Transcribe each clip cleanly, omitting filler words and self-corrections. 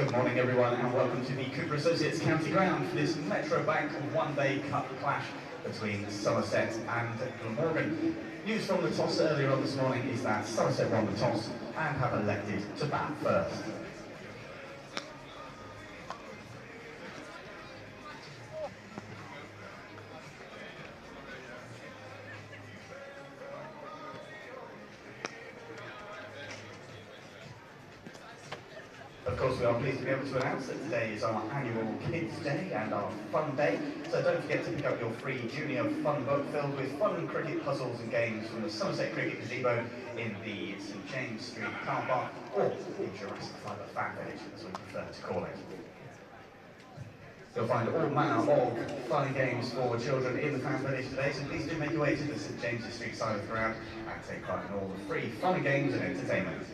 Good morning everyone and welcome to the Cooper Associates County Ground for this Metro Bank one-day cup clash between Somerset and Glamorgan. News from the toss earlier on this morning is that Somerset won the toss and have elected to bat first. Of course, we are pleased to be able to announce that today is our annual Kids Day and our Fun Day, so don't forget to pick up your free junior fun book filled with fun cricket puzzles and games from the Somerset Cricket Gazebo in the St James Street car park, or the Jurassic Fibre Fan Village, as we prefer to call it. You'll find all manner of fun and games for children in the Fan Village today, so please do make your way to the St James's Street side of the ground and take part in all the free fun and games and entertainment.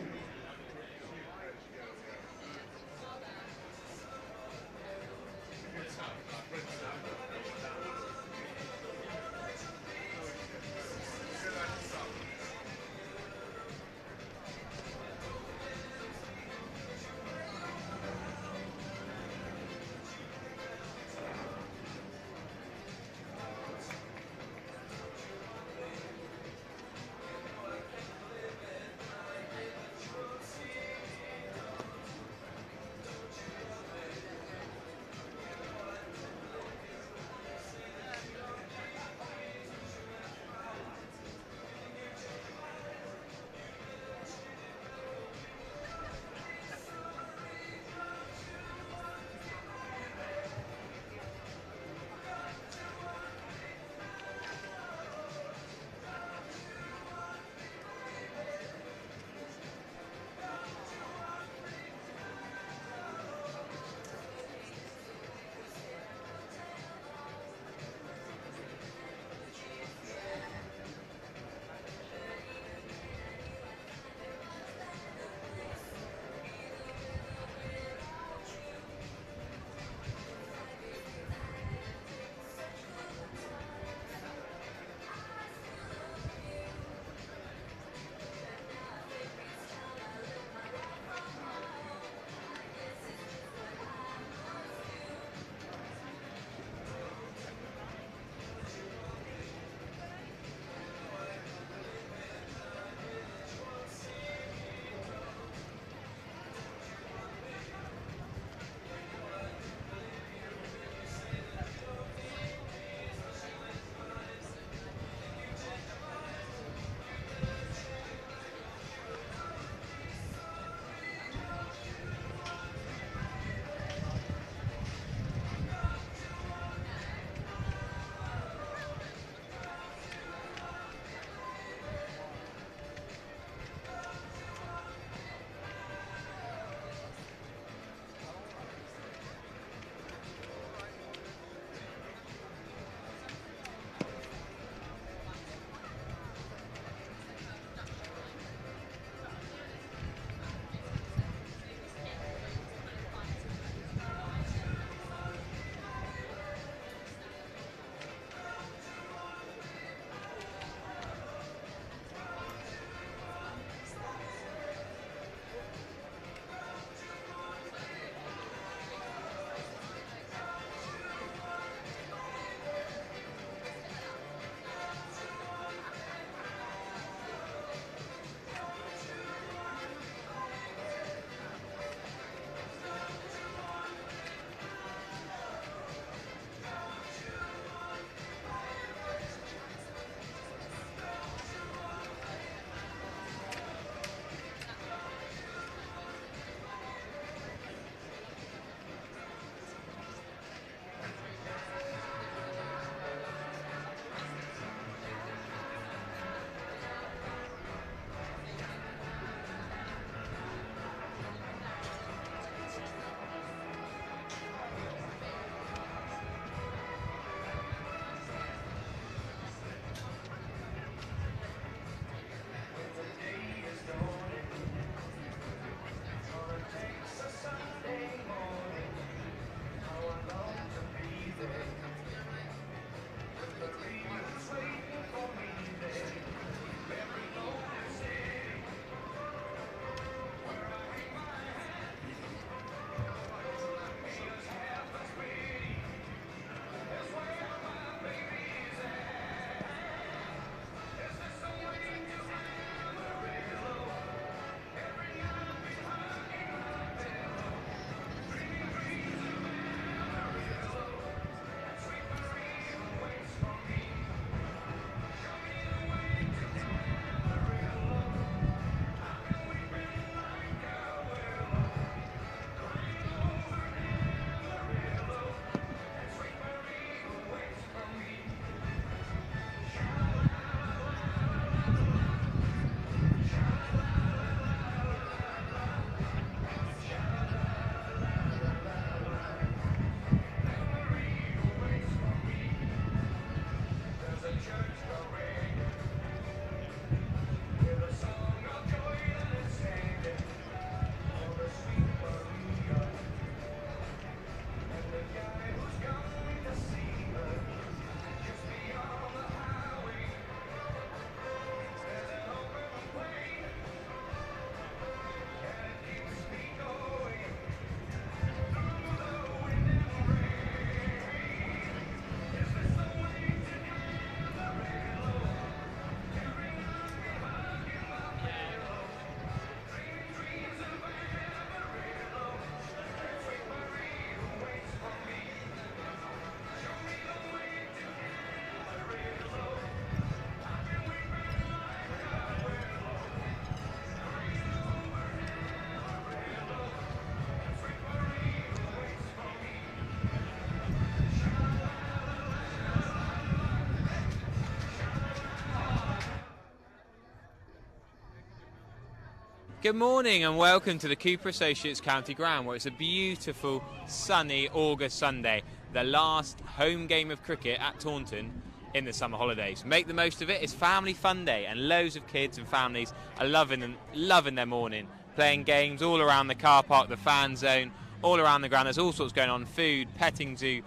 Good morning and welcome to the Cooper Associates County Ground, where it's a beautiful sunny August Sunday, the last home game of cricket at Taunton in the summer holidays. Make the most of it. It's family fun day and loads of kids and families are loving their morning, playing games all around the car park, the fan zone, all around the ground. There's all sorts going on: food, petting zoo,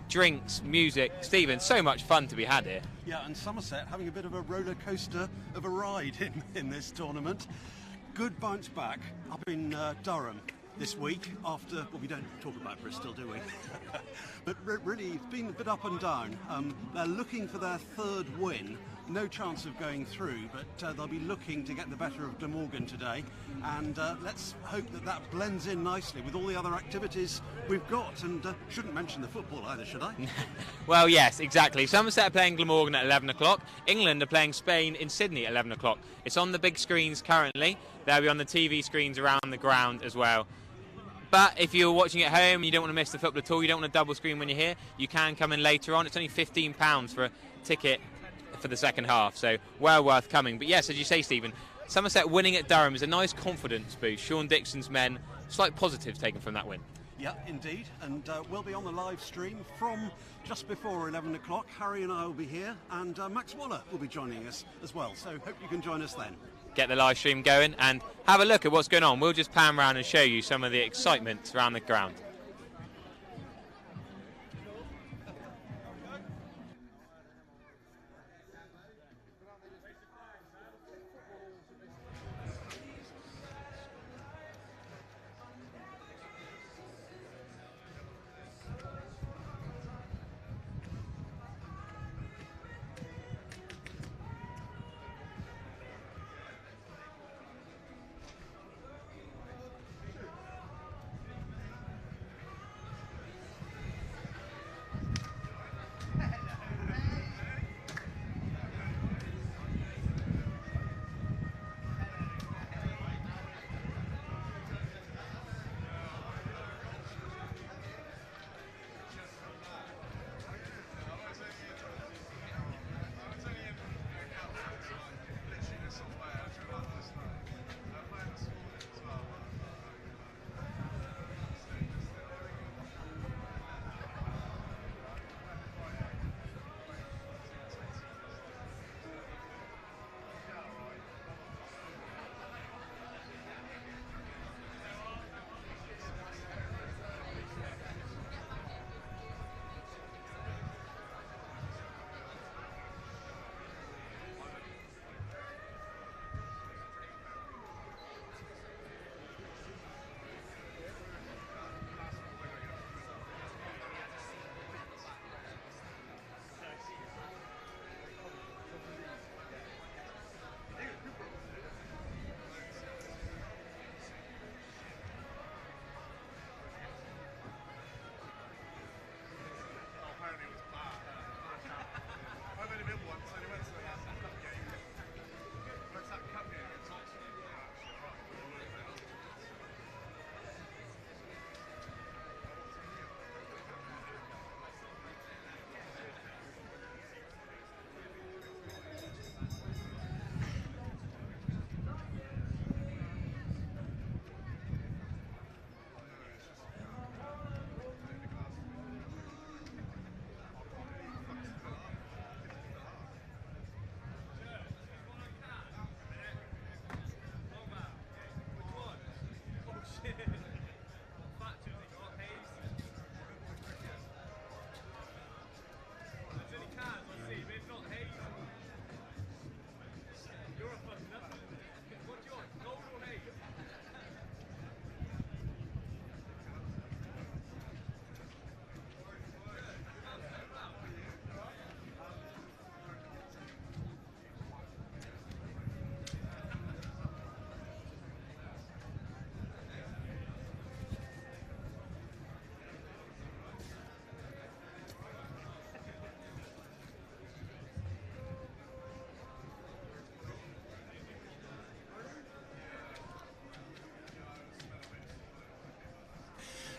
drinks, music. Stephen, so much fun to be had here. Yeah, and Somerset having a bit of a roller coaster of a ride in this tournament. Good bounce back up in Durham this week after, well, we don't talk about Bristol, do we? But really, it's been a bit up and down. They're looking for their third win. No chance of going through, but they'll be looking to get the better of Glamorgan today. And let's hope that that blends in nicely with all the other activities we've got. And shouldn't mention the football either, should I? Well, yes, exactly. Somerset are playing Glamorgan at 11 o'clock. England are playing Spain in Sydney at 11 o'clock. It's on the big screens currently. They'll be on the TV screens around the ground as well. But if you're watching at home and you don't want to miss the football at all, you don't want to double screen when you're here, you can come in later on. It's only £15 for a ticket for the second half, so well worth coming. But yes, as you say, Stephen, Somerset winning at Durham is a nice confidence boost. Sean Dixon's men, slight positives taken from that win. Yeah, indeed, and we'll be on the live stream from just before 11 o'clock. Harry and I will be here, and Max Waller will be joining us as well, so hope you can join us then. Get the live stream going and have a look at what's going on. We'll just pan around and show you some of the excitement around the ground.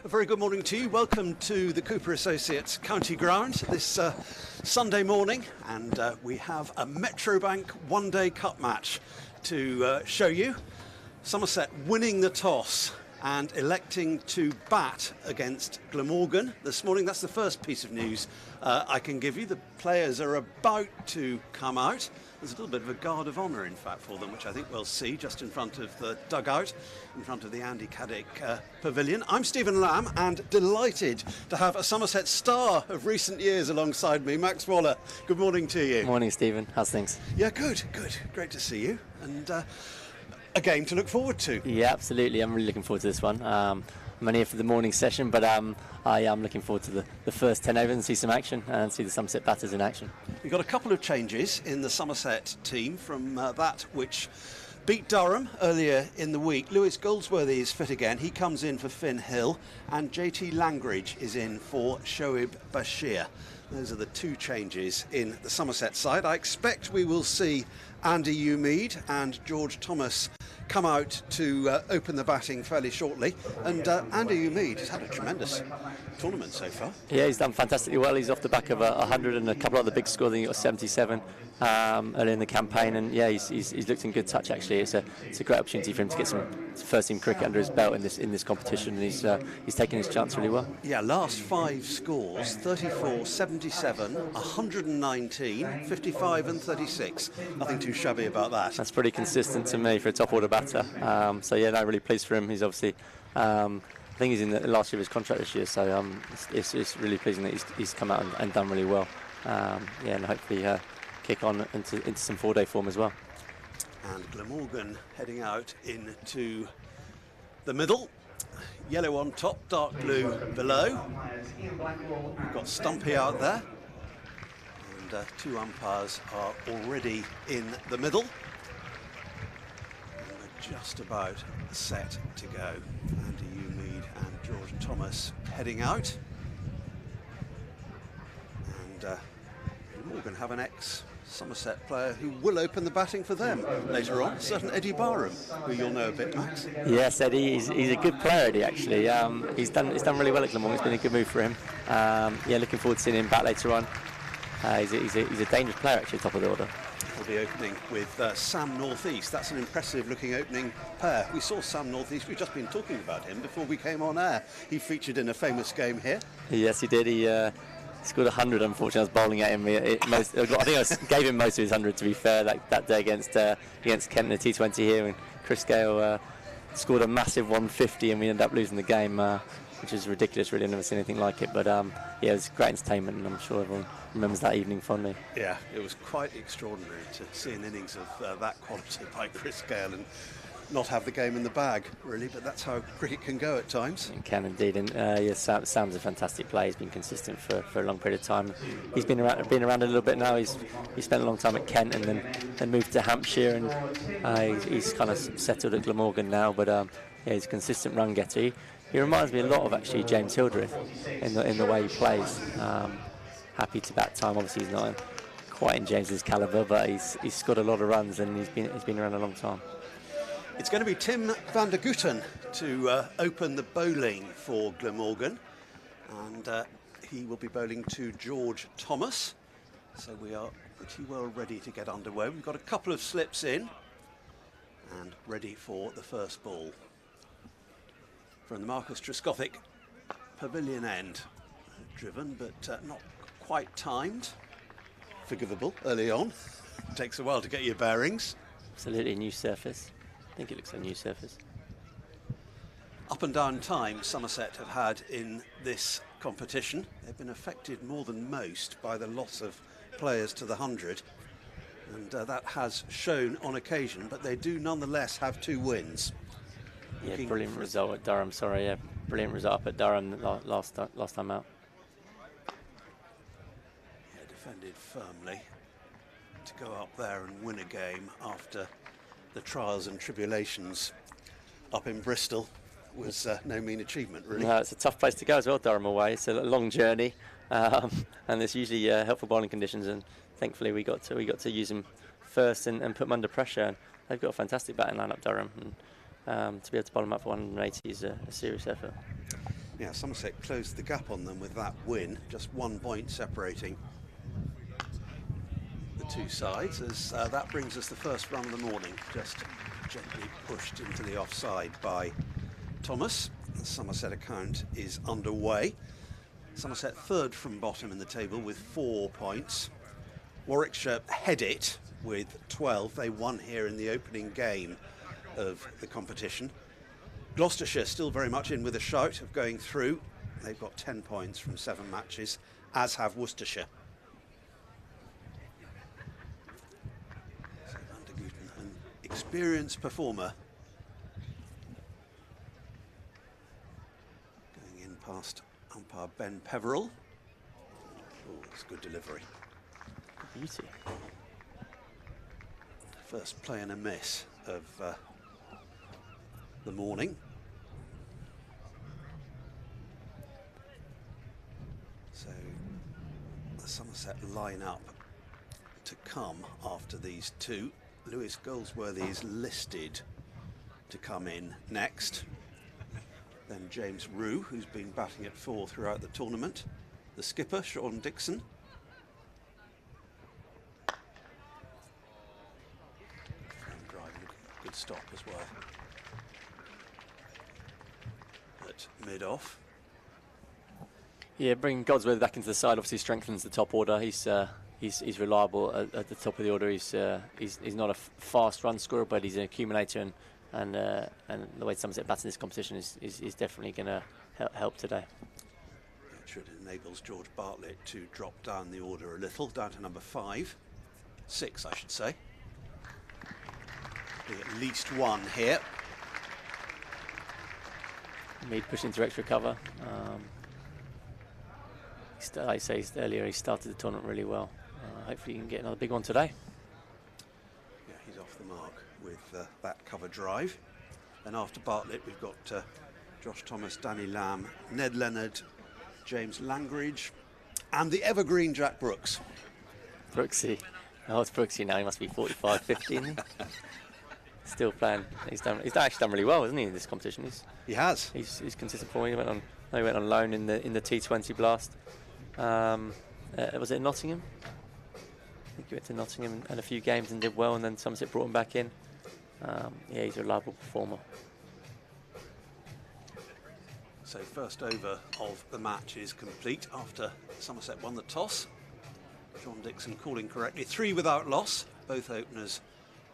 A very good morning to you. Welcome to the Cooper Associates County Ground this Sunday morning, and we have a Metrobank one-day cup match to show you. Somerset winning the toss and electing to bat against Glamorgan this morning. That's the first piece of news I can give you. The players are about to come out. There's a little bit of a guard of honour, in fact, for them, which I think we'll see just in front of the dugout, in front of the Andy Caddick pavilion. I'm Stephen Lamb, and delighted to have a Somerset star of recent years alongside me, Max Waller. Good morning to you. Morning, Stephen. How's things? Yeah, good. Great to see you. And a game to look forward to. Yeah, absolutely. I'm really looking forward to this one. I'm only here for the morning session, but I am looking forward to the first 10 overs and see some action and see the Somerset batters in action. We've got a couple of changes in the Somerset team from that which beat Durham earlier in the week. Lewis Goldsworthy is fit again. He comes in for Finn Hill, and JT Langridge is in for Shoaib Bashir. Those are the two changes in the Somerset side. I expect we will see Andy Umeed and George Thomas come out to open the batting fairly shortly. And Andy Umeed has had a tremendous tournament so far. Yeah, he's done fantastically well. He's off the back of 100 and a couple of other big scores. I think he got 77 early in the campaign, and yeah, he's looked in good touch actually. It's a great opportunity for him to get some first team cricket under his belt in this competition, and he's taken his chance really well. Yeah, last 5 scores: 34, 77, 119, 55 and 36. Nothing too shabby about that. That's pretty consistent to me for a top order batter. So yeah, no, really pleased for him. He's obviously I think he's in the last year of his contract this year, so it's really pleasing that he's come out and done really well. Yeah, and hopefully kick on into some 4-day form as well. And Glamorgan heading out into the middle. Yellow on top, dark blue below. We've got Stumpy out there. And 2 umpires are already in the middle. And we're just about set to go. Andy Umeed and George Thomas heading out. And Glamorgan have an ex-Somerset player who will open the batting for them later on, certain Eddie Barham, who you'll know a bit, Max. Yes, Eddie, he's a good player, Eddie, actually. He's done really well at Glamorgan. It's been a good move for him. Yeah, looking forward to seeing him back later on. He's a dangerous player, actually, top of the order. We'll be opening with Sam Northeast. That's an impressive looking opening pair. We saw Sam Northeast, we've just been talking about him before we came on air. He featured in a famous game here. Yes, he did. He scored 100, unfortunately. I was bowling at him. I think I gave him most of his 100, to be fair, that day against Kent in the T20 here, and Chris Gale scored a massive 150 and we ended up losing the game, which is ridiculous, really. I've never seen anything like it, but yeah, it was great entertainment, and I'm sure everyone remembers that evening fondly. Yeah, it was quite extraordinary to see an innings of that quality by Chris Gale and not have the game in the bag, really, but that's how cricket can go at times. It can indeed, and yeah, Sam's a fantastic player. He's been consistent for a long period of time. He's been around a little bit now. He spent a long time at Kent and then moved to Hampshire, and he's kind of settled at Glamorgan now, but yeah, he's a consistent run getter. He reminds me a lot of actually James Hildreth in the way he plays. Happy to bat time. Obviously, he's not quite in James's calibre, but he's scored a lot of runs, and he's been around a long time. It's going to be Tim van der Gutten to open the bowling for Glamorgan, and he will be bowling to George Thomas. So we are pretty well ready to get underway. We've got a couple of slips in and ready for the first ball. From the Marcus Trescothick pavilion end. Driven, but not quite timed. Forgivable early on. Takes a while to get your bearings. Absolutely, new surface. I think it looks like a new surface. Up and down time Somerset have had in this competition. They've been affected more than most by the loss of players to the 100. And that has shown on occasion, but they do nonetheless have 2 wins. Yeah, brilliant result at Durham. Sorry, yeah, brilliant result up at Durham last time out. Yeah, defended firmly to go up there and win a game after the trials and tribulations up in Bristol was no mean achievement, really. No, it's a tough place to go as well, Durham away. It's a long journey, and there's usually helpful bowling conditions, and thankfully we got to use them first and put them under pressure. And they've got a fantastic batting line up Durham, and to be able to bowl them up for 180 is a serious effort. Yeah, Somerset closed the gap on them with that win, just 1 point separating the two sides, as that brings us the first run of the morning, just Gently pushed into the offside by Thomas. The Somerset account is underway. Somerset third from bottom in the table with 4 points. Warwickshire head it with 12. They won here in the opening game of the competition. Gloucestershire still very much in with a shout of going through. They've got 10 points from 7 matches, as have Worcestershire. So Van der Gooten, an experienced performer. Going in past umpire Ben Peverell. Oh, it's good delivery. Beauty. First play and a miss of the morning. So the Somerset line up to come after these two. Lewis Goldsworthy is listed to come in next. Then James Rue, who's been batting at 4 throughout the tournament. The skipper, Sean Dixon. Good stop as well at mid-off. Yeah, bringing Goldsworthy back into the side obviously strengthens the top order. He's reliable at the top of the order. He's not a fast run scorer, but he's an accumulator, and the way Somerset bats in this competition is definitely going to help today. It should enables George Bartlett to drop down the order a little, down to number 6 I should say. Be at least one here. Mead pushing into extra cover. I say earlier, he started the tournament really well. Hopefully he can get another big one today. Yeah, he's off the mark with that cover drive. And after Bartlett, we've got Josh Thomas, Danny Lamb, Ned Leonard, James Langridge, and the evergreen Jack Brooks. Brooksy. Oh, it's Brooksy now. He must be 45, 50. Still playing. He's actually done really well, hasn't he, in this competition? He has. He's consistent for me. He went on loan in the T20 Blast. Was it Nottingham? I think he went to Nottingham and a few games and did well, and then Somerset brought him back in. Yeah, he's a reliable performer. So first over of the match is complete after Somerset won the toss. John Dixon calling correctly. 3 without loss. Both openers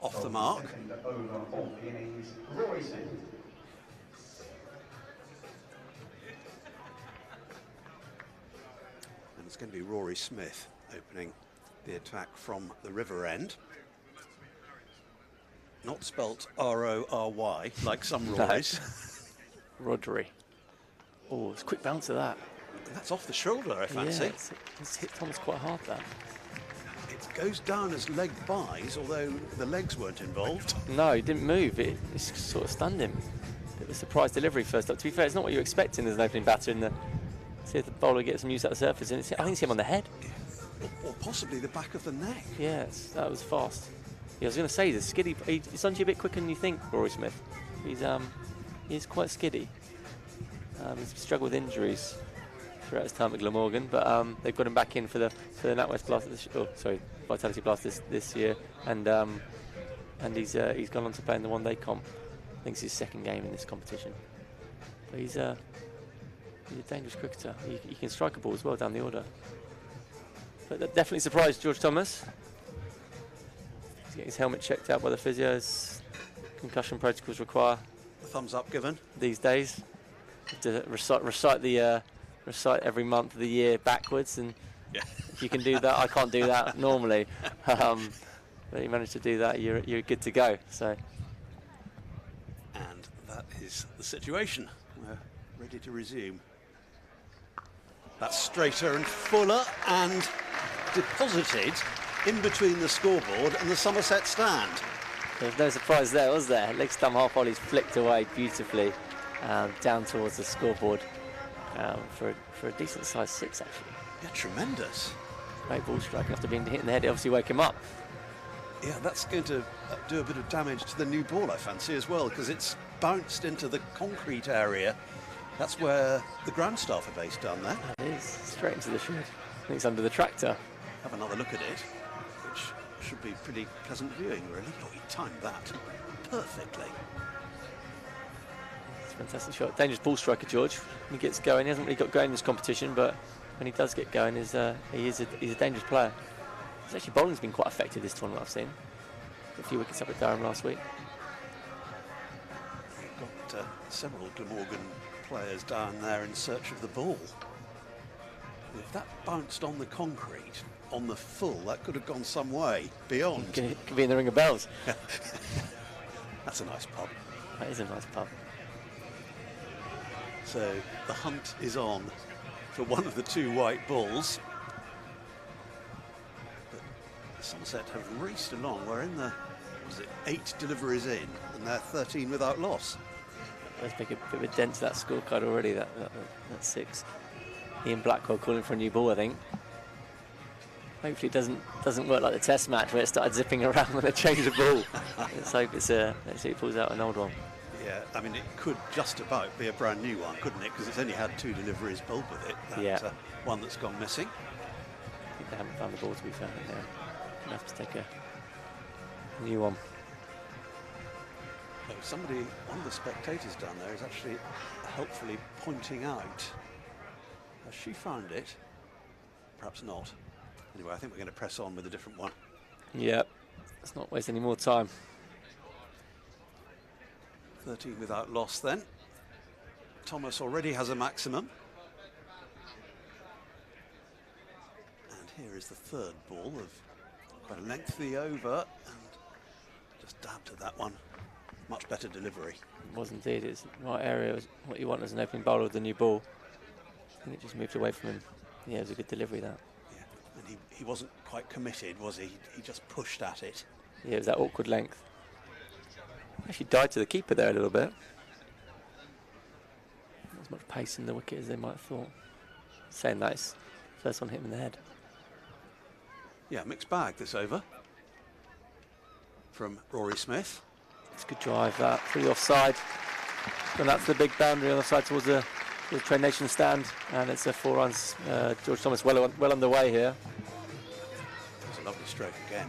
off the mark. Second over of the innings, Rory Smith. And it's going to be Rory Smith opening the attack from the river end. Not spelt R-O-R-Y like some Rorys. Rodri. Oh, it's a quick bounce of that. And that's off the shoulder, I fancy. Yeah, it's hit Thomas quite hard, that. It goes down as leg buys, although the legs weren't involved. No, he didn't move. It sort of stunned him. Bit of a surprise delivery first up. To be fair, it's not what you're expecting as an opening batter in the. See if the bowler gets some use at the surface, and I think it's him on the head. Or possibly the back of the neck. Yes, that was fast. Yeah, I was going to say he's a skiddy. He's actually a bit quicker than you think, Rory Smith. He's quite skiddy. He's struggled with injuries throughout his time at Glamorgan, but they've got him back in for the NatWest Blast Vitality Blast this year, and he's gone on to play in the one-day comp. I think it's his second game in this competition. But he's a dangerous cricketer. He can strike a ball as well down the order. But that definitely surprised George Thomas. He's getting his helmet checked out by the physios. Concussion protocols require A thumbs up given. these days. To recite every month of the year backwards, and Yeah. if you can do that, I can't do that normally. But you managed to do that, you're good to go. So. And that is the situation. We're ready to resume. That's straighter and fuller and deposited in between the scoreboard and the Somerset stand. There was no surprise there, was there? Leg stump half volleys flicked away beautifully down towards the scoreboard for a decent size 6 actually. Yeah, tremendous. Great ball striking after being hit in the head. It obviously woke him up. Yeah, that's going to do a bit of damage to the new ball, I fancy, as well, because it's bounced into the concrete area. That's where the ground staff are based down there. It is, straight into the shed. I think it's under the tractor. Have another look at it, which should be pretty pleasant viewing, really. Oh, he timed that perfectly. It's a fantastic shot. Dangerous ball striker, George. When he gets going, he hasn't really got going in this competition, but when he does get going, he's a dangerous player. His actually bowling's been quite effective this tournament, I've seen. A few wickets up at Durham last week. We've got several Glamorgan players down there in search of the ball. If that bounced on the concrete, on the full, that could have gone some way beyond. Could be in the ring of bells. That's a nice pub. That is a nice pub. So the hunt is on for one of the two white balls. But Somerset have raced along. We're in the, 8 deliveries in, and they're 13 without loss. Let's make a bit of a dent to that scorecard already, that 6. Ian Blackwell calling for a new ball, I think. Hopefully it doesn't work like the test match where it started zipping around when they changed the ball. Let's hope let's see if it pulls out an old one. Yeah, I mean, it could just about be a brand new one, couldn't it? Because it's only had 2 deliveries bowled with it. That, one that's gone missing. I think they haven't found the ball, to be fair. They're going to have to take a new one. So somebody, one of the spectators down there, is actually helpfully pointing out. Has she found it? Perhaps not. Anyway, I think we're going to press on with a different one. Yep, let's not waste any more time. 13 without loss then. Thomas already has a maximum. And here is the 3rd ball of quite a lengthy over, and just dabbed at that one. Much better delivery. It was indeed. It's the right area, what you want as an opening bowler with the new ball. I think it just moved away from him. Yeah, it was a good delivery, that. Yeah, and he wasn't quite committed, was he? He just pushed at it. Yeah, it was that awkward length. Actually died to the keeper there a little bit. Not as much pace in the wicket as they might have thought. Saying that, it's first one hit him in the head. Yeah, mixed bag this over from Rory Smith. It's a good drive, that, through the offside. And that's the big boundary on the side towards the Train Nation stand. And it's a 4 runs. George Thomas well underway here. It's a lovely stroke again.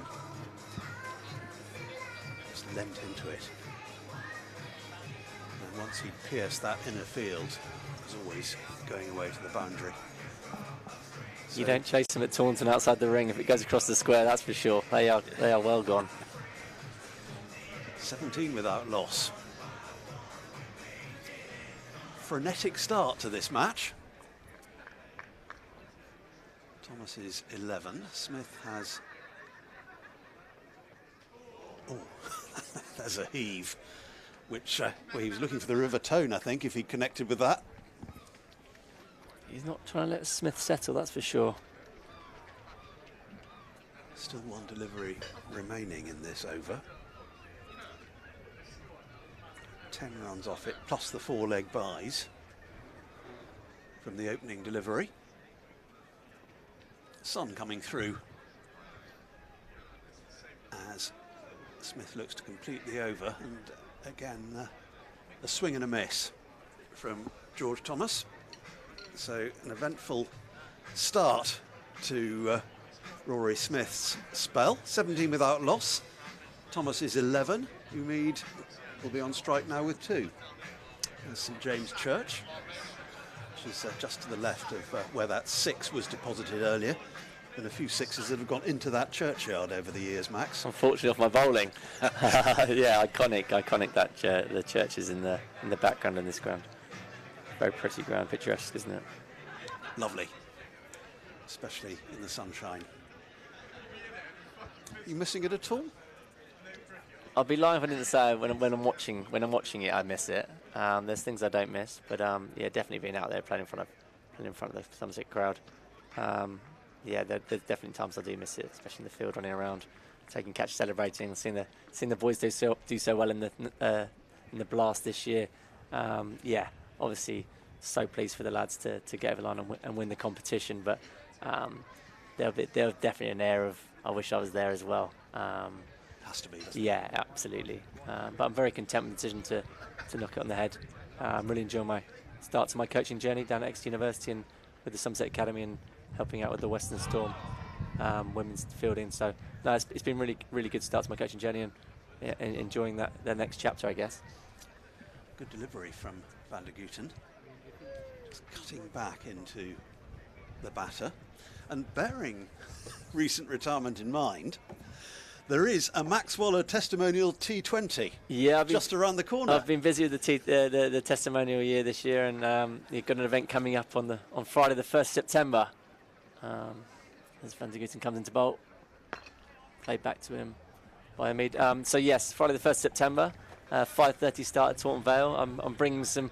Just leant into it. And once he pierced that inner field, it was always going away to the boundary. So you don't chase him at Taunton outside the ring if it goes across the square, that's for sure. They are well gone. 17 without loss. Frenetic start to this match. Thomas is 11. Smith has... Oh, there's a heave, which well, he was looking for the river tone, I think, if he connected with that. He's not trying to let Smith settle, that's for sure. Still 1 delivery remaining in this over. 10 runs off it, plus the 4-leg buys from the opening delivery. Sun coming through as Smith looks to complete the over, and again a swing and a miss from George Thomas. So an eventful start to Rory Smith's spell. 17 without loss. Thomas is 11. Umeed will be on strike now with 2. There's St James Church, which is just to the left of where that 6 was deposited earlier. And a few 6s that have gone into that churchyard over the years, Max. Unfortunately, off my bowling. Yeah, iconic that the church is in the background in this ground. Very pretty ground, picturesque, isn't it? Lovely, especially in the sunshine. You missing it at all? I'll be lying if I didn't say when I'm watching it, I miss it. There's things I don't miss, but yeah, definitely being out there playing in front of the Somerset crowd. Yeah, there's definitely times I do miss it, especially in the field, running around, taking catch, celebrating, seeing the boys do so well in the blast this year. Yeah, obviously so pleased for the lads to get over the line and win the competition, but there's definitely an air of I wish I was there as well. Has to be. Yeah, absolutely. But I'm very content with the decision to knock it on the head. I'm really enjoying my start to my coaching journey down at Exeter University and with the Somerset Academy and helping out with the Western Storm women's fielding. So no, it's been really good start to my coaching journey, and enjoying their next chapter, I guess. Good delivery from Van der Guten. Just cutting back into the batter. And bearing recent retirement in mind, there is a Max Waller testimonial T20 just around the corner. I've been busy with the testimonial year this year, and you've got an event coming up on Friday the 1st September. As Van der Guten comes into bowl, played back to him by Amid. So yes, Friday the 1st September, 5:30 start at Taunton Vale. I'm bringing some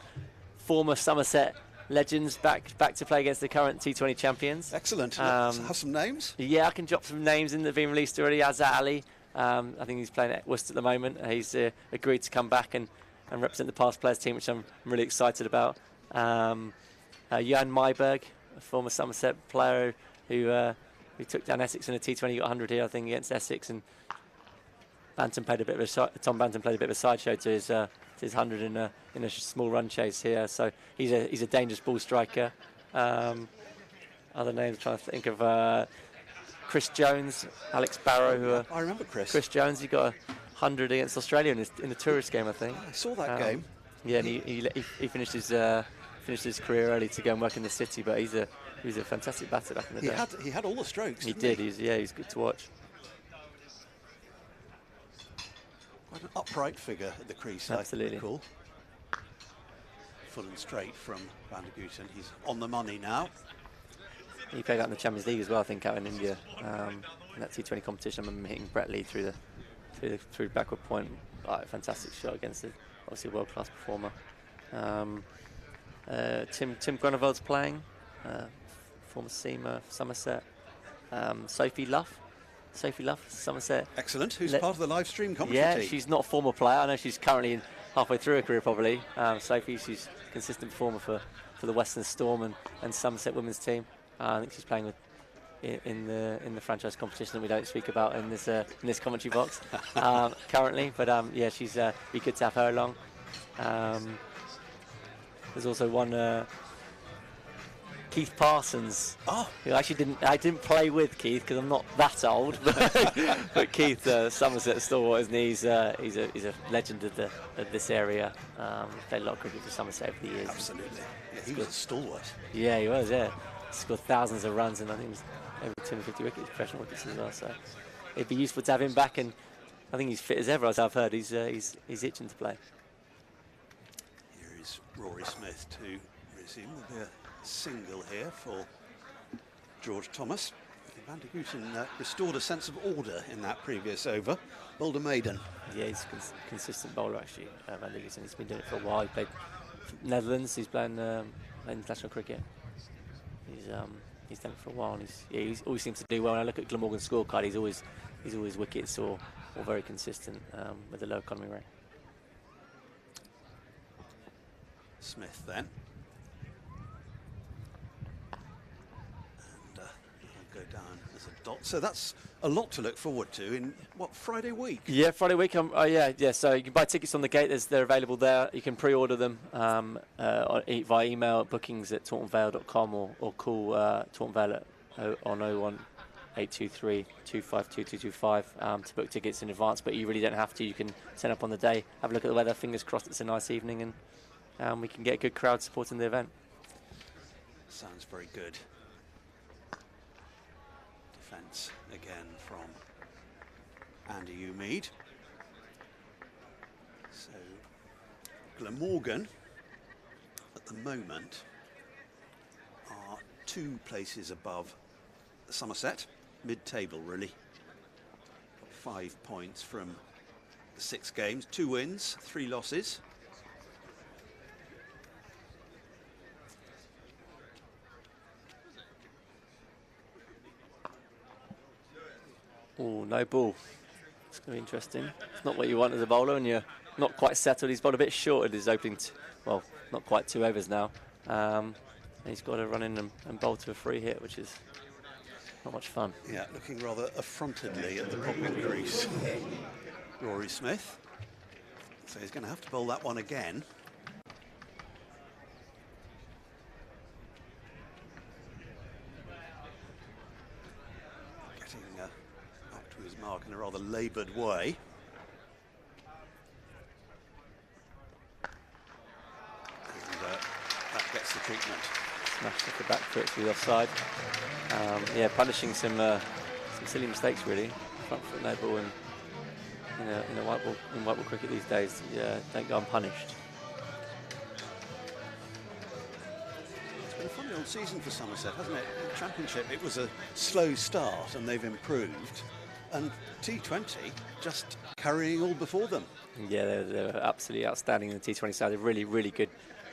former Somerset legends back to play against the current T20 champions. Excellent. Have some names? Yeah, I can drop some names in that have been released already. Azat Ali, I think he's playing at Worcester at the moment. He's agreed to come back and represent the past players team, which I'm really excited about. Jan Myberg, a former Somerset player who took down Essex in a T20, got 100 here, I think, against Essex, and Tom Banton played a bit of a sideshow to his 100 in a small run chase here. So he's a dangerous ball striker. Other names, I'm trying to think of Chris Jones, Alex Barrow. I remember Chris. Chris Jones, he got 100 against Australia in the tourist game, I think. I saw that game. Yeah, and he finished his career early to go and work in the city, but he was a fantastic batter back in the day. He had all the strokes. He did. He's good to watch. Quite an upright figure at the crease. Absolutely. Cool. Full and straight from Van der Guten. He's on the money now. He played out in the Champions League as well, I think, out in India. In that T20 competition, I remember hitting Brett Lee through the backward point. Fantastic shot against obviously a world-class performer. Tim Groeneveld's playing, former Seamer, Somerset. Sophie Luff, Somerset. Excellent. Who's part of the live stream commentary Yeah, team? she's not a former player. I know she's currently halfway through her career, probably. Sophie, she's a consistent performer for the Western Storm and Somerset women's team. I think she's playing in the franchise competition that we don't speak about in this commentary box currently. But yeah, she's be good to have her along. There's also one. Keith Parsons. Who actually I didn't play with Keith because I'm not that old, but Keith, Somerset stalwart, isn't he? He's a legend of this area. Played a lot of cricket for Somerset over the years. Absolutely. Yeah, he was a stalwart. Yeah, he was. Yeah, scored thousands of runs, and I think it was over 250 wickets, professional wickets as well. So it'd be useful to have him back, and I think he's fit as ever, as I've heard. He's itching to play. Here is Rory Smith to resume. There'll be a single here for George Thomas. Van der Guten restored a sense of order in that previous over. Bowled a maiden. Yeah, he's a consistent bowler actually. Van der Guten, he's been doing it for a while. He played for Netherlands. He's playing international cricket. He's done it for a while, and he always seems to do well. When I look at Glamorgan's scorecard, he's always wickets or very consistent with the low economy rate. Smith then. Go down as a dot. So that's a lot to look forward to in Friday week? Yeah, Friday week. Yeah. So you can buy tickets on the gate. They're available there. You can pre-order them via email at bookings@tauntonvale.com or call Taunton Vale on 01823 252225 to book tickets in advance. But you really don't have to. You can turn up on the day, have a look at the weather. Fingers crossed it's a nice evening, and we can get a good crowd supporting the event. Sounds very good. Defence again from Andy Umead. So Glamorgan at the moment are 2 places above Somerset, mid-table really. Got 5 points from the 6 games, 2 wins, 3 losses. Oh, no ball. It's going to be interesting. It's not what you want as a bowler, and you're not quite settled. He's bowled a bit short at his opening, well, not quite 2 overs now. And he's got to run in and bowl to a free hit, which is not much fun. Yeah, looking rather affrontedly at the pocket crease. Rory Smith. So he's going to have to bowl that one again. Getting up to his mark in a rather laboured way. statement. Smashed off the back foot to the offside. Yeah, punishing some silly mistakes really. Front foot no ball, and in white ball cricket these days, don't go unpunished. It's been a funny old season for Somerset, hasn't it? In the Championship, it was a slow start, and they've improved. And T20 just carrying all before them. Yeah, they were absolutely outstanding in the T20 side. They're really good,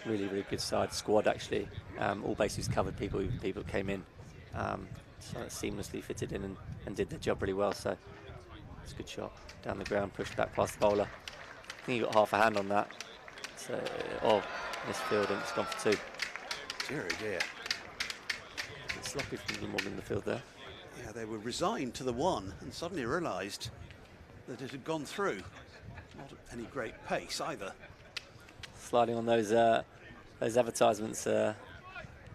really good side squad actually. All bases covered. Even people came in, so seamlessly fitted in and did their job really well. So it's a good shot down the ground, pushed back past the bowler. I think he got half a hand on that. So missed field and it's gone for 2. Dear, oh dear. It's sloppy from Glamorgan in the field there. Yeah, they were resigned to the 1 and suddenly realised that it had gone through. Not at any great pace either. Sliding on those advertisements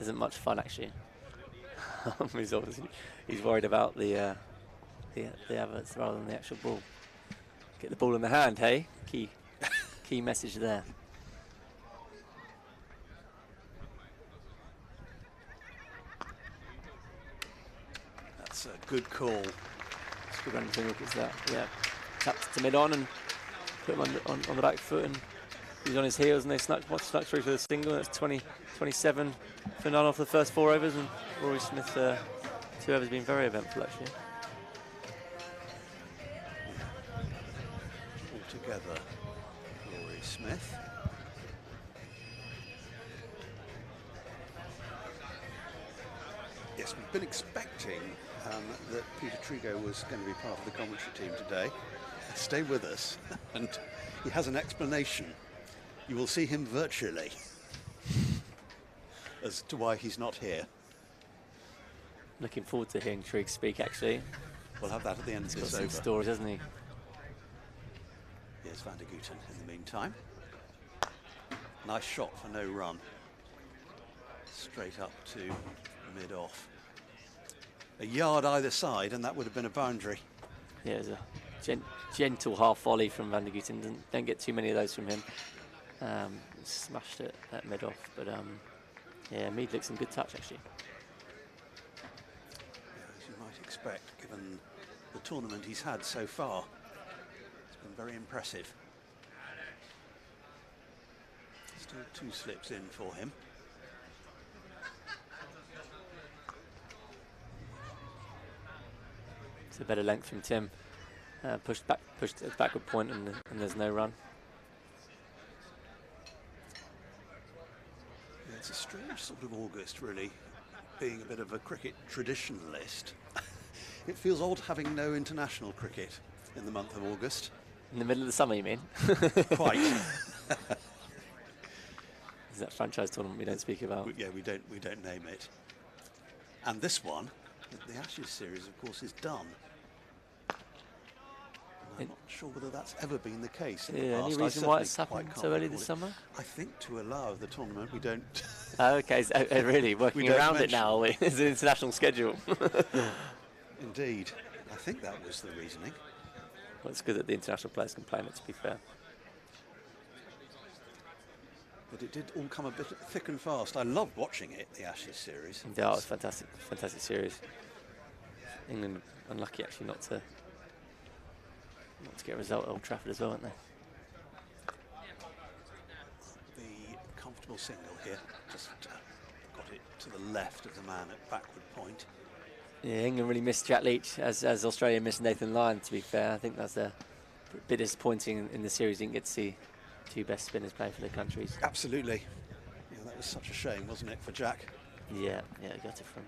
isn't much fun actually. he's worried about the adverts rather than the actual ball. Get the ball in the hand, hey? Key message there. That's a good call. It's a good run to wickets that. Yeah, tapped to mid on and put him on the back foot, and he's on his heels, and they snuck through for the single. That's 27 for none off the first 4 overs, and Rory Smith 2 overs been very eventful actually. All together, Rory Smith. Yes, we've been expecting that Peter Trigo was going to be part of the commentary team today. Stay with us, and he has an explanation. You will see him virtually as to why he's not here. Looking forward to hearing Trigg speak actually. We'll have that at the end of He's got this some over. stories, hasn't he? Here's Van der Gooten in the meantime. Nice shot for no run. Straight up to mid-off. A yard either side, and that would have been a boundary. Yeah, it was a gentle half volley from Van der Gooten. Don't get too many of those from him. Smashed it at mid-off, but yeah, Mead looks in good touch actually. As you might expect, given the tournament he's had so far. It's been very impressive. Still 2 slips in for him. It's a better length from Tim. Pushed at the backward point, and there's no run. Yeah, it's a strange sort of August, really, being a bit of a cricket traditionalist. It feels odd having no international cricket in the month of August. In the middle of the summer, you mean? Quite. Is that franchise tournament we don't speak about? Yeah, we don't name it. And this one, the Ashes series, of course, is done. I'm not sure whether that's ever been the case in the past. Any reason why it's happened so early this summer? I think to allow the tournament, we don't... Okay, so, really, working around it now is an international schedule. Indeed. I think that was the reasoning. Well, it's good that the international players can play in it, to be fair. But it did all come a bit thick and fast. I loved watching it, the Ashes series. Yeah, it was fantastic series. England unlucky actually not to get a result at Old Trafford as well, aren't they? The comfortable single here, just got it to the left of the man at backward point. Yeah, England really missed Jack Leach, as Australia missed Nathan Lyon, to be fair. I think that's a bit disappointing in the series. You didn't get to see 2 best spinners play for their countries. Absolutely. Yeah, that was such a shame, wasn't it, for Jack? Yeah, got it from.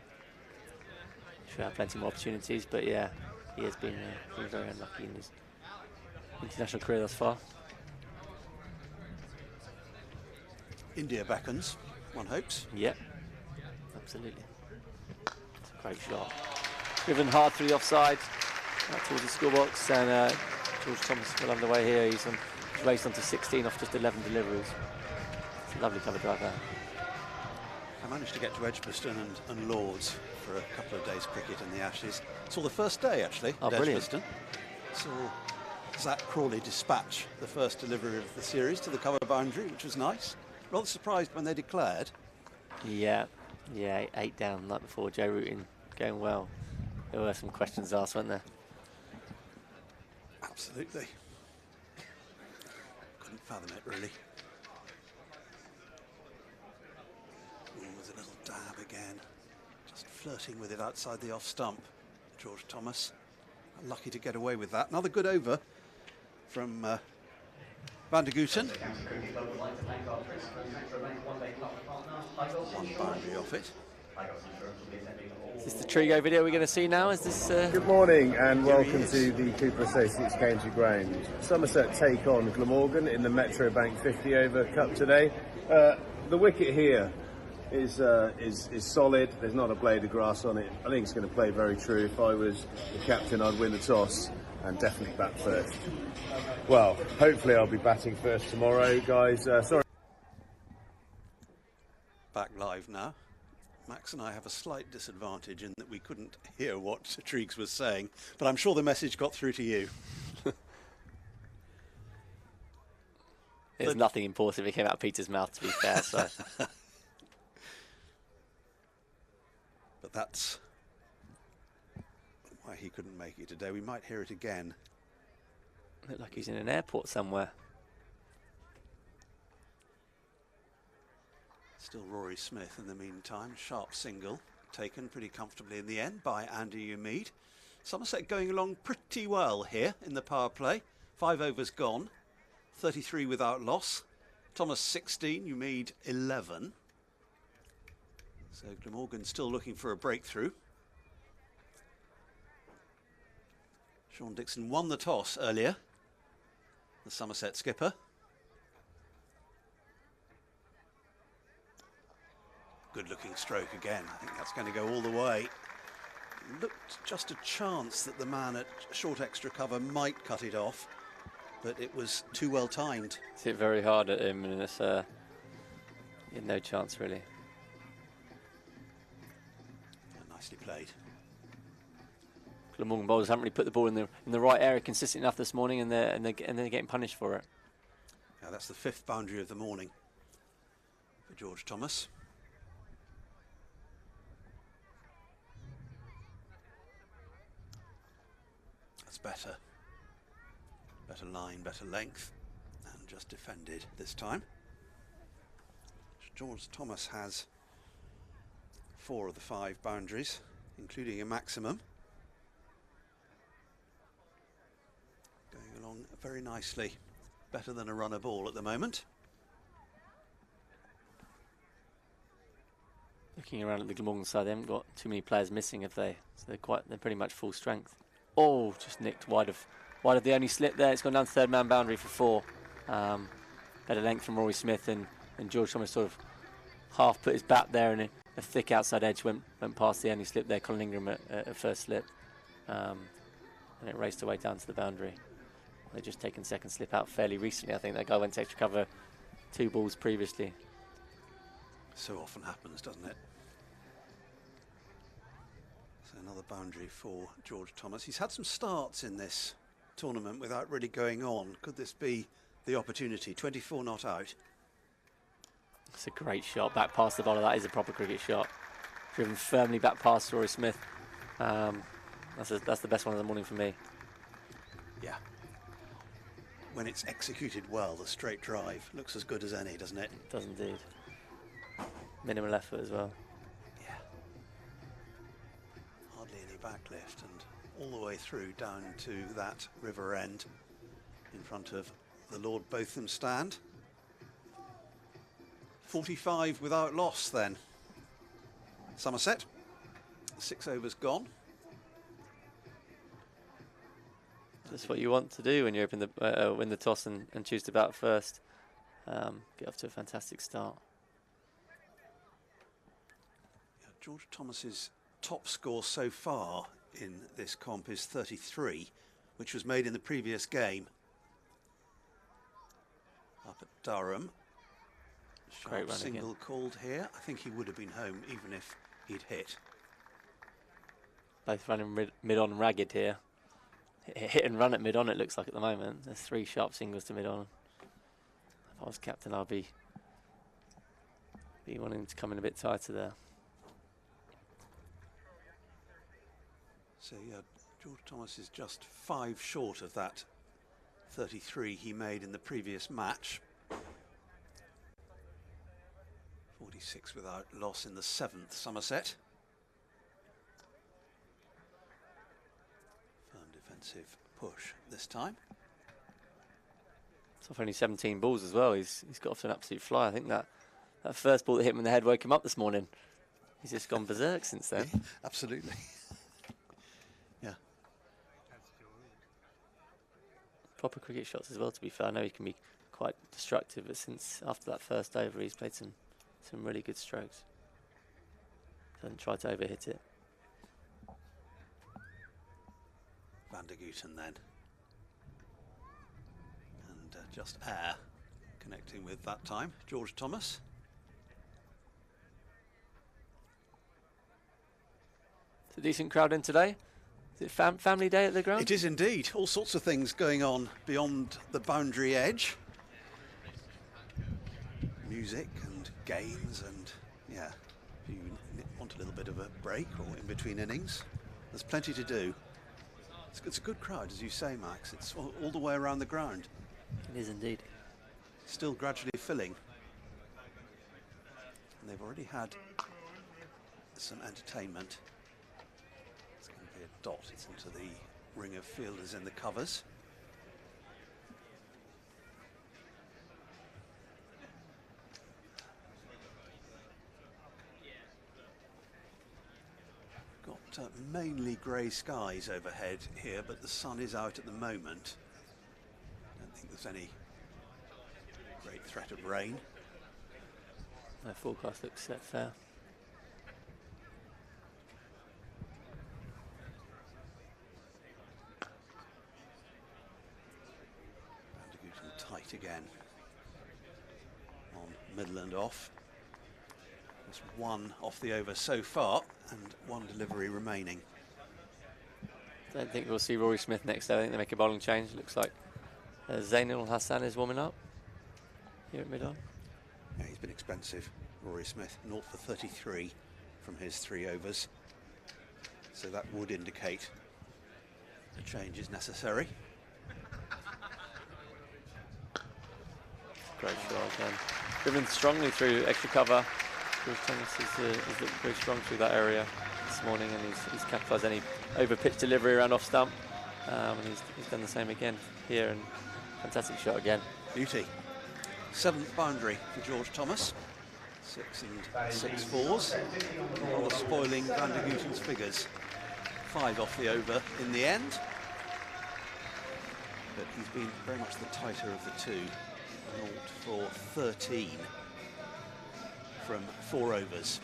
Sure, had plenty more opportunities, but yeah, he has been very unlucky in his international career thus far. India beckons, one hopes. Yep, absolutely. It's a great shot. Driven hard through the offside, towards the scorebox, and George Thomas well underway here. He's raced onto 16 off just 11 deliveries. It's a lovely cover drive there. I managed to get to Edgbaston and Lords for a couple of days cricket in the Ashes. Saw the first day actually at Edgbaston. Saw Zach Crawley dispatch the first delivery of the series to the cover boundary, which was nice. Rather surprised when they declared. Yeah, 8 down like before. Joe Rutin going well. There were some questions asked, weren't there? Absolutely. Couldn't fathom it, really. There's a little dab again. Just flirting with it outside the off stump. George Thomas. Lucky to get away with that. Another good over from Van der Gooten. One boundary off it. Is this the Trigo video we're going to see now? Is this? Good morning and welcome to the Cooper Associates County Ground. Somerset take on Glamorgan in the Metro Bank 50 over cup today. The wicket here is solid. There's not a blade of grass on it. I think it's going to play very true. If I was the captain, I'd win the toss and definitely bat first. Well, hopefully I'll be batting first tomorrow, guys. Sorry. Back live now. Max and I have a slight disadvantage in that we couldn't hear what Triggs was saying, but I'm sure the message got through to you. There's nothing impulsive. It came out of Peter's mouth, to be fair. So. But that's why he couldn't make it today. We might hear it again. Looked like he's in an airport somewhere. Still Rory Smith in the meantime. Sharp single taken pretty comfortably in the end by Andy Umeed. Somerset going along pretty well here in the power play. 5 overs gone. 33 without loss. Thomas 16, Umeed 11. So Glamorgan still looking for a breakthrough. Sean Dixon won the toss earlier. The Somerset skipper. Good looking stroke again. I think that's going to go all the way. Looked just a chance that the man at short extra cover might cut it off, but it was too well timed. It's hit very hard at him, and it's he had no chance really. Yeah, nicely played. Glamorgan bowlers haven't really put the ball in the right area consistent enough this morning, and they're getting punished for it. Yeah, that's the 5th boundary of the morning for George Thomas. Better line, better length, and just defended this time. George Thomas has 4 of the 5 boundaries, including a maximum. Going along very nicely, better than a runner ball at the moment. Looking around at the Glamorgan side, they haven't got too many players missing, have they? So they're pretty much full strength. Oh, just nicked wide of the only slip there. It's gone down to 3rd man boundary for 4. Better length from Rory Smith, and George Thomas sort of half put his bat there, and a thick outside edge went past the only slip there. Colin Ingram at first slip, and it raced away down to the boundary. They've just taken second slip out fairly recently. I think that guy went to extra cover 2 balls previously. So often happens, doesn't it? Another boundary for George Thomas. He's had some starts in this tournament without really going on. Could this be the opportunity? 24 not out. It's a great shot back past the bowler. That is a proper cricket shot. Driven firmly back past Rory Smith. That's the best one of the morning for me. Yeah. When it's executed well, the straight drive looks as good as any, doesn't it? It does indeed. Minimal effort as well. Backlift and all the way through down to that river end in front of the Lord Botham stand. 45 without loss then. Somerset, 6 overs gone. That's what you want to do when you open win the toss and choose to bat first. Get off to a fantastic start. Yeah, George Thomas's top score so far in this comp is 33, which was made in the previous game up at Durham. Great run single again. Called here. I think he would have been home even if he'd hit. Both running mid on ragged here. Hit and run at mid on, it looks like at the moment. There's 3 sharp singles to mid on. If I was captain, I'd be be wanting to come in a bit tighter there. So yeah, George Thomas is just 5 short of that 33 he made in the previous match. 46 without loss in the 7th Somerset. Firm defensive push this time. It's off only 17 balls as well. He's got off to an absolute fly. I think that first ball that hit him in the head woke him up this morning. He's just gone berserk since then. Yeah, absolutely. Yeah. Proper cricket shots as well, to be fair. I know he can be quite destructive, but since after that first over, he's played some really good strokes. Doesn't try to overhit it. Van der Guten then. And just air connecting with that time. George Thomas. It's a decent crowd in today. Is it family day at the ground? It is indeed. All sorts of things going on beyond the boundary edge. Music and games and, yeah, if you want a little bit of a break or in between innings, there's plenty to do. It's a good crowd, as you say, Max. It's all the way around the ground. It is indeed. Still gradually filling. And they've already had some entertainment. It's going to be a dot into the ring of fielders in the covers. Got mainly grey skies overhead here, but the sun is out at the moment. Don't think there's any great threat of rain. The forecast looks set fair. Van der Guten tight again on middle and off. There's 1 off the over so far and 1 delivery remaining. Don't think we'll see Rory Smith next though. I think they make a bowling change. Looks like Zainul Hassan is warming up here at mid-on. Yeah, he's been expensive. Rory Smith, 0 for 33 from his 3 overs. So that would indicate a change is necessary. Great shot again. Driven strongly through extra cover. George Thomas is looked very strong through that area this morning, and he's capitalised any over pitch delivery around off stump, and he's done the same again here, and fantastic shot again. Beauty. 7th boundary for George Thomas. 6 and 6 fours. All spoiling Van der Guten's figures. 5 off the over in the end. But he's been very much the tighter of the two. 0 for 13 from 4 overs.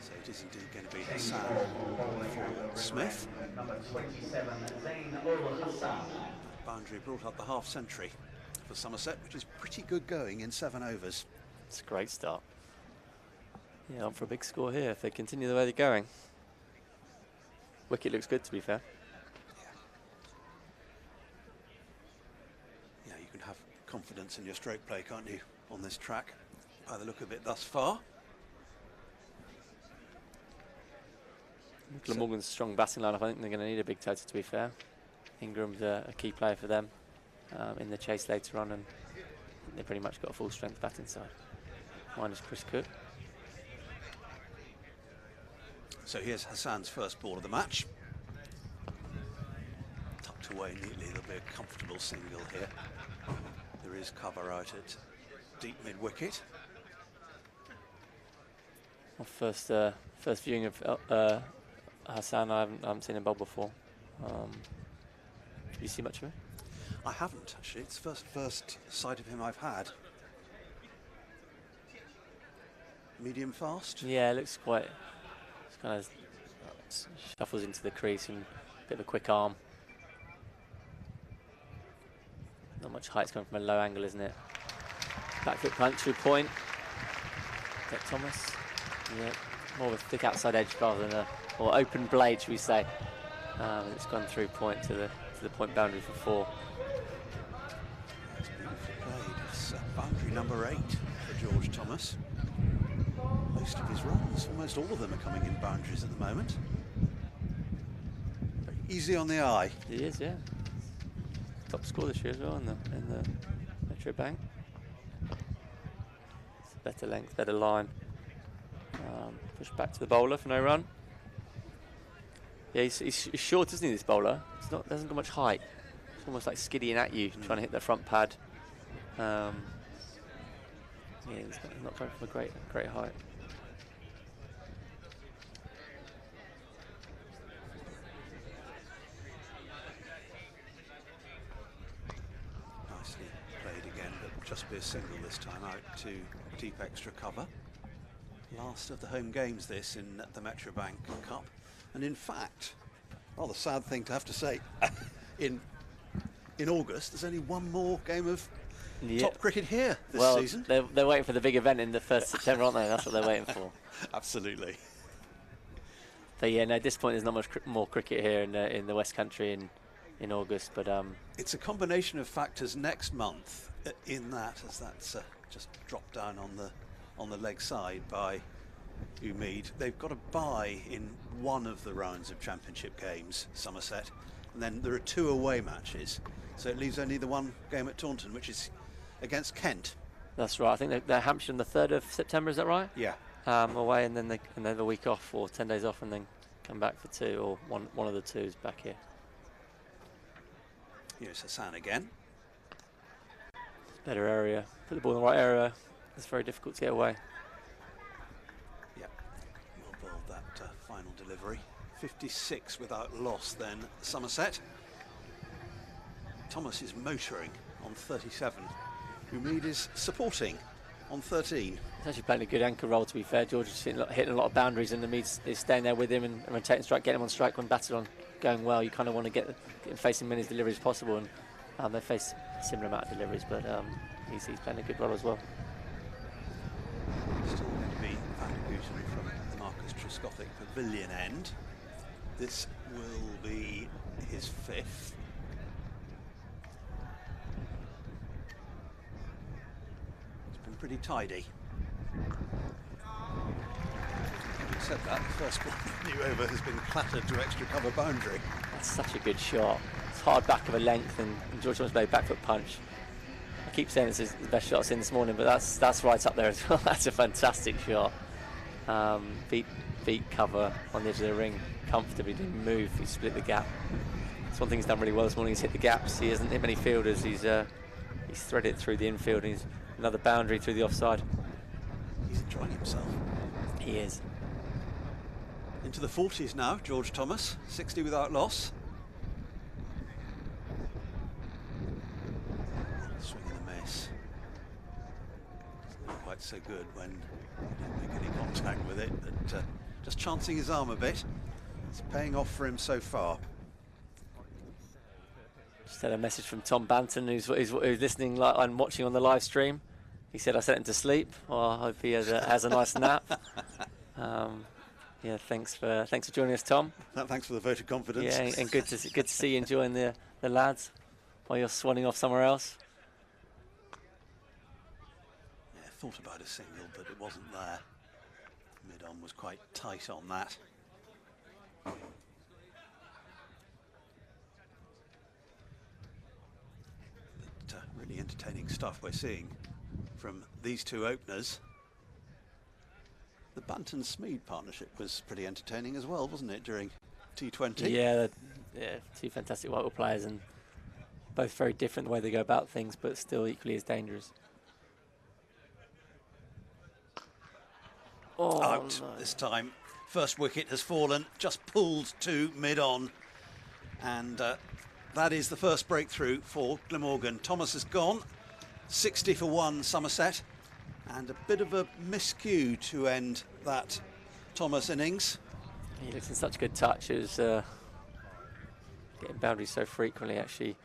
So it is indeed going to be Hassan for Smith. Number 27, Zainul Hassan. Boundary brought up the half century for Somerset, which is pretty good going in 7 overs. It's a great start. Yeah, up for a big score here if they continue the way they're going. Wicket looks good, to be fair. Yeah, you can have confidence in your stroke play, can't you, on this track, by the look of it thus far. Glamorgan's strong batting lineup. I think they're going to need a big total, to be fair. Ingram's a key player for them in the chase later on, and they've pretty much got a full strength batting side. Minus Chris Cook. So here's Hassan's first ball of the match. Tucked away neatly, there'll be a comfortable single here. There is cover out at deep mid-wicket. Well, first viewing of Hassan, I haven't seen him bowl before. Did you see much of him? I haven't, actually. It's the first sight of him I've had. Medium fast? Yeah, it looks quite... It's kind of shuffles into the crease and a bit of a quick arm. Not much height's coming from a low angle, isn't it? Back foot punch through point. Get Thomas. Yeah, more of a thick outside edge rather than or open blade, should we say. It's gone through point to the point boundary for 4. It's beautifully played. It's boundary boundary number 8 for George Thomas. Most of his runs, almost all of them are coming in boundaries at the moment. Very easy on the eye. He is, yeah. Top score this year as well in the Metro Bank. It's a better length, better line. Push back to the bowler for no run. Yeah, he's short, isn't he, this bowler? Doesn't got much height. It's almost like skiddying at you, trying to hit the front pad. Yeah, he's not going from a great height. Nicely played again, but just be a single this time out to deep extra cover. Last of the home games this in the Metro Bank Cup. And in fact, rather sad thing to have to say, in August, there's only one more game of top cricket here this season. They're waiting for the big event in the 1st September, aren't they? That's what they're waiting for. Absolutely. But yeah, no, at this point, there's not much more cricket here in the West Country in August. But it's a combination of factors next month in that, as that's just dropped down on the leg side by Umeed. They've got a bye in one of the rounds of championship games, Somerset, and then there are 2 away matches, so it leaves only the one game at Taunton, which is against Kent. That's right. I think they're Hampshire on the 3rd of September. Is that right? Yeah. Away, and then they have a week off or 10 days off, and then come back for 2, or one of the 2s back here. Here's Hassan again. Better area. Put the ball in the right area. It's very difficult to get away. Well bowled that final delivery. 56 without loss then, Somerset. Thomas is motoring on 37. Umeed is supporting on 13. He's actually playing a good anchor role, to be fair. George is hitting a lot of boundaries, and Umeed is staying there with him and rotating strike, getting him on strike when batted on, going well. You kind of want to get him facing many deliveries as possible, and they face a similar amount of deliveries, but he's playing a good role as well. Still going to be Vandergusen from the Marcus Trescothick Pavilion end. This will be his 5th. It's been pretty tidy. Having said that, the first new over has been clattered to extra cover boundary. That's such a good shot. It's hard back of a length, and George Thomas played back foot punch. I keep saying this is the best shot I've seen this morning, but that's right up there as well. That's a fantastic shot. Beat cover on the edge of the ring comfortably, didn't move, he split the gap. It's one thing he's done really well this morning, he's hit the gaps. He hasn't hit many fielders, he's threaded through the infield, and he's another boundary through the offside. He's enjoying himself. He is. Into the 40s now, George Thomas, 60 without loss. Swing and a miss. Doesn't look quite so good when you don't make any contact with it, but just chancing his arm a bit. It's paying off for him so far. Just had a message from Tom Banton, who's listening and watching on the live stream. He said I sent him to sleep. Well, I hope he has a nice nap. Yeah, thanks for joining us, Tom. Thanks for the vote of confidence. Yeah, and good to see you enjoying the lads while you're swanning off somewhere else. Yeah, thought about a single, but it wasn't there. Mid-on was quite tight on that. But really entertaining stuff we're seeing from these 2 openers. The Banton-Smead partnership was pretty entertaining as well, wasn't it, during T20? Yeah, 2 fantastic white ball players, and both very different the way they go about things, but still equally as dangerous. Out this time. First wicket has fallen, just pulled to mid-on. And that is the first breakthrough for Glamorgan. Thomas has gone, 60 for 1 Somerset. And a bit of a miscue to end that Thomas innings. He looks in such good touch. It was getting boundaries so frequently, actually.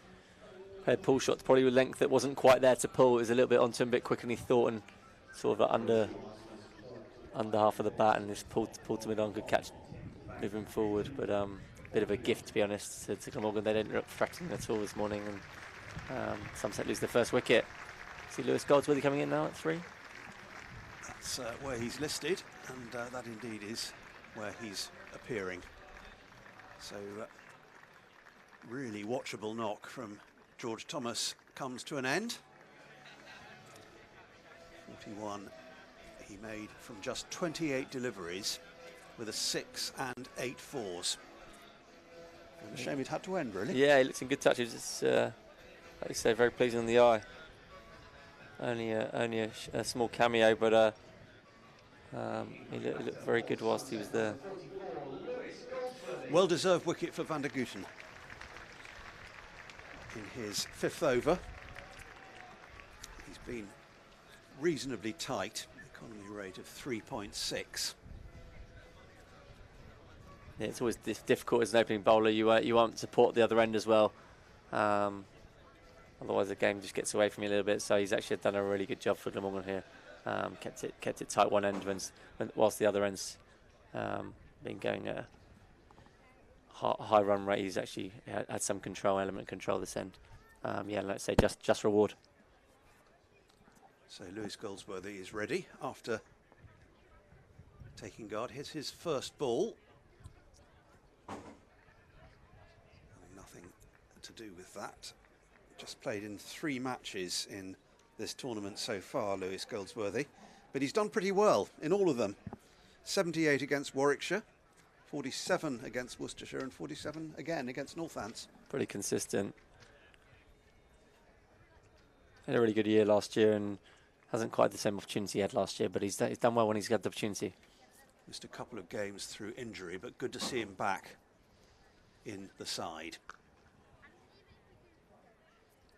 Played pull shots, probably with length that wasn't quite there to pull. It was a little bit onto him a bit quicker than he thought, and sort of under half of the bat, and just pulled to mid on, good catch moving forward. But bit of a gift, to be honest, to Glamorgan. They ended up threatening at all this morning, and Somerset lose the first wicket. See Lewis Goldsworthy coming in now at 3. That's where he's listed, and that indeed is where he's appearing. So really watchable knock from George Thomas comes to an end. 41 he made from just 28 deliveries with a 6 and 8 fours. And a shame it had to end, really. Yeah, he looks in good touch. It's like you say, very pleasing on the eye. Only a small cameo, but he looked very good whilst he was there. Well-deserved wicket for Van der Gutten in his 5th over. He's been reasonably tight, economy rate of 3.6. Yeah, it's always difficult as an opening bowler. You want to support the other end as well. Otherwise, the game just gets away from you a little bit. So he's actually done a really good job for Glamorgan here. Kept it tight one end whilst the other end's been going at a high run rate. He's actually had some control this end. Yeah, let's say just reward. So Lewis Goldsworthy is ready after taking guard. Here's his first ball. Nothing to do with that. Just played in 3 matches in this tournament so far, Lewis Goldsworthy, but he's done pretty well in all of them. 78 against Warwickshire, 47 against Worcestershire, and 47 again against Northants. Pretty consistent. Had a really good year last year and hasn't quite the same opportunity he had last year, but he's done well when he's got the opportunity. Missed a couple of games through injury, but good to see him back in the side.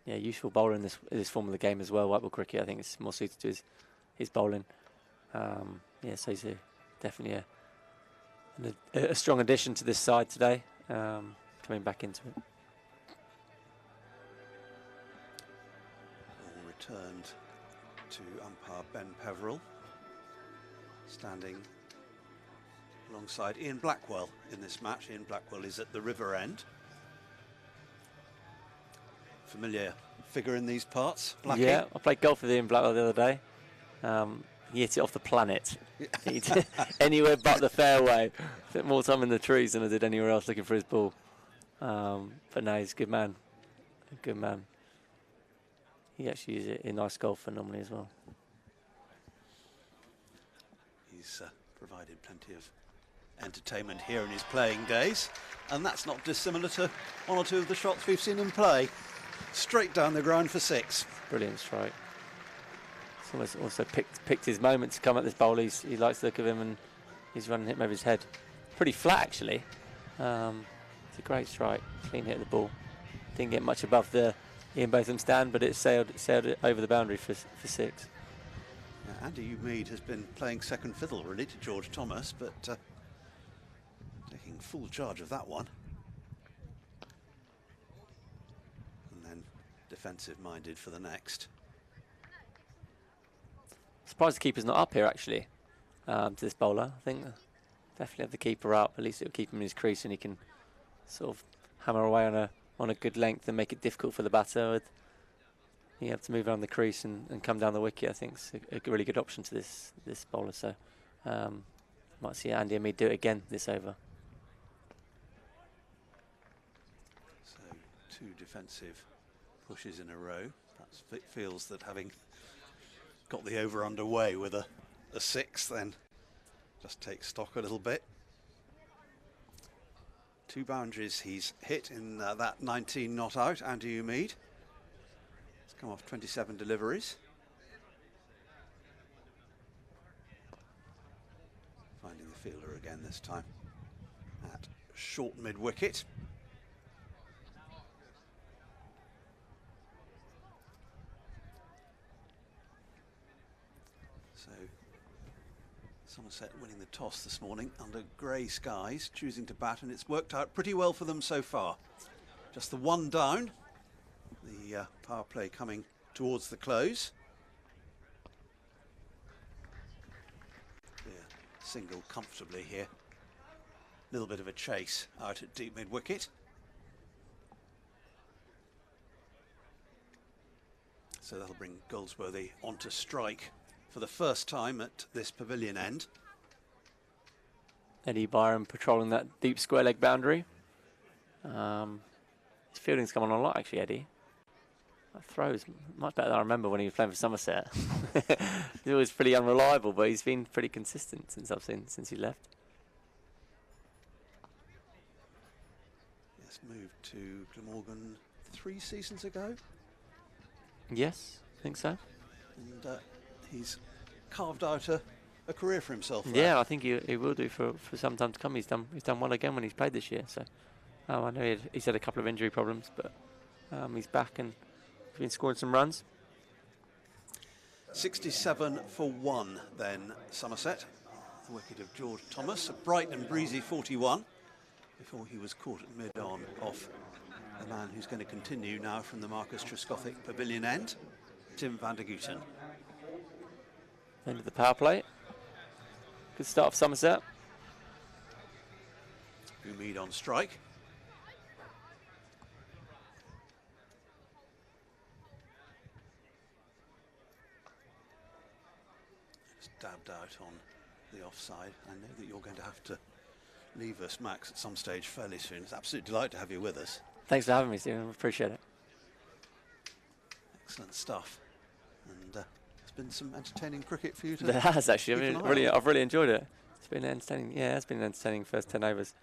Yeah, useful bowler in this form of the game as well. White ball cricket, I think it's more suited to his bowling. Yeah, so he's definitely a strong addition to this side today, coming back into it. All returned to umpire Ben Peverell, standing alongside Ian Blackwell in this match. Ian Blackwell is at the river end. Familiar figure in these parts, Blackie. Yeah, I played golf with Ian Blackwell the other day. He hit it off the planet. He did anywhere but the fairway. Spent more time in the trees than I did anywhere else looking for his ball. But no, he's a good man. A good man. He actually is a nice golfer normally as well. He's provided plenty of entertainment here in his playing days, and that's not dissimilar to 1 or 2 of the shots we've seen him play. Straight down the ground for 6. Brilliant strike. He's also picked his moment to come at this bowl. He likes the look of him, and he's running him over his head. Pretty flat actually. It's a great strike. Clean hit of the ball. Didn't get much above the Ian Botham stand, but it sailed it over the boundary for 6. Yeah, Andy Mead has been playing second fiddle really to George Thomas, but taking full charge of that one. And then defensive minded for the next. Surprised the keeper's not up here actually, to this bowler. I think definitely have the keeper up. At least it'll keep him in his crease and he can sort of hammer away on a good length and make it difficult for the batter. You have to move around the crease and come down the wicket. I think it's a really good option to this bowler. So might see Andy Mead do it again this over. So 2 defensive pushes in a row. Perhaps feels that having got the over underway with a 6, then just take stock a little bit. 2 boundaries he's hit in that 19 not out. Andy Mead has come off 27 deliveries. Finding the fielder again this time at short mid wicket. So Somerset winning the toss this morning under grey skies, choosing to bat, and it's worked out pretty well for them so far. Just the 1 down, the power play coming towards the close. Yeah, single comfortably here. A little bit of a chase out at deep mid wicket. So that'll bring Goldsworthy onto strike for the first time at this pavilion end. Eddie Byron patrolling that deep square leg boundary. His fielding's come on a lot, actually, Eddie. That throw's much better than I remember when he was playing for Somerset. He's always pretty unreliable, but he's been pretty consistent since he left. Yes, moved to Glamorgan 3 seasons ago. Yes, I think so. And he's carved out a career for himself there. Yeah, I think he will do for some time to come. He's done well again when he's played this year. So, I know he's had a couple of injury problems, but he's back and he's been scoring some runs. 67 for 1 then, Somerset. The wicket of George Thomas, a bright and breezy 41 before he was caught at mid-on off the man who's going to continue now from the Marcus Trescothick pavilion end, Tim van der Gutten. End of the power play. Good start for Somerset. Umid on strike. It's dabbed out on the offside. I know that you're going to have to leave us, Max, at some stage fairly soon. It's an absolute delight to have you with us. Thanks for having me, Stephen. Appreciate it. Excellent stuff. And it's been some entertaining cricket for you to. There has actually. I've really enjoyed it. It's been entertaining. Yeah, it's been an entertaining first 10 overs.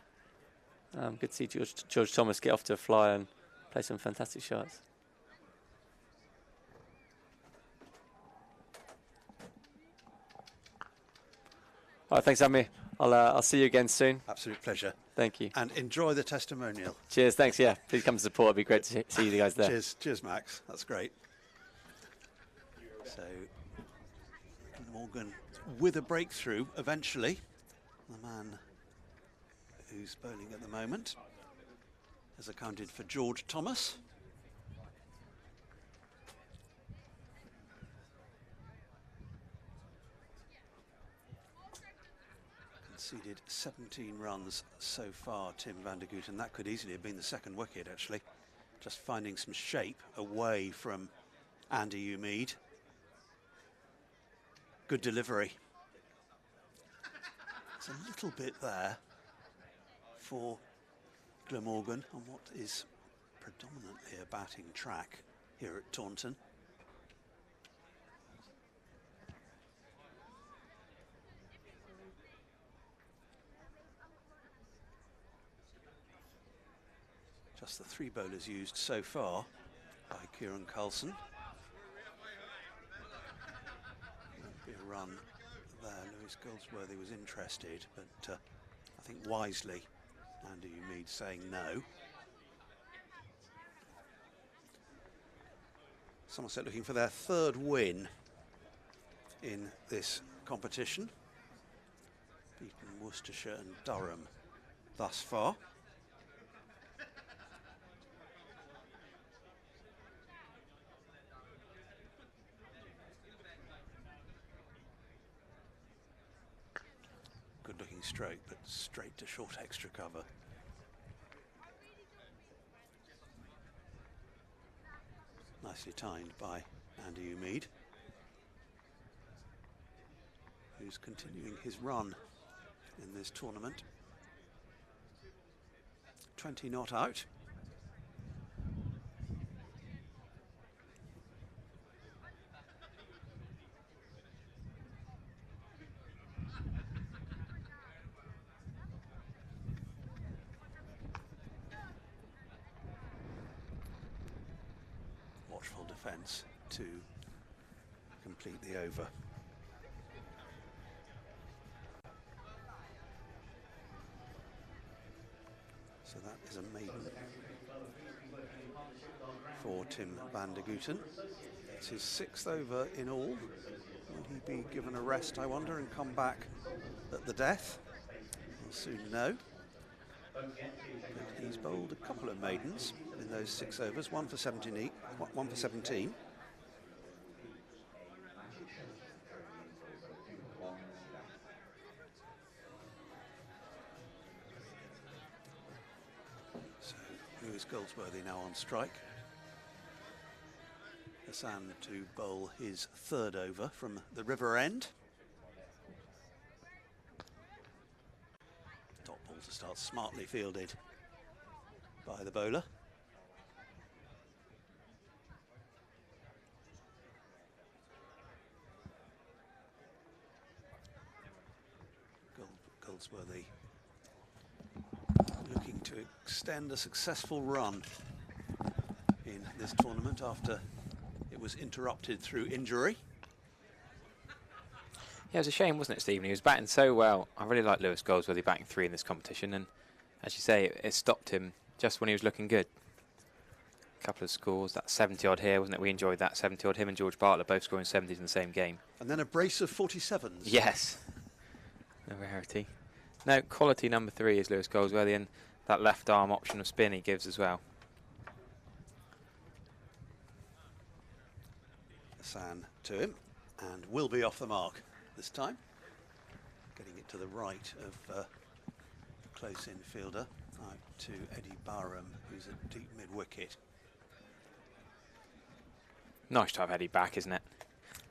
Good to see George Thomas get off to a fly and play some fantastic shots. All right, thanks, Amy. I'll see you again soon. Absolute pleasure. Thank you. And enjoy the testimonial. Cheers, thanks, yeah. Please come to support. It'd be great to see you guys there. Cheers, Max. That's great. So, Morgan with a breakthrough eventually. The man who's bowling at the moment has accounted for George Thomas. Conceded 17 runs so far, Tim van der Gutten. That could easily have been the second wicket, actually. Just finding some shape away from Andy Umid. Good delivery. It's a little bit there for Glamorgan on what is predominantly a batting track here at Taunton. Just the 3 bowlers used so far by Kieran Carlson. There'll be a run there. Lewis Goldsworthy was interested, but I think wisely Andy Umid saying no. Somerset looking for their 3rd win in this competition. Beaten Worcestershire and Durham thus far. Good looking stroke, but straight to short extra cover. Nicely timed by Andy Umid, who's continuing his run in this tournament. 20 not out. Watchful defence to complete the over. So that is a maiden for Tim van der Gutten. It's his 6th over in all. Will he be given a rest, I wonder, and come back at the death? We'll soon know. But he's bowled a couple of maidens in those 6 overs, one for 17. So Lewis Goldsworthy now on strike Hassan to bowl his third over from the river end. Top ball to start, smartly fielded by the bowler. Goldsworthy looking to extend a successful run in this tournament after it was interrupted through injury. Yeah, it was a shame, wasn't it, Stephen? He was batting so well. I really like Lewis Goldsworthy batting 3 in this competition, and as you say, it stopped him just when he was looking good. A couple of scores, that 70-odd here, wasn't it? We enjoyed that 70-odd. Him and George Bartlett both scoring 70s in the same game. And then a brace of 47s. Yes. No rarity. No, quality number 3 is Lewis Goldsworthy, and that left arm option of spin he gives as well. Hassan to him, and will be off the mark this time. Getting it to the right of the close infielder, out to Eddie Barham, who's at deep mid-wicket. Nice to have Eddie back, isn't it?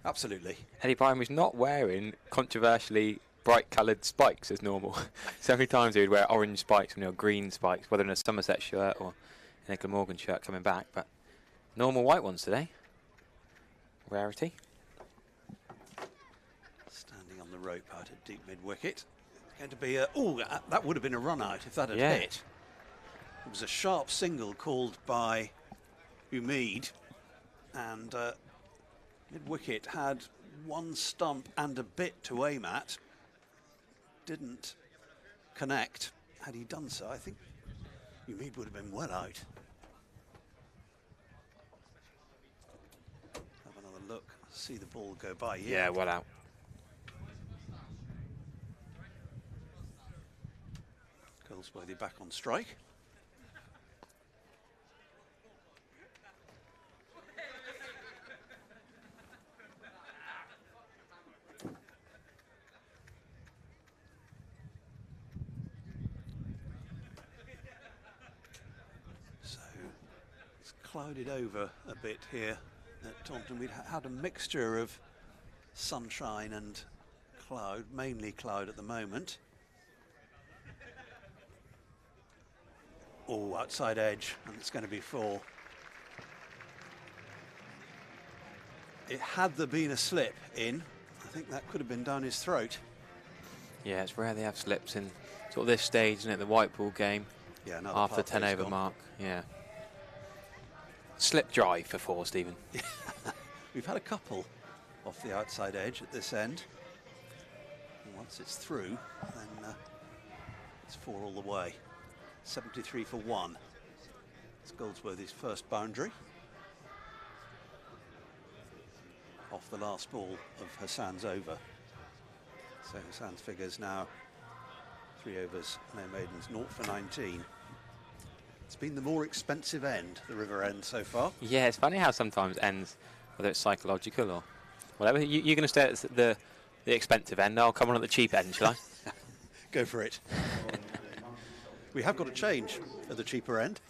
Absolutely. Eddie Barham is not wearing controversially bright-coloured spikes as normal. So many times he would wear orange spikes or green spikes, whether in a Somerset shirt or in a Glamorgan shirt coming back, but normal white ones today. Rarity. Standing on the rope out at deep mid-wicket. Going to be a... Oh, that would have been a run-out if that had hit. It was a sharp single called by Umeed, and mid-wicket had one stump and a bit to aim at. Didn't connect. Had he done so, I think Umeed would have been well out. Have another look, see the ball go by. Yeah, well out. Goldsworthy back on strike. So it's clouded over a bit here at Taunton. We'd had a mixture of sunshine and cloud, mainly cloud at the moment. Oh, outside edge, and it's going to be 4. Had there been a slip in, I think that could have been down his throat. Yeah, it's rare they have slips in sort of this stage, isn't it? The white ball game. Yeah, after the 10 over mark. Yeah. Slip drive for 4, Stephen. We've had a couple off the outside edge at this end. And once it's through, then it's 4 all the way. 73 for 1. It's Goldsworthy's first boundary. Off the last ball of Hassan's over. So Hassan's figures now 3 overs, no maidens, 0 for 19. It's been the more expensive end, the river end so far. Yeah, it's funny how sometimes ends, whether it's psychological or whatever. You're going to stay at the expensive end. I'll come on at the cheap end, shall I? Go for it. We have got a change at the cheaper end.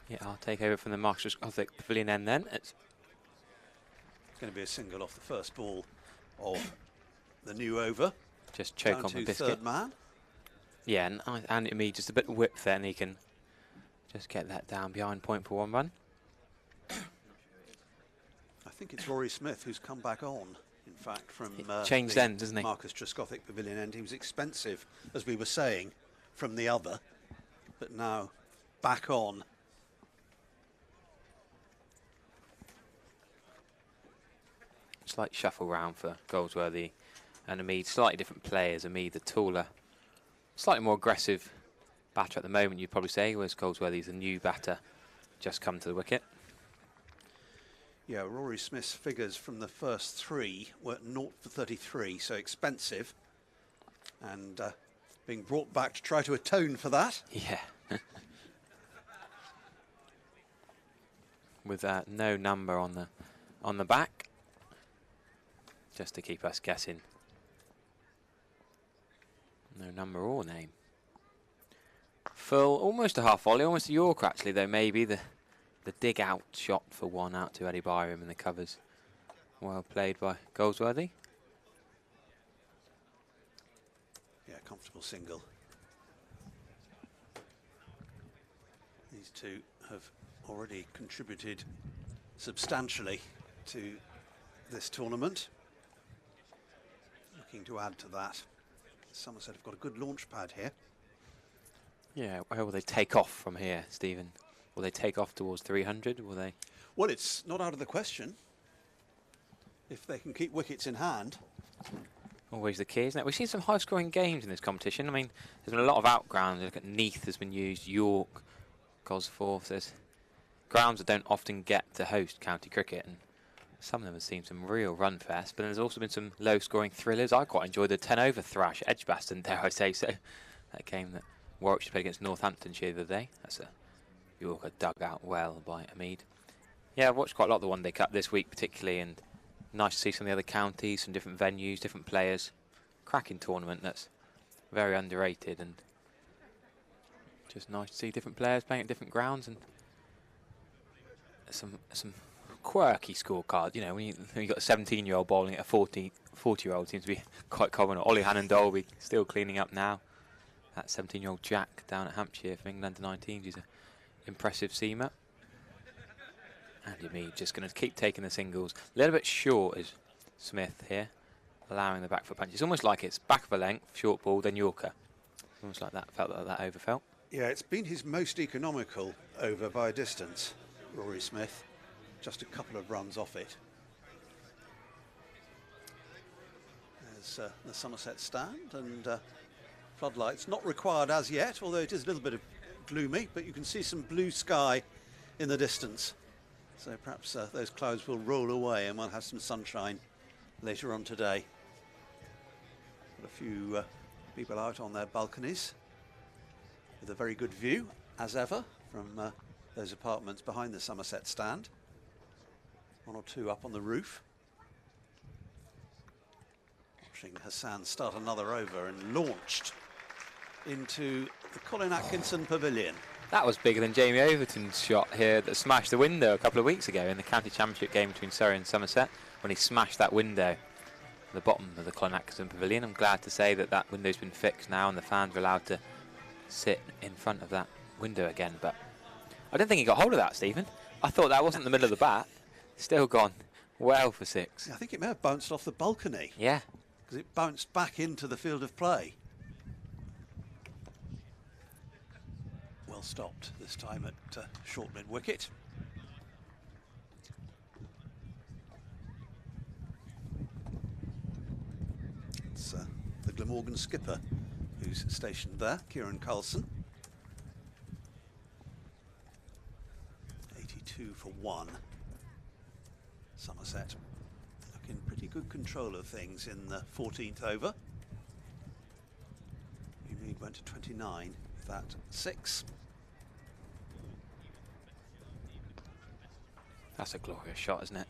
Yeah, I'll take over from the Marcus Gothic Pavilion end then. It's going to be a single off the first ball of the new over. Just choke down on to the biscuit. Third man. Yeah, and me just a bit of whip there, and he can just get that down behind point for 1 run. I think it's Rory Smith who's come back on. In fact, from changed ends, isn't he? Marcus Trescothick Pavilion end. He was expensive, as we were saying, from the other, but now back on. Slight shuffle round for Goldsworthy and Umeed. Slightly different players. Umeed, the taller, slightly more aggressive batter at the moment, you'd probably say, whereas Goldsworthy's a new batter, just come to the wicket. Yeah, Rory Smith's figures from the first 3 were 0 for 33, so expensive. And being brought back to try to atone for that. Yeah. With no number on the back, just to keep us guessing. No number or name. Full, almost a half volley, almost a Yorker actually, though maybe the the dig out shot for one out to Eddie Byram in the covers. Well played by Goldsworthy. Yeah, comfortable single. These two have already contributed substantially to this tournament. Looking to add to that. Somerset have got a good launch pad here. Yeah, where will they take off from here, Stephen? Will they take off towards 300? Will they? Well, it's not out of the question. If they can keep wickets in hand. Always the key, isn't it? We've seen some high-scoring games in this competition. I mean, there's been a lot of outgrounds. Look at Neath has been used, York, Gosforth. There's grounds that don't often get to host county cricket, and some of them have seen some real run fest. But there's also been some low-scoring thrillers. I quite enjoyed the 10-over thrash at Edgbaston, dare I say so. That game that Warwickshire played against Northamptonshire the other day. That's a Yorker dug out well by Amid. Yeah, I've watched quite a lot of the One Day Cup this week particularly, and nice to see some of the other counties, some different venues, different players. Cracking tournament that's very underrated, and just nice to see different players playing at different grounds, and some quirky scorecards. You know, when you got a 17-year-old bowling at a 40-year-old seems to be quite common. Ollie Hannon-Dolby still cleaning up now. That 17-year-old Jack down at Hampshire for England under-19s. He's an impressive seamer. Andy Mead just going to keep taking the singles. A little bit short is Smith here, allowing the back foot punch. It's almost like it's back of a length, short ball, then Yorker. Almost like that, felt like that overfelt. Yeah, it's been his most economical over by a distance, Rory Smith. Just a couple of runs off it. There's the Somerset stand, and floodlights not required as yet, although it is a little bit of gloomy, but you can see some blue sky in the distance. So perhaps those clouds will roll away and we'll have some sunshine later on today. Got a few people out on their balconies with a very good view, as ever, from those apartments behind the Somerset stand. One or two up on the roof. Watching Hassan start another over and launched into the Colin Atkinson Pavilion. That was bigger than Jamie Overton's shot here that smashed the window a couple of weeks ago in the county championship game between Surrey and Somerset, when he smashed that window at the bottom of the Colin Atkinson Pavilion. I'm glad to say that that window's been fixed now and the fans are allowed to sit in front of that window again. But I don't think he got hold of that, Stephen. I thought that wasn't the middle of the bat. Still gone well for six. I think it may have bounced off the balcony. Yeah. Because it bounced back into the field of play. Well stopped this time at short mid wicket. It's the Glamorgan skipper who's stationed there, Kieran Carlson. 82 for 1. Somerset in pretty good control of things in the 14th over. Mead went to 29 with that 6. That's a glorious shot, isn't it?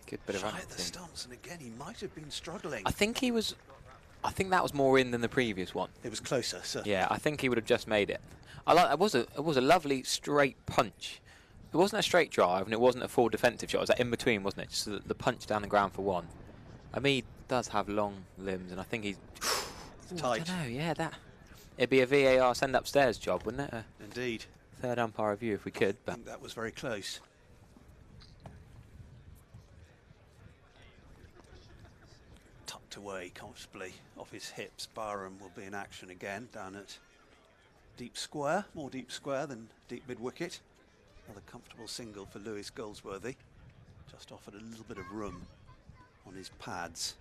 Good bit of Shy running. at the stumps, and again he might have been struggling. I think that was more in than the previous one. It was closer, certainly. Yeah, I think he would have just made it. It was a lovely straight punch. It wasn't a straight drive and it wasn't a full defensive shot. It was that in between, wasn't it? Just the punch down the ground for one. Amid does have long limbs, and I think he's tight. I don't know, yeah, it'd be a VAR send upstairs job, wouldn't it? Indeed. Third umpire review if we could. I But think that was very close. Tucked away comfortably off his hips. Barham will be in action again down at deep square, more deep square than deep mid wicket. Another comfortable single for Lewis Goldsworthy. Just offered a little bit of room on his pads.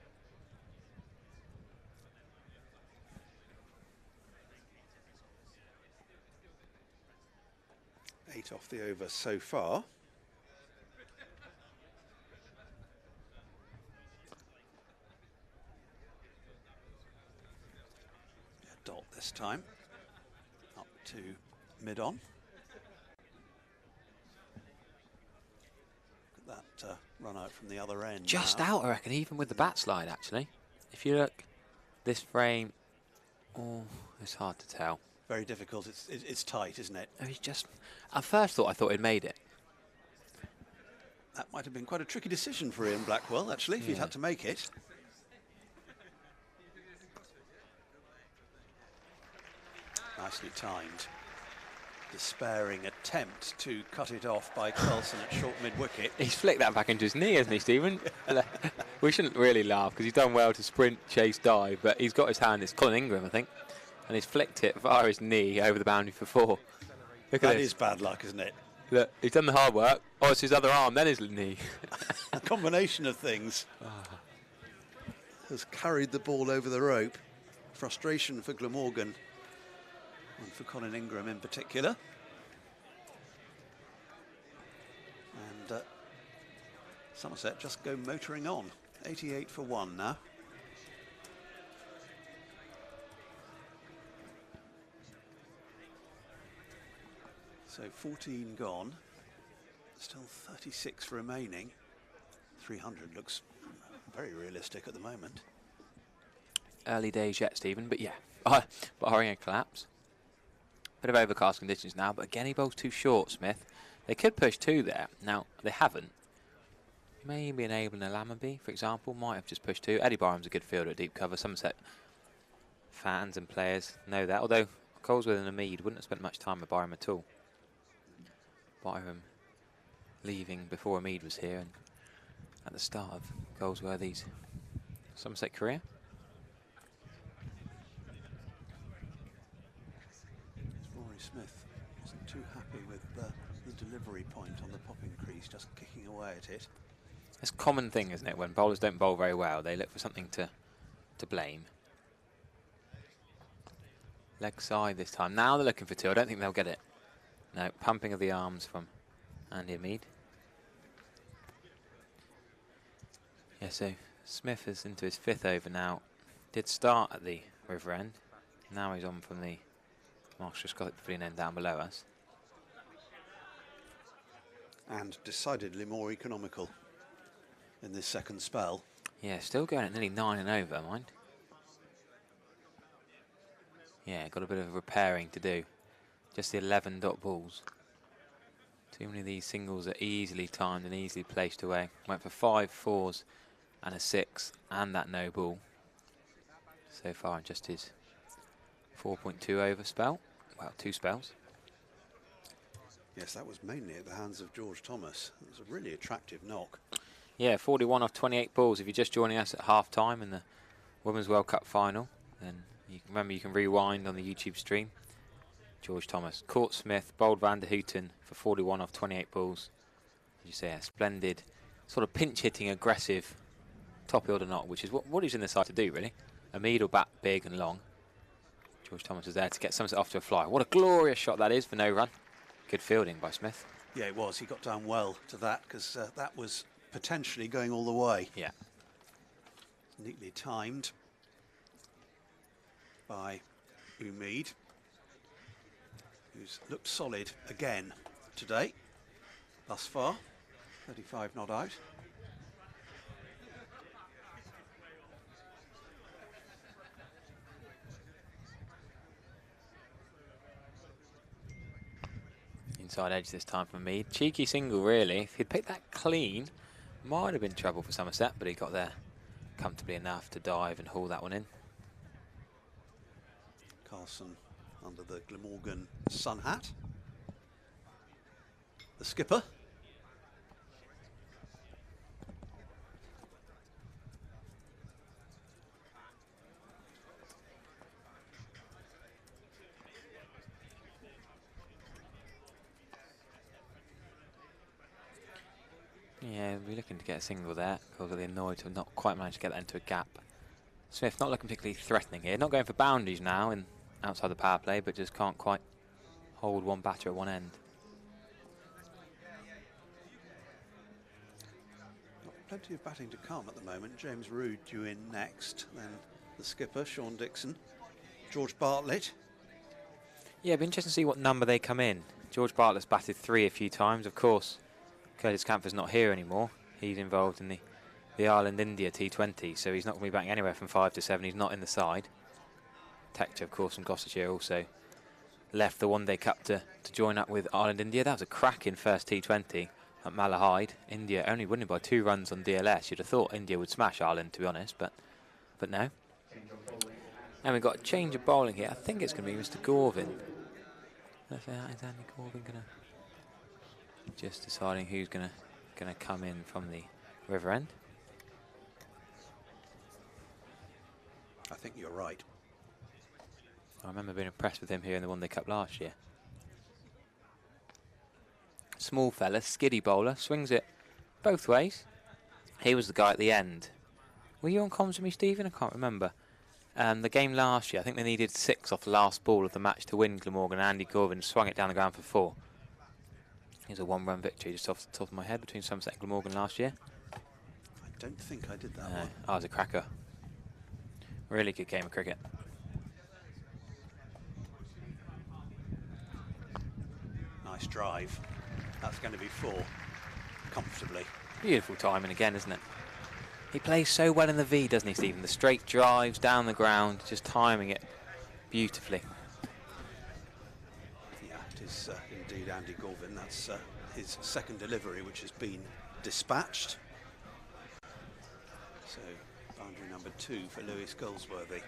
Eight off the over so far. Dot this time. Up to mid-on. Look at that run out from the other end. just now. out, I reckon, even with the bat slide, actually. If you look, this frame, oh, it's hard to tell. Very difficult. It's tight, isn't it? Oh, he's just, at first I thought he'd made it. That might have been quite a tricky decision for Ian Blackwell, actually, if he'd had to make it. Nicely timed. Despairing attempt to cut it off by Carlson at short mid-wicket. He's flicked that back into his knee, hasn't he, Stephen? We shouldn't really laugh because he's done well to sprint, chase, dive, but he's got his hand, it's Colin Ingram, I think, and he's flicked it via his knee over the boundary for 4. Look at That this. is bad luck, isn't it? Look, he's done the hard work. Oh, it's his other arm, then his knee. A combination of things has carried the ball over the rope. Frustration for Glamorgan and for Colin Ingram in particular. And Somerset just go motoring on. 88 for 1 now. So 14 gone, still 36 remaining. 300 looks very realistic at the moment. Early days yet, Stephen, but yeah, barring a collapse. Bit of overcast conditions now, but again he bowls too short, Smith. They could push 2 there. Now, they haven't. Maybe enabling a Lammerby, for example, might have just pushed 2. Eddie Barham's a good fielder at deep cover. Somerset fans and players know that, although Colesworth and Mead wouldn't have spent much time with Barham at all. Barham leaving before Mead was here and at the start of Goldsworthy's Somerset career. Rory Smith wasn't too happy with the delivery point on the popping crease, just kicking away at it. It's a common thing, isn't it, when bowlers don't bowl very well, they look for something to blame. Leg side this time. Now they're looking for 2. I don't think they'll get it. No, pumping of the arms from Andy Mead. Yeah, so Smith is into his 5th over now. Did start at the river end. Now he's on from the Marshall Scottish Pavilion end down below us. And decidedly more economical in this second spell. Yeah, still going at nearly 9 and over, mind. Yeah, got a bit of repairing to do. Just the 11 dot balls. Too many of these singles are easily timed and easily placed away. Went for 5 4s and a 6 and that no ball. So far in just his 4.2 over spell. Well, 2 spells. Yes, that was mainly at the hands of George Thomas. It was a really attractive knock. Yeah, 41 off 28 balls. If you're just joining us at half-time in the Women's World Cup final, then remember you can rewind on the YouTube stream. George Thomas caught Smith, bowled Van der Hooten for 41 off 28 balls. As you say, a splendid sort of pinch-hitting, aggressive top-order knock, which is what he's in the side to do, really. A Mead will bat big and long. George Thomas is there to get Somerset off to a fly. What a glorious shot that is for no run. Good fielding by Smith. Yeah, it was. He got down well to that because that was potentially going all the way. Yeah. Neatly timed by Mead, who's looked solid again today, thus far. 35 not out. Inside edge this time for Mead. Cheeky single, really. If he'd picked that clean, might have been trouble for Somerset, but he got there comfortably enough to dive and haul that one in. Carlson under the Glamorgan sun hat. The skipper. Yeah, we're looking to get a single there. Because of the annoyed to have not quite managed to get that into a gap. Smith not looking particularly threatening here. Not going for boundaries now in outside the power play, but just can't quite hold one batter at one end. Plenty of batting to come at the moment. James Rood due in next. Then the skipper, Sean Dixon. George Bartlett. Yeah, it'd be interesting to see what number they come in. George Bartlett's batted 3 a few times, of course. Curtis Camphor's not here anymore. He's involved in the Ireland-India T20, so he's not going to be batting anywhere from 5 to 7. He's not in the side. Tector, of course, from Gloucestershire also left the One Day Cup to join up with Ireland-India. That was a cracking first T20. at Malahide. India only winning by 2 runs on DLS. You'd have thought India would smash Ireland, to be honest, but no. And we've got a change of bowling here. I think it's going to be Mr. Gorvin. Is Andy Gorvin going to... Just deciding who's going to come in from the river end. I think you're right. I remember being impressed with him here in the One Day Cup last year. Small fella, skiddy bowler, swings it both ways. He was the guy at the end. Were you on comms with me, Stephen? I can't remember. The game last year, I think they needed 6 off the last ball of the match to win Glamorgan. Andy Gorvin swung it down the ground for 4. It was a 1-run victory just off the top of my head between Somerset and Glamorgan last year. I don't think I did that one. I was a cracker. Really good game of cricket. Nice drive. That's going to be 4 comfortably. Beautiful timing again, isn't it? He plays so well in the V, doesn't he, Stephen? The straight drives down the ground, just timing it beautifully. Yeah, it is indeed Andy Gorvin. That's his second delivery, which has been dispatched. So, boundary number 2 for Lewis Goldsworthy.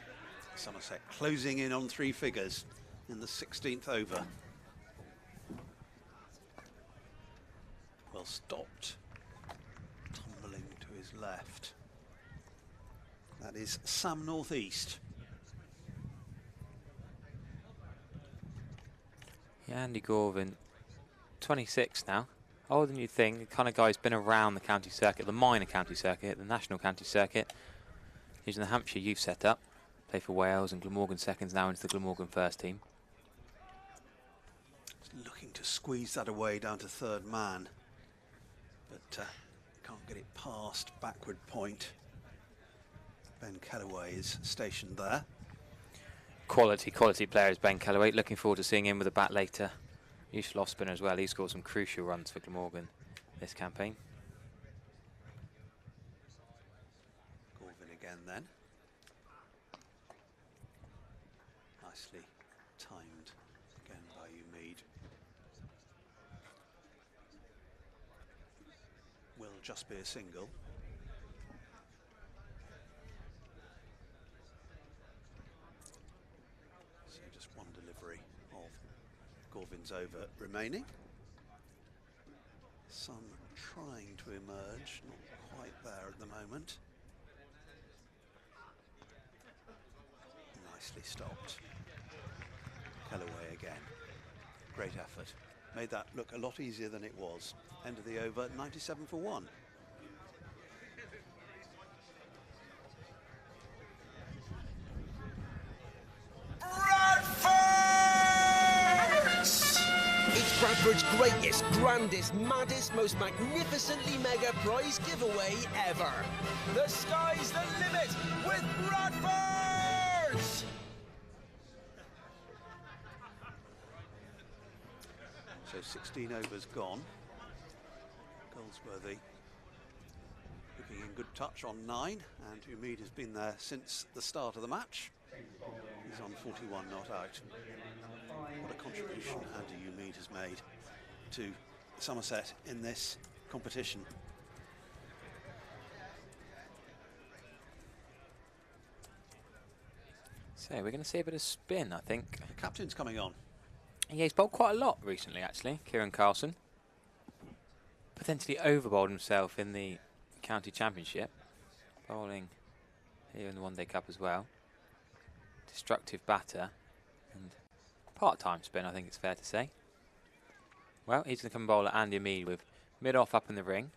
Somerset closing in on 3 figures in the 16th over. Well stopped. Tumbling to his left. That is Sam Northeast. Yeah, Andy Gorvin, 26 now. Older than you'd think. The kind of guy who's been around the county circuit, the minor county circuit, the national county circuit. He's in the Hampshire youth setup. Played for Wales and Glamorgan seconds, now into the Glamorgan first team. Just looking to squeeze that away down to 3rd man. But can't get it past backward point. Ben Callaway is stationed there. Quality player is Ben Callaway. Looking forward to seeing him with a bat later. Useful off spinner as well. He scored some crucial runs for Glamorgan this campaign. Gorvin again then. Nicely timed again by Mead. Will just be a single. So just one delivery of Gorvin's over remaining. Sun trying to emerge, not quite there at the moment. Nicely stopped. Callaway again. Great effort. Made that look a lot easier than it was. End of the over, 97 for 1. It's Bradford's greatest, grandest, maddest, most magnificently mega prize giveaway ever. The sky's the limit with Bradford! So 16 overs gone. Goldsworthy looking in good touch on 9, and Umid has been there since the start of the match. He's on 41 not out. What a contribution Andy Umid has made to Somerset in this competition. So we're going to see a bit of spin, I think. The captain's coming on. Yeah, he's bowled quite a lot recently, actually, Kieran Carlson. Potentially overbowled himself in the county championship. Bowling here in the One Day Cup as well. Destructive batter and part-time spin, I think it's fair to say. Well, he's going to come bowl at Andy Mead with mid-off up in the ring.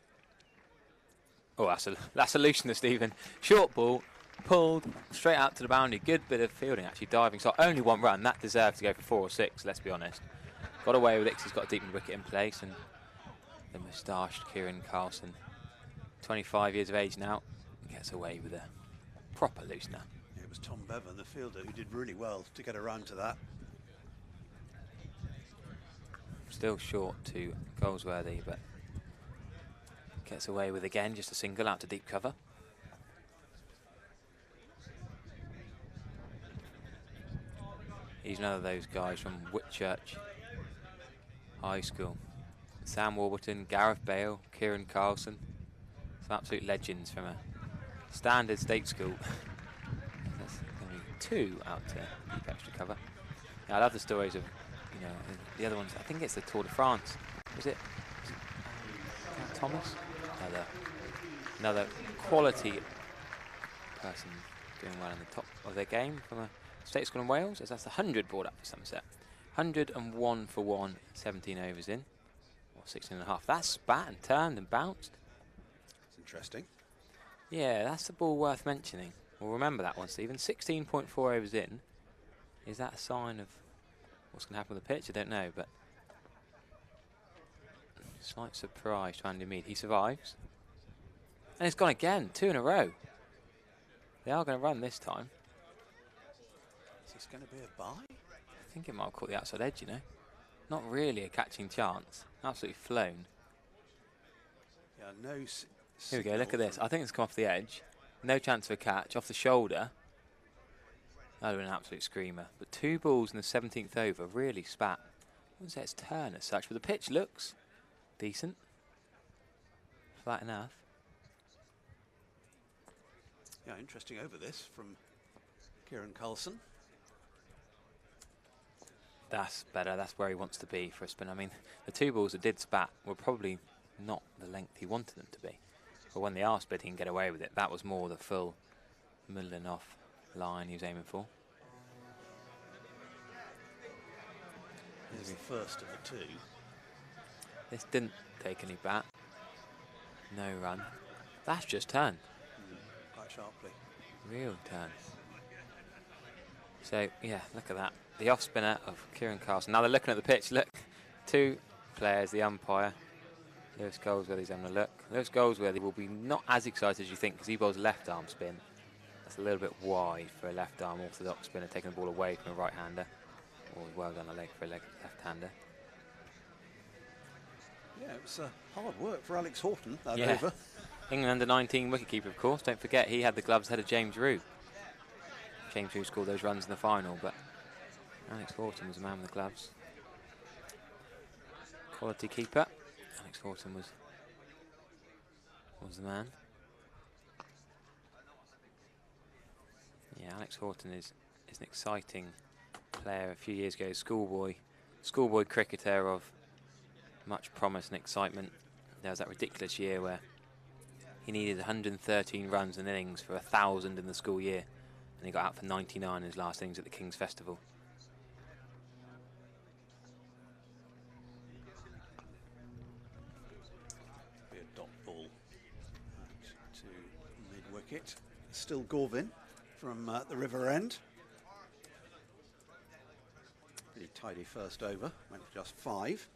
Oh, that's a loosener, Stephen. Short ball, pulled straight out to the boundary. Good bit of fielding, actually, diving. So only 1 run. That deserved to go for 4 or 6, let's be honest. Got away with it because he's got a deep wicket in place. And the moustached Kieran Carlson, 25 years of age now, gets away with a proper loosener. It was Tom Bevan, the fielder, who did really well to get around to that. Still short to Goldsworthy, but gets away with again, just a single out to deep cover. He's another of those guys from Whitchurch High School. Sam Warburton, Gareth Bale, Kieran Carlson. Some absolute legends from a standard state school. That's going to be 2 out to deep extra cover. Yeah, I love the stories of, you know, the other ones. I think it's the Tour de France. Was it Thomas? Another quality person doing well in the top of their game from a state school in Wales, as that's 100 brought up for Somerset. 101 for 1, 17 overs in, or 16 and a half. That spat and turned and bounced. It's interesting. Yeah, that's the ball worth mentioning. We'll remember that one, Stephen. 16.4 overs in. Is that a sign of what's going to happen with the pitch? I don't know, but slight surprise to Andy Mead. He survives. And it's gone again, 2 in a row. They are going to run this time. Is this going to be a bye? I think it might have caught the outside edge, you know. Not really a catching chance. Absolutely flown. Yeah, no. Here we go, look at this. I think it's come off the edge. No chance of a catch. Off the shoulder. That would have been an absolute screamer. But 2 balls in the 17th over really spat. I wouldn't say it's turn as such, but the pitch looks decent. Flat enough. Yeah, interesting over this from Kieran Carlson. That's better. That's where he wants to be for a spin. I mean, the 2 balls that did spat were probably not the length he wanted them to be. But when they are split, he can get away with it. That was more the full middle and off line he was aiming for. Here's the first of the 2. This didn't take any bat. No run. That's just turned. Quite sharply. Real turn. So, yeah, look at that. The off spinner of Kieran Carlson. Now they're looking at the pitch. Look, 2 players, the umpire. Lewis Goldsworthy's having a look. Lewis Goldsworthy will be not as excited as you think because he bowls left arm spin. That's a little bit wide for a left arm orthodox spinner, taking the ball away from a right hander. Or well done a leg for a left hander. Yeah, it was hard work for Alex Horton, that Yeah. over. England under 19 wicketkeeper, of course. Don't forget he had the gloves ahead of James Root. James Root scored those runs in the final, but Alex Horton was the man with the gloves. Quality keeper. Alex Horton was the man. Yeah, Alex Horton is an exciting player. A few years ago, schoolboy cricketer of much promise and excitement. There was that ridiculous year where he needed 113 runs in innings for 1,000 in the school year, and he got out for 99 in his last innings at the King's Festival. Be a dot ball to mid-wicket. Still Gorvin from the river end. Pretty tidy first over, went for just 5.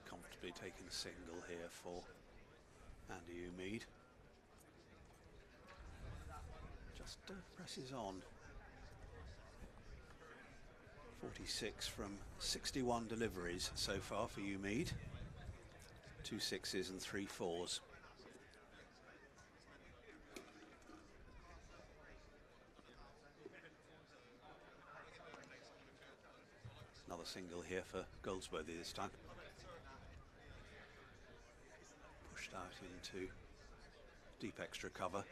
Comfortably taking a single here for Andy Mead. Just presses on. 46 from 61 deliveries so far for Mead. 2 6s and 3 4s. Another single here for Goldsworthy this time. Pushed out into deep extra cover.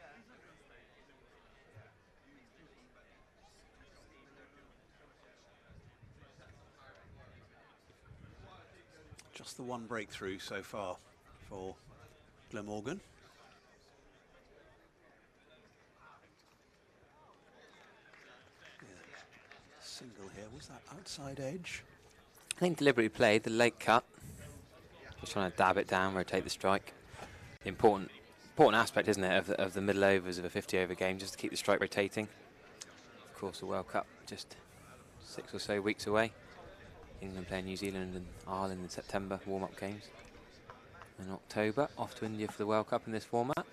Just the one breakthrough so far for Glamorgan. Single here, was that outside edge? I think deliberately played the late cut. Just trying to dab it down, rotate the strike. The important aspect, isn't it, of the middle overs of a 50-over game, just to keep the strike rotating. Of course, the World Cup just 6 or so weeks away. England playing New Zealand and Ireland in September, warm-up games. In October, off to India for the World Cup in this format.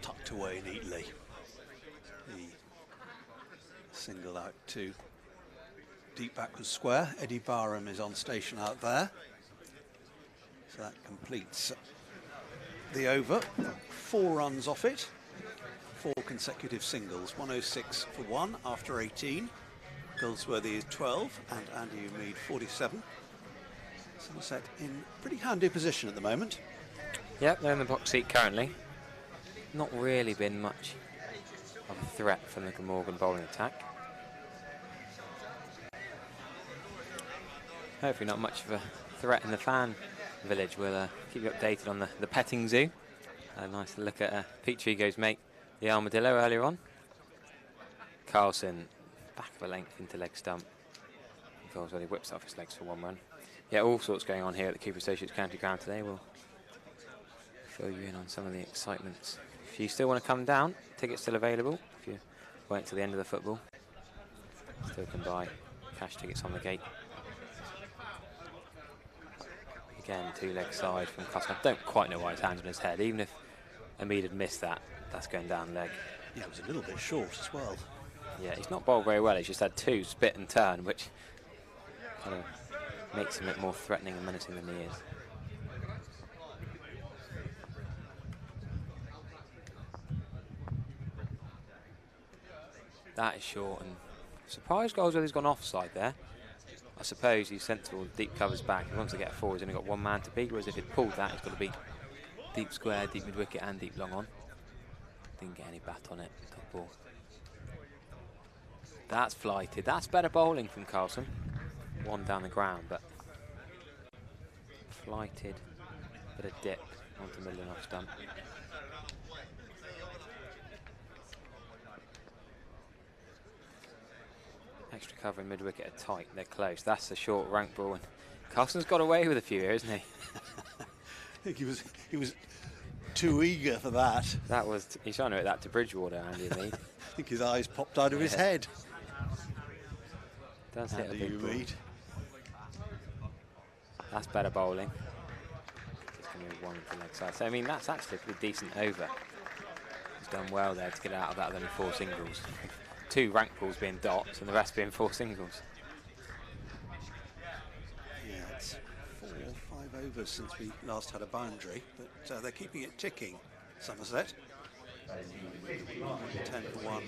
Tucked away neatly. The Single out to deep backwards square. Eddie Barham is on station out there. So that completes the over. 4 runs off it. 4 consecutive singles. 106 for 1 after 18. Goldsworthy is 12 and Andy Umeed 47. Somerset in pretty handy position at the moment. Yep, they're in the box seat currently. Not really been much of a threat from the Glamorgan bowling attack. Hopefully not much of a threat in the fan village. We'll keep you updated on the petting zoo. A nice look at Pete Trigo's mate, the armadillo, earlier on. Carlson, back of a length into leg stump. Goldsworthy whips off his legs for 1 run. Yeah, all sorts going on here at the Cooper Associates County Ground today. We'll fill you in on some of the excitements. If you still want to come down, tickets still available. If you wait till the end of the football, still can buy cash tickets on the gate. Again, 2-leg side from Carlson. I don't quite know why his hand's on his head. Even if Umeed had missed that, that's going down leg. Yeah, it was a little bit short as well. Yeah, he's not bowled very well. He's just had 2 spit and turn, which kind of makes him a bit more threatening and menacing than he is. That is short, and surprised Goldsworthy's gone offside there. I suppose he's sensible, deep covers back. He wants to get 4, he's only got 1 man to beat, whereas if he'd pulled that, he's got to beat deep square, deep mid-wicket and deep long on. Didn't get any bat on it, top ball. That's flighted. That's better bowling from Carlson. 1 down the ground, but flighted, bit of dip onto middle and off stump. Extra cover in mid-wicket are tight, they're close. That's a short rank ball, and Carlson's got away with a few here, isn't he? I think he was too eager for that. That was, he's trying to hit that to Bridgewater, Andy Umeed. I think his eyes popped out of his head. Does hit a Andy big ball. Umeed. That's better bowling. Just going to move 1 to the leg side. So, I mean, that's actually a pretty decent over. He's done well there to get out of that with only 4 singles. 2 rank balls being dots and the rest being 4 singles. Yeah, it's 4 or 5 overs since we last had a boundary, but they're keeping it ticking, Somerset. 10 for 1,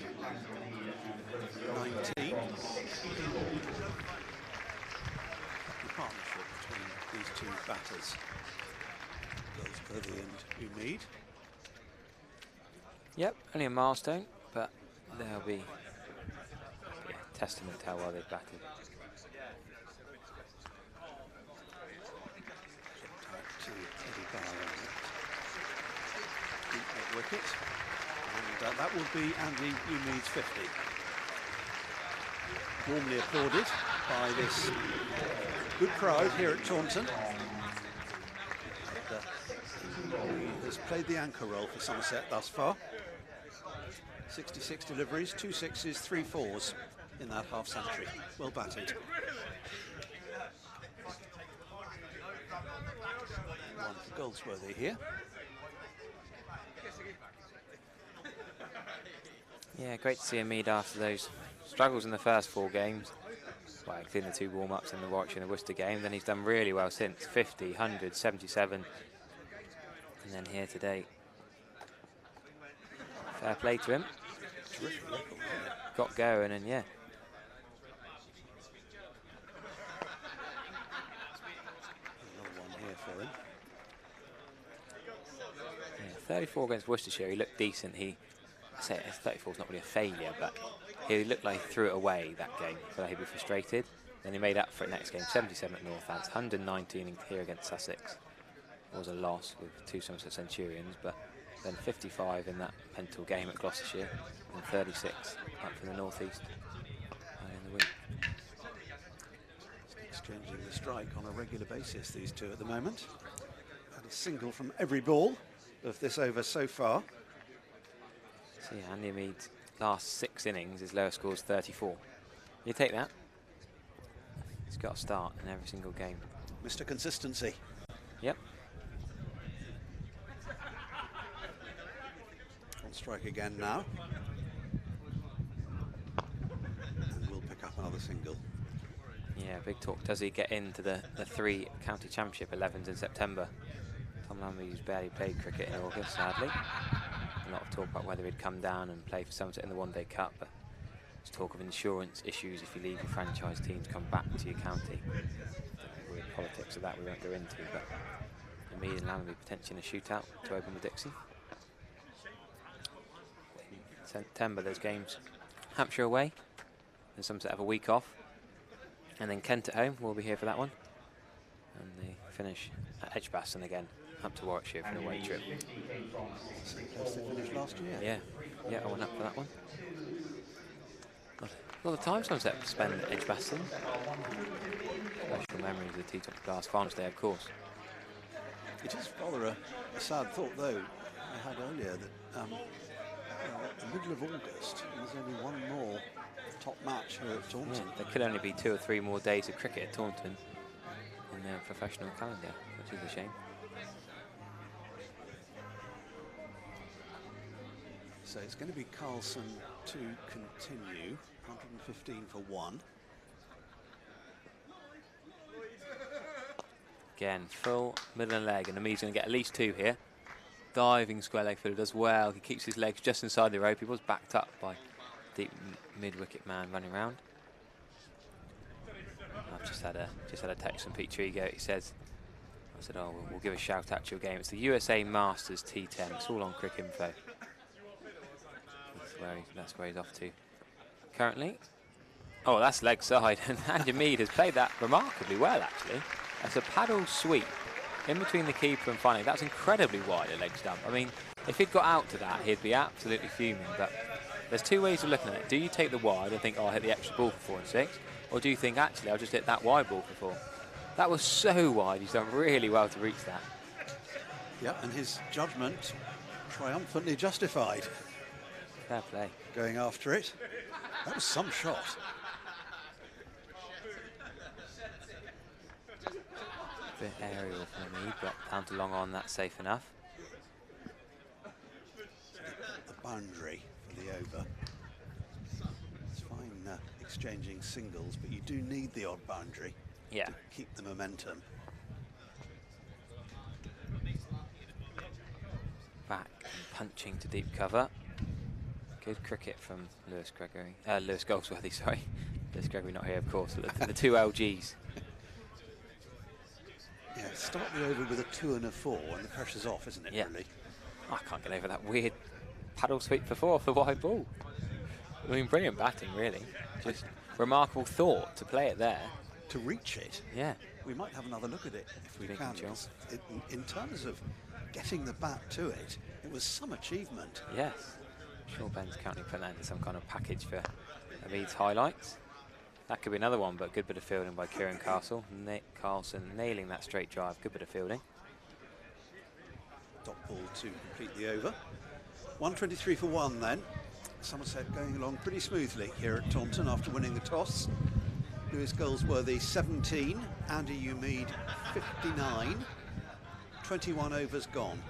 19. The partnership between these 2 batters, Goldsworthy and Umeed. Yep, only a milestone, but there'll be testament to how well they've batted. To Eddie Barham deep mid-wicket, and that will be Andy Umeed's 50. Warmly applauded by this good crowd here at Taunton. And, he has played the anchor role for Somerset thus far. 66 deliveries, 2 sixes, 3 fours in that half century. Well batted. 1 for Goldsworthy here. Yeah, great to see Umeed after those struggles in the first 4 games. Well, including the 2 warm-ups in the Warwickshire and the Worcester game. Then he's done really well since. 50, 100, 77. And then here today. Fair play to him. Terrific record, isn't it? Got going, and yeah. Another one here for him. Yeah, 34 against Worcestershire, he looked decent. I say 34 is not really a failure, but he looked like he threw it away that game. I feel like he'd be frustrated. Then he made up for it next game. 77 at Northants, 119 here against Sussex. It was a loss with 2 Somerset Centurions, but then 55 in that mental game at Gloucestershire, and 36 up from the North East in the week. Exchanging the strike on a regular basis, these 2 at the moment. Had a single from every ball of this over so far. So yeah, Andy Umeed's last 6 innings, his lowest score is 34. You take that. He's got to start in every single game. Mr. Consistency. Yep. On strike again now. single. Yeah, big talk. Does he get into the 3 county championship 11s in September? Tom Lamby's barely played cricket in August, sadly. A lot of talk about whether he'd come down and play for Somerset in the One Day Cup, but there's talk of insurance issues if you leave your franchise team to come back to your county. The weird politics of that we won't go into, but me and Lamby potentially in a shootout to open with Dixie. In September there's games Hampshire away, and Somerset have a week off, and then Kent at home. We'll be here for that one, and they finish at Edgbaston again, up to Warwickshire for the away trip. As they finished last year. Yeah, I went up for that one. A lot of time Somerset spend at Edgbaston. Special memories of the T20 Glass Farms Day, of course. It is rather a sad thought, though, I had earlier that the middle of August, there's only one more top match here at Taunton. Yeah, there could only be 2 or 3 more days of cricket at Taunton in their professional calendar, which is a shame. So it's going to be Carlson to continue, 115 for 1. Again, full middle and leg, and Amir's going to get at least 2 here. Diving square leg fielder does well. He keeps his legs just inside the rope. He was backed up by deep mid-wicket man running around. I've just had a text from Pete Trigo. He says, I said, oh, we'll give a shout out to your game. It's the USA Masters T10. It's all on Cricinfo. That's where he's off to currently. Oh, that's leg side, and Andy Mead has played that remarkably well, actually. That's a paddle sweep in between the keeper and Fanning. That's incredibly wide a leg stump. I mean, if he'd got out to that, he'd be absolutely fuming. But there's 2 ways of looking at it. Do you take the wide and think, oh, I'll hit the extra ball for 4 and 6? Or do you think, actually, I'll just hit that wide ball for 4? That was so wide. He's done really well to reach that. Yep, and his judgment triumphantly justified. Fair play. Going after it. That was some shot. Bit aerial for me, but down to long on, that's safe enough. The boundary for the over. It's fine exchanging singles, but you do need the odd boundary to keep the momentum. Back and punching to deep cover. Good cricket from Lewis Goldsworthy, sorry. Lewis Gregory not here, of course, but the 2 LGs. Yeah, start the over with a 2 and a 4 and the pressure's off, isn't it, really? I can't get over that weird paddle sweep for 4 off the wide ball. I mean, brilliant batting, really. Just remarkable thought to play it there. To reach it? Yeah. We might have another look at it if we can. In terms of getting the bat to it, it was some achievement. Yes. I'm sure Ben's currently putting that into some kind of package for Ameed's highlights. That could be another one, but good bit of fielding by Kieran Carlson nailing that straight drive. Good bit of fielding. Dot ball to complete the over. 123 for 1 then. Somerset going along pretty smoothly here at Taunton after winning the toss. Lewis Goldsworthy 17, Andy Umeed 59, 21 overs gone.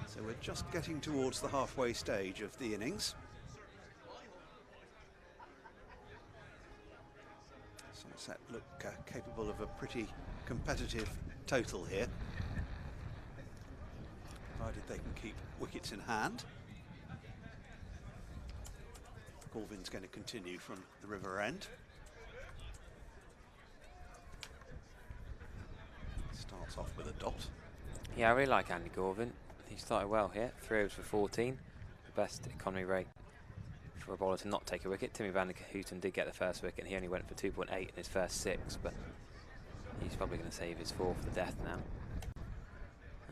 So we're just getting towards the halfway stage of the innings. Somerset look capable of a pretty competitive total here, provided they can keep wickets in hand. Corvin's going to continue from the river end. Starts off with a dot. Yeah, I really like Andy Gorvin. He started well here, 3 overs for 14, the best economy rate for a bowler to not take a wicket. Timmy van der Hooten did get the first wicket, and he only went for 2.8 in his first 6, but he's probably going to save his 4 for the death now.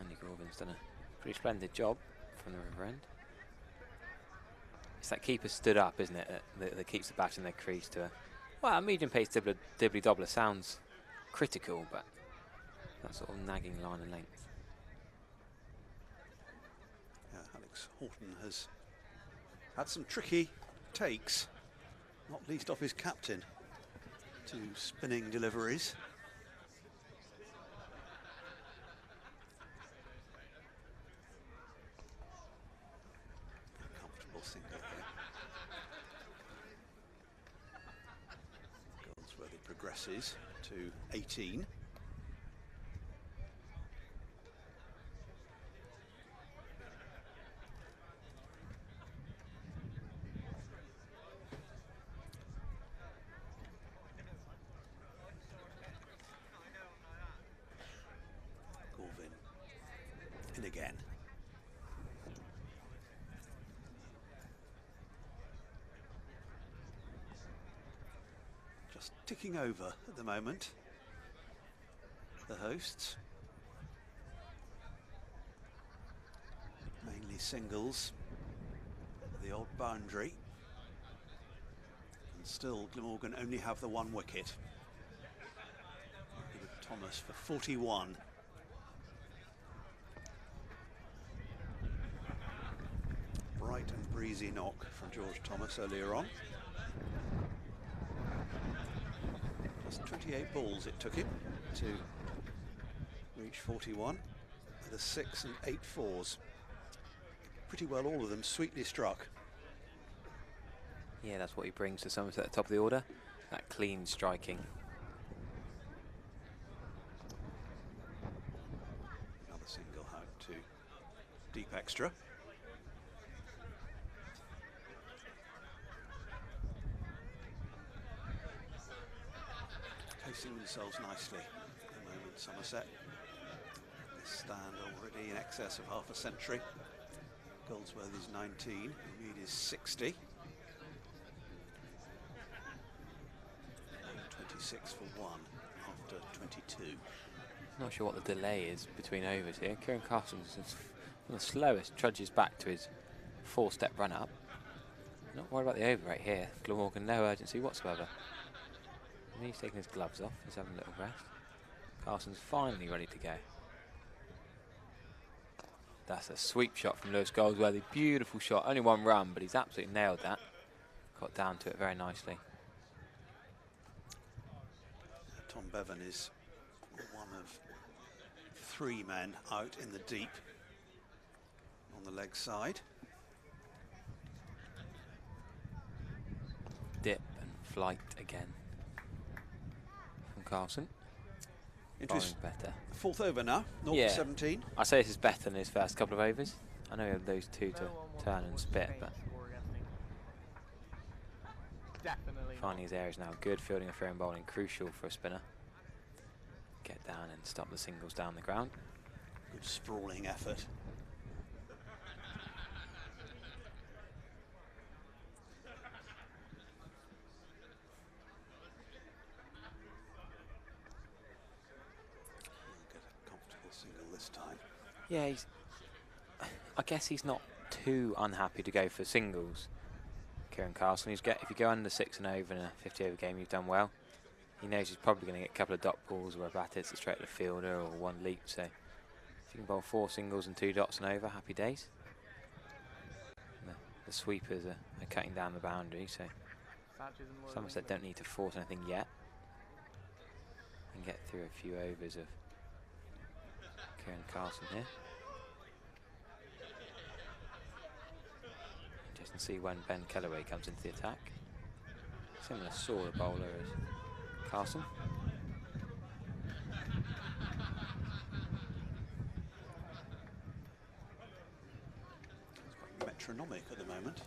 Andy Gorvin's done a pretty splendid job from the river end. It's that keeper stood up, isn't it, that keeps the bat in their crease to a medium pace dibbly dobbler. Sounds critical, but that sort of nagging line of length. Alex Horton has had some tricky takes, not least off his captain, to spinning deliveries. Comfortable single here. misses to 18. Gorvin in again. Just ticking over at the moment, the hosts. Mainly singles, the old boundary. And still Glamorgan only have the one wicket. Thomas for 41. Bright and breezy knock from George Thomas earlier on. Just 28 balls it took him to reach 41 with a 6 and 8 fours. Pretty well all of them sweetly struck. Yeah, that's what he brings to Somerset at the top of the order, that clean striking. Another single out to deep extra. Placing themselves nicely at the moment, Somerset. They stand already in excess of half a century. Goldsworth is 19, Mead is 60. 26 for 1 after 22. Not sure what the delay is between overs here. Kieran Carson's one of the slowest, trudges back to his 4-step run up. Not worried about the over rate here. Glamorgan, no urgency whatsoever. And he's taking his gloves off, he's having a little rest. Carson's finally ready to go. That's a sweep shot from Lewis Goldsworthy. Beautiful shot, only one run, but he's absolutely nailed that. Got down to it very nicely. Tom Bevan is one of 3 men out in the deep on the leg side. Dip and flight again from Carson. Interesting. Better. 4th over now, 0 yeah. for 17. I say this is better than his first couple of overs. I know he had those 2 to turn and spit, but finding his areas now good. Fielding a fair and bowling crucial for a spinner. Get down and stop the singles down the ground. Good sprawling effort. Get a comfortable single this time. Yeah, I guess he's not too unhappy to go for singles. Kieran Carson, if you go under 6 and over in a 50 over game, you've done well. He knows he's probably going to get a couple of dot balls or a bat hits it straight to the fielder or 1 leap. So if you can bowl 4 singles and 2 dots and over, happy days. The sweepers are cutting down the boundary, so Somerset don't need to force anything yet and get through a few overs of Kieran Carson here. Just to see when Ben Kellaway comes into the attack. Similar sort of bowler as Carson. It's quite metronomic at the moment,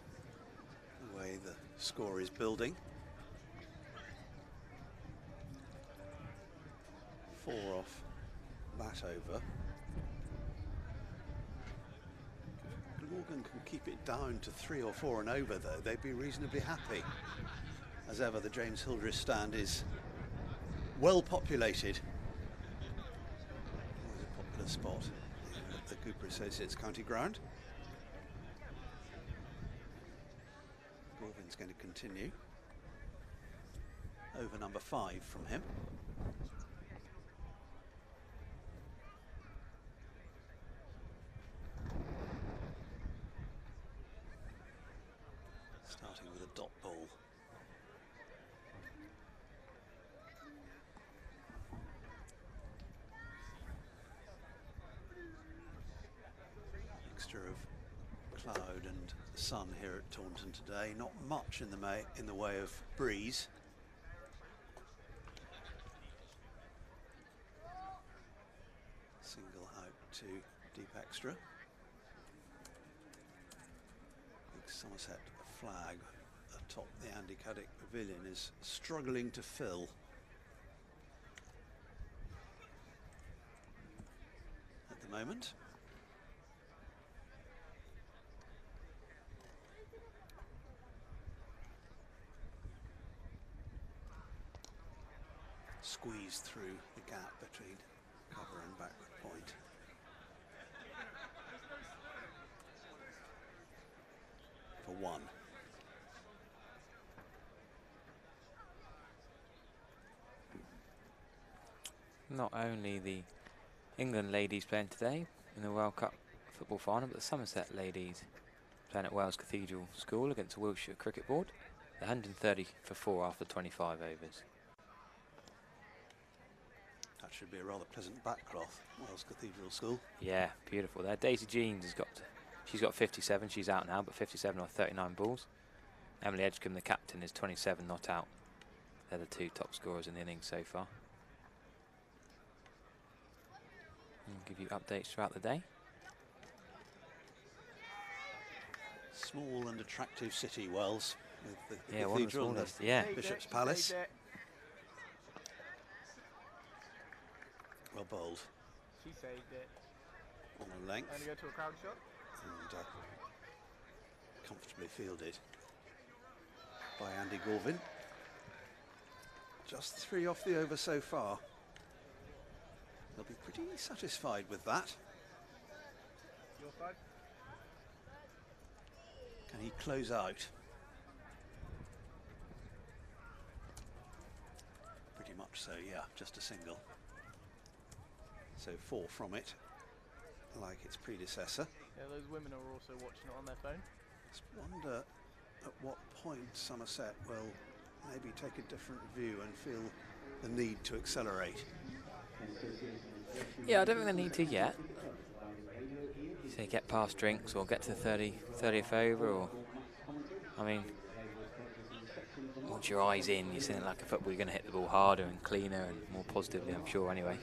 the way the score is building. 4 off that over. Glamorgan can keep it down to 3 or 4 and over though, they'd be reasonably happy. As ever, the James Hildreth stand is well populated. Always a popular spot at the Cooper Associates County Ground. Gorvin's going to continue. Over number 5 from him. Starting with a dot ball. Mixture of cloud and sun here at Taunton today. Not much in the way of breeze. to deep extra. Big Somerset flag atop the Andy Caddick Pavilion is struggling to fill. At the moment. Squeeze through the gap between cover and backward point. For one. Not only the England ladies playing today in the World Cup football final, but the Somerset ladies playing at Wales Cathedral School against the Wiltshire Cricket Board. 130 for 4 after 25 overs. That should be a rather pleasant backcloth, Wales Cathedral School. Yeah, beautiful there. Daisy Jeans has got, she's got 57, she's out now, but 57 or 39 balls. Emily Edgecombe, the captain, is 27 not out. They're the two top scorers in the innings so far. I'll give you updates throughout the day. Small and attractive city, Wells, with the Yeah, cathedral one and of the smallest, yeah. Bishop's Palace. Well bowled. She saved it. On a length. Only go to a crowd shot. And comfortably fielded by Andy Gorvin. Just 3 off the over so far. They'll be pretty satisfied with that. Your side. Can he close out? Pretty much so, yeah, just a single. So 4 from it, like its predecessor. Yeah, those women are also watching it on their phone. Just wonder at what point Somerset will maybe take a different view and feel the need to accelerate. Yeah, I don't think they need to yet. Say get past Drinks or get to the 30th over, or I mean, once your eyes in, you're seeing it like a football, you're going to hit the ball harder and cleaner and more positively, I'm sure, anyway.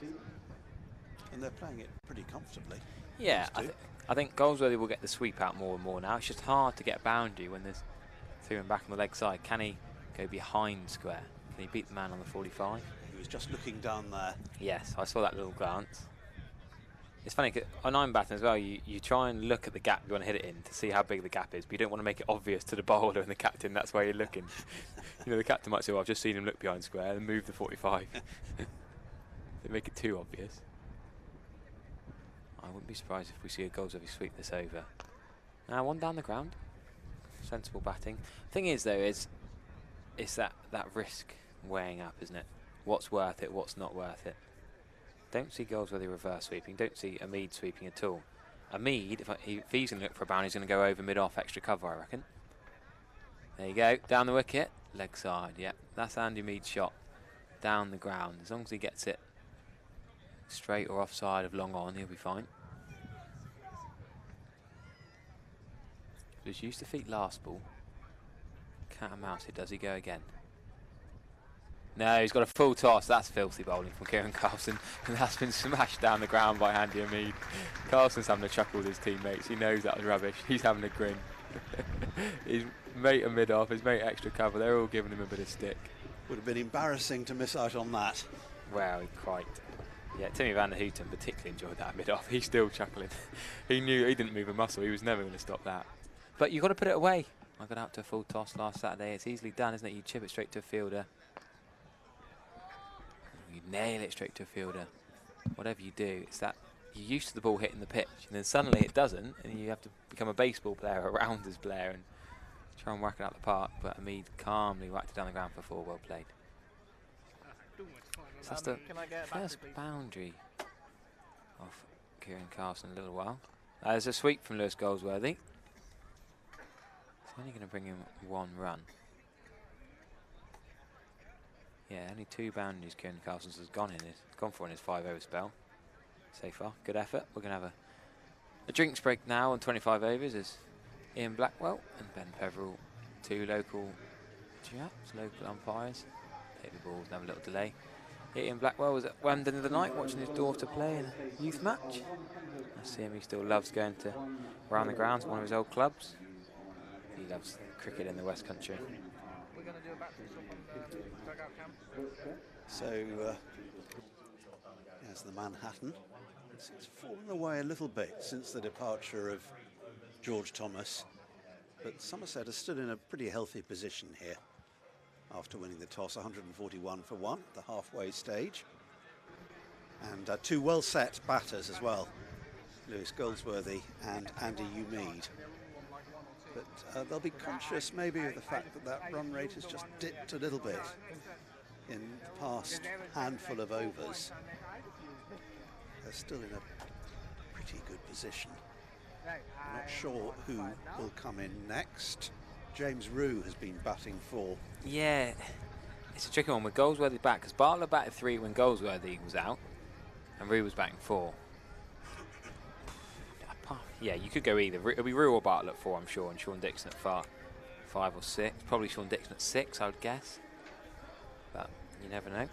And they're playing it pretty comfortably. Yeah, I think Goldsworthy will get the sweep out more and more now. It's just hard to get a boundary when there's through and back on the leg side. Can he go behind square? Can he beat the man on the 45? He was just looking down there. Yes, I saw that little glance. It's funny, 'cause on I'm batting as well, you try and look at the gap you want to hit it in to see how big the gap is, but you don't want to make it obvious to the bowler and the captain that's where you're looking. You know, the captain might say, well, I've just seen him look behind square and move the 45. They make it too obvious. I wouldn't be surprised if we see a Goldsworthy sweep this over. Now, one down the ground. Sensible batting. Thing is, though, is that risk weighing up, isn't it? What's worth it, what's not worth it. Don't see Goldsworthy reverse sweeping. Don't see Ameed sweeping at all. Ameed, if he's going to look for a boundary, he's going to go over mid-off extra cover, I reckon. There you go. Down the wicket. Leg side. Yep. That's Andy Mead's shot. Down the ground. As long as he gets it straight or offside of long on, he'll be fine. Was used to feet last ball. Cat and mouse it. Does he go again? No, he's got a full toss. That's filthy bowling from Kieran Carlson. And that's been smashed down the ground by Andy Ameed. Carlson's having a chuckle with his teammates. He knows that was rubbish. He's having a grin. His mate a mid-off, his mate extra cover. They're all giving him a bit of stick. Would have been embarrassing to miss out on that. Wow, quite. Yeah, Timmy van der Houten particularly enjoyed that mid-off. He's still chuckling. He knew he didn't move a muscle. He was never going to stop that. But you've got to put it away. I got out to a full toss last Saturday. It's easily done, isn't it? You chip it straight to a fielder. You nail it straight to a fielder. Whatever you do, it's that you're used to the ball hitting the pitch, and then suddenly it doesn't, and you have to become a baseball player, a rounders player, and try and work it out the park. But Ameed calmly whacked it down the ground for 4. Well played. So that's the first boundary of Kieran Carlson in a little while. There's a sweep from Lewis Goldsworthy. It's only going to bring him 1 run. Yeah, only 2 boundaries Kieran Carlson's has gone for in his 5-over spell so far. Good effort. We're going to have a drinks break now on 25 overs as Ian Blackwell and Ben Peverell, 2 local chaps, local umpires. Take the balls and have a little delay. Ian Blackwell was at Wembley the other night watching his daughter play in a youth match. I see him, he still loves going to around the grounds, one of his old clubs. He loves cricket in the West Country. We're going to do a backflip swap on the dugout cam. So, here's the Manhattan. It's fallen away a little bit since the departure of George Thomas, but Somerset has stood in a pretty healthy position here after winning the toss, 141 for 1 at the halfway stage. And two well-set batters as well, Lewis Goldsworthy and Andy Umeed. But they'll be conscious maybe of the fact that that run rate has just dipped a little bit in the past handful of overs. They're still in a pretty good position. I'm not sure who will come in next. James Rue has been batting 4. Yeah, it's a tricky one with Goldsworthy back, because Bartlett batted 3 when Goldsworthy was out, and Rue was batting 4. Yeah, you could go either. It'll be Rue or Bartlett at 4, I'm sure, and Sean Dixon at 5 or 6. Probably Sean Dixon at 6, I would guess. But you never know.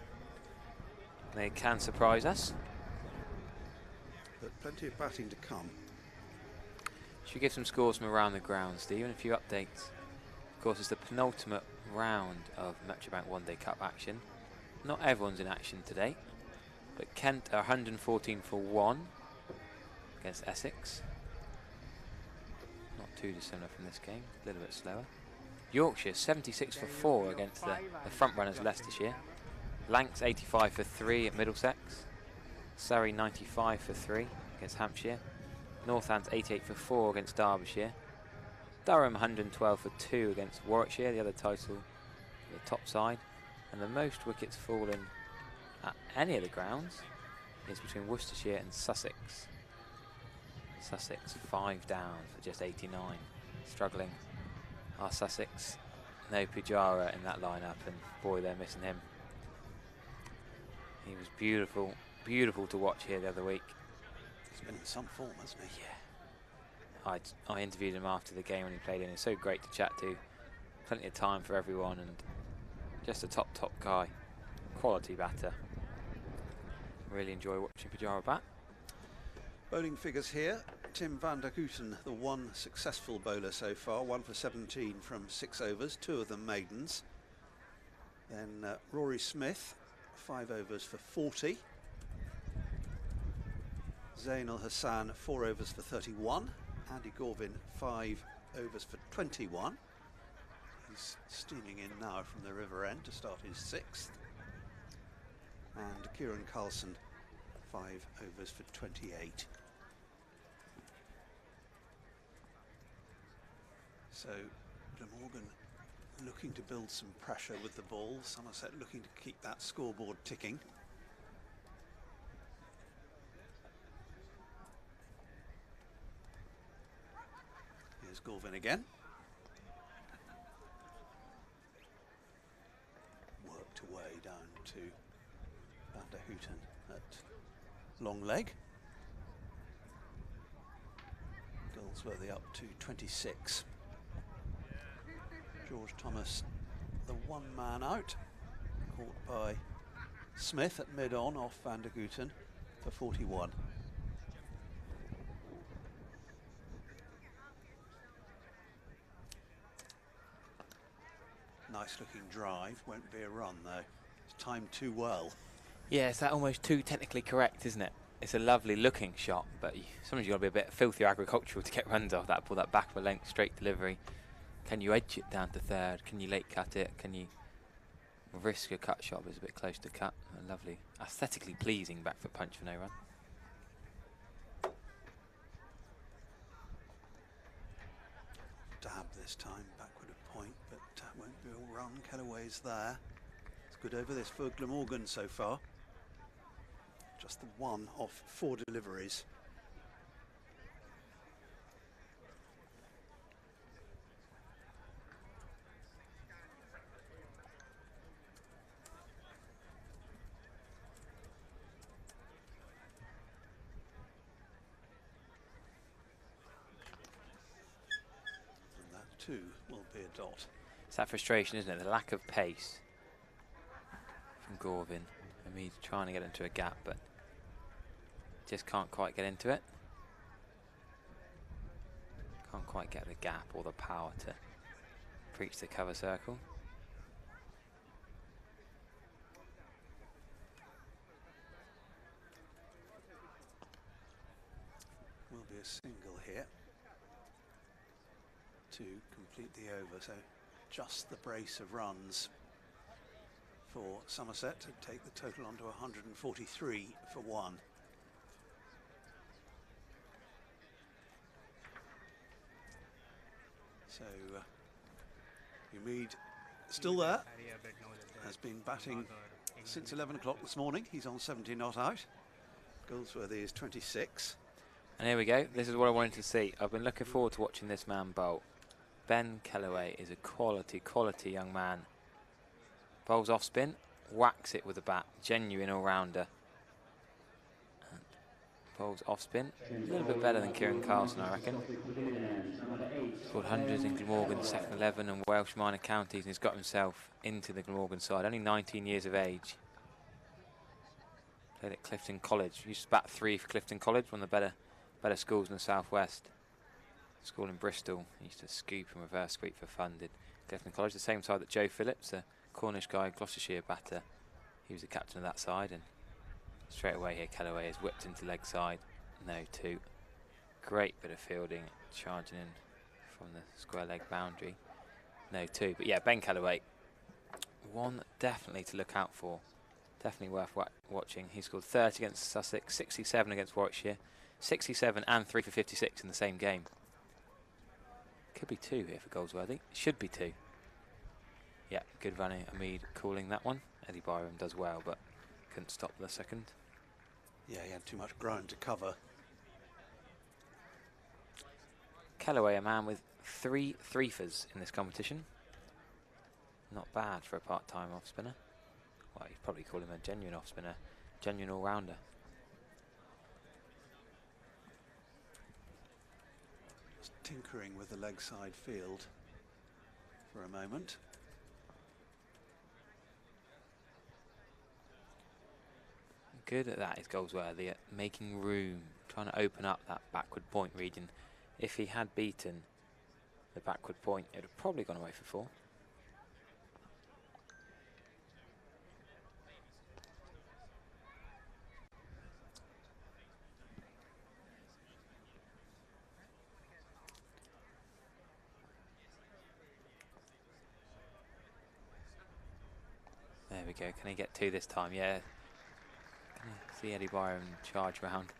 They can surprise us. But plenty of batting to come. Should we give some scores from around the ground, Stephen? A few updates. Of course, it's the penultimate round of Metrobank One Day Cup action. Not everyone's in action today, but Kent are 114 for 1 against Essex. Not too dissimilar from this game, a little bit slower. Yorkshire 76 for 4 against the front runners Leicestershire. Lancs 85 for 3 at Middlesex. Surrey 95 for 3 against Hampshire. Northants 88 for 4 against Derbyshire. Durham 112 for 2 against Warwickshire, the other title, the top side. And the most wickets fallen at any of the grounds is between Worcestershire and Sussex. Sussex 5 down for just 89. Struggling are Sussex. No Pujara in that lineup, and boy, they're missing him. He was beautiful, beautiful to watch here the other week. He's been in some form, hasn't he? Yeah. I interviewed him after the game when he played in. It's so great to chat to. Plenty of time for everyone, and just a top guy. Quality batter. Really enjoy watching Pujara bat. Bowling figures here. Tim van der Gooten, the one successful bowler so far, 1 for 17 from 6 overs, 2 of them maidens. Then Rory Smith, 5 overs for 40. Zain Al Hassan, 4 overs for 31. Andy Gorvin, 5 overs for 21. He's steaming in now from the river end to start his 6th. And Kieran Carlson, 5 overs for 28. So Glamorgan looking to build some pressure with the ball. Somerset looking to keep that scoreboard ticking. Here's Gorvin again. Worked away down to Van der Hooten at long leg. Goldsworthy up to 26. George Thomas, the one man out, caught by Smith at mid-on off Van der Gooten for 41. Nice looking drive, won't be a run though. It's timed too well. Yeah, it's that almost too technically correct, isn't it? It's a lovely looking shot, but sometimes you've got to be a bit filthy agricultural to get runs off that. Pull that back of a length, straight delivery. Can you edge it down to third? Can you late cut it? Can you risk a cut shot, but it's a bit close to cut? A lovely, aesthetically pleasing back foot punch for no run. Dab this time, backward of point, but won't be a run. Kellaway's there. It's good over this for Glamorgan so far. Just the one off 4 deliveries. Two will be a dot. It's that frustration, isn't it? The lack of pace from Gorvin. He's trying to get into a gap, but just can't quite get into it. Can't quite get the gap or the power to breach the cover circle. Will be a single here to complete the over, so just the brace of runs for Somerset to take the total onto 143 for 1. So Umid still there, has been batting since 11 o'clock this morning. He's on 70 not out. Goldsworthy is 26. And here we go. This is what I wanted to see. I've been looking forward to watching this man bowl. Ben Kellaway is a quality young man. Bowls off spin, whacks it with a bat. Genuine all-rounder. Bowls off spin. A little bit better than Kieran Carlson, I reckon. Scored hundreds in Glamorgan, second 11 and Welsh minor counties, and he's got himself into the Glamorgan side. Only 19 years of age. Played at Clifton College. Used to bat 3 for Clifton College, one of the better schools in the southwest. School in Bristol. He used to scoop and reverse sweep for fun. Did Clifton College, the same side that Joe Phillips, a Cornish guy, Gloucestershire batter. He was the captain of that side, and straight away here Kellaway is whipped into leg side. No 2. Great bit of fielding, charging in from the square leg boundary. No 2. But yeah, Ben Kellaway, one definitely to look out for. Definitely worth watching. He scored 30 against Sussex, 67 against Warwickshire, 67 and 3 for 56 in the same game. Could be 2 here for Goldsworthy. Should be 2. Yeah, good running. Umid calling that one. Eddie Byram does well, but couldn't stop the second. Yeah, he had too much ground to cover. Kellaway, a man with 3 threefers in this competition. Not bad for a part-time off-spinner. Well, you'd probably call him a genuine off-spinner, genuine all-rounder. Just tinkering with the leg side field for a moment. Good at that is Goldsworthy, at making room, trying to open up that backward point region. If he had beaten the backward point, it would have probably gone away for 4. There we go. Can he get 2 this time? Yeah. Can you see Eddie Byram charge round?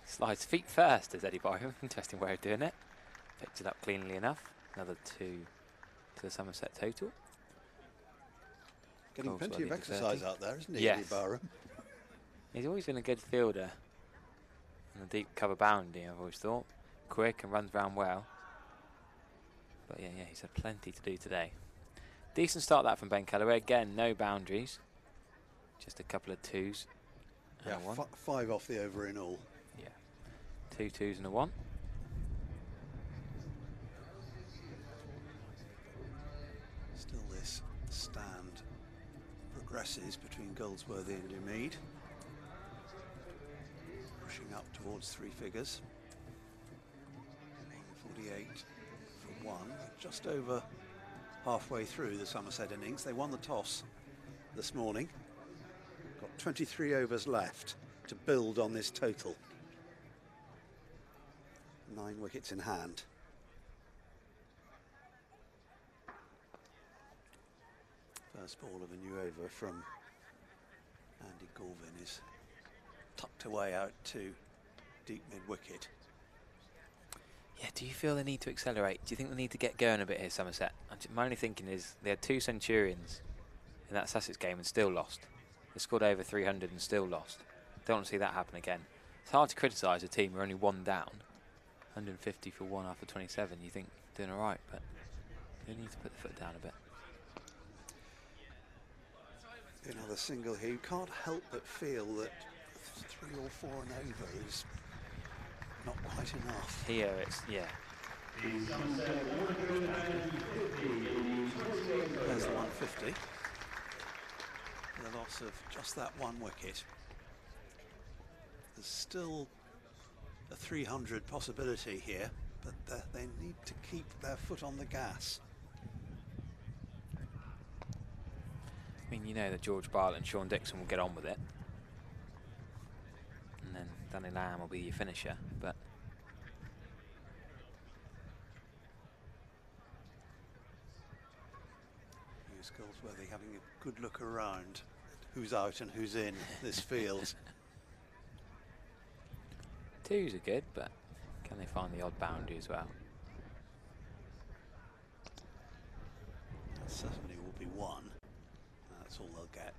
Slides feet first as Eddie Byram. Interesting way of doing it. Picked it up cleanly enough. Another 2 to the Somerset total. Getting plenty of exercise out there, isn't he, yes. Eddie Byram? He's always been a good fielder in the deep cover boundary, I've always thought. Quick and runs round well. But yeah, he's had plenty to do today. Decent start that from Ben Kellaway. Again, no boundaries. Just a couple of 2s. Yeah, 5 off the over in all. Yeah. 2 2s and a 1. Still this stand progresses between Goldsworthy and Umid. Pushing up towards 3 figures. 48 for 1. Just over halfway through the Somerset innings. They won the toss this morning. Got 23 overs left to build on this total. 9 wickets in hand. First ball of a new over from Andy Gorvin is tucked away out to deep mid-wicket. Yeah, do you feel they need to accelerate? Do you think they need to get going a bit here, Somerset? My only thinking is they had 2 centurions in that Sussex game and still lost. They scored over 300 and still lost. Don't want to see that happen again. It's hard to criticise a team who are only 1 down. 150 for 1 after 27. You think doing all right, but they need to put the foot down a bit. Another single here. You can't help but feel that 3 or 4 and over is not quite enough. Here it's, yeah. There's the 150. the loss of just that one wicket. There's still a 300 possibility here, but they need to keep their foot on the gas. I mean, you know that George Bartlett and Sean Dixon will get on with it. And then Danny Lamb will be your finisher, but Hughes Goldsworthy having a good look around who's out and who's in this field. twos are good, but can they find the odd boundary as well? That certainly will be one. That's all they'll get.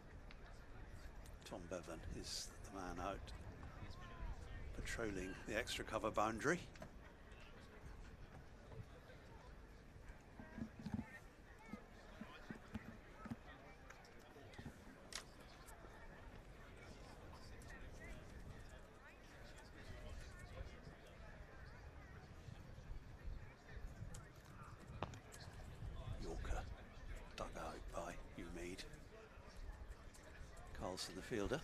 Tom Bevan is the man out patrolling the extra cover boundary. Yorker dug out by Hugh Mead. Carlson the fielder.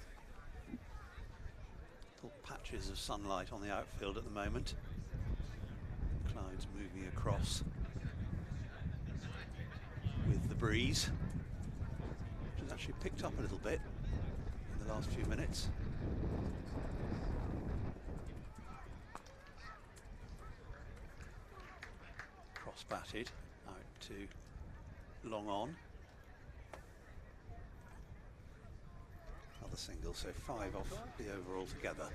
Little patches of sunlight on the outfield at the moment. Clouds moving across with the breeze, which has actually picked up a little bit in the last few minutes. Cross batted out to long on. Another single, so 5 off the over altogether.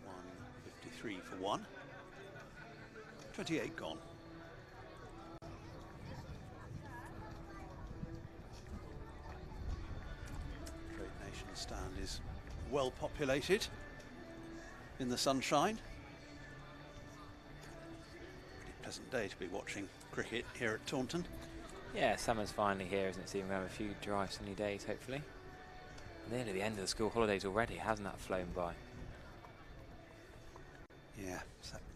153 for 1. 28 gone. Great Nation stand is well populated in the sunshine. Pretty pleasant day to be watching cricket here at Taunton. Yeah, summer's finally here, isn't it? So we're going to have a few dry, sunny days, hopefully. Nearly the end of the school holidays already, hasn't that flown by? Yeah,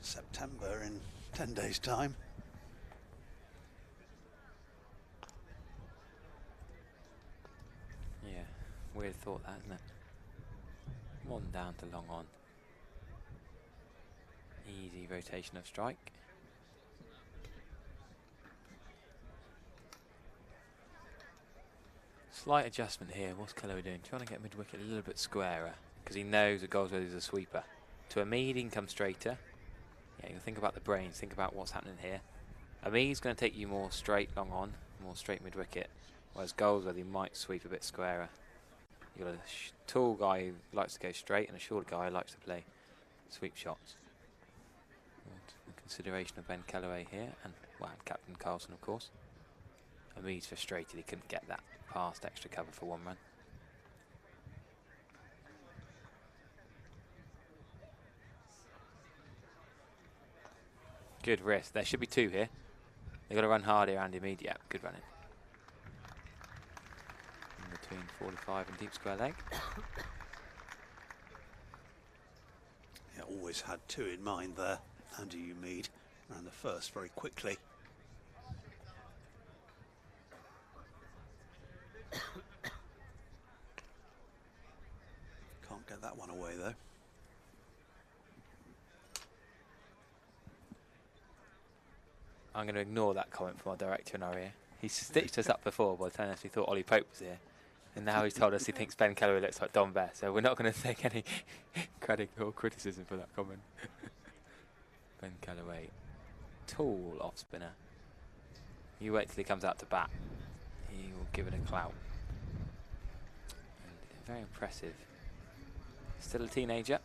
September in 10 days' time. Yeah, weird thought that, isn't it? One down to long on. Easy rotation of strike. Slight adjustment here. What's Keller doing? Trying to get mid-wicket a little bit squarer because he knows that Goldsworthy is a sweeper. To Amid, he can come straighter. Yeah, you think about the brains, think about what's happening here. Amid's going to take you more straight long on, more straight mid-wicket, whereas Goldsworthy might sweep a bit squarer. You've got a tall guy who likes to go straight and a short guy who likes to play sweep shots. And consideration of Ben Kellaway here, and well, and Captain Carlson, of course. Amid's frustrated he couldn't get that past extra cover for 1 run. Good wrist. There should be 2 here. They've got to run hard here, Andy Mead. Yeah, good running. In between 45 and deep square leg. Yeah, always had 2 in mind there. Andy Mead ran the first very quickly. Can't get that one away though. I'm going to ignore that comment from our director in our ear. He stitched us up before by telling us he thought Ollie Pope was here. And now he's told us he thinks Ben Kellaway looks like Don Best. So we're not going to take any credit or criticism for that comment. Ben Kellaway, tall off spinner. You wait till he comes out to bat. He will give it a clout. And very impressive. Still a teenager.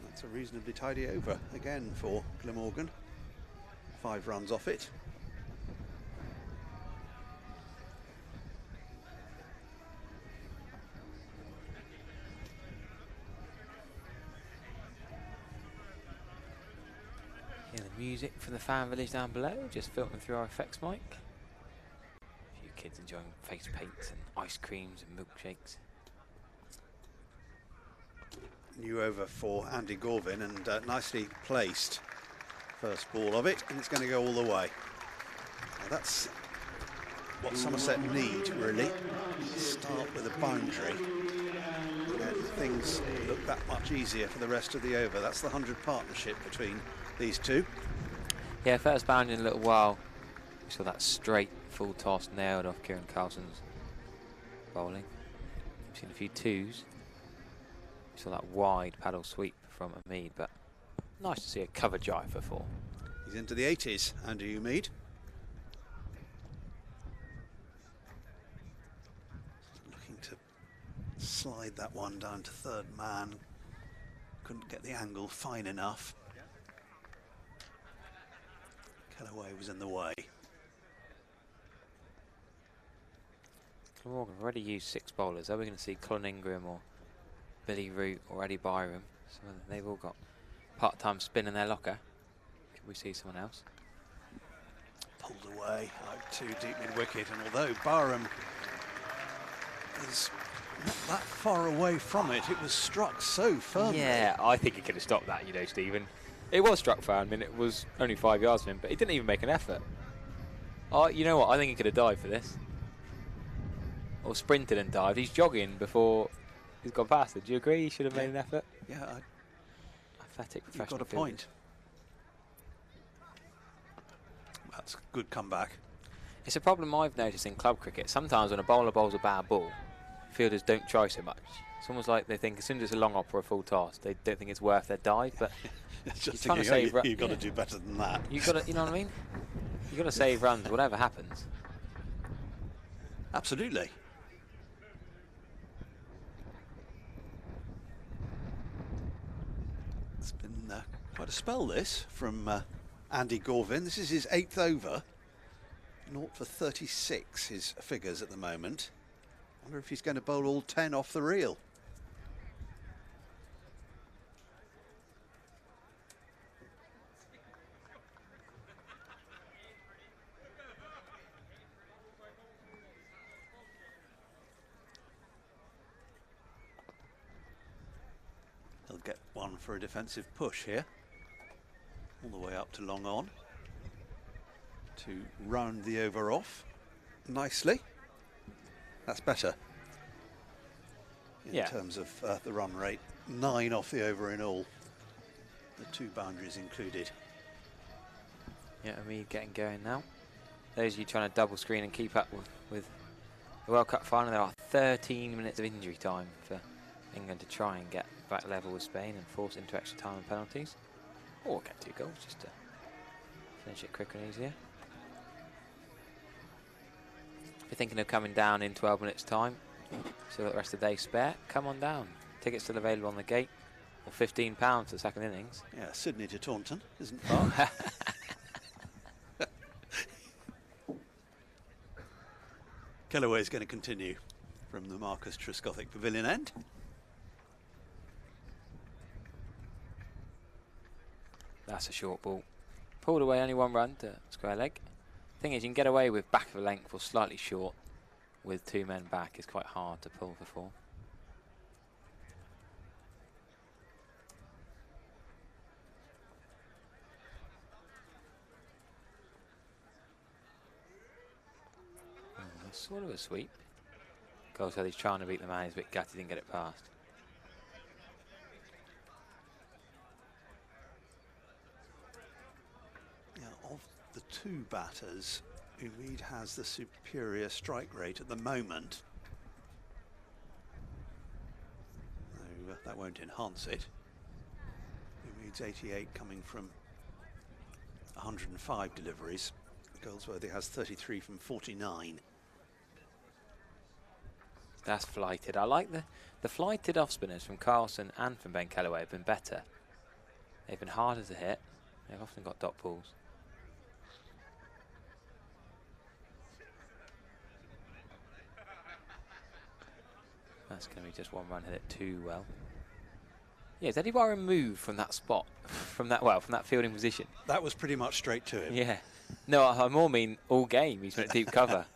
That's a reasonably tidy over again for Glamorgan. 5 runs off it. Hear the music from the fan village down below, just filtering through our effects mic. A few kids enjoying face paints and ice creams and milkshakes. New over for Andy Gorvin and nicely placed First ball of it, and it's going to go all the way. Now that's what Somerset need, really. Start with a boundary, and things look that much easier for the rest of the over. That's the 100 partnership between these two. Yeah, first boundary in a little while. We saw that straight full toss nailed off Kieran Carlson's bowling. We've seen a few twos. We saw that wide paddle sweep from Umeed, but nice to see a cover drive for 4. He's into the 80s, Andy Umeed. Looking to slide that one down to third man. Couldn't get the angle fine enough. Callaway was in the way. Glamorgan have already used 6 bowlers. Are we going to see Colin Ingram or Billy Root or Eddie Byram? So they've all got part-time spin in their locker. Can we see someone else? Pulled away like too deep mid-wicket, and although Byram is not that far away from it, it was struck so firmly. Yeah, I think he could have stopped that, you know, Stephen. It was struck firm, and it was only 5 yards from him, but he didn't even make an effort. Oh, you know what? I think he could have dived for this. Or sprinted and dived. He's jogging before he's gone past it. Do you agree he should have made an effort? Yeah, athletic you've professional got a point. That's a good comeback. It's a problem I've noticed in club cricket. Sometimes when a bowler bowls a bad ball, fielders don't try so much. It's almost like they think as soon as it's a long op or a full toss, they don't think it's worth their dive. But It's just trying to thinking, save you've got to do better than that. You've got to, you know what I mean? You've got to save runs, whatever happens. Absolutely. It's been quite a spell, this, from Andy Gorvin. This is his 8th over. 0 for 36, his figures at the moment. Wonder if he's going to bowl all 10 off the reel. He'll get one for a defensive push here. All the way up to long on. To round the over off nicely. That's better in terms of the run rate. 9 off the over in all, the 2 boundaries included. Yeah, Umeed getting going now. Those of you trying to double screen and keep up with the World Cup final, there are 13 minutes of injury time for England to try and get back level with Spain and force into extra time and penalties. Or get 2 goals just to finish it quicker and easier. If you're thinking of coming down in 12 minutes time, so the rest of the day spare, come on down. Tickets still available on the gate, or £15 for the second innings. Yeah, Sydney to Taunton isn't far. Callaway is going to continue from the Marcus Trescothick Pavilion end. That's a short ball. Pulled away, only 1 run to square leg. Thing is, you can get away with back of a length or slightly short with 2 men back. It's quite hard to pull for 4. Sort of a sweep. Goes he's trying to beat the man. He's a bit gutted, didn't get it past. Yeah, of the 2 batters, Umeed has the superior strike rate at the moment. No, that won't enhance it. Umeed's 88 coming from 105 deliveries. Goldsworthy has 33 from 49. That's flighted. I like the flighted off spinners from Carlson and from Ben Callaway have been better. They've been harder to hit. They've often got dot balls. That's going to be just 1 run, hit it too well. Yeah, has Eddie Byram moved from that spot, from that fielding position? That was pretty much straight to him. Yeah. No, I more mean all game. He's been at deep cover.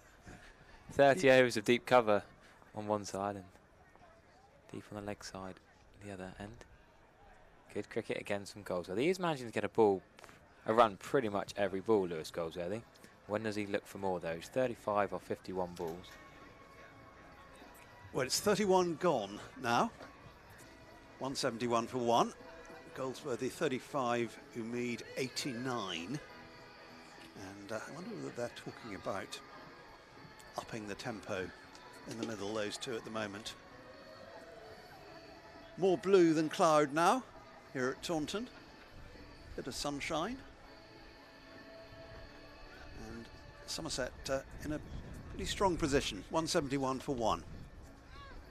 30 overs of deep cover on one side and deep on the leg side the other end. Good cricket against some goals. Well, he is managing to get a ball a run pretty much every ball, Lewis Goldsworthy. When does he look for more, though? He's 35 or 51 balls. Well, it's 31 gone now. 171 for one. Goldsworthy 35, Umeed 89. And I wonder whether they're talking about upping the tempo in the middle, those two at the moment. More blue than cloud now here at Taunton. Bit of sunshine. And Somerset in a pretty strong position. 171 for one.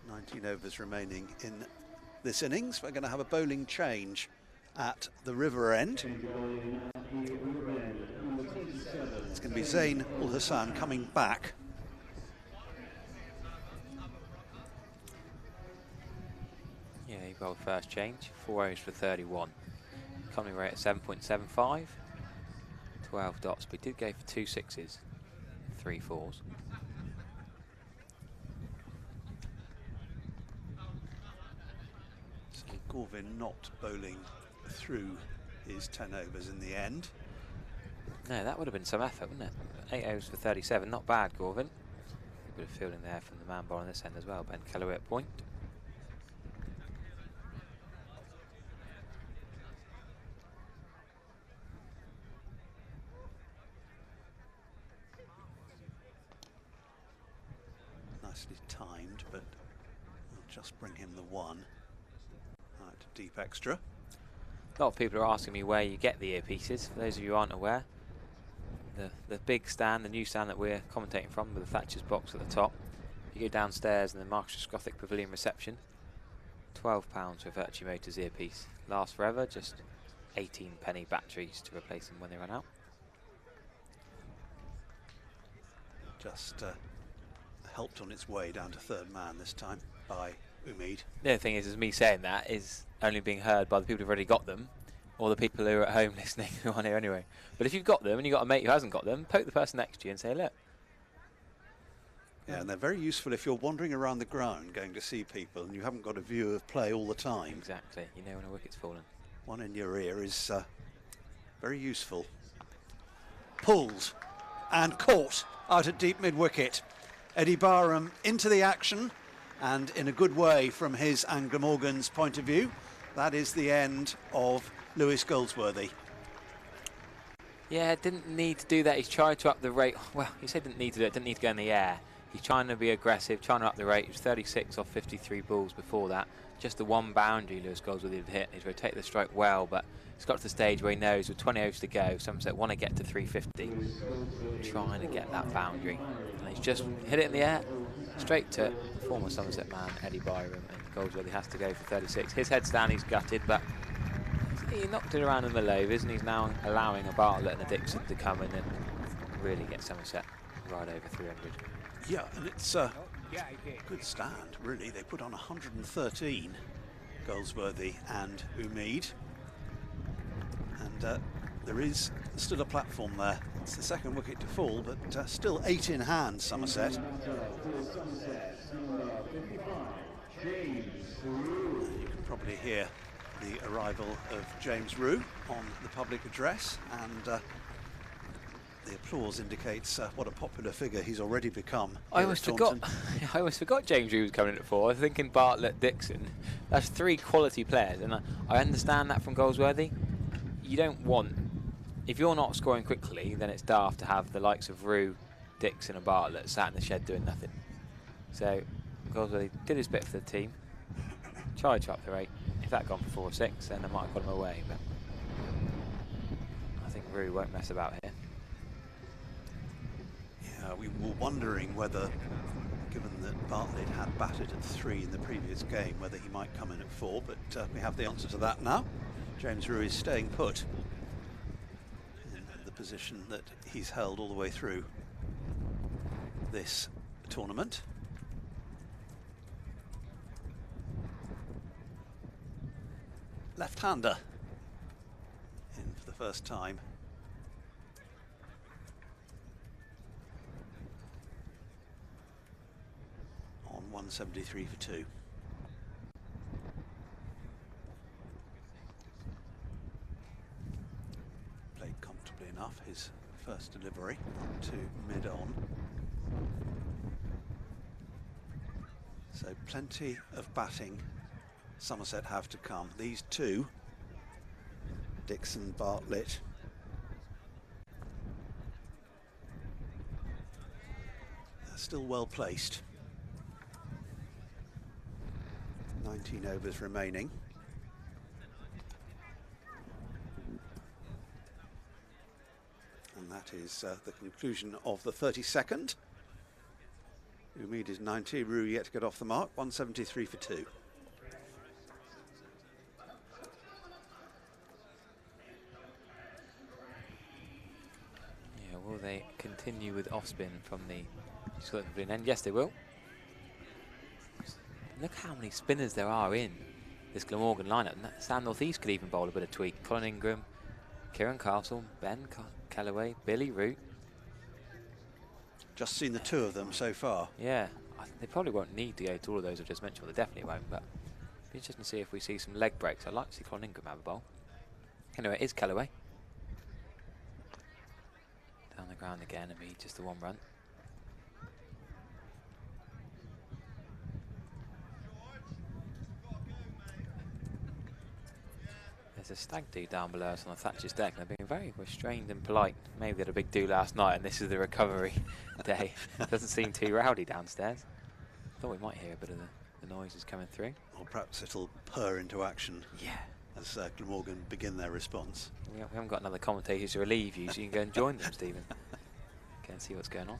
19 overs remaining in this innings. We're going to have a bowling change at the river end. It's going to be Zain Ul Hassan coming back. Yeah, he bowled first change, 4 overs for 31. Coming rate at 7.75. 12 dots, but he did go for 2 sixes, 3 fours. So Gorvin not bowling through his 10 overs in the end. No, that would have been some effort, wouldn't it? 8 overs for 37, not bad, Gorvin. A bit of fielding there from the man ball on this end as well. Ben Kellaway at point. Nicely timed, but we'll just bring him the one. Right, deep extra. A lot of people are asking me where you get the earpieces. For those of you who aren't aware, the big stand, the new stand that we're commentating from, with the Thatcher's box at the top. You go downstairs in the Marcus Gothic Pavilion reception. £12 for Virtue Motors earpiece. Lasts forever, just 18p batteries to replace them when they run out. Just helped on its way down to third man this time by Umeed. The other thing is me saying that is only being heard by the people who've already got them, or the people who are at home listening who aren't here anyway. But if you've got them and you've got a mate who hasn't got them, poke the person next to you and say, look. Yeah, and they're very useful if you're wandering around the ground going to see people and you haven't got a view of play all the time. Exactly, you know when a wicket's fallen. One in your ear is very useful. Pulled and caught out at deep mid-wicket. Eddie Barham into the action, and in a good way from his and Glamorgan's point of view. That is the end of Lewis Goldsworthy. Yeah, didn't need to do that. He's tried to up the rate. Well, he said didn't need to do it, didn't need to go in the air. He's trying to be aggressive, trying to up the rate. He was 36 off 53 balls before that. Just the one boundary Lewis Goldsworthy had hit. He's rotated the stroke well, but he's got to the stage where he knows with 20 overs to go, Somerset want to get to 350. Trying to get that boundary. And he's just hit it in the air, straight to former Somerset man, Eddie Byram, and Goldsworthy has to go for 36. His head's down, he's gutted, but he knocked it around in the overs, and he's now allowing a Bartlett and a Dixon to come in and really get Somerset right over 300. Yeah, and it's a good stand, really. They put on 113, Goldsworthy and Umeed. And there is still a platform there. It's the second wicket to fall, but still 8 in hand, Somerset. You can probably hear the arrival of James Rue on the public address, and the applause indicates what a popular figure he's already become. I always forgot James Rue was coming in at 4. I was thinking Bartlett, Dixon. That's 3 quality players, and I understand that from Goldsworthy. You don't want, if you're not scoring quickly, then it's daft to have the likes of Rue, Dixon and Bartlett sat in the shed doing nothing. So Goldsworthy did his bit for the team, tried to up the rate. If that had gone for 4 or 6, then they might have got him away, but I think Rue won't mess about here. Yeah, we were wondering whether, given that Bartlett had batted at 3 in the previous game, whether he might come in at 4, but we have the answer to that now. James Rue is staying put in the position that he's held all the way through this tournament. Left-hander in for the first time. On 173 for 2. Played enough, his first delivery to mid-on. So plenty of batting Somerset have to come. These two, Dixon, Bartlett, they're still well placed. 19 overs remaining. And that is the conclusion of the 32nd. Umid is 90, Rue yet to get off the mark, 173 for 2. Yeah, will they continue with off-spin from the Scotland end? Yes, they will. Look how many spinners there are in this Glamorgan lineup. Sam North East could even bowl a bit of tweak. Colin Ingram, Kieran Castle, Ben Callaway, Billy Root. Just seen the two of them so far. Yeah, they probably won't need to go to all of those I've just mentioned. Well, they definitely won't, but it'll be interesting to see if we see some leg breaks. I'd like to see Colin Ingram have a bowl. Anyway, it is Callaway. Down the ground again, and just the one run. There's a stag do down below us on the Thatcher's deck. They're being very restrained and polite. Maybe they had a big do last night and this is the recovery day. Doesn't seem too rowdy downstairs. Thought we might hear a bit of the noises coming through. Or perhaps it'll purr into action. Yeah. As Glamorgan begin their response. We haven't got another commentator to relieve you, so you can go and join them, Stephen. Go and see what's going on.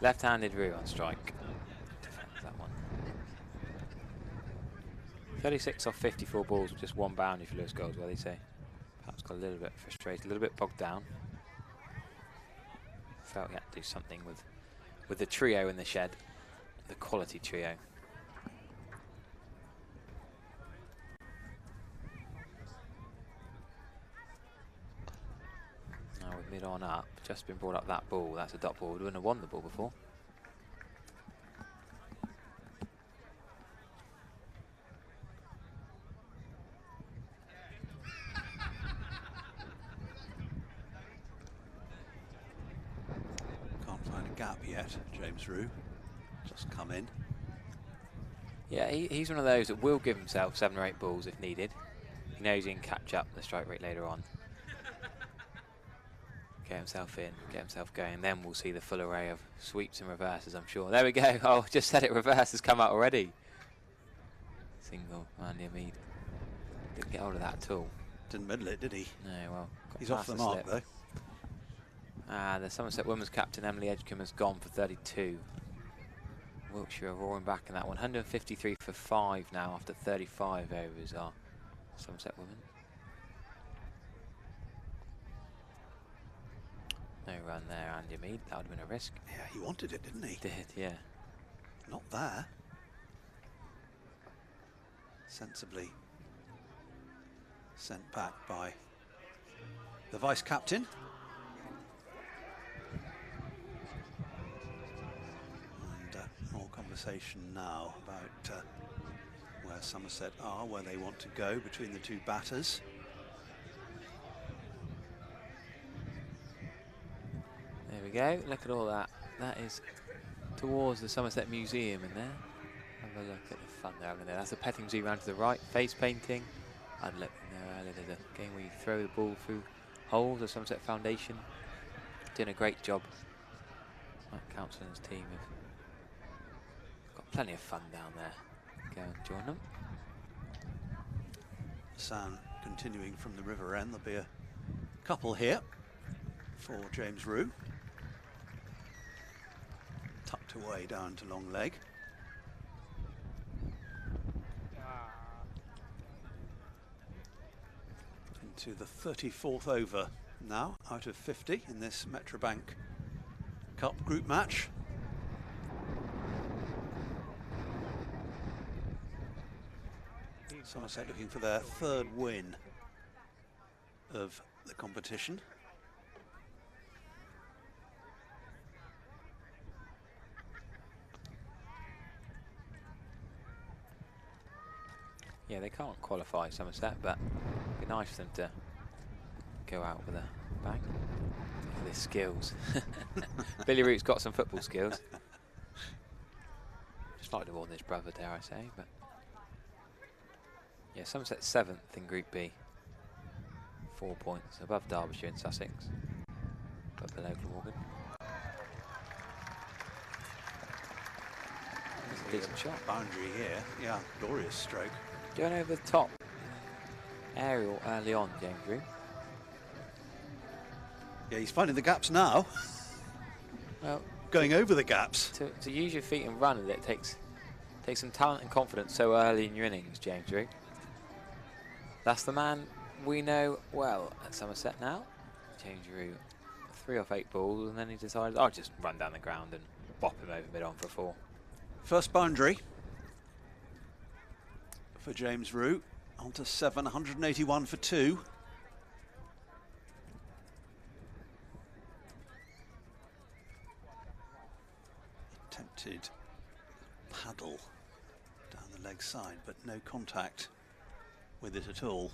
Left-handed Rue on strike. Defends that one. 36 off 54 balls with just one boundary for Lewis Gold's, where they say. Perhaps got a little bit frustrated, a little bit bogged down. Felt he had to do something with the trio in the shed, the quality trio. Now with mid on up, just been brought up that ball. That's a dot ball. We wouldn't have won the ball before. Gap yet, James Rue, just come in. Yeah, he's one of those that will give himself 7 or 8 balls if needed. He knows he can catch up the strike rate later on. Get himself in, get himself going, then we'll see the full array of sweeps and reverses, I'm sure. There we go. Oh, just said it, reverse has come out already. Single, Andy Mead. Didn't get hold of that at all. Didn't middle it, did he? No, well. He's off the mark, though. The Somerset women's captain Emily Edgecombe has gone for 32. Wiltshire are roaring back in that one. 153 for 5 now after 35 overs are Somerset women. No run there, Andy Mead. That would have been a risk. Yeah, he wanted it, didn't he? He did, yeah. Not there. Sensibly sent back by the vice-captain. More conversation now about where Somerset are, where they want to go between the two batters. There we go. Look at all that. That is towards the Somerset Museum in there. Have a look at the fun they're having there. That's a petting zoo round to the right. Face painting. I'd look in there earlier. There's a game where you throw the ball through holes. The Somerset Foundation doing a great job. Matt Council and his team have got plenty of fun down there. Go and join them. Sound continuing from the river end. There'll be a couple here for James Rue. Tucked away down to long leg. Into the 34th over now out of 50 in this Metrobank Cup group match. Somerset looking for their 3rd win of the competition. Yeah, they can't qualify Somerset, but it'd be nice for them to go out with a bang. Look at his skills. Billy Root's got some football skills. Just like to warn his brother, dare I say, but yeah, Somerset 7th in Group B. 4 points above Derbyshire and Sussex, but below Glamorgan. That's a decent shot. Boundary here, yeah, glorious stroke. Going over the top. Aerial early on, James Rue. Yeah, he's finding the gaps now. Well, going over the gaps. To use your feet and run, it takes some talent and confidence so early in your innings, James Rue. That's the man we know well at Somerset now. James Rue, 3 off 8 balls, and then he decided, I'll just run down the ground and bop him over mid-on for 4. First boundary for James Rue. On to 7, 181 for 2. Attempted paddle down the leg side, but no contact with it at all.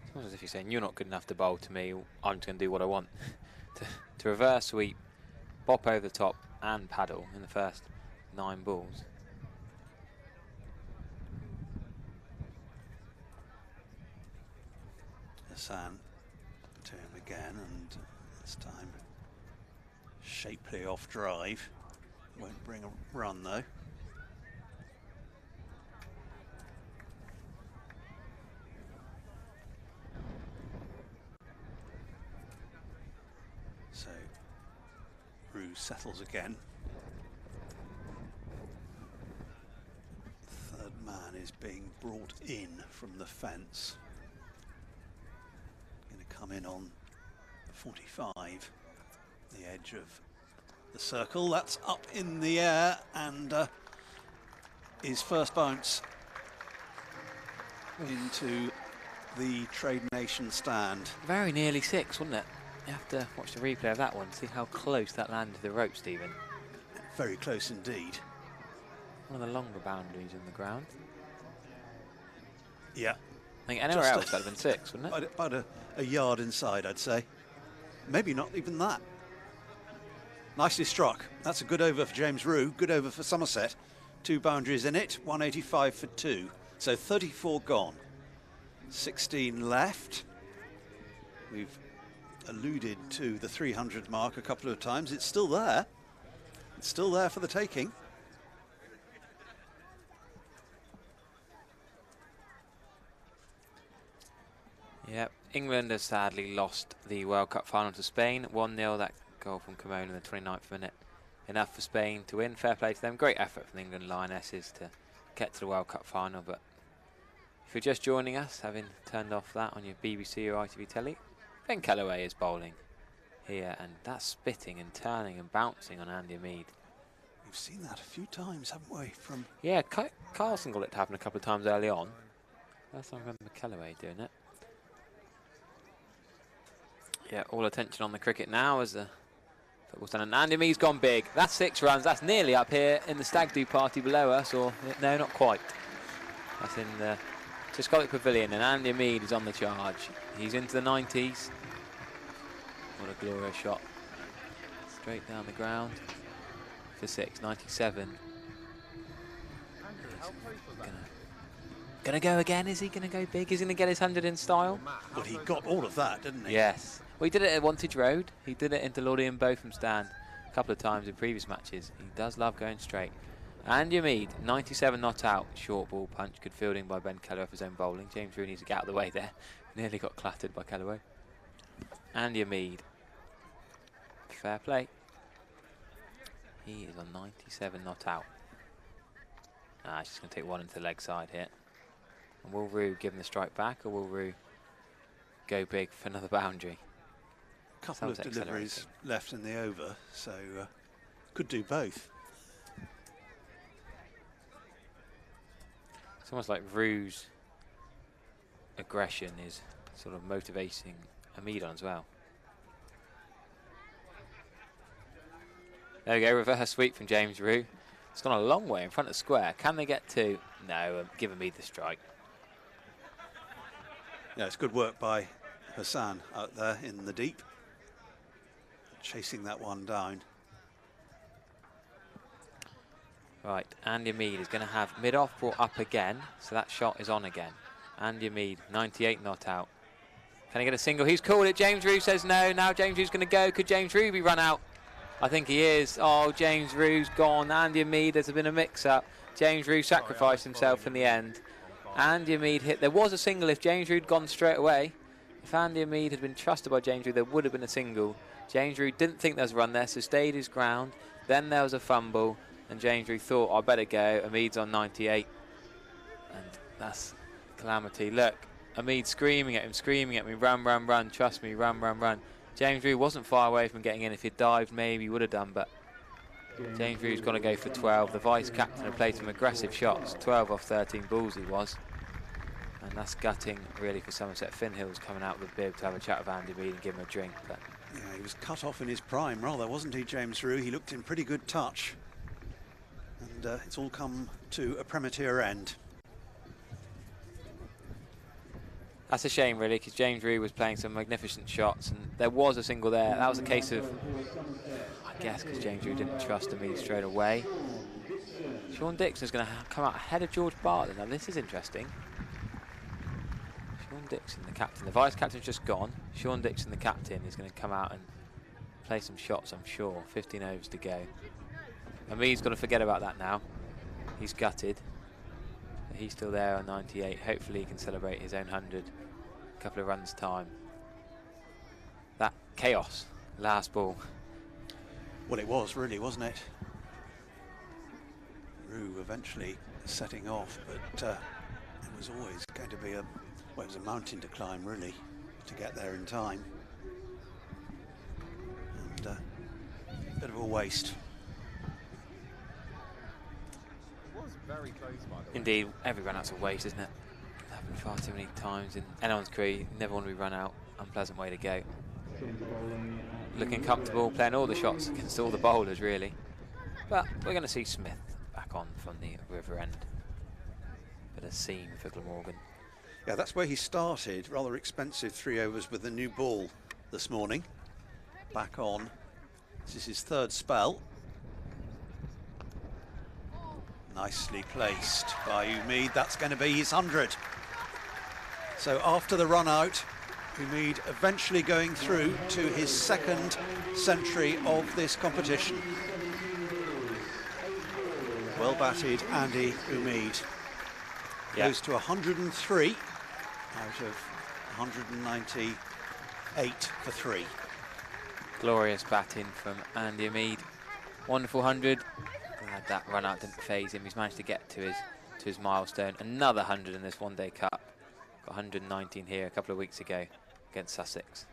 It's almost as if you're saying, you're not good enough to bowl to me, I'm just going to do what I want. to reverse sweep, bop over the top and paddle in the first 9 balls. Hassan to him again, and this time shapely off drive. Won't bring a run though. So Rue settles again. Third man is being brought in from the fence. Going to come in on 45, the edge of the circle. That's up in the air, and his first bounce into the Trade Nation stand. Very nearly 6, wasn't it? You have to watch the replay of that one, see how close that landed to the rope, Stephen. Very close indeed. One of the longer boundaries in the ground. Yeah. I think anywhere else that would have been 6, wouldn't it? About a yard inside, I'd say. Maybe not even that. Nicely struck. That's a good over for James Rue, good over for Somerset. 2 boundaries in it, 185 for 2. So 34 gone. 16 left. We've alluded to the 300 mark a couple of times. It's still there. It's still there for the taking. Yep, England has sadly lost the World Cup final to Spain. 1-0, that goal from Kimona in the 29th minute. Enough for Spain to win. Fair play to them. Great effort from the England Lionesses to get to the World Cup final. But if you're just joining us, having turned off that on your BBC or ITV telly, Ben Kellaway is bowling here, and that's spitting and turning and bouncing on Andy Mead. We've seen that a few times, haven't we? From yeah, Carlson got it to happen a couple of times early on. Last time I remember Kellaway doing it. Yeah, all attention on the cricket now as the football's done. And Andy Mead's gone big. That's 6 runs. That's nearly up here in the stag do party below us, or no, not quite. That's in the Scottish Pavilion, and Andy Mead is on the charge. He's into the 90s. What a glorious shot. Straight down the ground for 6, 97. Gonna go again, is he gonna go big? Is he gonna get his 100 in style? Well, he got all of that, didn't he? Yes. Well, he did it at Wantage Road. He did it into Lordian Botham stand a couple of times in previous matches. He does love going straight. Andy Mead, 97 not out. Short ball punch. Good fielding by Ben Kellaway for his own bowling. James Rue needs to get out of the way there. Nearly got clattered by Kellaway. Andy Mead. Fair play. He is on 97 not out. He's just going to take one into the leg side here. And will Rue give him the strike back, or will Rue go big for another boundary? Couple of deliveries left in the over, so could do both. It's almost like Rue's aggression is sort of motivating Mead on as well. There we go, reverse sweep from James Rue. It's gone a long way in front of square. Can they get two? No, give Hamid the strike. Yeah, it's good work by Hassan out there in the deep, chasing that one down. Right, Andy Hamid is going to have mid-off ball up again, so that shot is on again. Andy Hamid, 98 not out. Can he get a single? He's called it. James Rue says no. Now James Rue's going to go. Could James Rue be run out? I think he is. Oh, James Rue's gone. Andy Hamid, there's been a mix-up. James Rue sacrificed himself in the end. Andy Hamid hit. There was a single if James Rue had gone straight away. If Andy Hamid had been trusted by James Rue, there would have been a single. James Rue didn't think there was a run there, so stayed his ground. Then there was a fumble, and James Rue thought, I better go. Hamid's on 98. And that's calamity. Look, Hamid screaming at me, run, run, run, trust me, run, run, run. James Rue wasn't far away from getting in. If he'd dived, maybe he would have done, but James Rue's got to go for 12. The vice-captain had played some aggressive shots. 12 off 13 balls he was. And that's gutting, really, for Somerset. Finn Hill's coming out with a bib to have a chat with Andy Hamid and give him a drink. But yeah, he was cut off in his prime, rather, wasn't he, James Rue? He looked in pretty good touch. And it's all come to a premature end. that's a shame, really, because James Rue was playing some magnificent shots, and there was a single there. That was a case of, I guess, because James Rue didn't trust Hamid straight away. Sean Dixon is going to come out ahead of George Bartlett. Now, this is interesting. Sean Dixon, the captain. The vice-captain's just gone. Sean Dixon, the captain, is going to come out and play some shots, I'm sure. 15 overs to go. Hamid's got to forget about that now. He's gutted. But he's still there on 98. Hopefully he can celebrate his own 100 a couple of runs' time. That chaos, last ball. Well, it was, really, wasn't it? Rue eventually setting off, but it was always going to be a, well, it was a mountain to climb, really, to get there in time. And a bit of a waste. It was very close, by the way. Indeed, every run out's a waste, isn't it? Happened far too many times in anyone's career. You never want to be run out. Unpleasant way to go. Looking comfortable, playing all the shots against all the bowlers, really. But we're going to see Smith back on from the river end. Bit of seam for Glamorgan. Yeah, that's where he started. Rather expensive 3 overs with the new ball this morning. Back on. This is his third spell. Nicely placed by Umid. That's going to be his 100. So after the run out, Umid eventually going through to his second century of this competition. Well batted Andy Umid. Goes to 103 out of 198 for 3. Glorious batting from Andy Hamid. Wonderful 100. Glad that run out didn't phase him. He's managed to get to his milestone. Another 100 in this one-day cup. Got 119 here a couple of weeks ago against Sussex.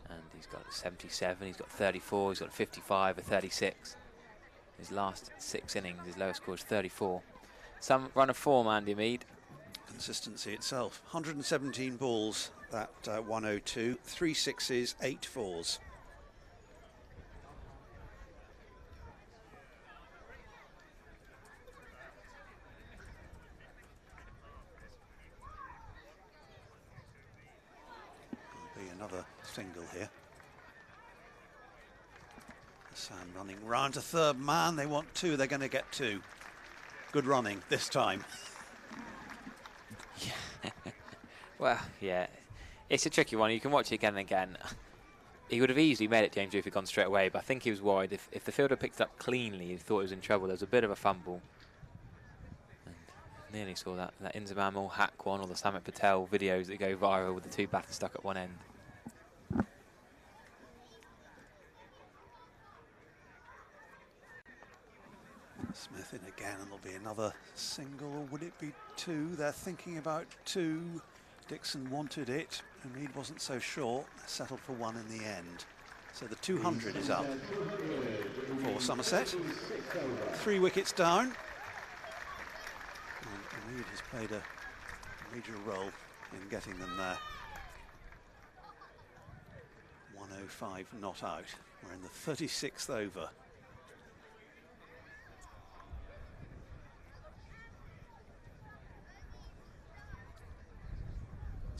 And he's got 77, he's got 34, he's got 55, a 36. His last 6 innings, his lowest score is 34. Some run of form, Andy Hamid. Consistency itself. 117 balls, that 102. 3 sixes, 8 fours. There'll be another single here. Hassan running round to third man. They want 2. They're going to get 2. Good running this time. Well, yeah, it's a tricky one. You can watch it again and again. He would have easily made it, James, if he'd gone straight away, but I think he was worried. If the fielder picked it up cleanly, he thought he was in trouble. There was a bit of a fumble. And nearly saw that Inzamam or hack one, or the Samit Patel videos that go viral with the 2 batters stuck at one end. Smith in again, and there'll be another single, or would it be 2? They're thinking about 2. Dixon wanted it, Hamid wasn't so sure, settled for 1 in the end. So the 200 is up for Somerset. 3 wickets down. And Hamid has played a major role in getting them there. 105 not out. We're in the 36th over.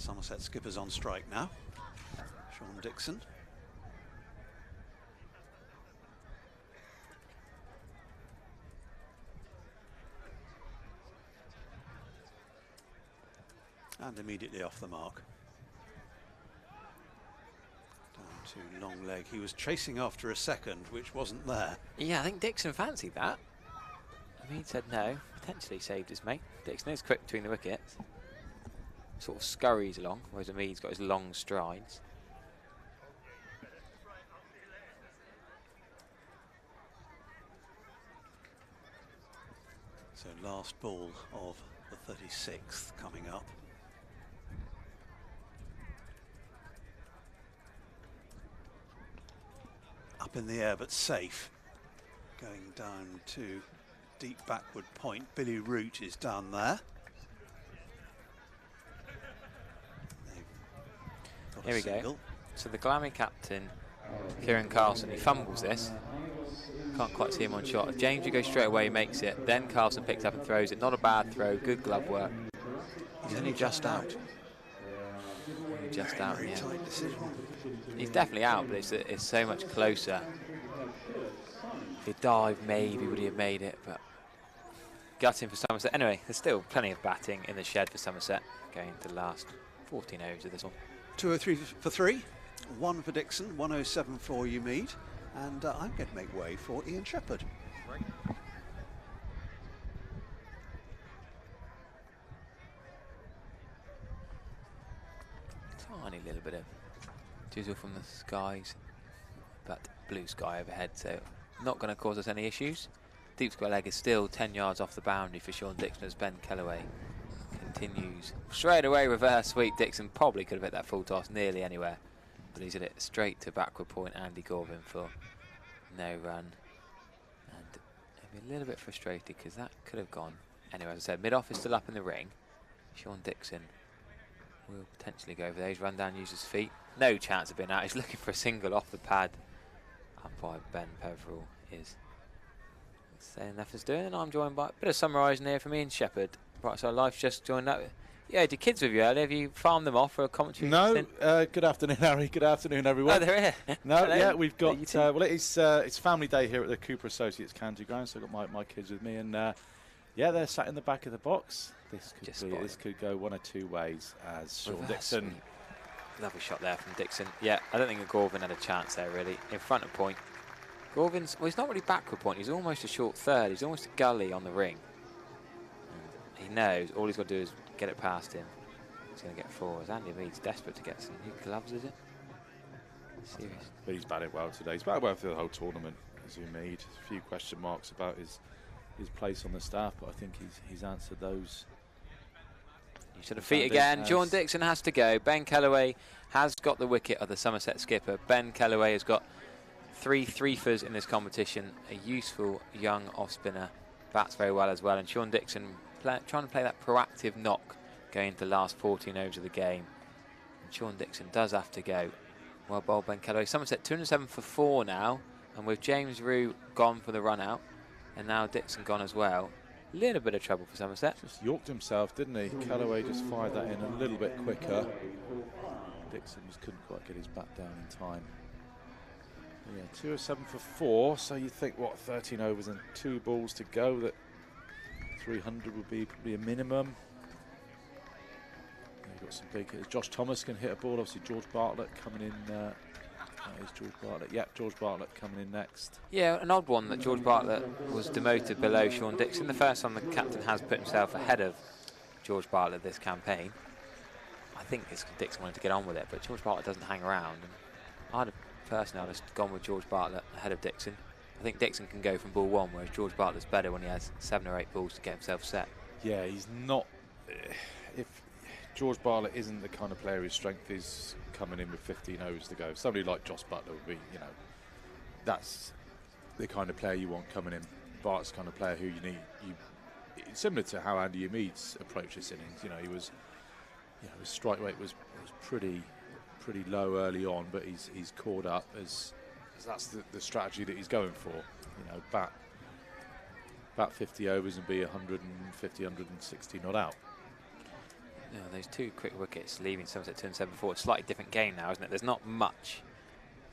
Somerset skipper's on strike now. Sean Dixon. And immediately off the mark. Down to long leg. He was chasing after a second, which wasn't there. Yeah, I think Dixon fancied that. Mead said no, potentially saved his mate. Dixon is quick between the wickets. Sort of scurries along, whereas Mead's got his long strides. So last ball of the 36th coming up. Up in the air but safe. Going down to deep backward point. Billy Root is down there. Here we go. So the Glammy captain, Kieran Carlson, he fumbles this. Can't quite see him on shot. If James would go straight away, makes it. Then Carlson picks up and throws it. Not a bad throw, good glove work. He's only just out. Only just out, Very yeah. tight decision. He's definitely out, but it's so much closer. If he dived, maybe would he have made it, but gutting for Somerset. Anyway, there's still plenty of batting in the shed for Somerset going to the last 14 overs of this one. 203 for 3, 1 for Dixon, 107 for you, Mead, and I'm going to make way for Ian Shepherd. Tiny little bit of drizzle from the skies, but blue sky overhead, so not going to cause us any issues. Deep square leg is still 10 yards off the boundary for Sean Dixon as Ben Kellaway continues. Straight away reverse sweep. Dixon probably could have hit that full toss nearly anywhere, but he's hit it straight to backward point Andy Gorvin for no run. And I'll be a little bit frustrated because that could have gone anyway. As I said, mid-off is still up in the ring. Sean Dixon will potentially go over there. He's run down, used his feet. No chance of being out. He's looking for a single off the pad. Umpire Ben Peveril is saying left is doing, and I'm joined by a bit of summarising here from Ian Shepherd. Right, so Life's just joined up. Yeah, did kids with you earlier? Have you farmed them off for a commentary? No. Good afternoon, Harry. Good afternoon, everyone. Oh, they're here. No, Hello. yeah, we've got. Well, it's family day here at the Cooper Associates County Ground, so I've got my kids with me, and yeah, they're sat in the back of the box. This could go one or two ways. As Sean Dixon. Lovely shot there from Dixon. Yeah, I don't think Gorvin had a chance there really. In front of point. Gorvin's, well, he's not really backward point. He's almost a short third. He's almost a gully on the ring. And he knows all he's got to do is get it past him. He's going to get 4. As Andy Mead's desperate to get some new gloves, is it? Serious. But he's batted well today. He's batted well for the whole tournament, as you made. A few question marks about his place on the staff, but I think he's answered those. You to the feet again. Sean Dixon has to go. Ben Kellaway has got the wicket of the Somerset skipper. Ben Kellaway has got 3 threefers in this competition. A useful young off spinner. Bats very well as well. And Sean Dixon trying to play that proactive knock going into the last 14 overs of the game. And Sean Dixon does have to go. Well bowled Ben Kellaway. Somerset 207 for 4 now. And with James Rue gone for the run out. And now Dixon gone as well. Little bit of trouble for Somerset. Just yorked himself, didn't he? Kellaway just fired that in a little bit quicker. Dixon just couldn't quite get his bat down in time. Yeah, 207 for 4, so you think, what, 13 overs and 2 balls to go, that 300 would be probably a minimum. You've got some big hitters. Josh Thomas can hit a ball, obviously George Bartlett coming in. That is George Bartlett. Yeah, George Bartlett coming in next. Yeah, an odd one that George Bartlett was demoted below Sean Dixon. The first time the captain has put himself ahead of George Bartlett this campaign. I think Dixon wanted to get on with it, but George Bartlett doesn't hang around. And I'd just gone with George Bartlett ahead of Dixon. I think Dixon can go from ball 1, whereas George Bartlett's better when he has 7 or 8 balls to get himself set. Yeah, he's not. If George Bartlett isn't the kind of player whose strength is coming in with 15 overs to go, somebody like Josh Butler would be, that's the kind of player you want coming in. Bartlett's the kind of player who you need. It's similar to how Andy Mead's approached this innings. He was, his strike rate was pretty low early on, but he's caught up as that's the strategy that he's going for. Bat 50 overs and be 150, 160 not out. those 2 quick wickets leaving Somerset 2 and 7 forward. Slightly different game now, isn't it? There's not much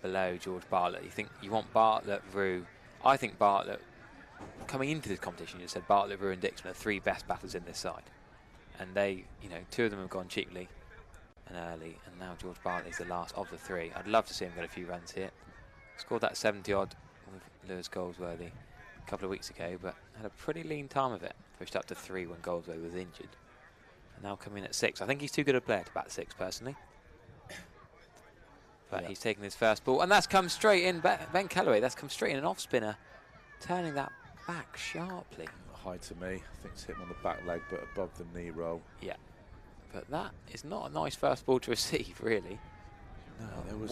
below George Bartlett. You want Bartlett, Rue. I think Bartlett, coming into this competition, you said Bartlett, Rue and Dixon are the 3 best batters in this side. And they, 2 of them have gone cheaply and early, and now George Bartlett is the last of the 3. I'd love to see him get a few runs here. Scored that 70-odd with Lewis Goldsworthy a couple of weeks ago, but had a pretty lean time of it. Pushed up to 3 when Goldsworthy was injured. And now coming in at 6. I think he's too good a player to bat 6, personally. But he's taken his first ball, and that's come straight in. Ben Callaway, that's come straight in, an off-spinner, turning that back sharply. High to me. I think it's hit him on the back leg, but above the knee roll. Yeah. But that is not a nice first ball to receive, really. No, there was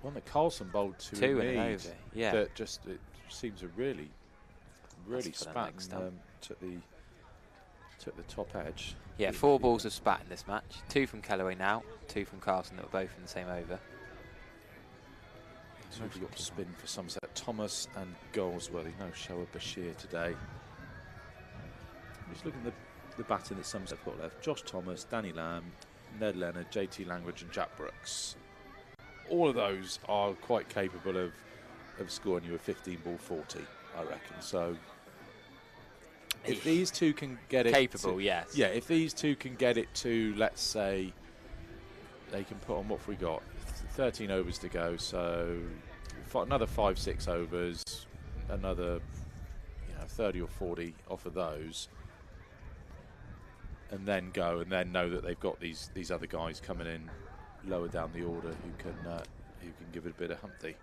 one that Carlson bowled to 2 and over. Yeah. That just, it seems to really spat and took the top edge. Yeah, 4 balls of spat in this match. 2 from Callaway now, 2 from Carlson that were both in the same over. So we've got spin for Somerset. Thomas and Goldsworthy. No show of Bashir today. Just looking at the batting that Somerset have got left. Josh Thomas, Danny Lamb, Ned Leonard, JT Langridge and Jack Brooks. All of those are quite capable of scoring you a 15-ball 40, I reckon. So if these 2 can get it capable, yes. Yeah, if these 2 can get it to, let's say, they can put on, what have we got? 13 overs to go, so another 5-6 overs, another 30 or 40 off of those, and then go and then know that they've got these other guys coming in lower down the order who can give it a bit of Humpty.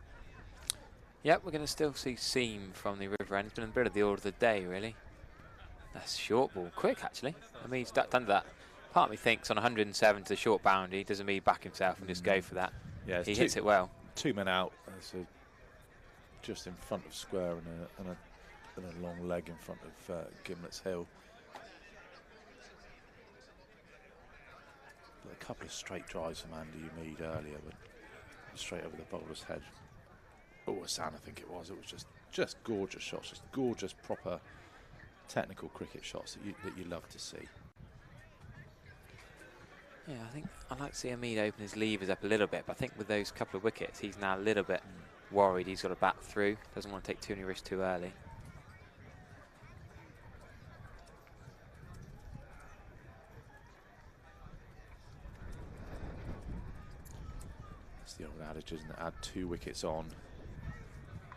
Yep, we're going to still see seam from the River End. It's been a bit of the order of the day, really. That's short ball, quick actually. I mean, he's done that. Part of me thinks on 107 to the short boundary, doesn't he back himself and just go for that? Yeah, he hits it well. 2 men out. Just in front of square and a long leg in front of Gimlet's Hill. But a couple of straight drives from Andy Umeed earlier, but straight over the bowler's head. Oh, Hassan, I think it was. It was just gorgeous shots, just gorgeous, proper, technical cricket shots that you love to see. Yeah, I think I'd like to see Umeed open his levers up a little bit, but I think with those couple of wickets, he's now a little bit worried he's got to bat through. Doesn't want to take too many risks too early. It's the old adage, isn't it? Add 2 wickets on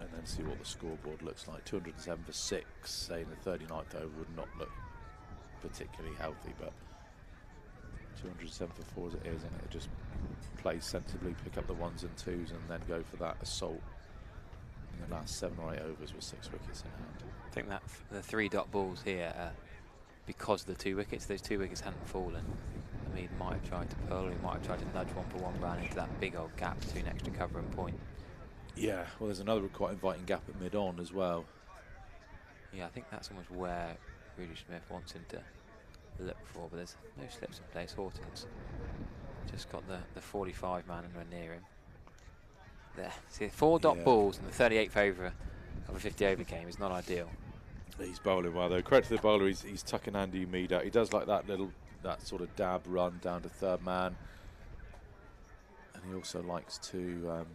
and then see what the scoreboard looks like. 207 for 6, saying the 39th over would not look particularly healthy, but 207 for 4 as it is, and it just plays sensibly, pick up the 1s and 2s and then go for that assault in the last 7 or 8 overs with 6 wickets in hand. I think that the 3 dot balls here, because of the 2 wickets, those 2 wickets hadn't fallen. Umeed might have tried to pull, he might have tried to nudge 1 for 1 run into that big old gap between extra cover and point. Yeah, well, there's another quite inviting gap at mid-on as well. Yeah, I think that's almost where Rudy Smith wants him to look for, but there's no slips in place. Horton's just got the 45 man and we're near him. There, see, 4 dot balls in the 38th over of a 50 over game is not ideal. He's bowling well though. Credit to the bowler, he's tucking Andy Umeed out. He does like that sort of dab run down to 3rd man, and he also likes to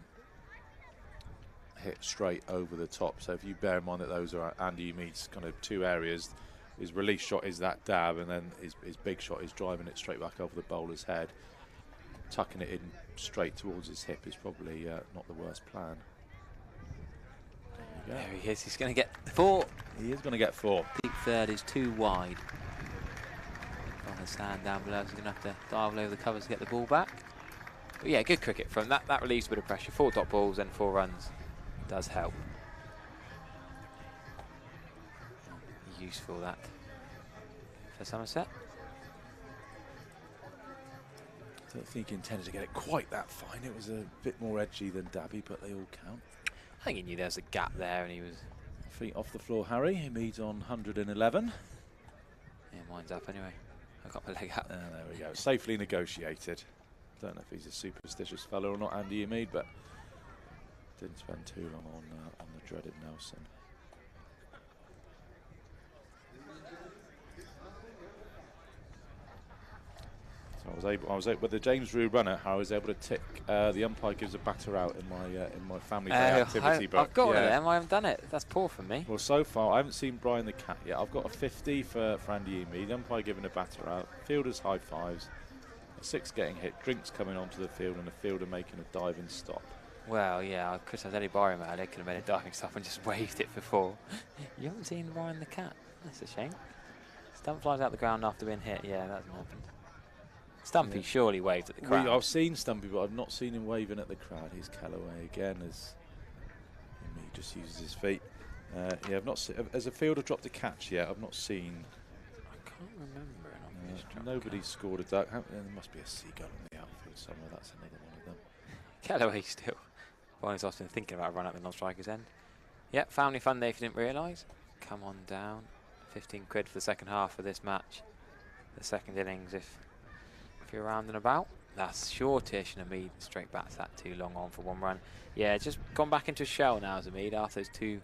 hit straight over the top. So if you bear in mind that those are Andy Umeed's kind of 2 areas, his release shot is that dab, and then his big shot is driving it straight back over the bowler's head. Tucking it in straight towards his hip is probably not the worst plan. There he is, he's going to get 4. He is going to get 4. Deep third is too wide. On the sand down below, so he's going to have to dive over the covers to get the ball back. But yeah, good cricket from that. That relieves a bit of pressure. 4 dot balls and 4 runs does help. Useful that for Somerset. I don't think he intended to get it quite that fine. It was a bit more edgy than dabby, but they all count. I think he knew there was a gap there, and he was... Feet off the floor, Harry. Umeed's on 111. Yeah, mine's up anyway. I got my leg up. There we go. Safely negotiated. Don't know if he's a superstitious fellow or not, Andy Umeed, but didn't spend too long on the dreaded Nelson. I was able with the James Rew runner. How I was able to tick the umpire gives a batter out in my family day activity book. I've got one of them. I haven't done it. That's poor for me. Well, so far I haven't seen Brian the Cat yet. I've got a 50 for Andy Emi. The umpire giving a batter out. Fielders high fives. A 6 getting hit. Drinks coming onto the field and a fielder making a diving stop. Well, yeah, Chris has Eddie Byron out. They could have made a diving stop and just waved it before. You haven't seen Brian the Cat. That's a shame. Stump flies out the ground after being hit. Yeah, that hasn't happened. Stumpy surely waved at the crowd. I've seen Stumpy, but I've not seen him waving at the crowd. He's Callaway again as he just uses his feet. Yeah, I've not has a fielder dropped a catch yet. I've not seen. I can't remember an obvious drop. Nobody's scored a duck. There must be a seagull in the outfield somewhere. That's another one of them. Callaway still. Barney's often thinking about a run at the non-striker's end. Yep, family fun day if you didn't realise. Come on down. 15 quid for the second half of this match. The second innings if you're around and about. That's shortish and Hamid straight back to that too long on for 1 run. Yeah, just gone back into a shell now as Hamid after those 2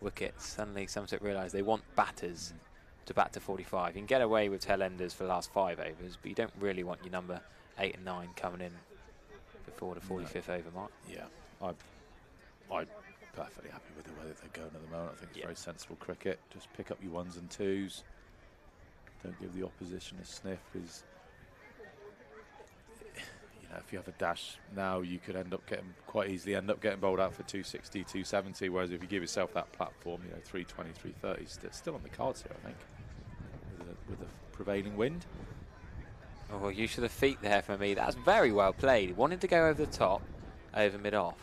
wickets. Suddenly Somerset realise they want batters to bat to 45. You can get away with tail enders for the last 5 overs, but you don't really want your number 8 and 9 coming in before the 45th over mark. Yeah, I'm perfectly happy with the way that they're going at the moment. I think it's very sensible cricket. Just pick up your 1s and 2s. Don't give the opposition a sniff. If you have a dash now, you could quite easily end up getting bowled out for 260, 270. Whereas if you give yourself that platform, 320, 330, still on the cards here, I think, with the prevailing wind. Oh, use of the feet there for me. That's very well played. He wanted to go over the top, over mid-off.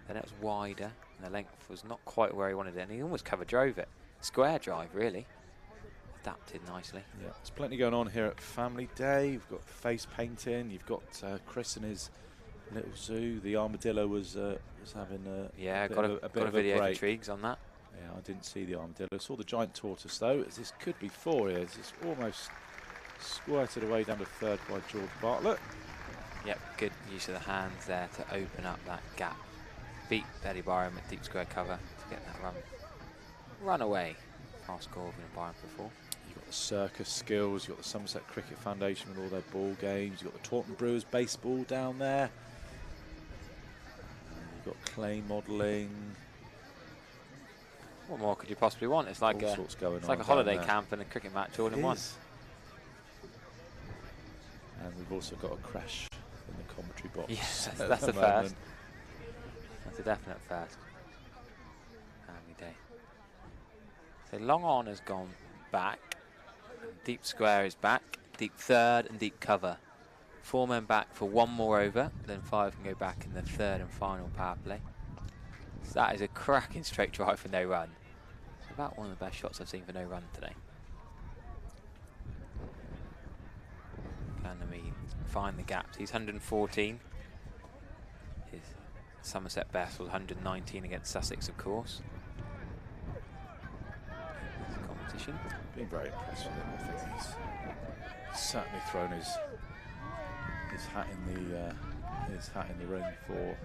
Then it was wider, and the length was not quite where he wanted it. And he almost cover drove it. Square drive, really. Adapted nicely. Yeah, there's plenty going on here at Family Day. You've got face painting. You've got Chris and his little zoo. The armadillo was having a got a video for Triggs on that. Yeah, I didn't see the armadillo. I saw the giant tortoise though. This could be 4 here. It's almost squirted away down to 3rd by George Bartlett. Yep, good use of the hands there to open up that gap. Beat Eddie Byron at deep square cover to get that run away. Fast score with Byron before. You've got the circus skills, you've got the Somerset Cricket Foundation with all their ball games, you've got the Taunton Brewers baseball down there, you've got clay modelling. What more could you possibly want? It's like a holiday camp and a cricket match all in one. And we've also got a crash in the commentary box. Yes, that's the first. That's a definite first. Family Day. So long on has gone back. Deep square is back. Deep 3rd and deep cover. 4 men back for 1 more over. Then 5 can go back in the 3rd and final power play. So that is a cracking straight drive for no run. It's about one of the best shots I've seen for no run today. Can he find the gaps? He's 114. His Somerset best was 119 against Sussex, of course. Competition. Been very impressed with him. I think he's certainly thrown his hat in the ring for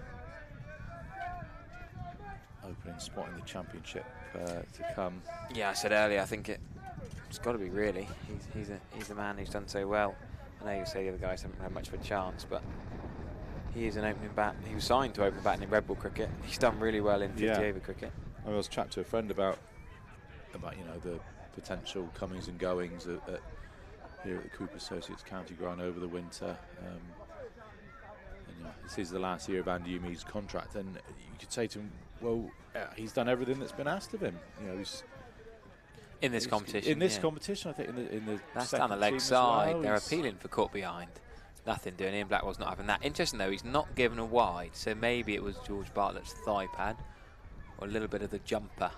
opening spot in the championship to come. Yeah, I said earlier, I think it's got to be really. He's the man who's done so well. I know you say the other guys haven't had much of a chance, but he is an opening bat. He was signed to open batting in red ball cricket. He's done really well in 50 over cricket. I was chatting to a friend about the potential comings and goings here at the Cooper Associates County Ground over the winter. This is the last year of Andy Umi's contract, and you could say to him, well, he's done everything that's been asked of him. He's in this competition. In this competition, I think in the that's down the leg side. Well. They're appealing for caught behind. Nothing doing. Ian Blackwell's not having that. Interesting though, he's not given a wide, so maybe it was George Bartlett's thigh pad or a little bit of the jumper.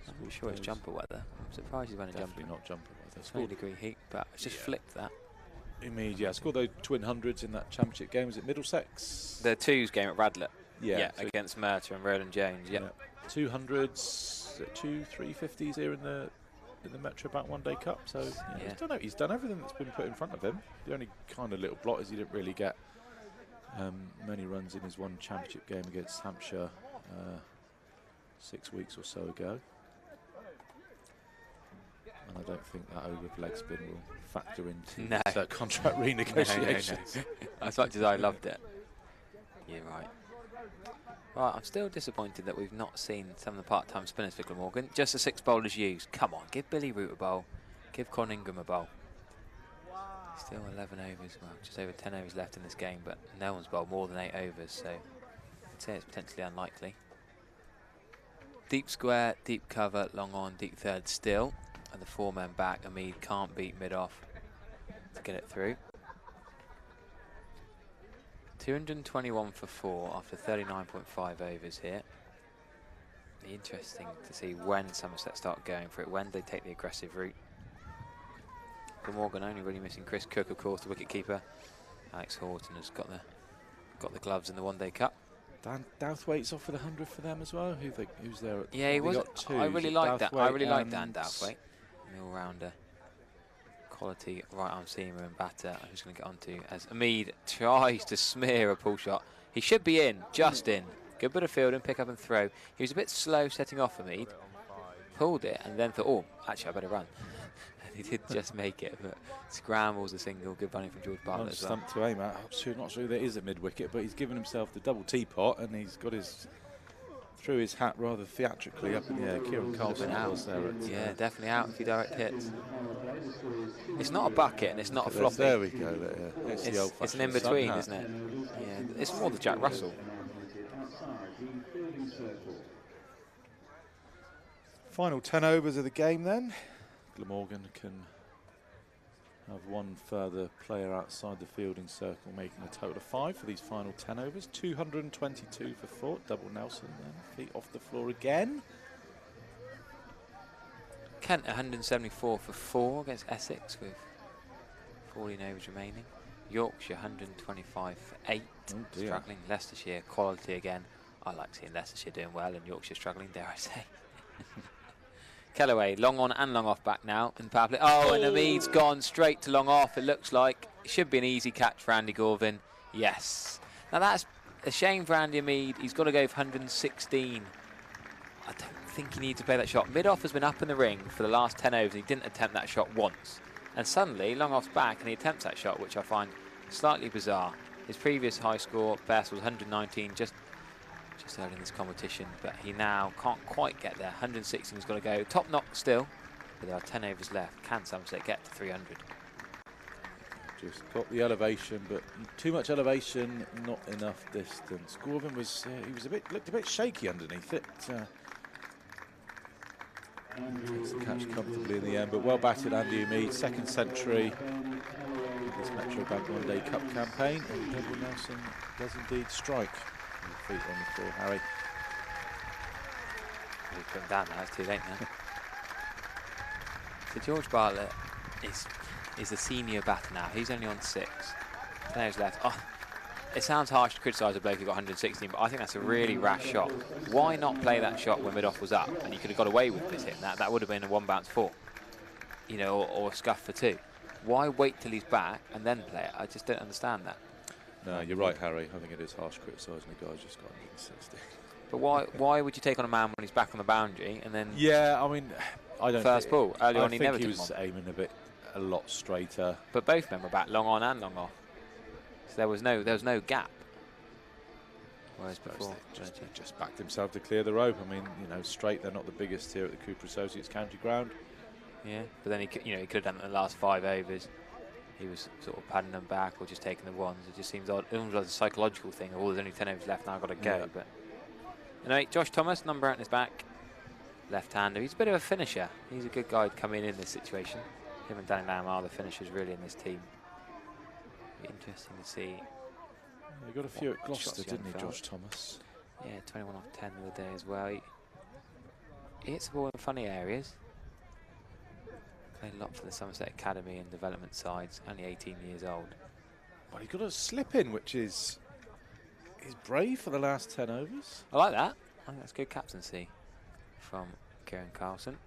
I'm not sure it's jumper weather. I'm surprised he's wearing a jumper. Definitely not jumper weather. 20 degree heat, but it's just flicked that. Scored those twin hundreds in that championship game. Was it Middlesex? The 2s game at Radlett. Yeah, so against Merter and Roland Jones. Yeah. 200s, 2 350s here in the Metro Bank One Day Cup. So he's done everything that's been put in front of him. The only kind of little blot is he didn't really get many runs in his one championship game against Hampshire 6 weeks or so ago. I don't think that over leg spin will factor into No. contract renegotiations. No. As much as I loved it. You're right. Right, I'm still disappointed that we've not seen some of the part-time spinners for Glamorgan. Just the 6 bowlers used. Come on, give Billy Root a bowl. Give Con Ingram a bowl. Still 11 overs, well, just over 10 overs left in this game, but no one's bowled more than 8 overs, so I'd say it's potentially unlikely. Deep square, deep cover, long on, deep third still. And the 4 men back. Amid can't beat mid-off to get it through. 221 for 4 after 39.5 overs here. Be interesting to see when Somerset start going for it, when they take the aggressive route. Glamorgan only really missing Chris Cook, of course, the wicket-keeper. Alex Horton has got the gloves in the One Day Cup. Dan Douthwaite's offered 100 for them as well. Who's there? Yeah, he was. I really like that. I really like Dan Douthwaite, an all-rounder. Quality right-arm seamer and batter. I'm just going to get on to as Amid tries to smear a pull shot. He should be in, just in. Good bit of fielding, pick up and throw. He was a bit slow setting off Amid. Pulled it and then thought, oh, actually I better run. And he did just make it, but scrambles a single. Good bunny from George Bartlett as well. Stump to aim at. I'm not sure there is a mid-wicket, but he's given himself the double teapot and he's got threw his hat rather theatrically up in the air. Kieran Carlson was there. Yeah, definitely out. A few direct hits. It's not a bucket and it's not a floppy. There we go. It's an in-between, isn't it? Yeah, it's more the Jack Russell. Final 10 overs of the game then. Glamorgan can have one further player outside the fielding circle, making a total of 5 for these final 10 overs. 222 for 4, double Nelson then, feet off the floor again. Kent 174 for 4 against Essex with 14 overs remaining. Yorkshire 125 for 8, struggling. Leicestershire quality again. I like seeing Leicestershire doing well and Yorkshire struggling, dare I say. Kellaway, long on and long off back now in the power play. Oh, and Amid's gone straight to long off, it looks like. It should be an easy catch for Andy Gorvin. Yes. Now that's a shame for Andy Amid. He's got to go for 116. I don't think he needs to play that shot. Mid-off has been up in the ring for the last 10 overs. He didn't attempt that shot once. And suddenly, long off's back and he attempts that shot, which I find slightly bizarre. His previous high score, best, was 119, just early in this competition, but he now can't quite get there. 116 has got to go. Top knock still, but there are 10 overs left. Can Somerset get to 300? Just got the elevation, but too much elevation, not enough distance. Gorvin was looked a bit shaky underneath it. Takes the catch comfortably in the end, but well batted Andy Amid, second century this Metro Bank One Day Cup campaign, and Double Nelson does indeed strike. Feet on the floor, Harry. He's put him down now, it's too late now. So George Bartlett is the senior batter now. He's only on 6. 10 overs left. Oh, it sounds harsh to criticise a bloke who got 116, but I think that's a really rash shot. Why not play that shot when mid-off was up and you could have got away with this hit? That would have been a 1 bounce 4, you know, or a scuff for 2. Why wait till he's back and then play it? I just don't understand that. No, you're right, Harry. I think it is harsh criticising a guy who's just got 160. But why would you take on a man when he's back on the boundary and then? Yeah, I mean, I don't. First ball early on, he never he took was him on. aiming a lot straighter. But both men were back, long on and long off. So there was no gap. Whereas before, just backed himself to clear the rope. I mean, you know, straight. They're not the biggest here at the Cooper Associates County Ground. Yeah, but then he could have done it in the last 5 overs. He was sort of padding them back or just taking the ones. It just seems odd. It almost like a psychological thing. Oh, there's only 10 overs left now, I've got to go. Yeah. But anyway, Josh Thomas, number out in his back, left-hander. He's a bit of a finisher. He's a good guy to come in this situation. Him and Danny Lamb are the finishers really in this team. Be interesting to see. He got a few at Gloucester, didn't he, Josh Thomas? Yeah, 21 off 10 the other day as well. He hits the ball in funny areas. Played a lot for the Somerset Academy and development sides, only 18 years old. Well, he got a slip in, which is brave for the last 10 overs. I like that. I think that's good captaincy from Kieran Carlson.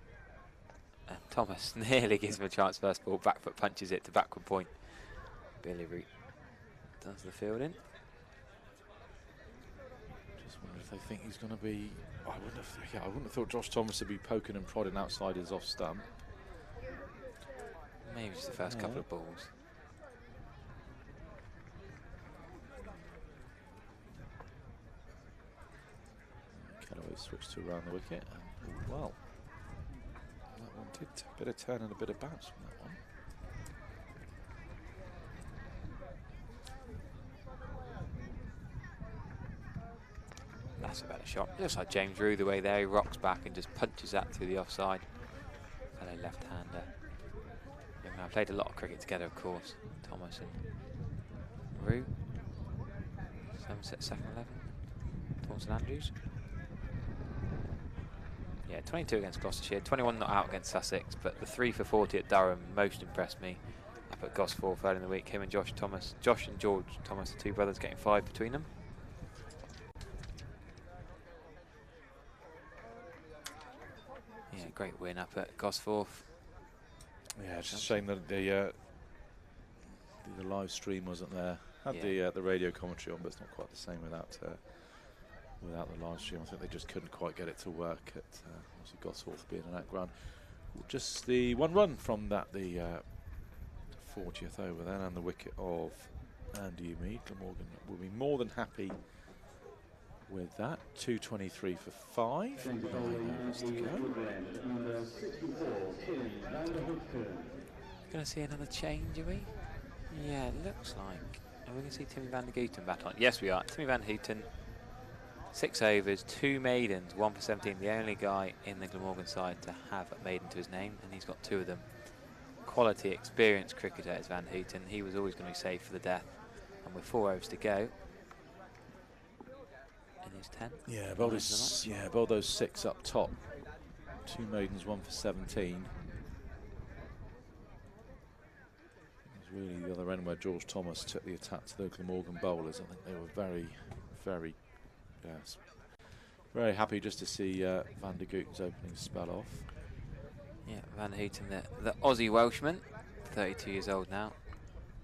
And Thomas nearly gives him a chance first ball, back foot punches it to backward point. Billy Root does the fielding. Just wonder if they think he's going to be. I wouldn't have thought Josh Thomas would be poking and prodding outside his off stump. Maybe just the first couple of balls. Callaway switched to around the wicket, and well, that one did take a bit of turn and a bit of bounce from that one. That's a better shot. Looks like James Rue the way there. He rocks back and just punches that through the offside. Fellow left-hander. I played a lot of cricket together, of course. Thomas and Rue. Somerset second 11. Thompson Andrews. Yeah, 22 against Gloucestershire, 21 not out against Sussex, but the 3 for 40 at Durham most impressed me. Up at Gosforth early in the week, him and Josh and George Thomas, the two brothers, getting 5 between them. Yeah, great win up at Gosforth. Yeah, it's just a shame that the live stream wasn't there. Had the radio commentary on, but it's not quite the same without the live stream. I think they just couldn't quite get it to work at obviously Gosforth being an out ground. Just the 1 run from that, the 40th over then, and the wicket of Andy Mead. Glamorgan will be more than happy with that. 223 for 5. 9 overs to go. Going to see another change, are we? Yeah, it looks like. Are we going to see Timmy van der Gooten bat on? Yes, we are. Timmy van der Gooten, 6 overs, 2 maidens, 1 for 17. The only guy in the Glamorgan side to have a maiden to his name, and he's got 2 of them. Quality, experienced cricketer is Van Houten. He was always going to be safe for the death. And with 4 overs to go, in his 10. Yeah, bowled those 6 up top. 2 maidens, 1 for 17. It was really the other end where George Thomas took the attack to the Glamorgan bowlers. I think they were very, very, very happy just to see Van der Gooten's opening spell off. Yeah, Van Houten, the Aussie Welshman, 32 years old now.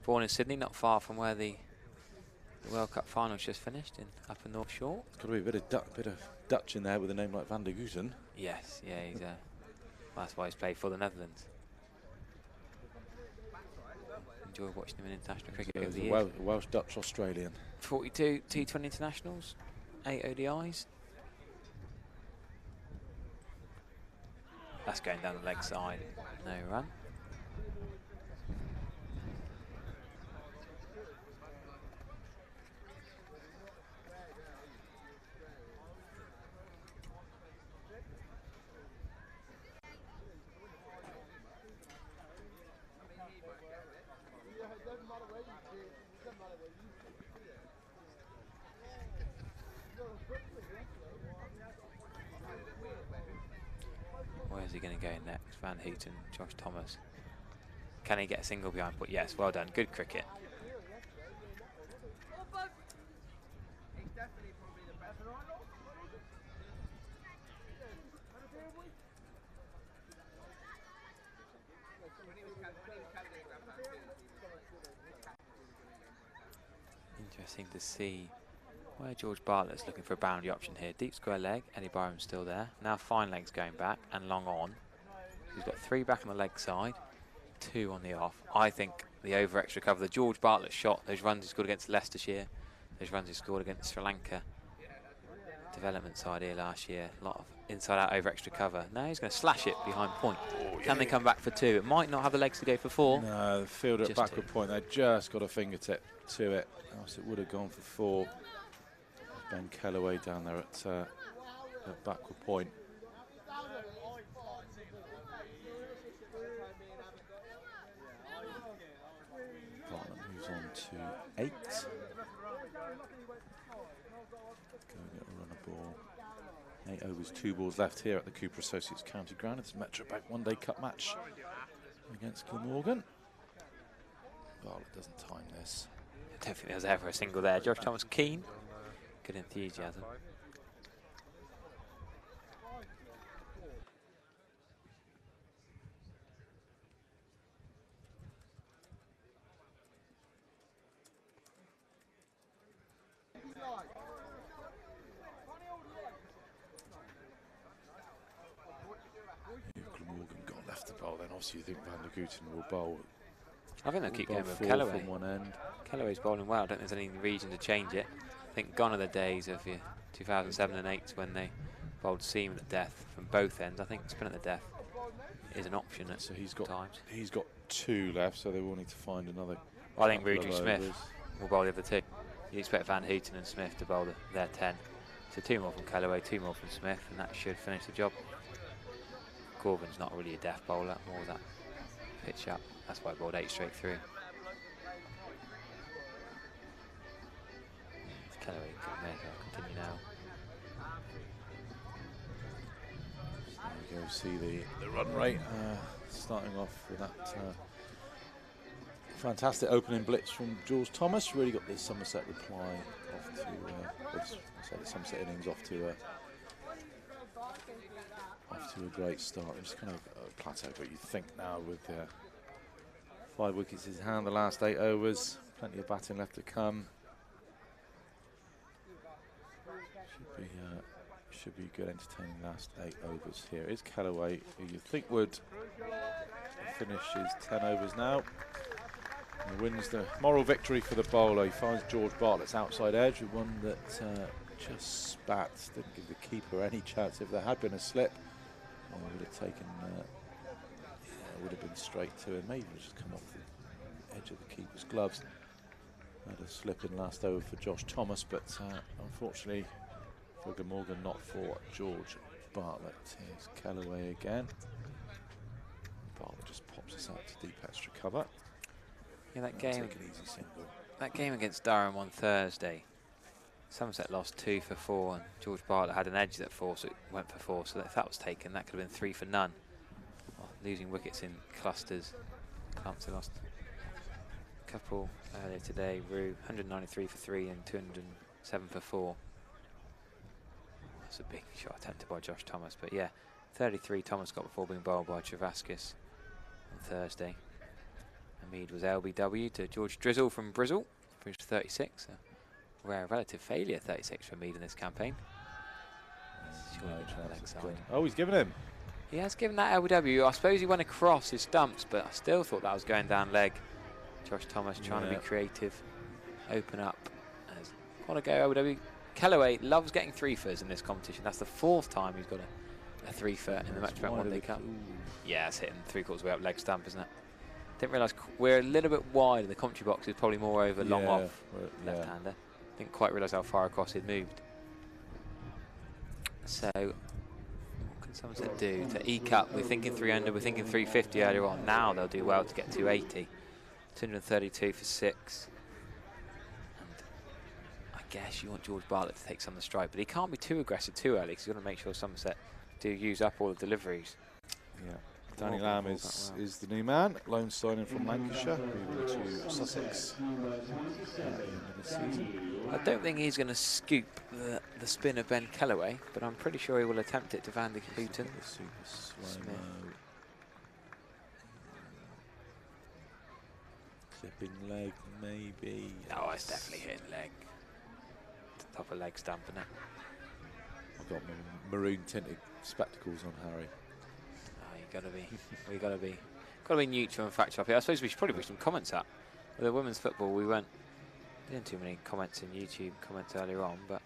Born in Sydney, not far from where the World Cup finals just finished in Upper North Shore. It's got to be a bit of Dutch in there with a name like Van der Gooten. Yes, yeah, he's well, that's why he's played for the Netherlands. Enjoy watching him in international cricket over the years. Welsh Dutch Australian. 42 T20 internationals, 8 ODIs. That's going down the leg side, no run. Where's he going to go next? Van Houten, Josh Thomas. Can he get a single behind? But yes, well done. Good cricket. Interesting to see where George Bartlett's looking for a boundary option here. Deep square leg, Eddie Byram's still there. Now fine legs going back and long on. He's got 3 back on the leg side, 2 on the off. I think the over extra cover, the George Bartlett shot, those runs he scored against Leicestershire, those runs he scored against Sri Lanka. Development side here last year, a lot of inside out over extra cover. Now he's going to slash it behind point. Can they come back for 2? It might not have the legs to go for 4. No, the fielder at backward point, they just got a fingertip to it, else it would have gone for 4. Ben Kellaway down there at backward point. Bartlett moves on to 8. Going at a run of ball. 8 overs, 2 balls left here at the Cooper Associates County Ground. It's a Metro Bank one-day cup match against Glamorgan. Bartlett doesn't time this. I don't think there was ever a single there. Josh Thomas keen. Good enthusiasm. Glamorgan got left the bowl then obviously, you think Van der Gooten will bowl. I think they'll keep going with 4 Callaway. from one end. Callaway's bowling well. I don't think there's any reason to change it. I think gone are the days of 2007 and 8 when they bowled seam at the death from both ends. I think spin at the death is an option at So times. he's got 2 left, so they will need to find another. Well, I think couple Rudra of Smith overs. will bowl the other 2. You expect Van Houten and Smith to bowl their 10. So 2 more from Callaway, 2 more from Smith, and that should finish the job. Corbin's not really a death bowler, more that pitch up. That's why I bowled 8 straight through. Callaway can make it. I'll continue now. There we go, see the run rate starting off with that fantastic opening blitz from George Thomas. Really got the Somerset reply off to, the Somerset innings off to a great start. It's kind of a plateau, but you think now with 5 wickets in his hand, the last 8 overs, plenty of batting left to come. Should be good, entertaining last 8 overs here. Is Callaway, who you think would finish his 10 overs now. And wins the moral victory for the bowler. He finds George Bartlett's outside edge with one that just spat. Didn't give the keeper any chance. If there had been a slip, would have taken, would have been straight to him. Maybe just come off the edge of the keeper's gloves. Had a slip in last over for Josh Thomas, but unfortunately for Glamorgan, not for George Bartlett. Here's Callaway again. Bartlett just pops us out to deep extra cover. Yeah, that Take game. an easy single. That game against Durham on Thursday, Somerset lost 2 for 4, and George Bartlett had an edge at 4, so it went for 4. So if that was taken, that could have been 3 for none. Well, losing wickets in clusters. Clumps lost a couple earlier today. Rue 193 for 3 and 207 for 4. That's a big shot attempted by Josh Thomas, but yeah, 33 Thomas got before being bowled by Travaskis on Thursday. Mead was LBW to George Drizzle from Brizzle, finished 36. A rare relative failure, 36 for Mead in this campaign. Oh, he's given him. He has given that LBW. I suppose he went across his stumps, but I still thought that was going down leg. Josh Thomas trying to be creative, open up. Want to go LBW. Callaway loves getting 3-fers in this competition. That's the 4th time he's got a 3-fer in the Metrobank One Day Cup. Yeah, it's hitting 3/4 way up leg stump, isn't it? Didn't realise we're a little bit wide. The commentary box is probably more over long off left-hander. Didn't quite realise how far across he'd moved. So, what can Somerset do to eke up? We're thinking 300, we're thinking 350 earlier on. Now they'll do well to get 280. 232 for 6. And I guess you want George Bartlett to take some of the strike, but he can't be too aggressive too early because he's got to make sure Somerset do use up all the deliveries. Yeah. Danny Lamb is the new man, loan signing from Lancashire, moving to Sussex at the end of the season. I don't think he's going to scoop the spin of Ben Callaway, but I'm pretty sure he will attempt it to Van der Gooten. Clipping leg, maybe. Oh, it's definitely hitting leg. Top of leg stump, isn't it? I've got my maroon tinted spectacles on, Harry. We gotta be neutral and factual up here. I suppose we should probably put some comments up. With the women's football, we weren't doing too many comments in YouTube comments earlier on, but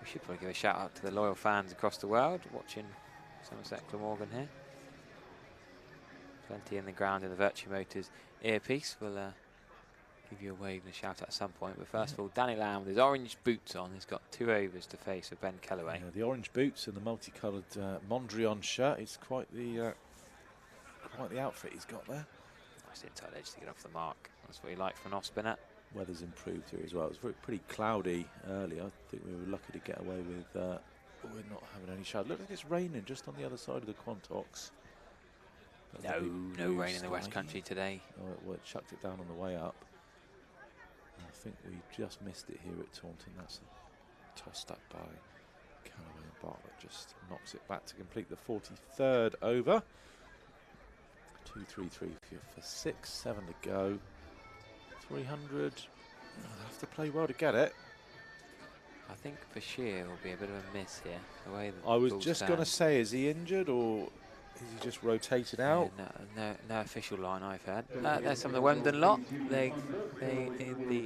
we should probably give a shout out to the loyal fans across the world watching Somerset Glamorgan here. Plenty in the ground in the Virtue Motors earpiece. We'll give you a wave and a shout out at some point. But first of all, Danny Lamb with his orange boots on. He's got 2 overs to face with Ben Callaway. Yeah, the orange boots and the multicoloured Mondrian shirt. It's quite the outfit he's got there. Nice inside edge to get off the mark. That's what he likes from an off spinner. Weather's improved here as well. It was pretty cloudy earlier. I think we were lucky to get away with we're not having any shadow. Looks like it's raining just on the other side of the Quantox. No rain in the West Country today. Oh, well, it chucked it down on the way up. I think we just missed it here at Taunton. That's tossed up by Callaway, and Bartlett just knocks it back to complete the 43rd over. 2-3-3 for 6, 7 to go. 300. I'll have to play well to get it. I think Bashir will be a bit of a miss here. The way I was just going to say, is he injured or Is he just rotated out? Yeah, no official line I've had. There's some of the Wemden lot. They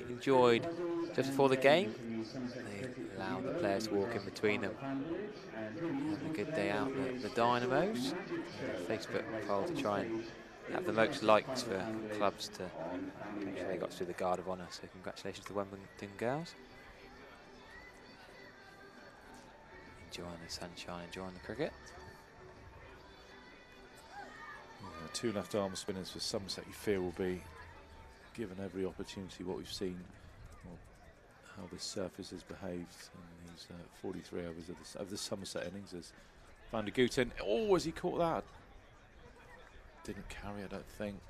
enjoyed just before the game. They allow the players to walk in between them. Having a good day out, the Dynamos. Facebook poll to try and have the most likes for clubs to make sure they got through the Guard of Honour. So congratulations to the Wimbledon girls. Enjoying the sunshine, enjoying the cricket. Yeah, 2 left arm spinners for Somerset, you fear, will be given every opportunity. What we've seen, well, how this surface has behaved in these 43 overs of the Somerset innings. As Van der Gooten, oh, has he caught that? Didn't carry, I don't think.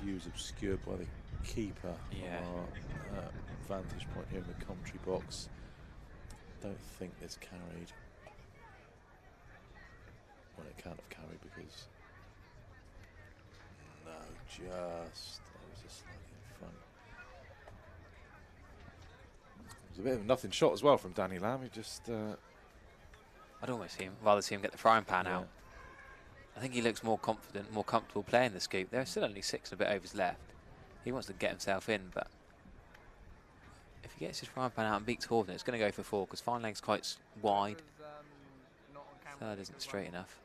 Views obscured by the keeper. Yeah. From our vantage point here in the commentary box. Don't think this carried. Well, it can't have carried because no, just that was just slightly in front. It was a bit of a nothing shot as well from Danny Lamb. He just I'd almost rather see him get the frying pan out. I think he looks more confident, more comfortable playing the scoop. There are still only 6 and a bit overs left. He wants to get himself in, but if he gets his frying pan out and beats Horton, it's going to go for 4 because fine leg's quite wide. Third isn't straight enough.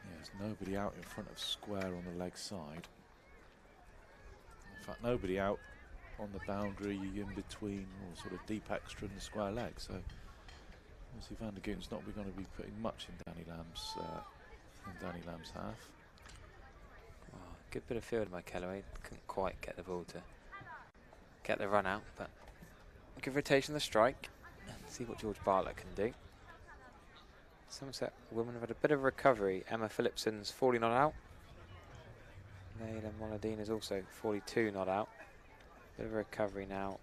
Yeah, there's nobody out in front of square on the leg side. In fact, nobody out on the boundary in between, or sort of deep extra and the square leg. So obviously Van der Gooten's not going to be putting much in Danny Lamb's half. Oh, good bit of field by Kellaway. Couldn't quite get the ball to get the run out, but good rotation of the strike. See what George Bartlett can do. Somerset women have had a bit of a recovery. Emma Phillipson's 40 not out. Leila Moladin is also 42 not out. Bit of a recovery now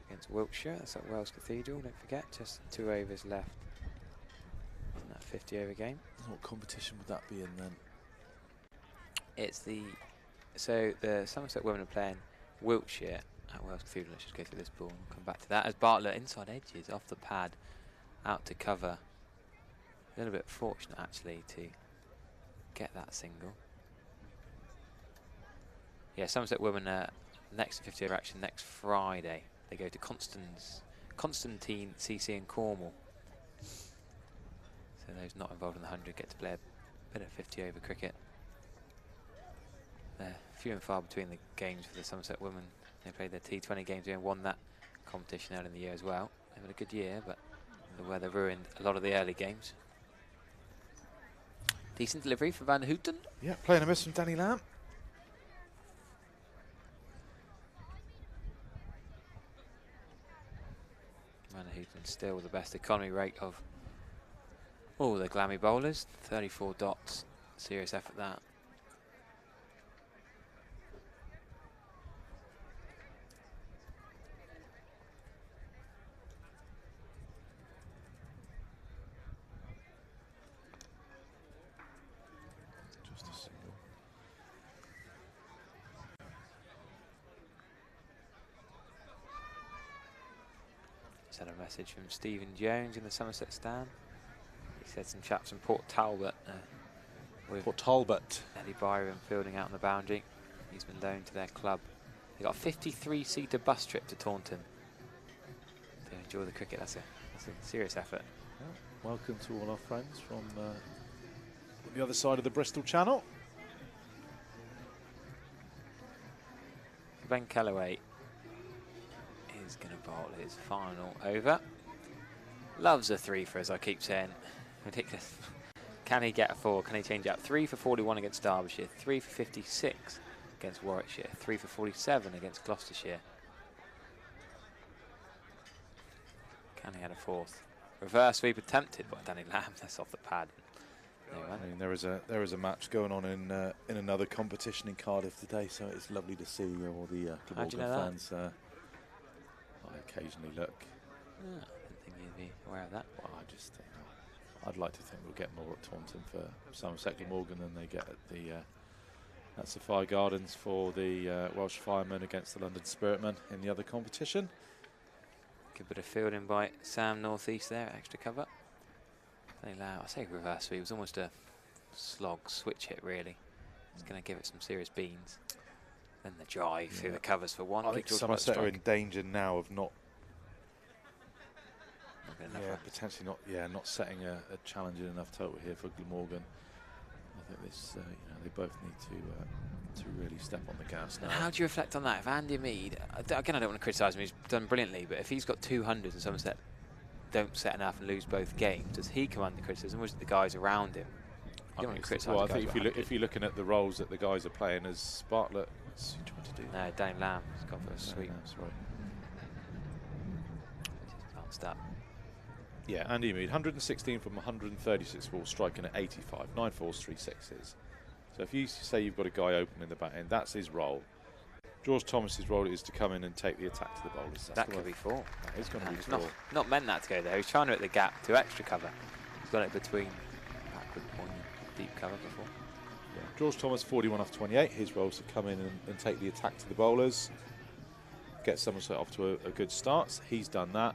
against Wiltshire. That's at Wells Cathedral, don't forget. Just 2 overs left in that 50 over game. What competition would that be in then? It's the Somerset women are playing Wiltshire at Wells Cathedral. Let's just go through this ball and come back to that. As Bartlett inside edges off the pad, out to cover. A little bit fortunate actually to get that single. Yeah, Somerset women are next to 50 over action next Friday. They go to Constantine CC in Cornwall. So those not involved in the 100 get to play a bit of 50 over cricket. They're few and far between the games for the Somerset women. They played their T20 games and won that competition early in the year as well. They've had a good year, but the weather ruined a lot of the early games. Decent delivery for Van Houten. Yeah, playing a miss from Danny Lamb. Van Houten still the best economy rate of all the Glammy bowlers. 34 dots. Serious effort that. Just a single. Just had a message from Stephen Jones in the Somerset stand. He said some chaps from Port Talbot with Port Talbot. Eddie Byron fielding out on the boundary. He's been loaned to their club. They got a 53-seater bus trip to Taunton to enjoy the cricket. That's a serious effort. Yeah. Welcome to all our friends from the other side of the Bristol Channel. Ben Kellaway is going to bowl his final over. Loves a 3 for, as I keep saying. Ridiculous. Can he get a 4? Can he change out? 3 for 41 against Derbyshire, 3 for 56 against Warwickshire, 3 for 47 against Gloucestershire. Can he add a 4th? Reverse sweep attempted by Danny Lamb. That's off the pad. I mean, there is a match going on in another competition in Cardiff today, so it's lovely to see all the Glamorgan fans. I occasionally look. I didn't think you'd be aware of that. Well, I'd like to think we'll get more at Taunton for Somerset Glamorgan than they get at the That's the Fire Gardens for the Welsh Firemen against the London Spiritmen in the other competition. Good bit of fielding by Sam northeast there, extra cover. I say reverse sweep, it was almost a slog switch hit really. It's going to give it some serious beans. Then the drive through the covers for one. I think Somerset are in danger now of not potentially not setting a challenging enough total here for Glamorgan. I think this, they both need to really step on the gas now. And how do you reflect on that? If Andy Mead, again, I don't want to criticise him, he's done brilliantly, but if he's got 200s and Somerset don't set enough and lose both games, does he come under criticism, or is it the guys around him? You don't want to criticise. Well, I think if you're looking at the roles that the guys are playing as Bartlett, what's he trying to do? No, Danny Lamb has gone for a sweep. That's right. Can't stop. Yeah, Andy Mead, 116 from 136 balls, striking at 85, 9 fours, 3 sixes. So if you say you've got a guy open in the bat end, that's his role. George Thomas's role is to come in and take the attack to the bowlers. That could be 4. That is going to be 4. Not meant that to go there. He's trying to hit the gap to extra cover. He's got it between backward point, deep cover before. Yeah. George Thomas, 41 off 28. His role is to come in and take the attack to the bowlers. Get Somerset off to a good start. So he's done that.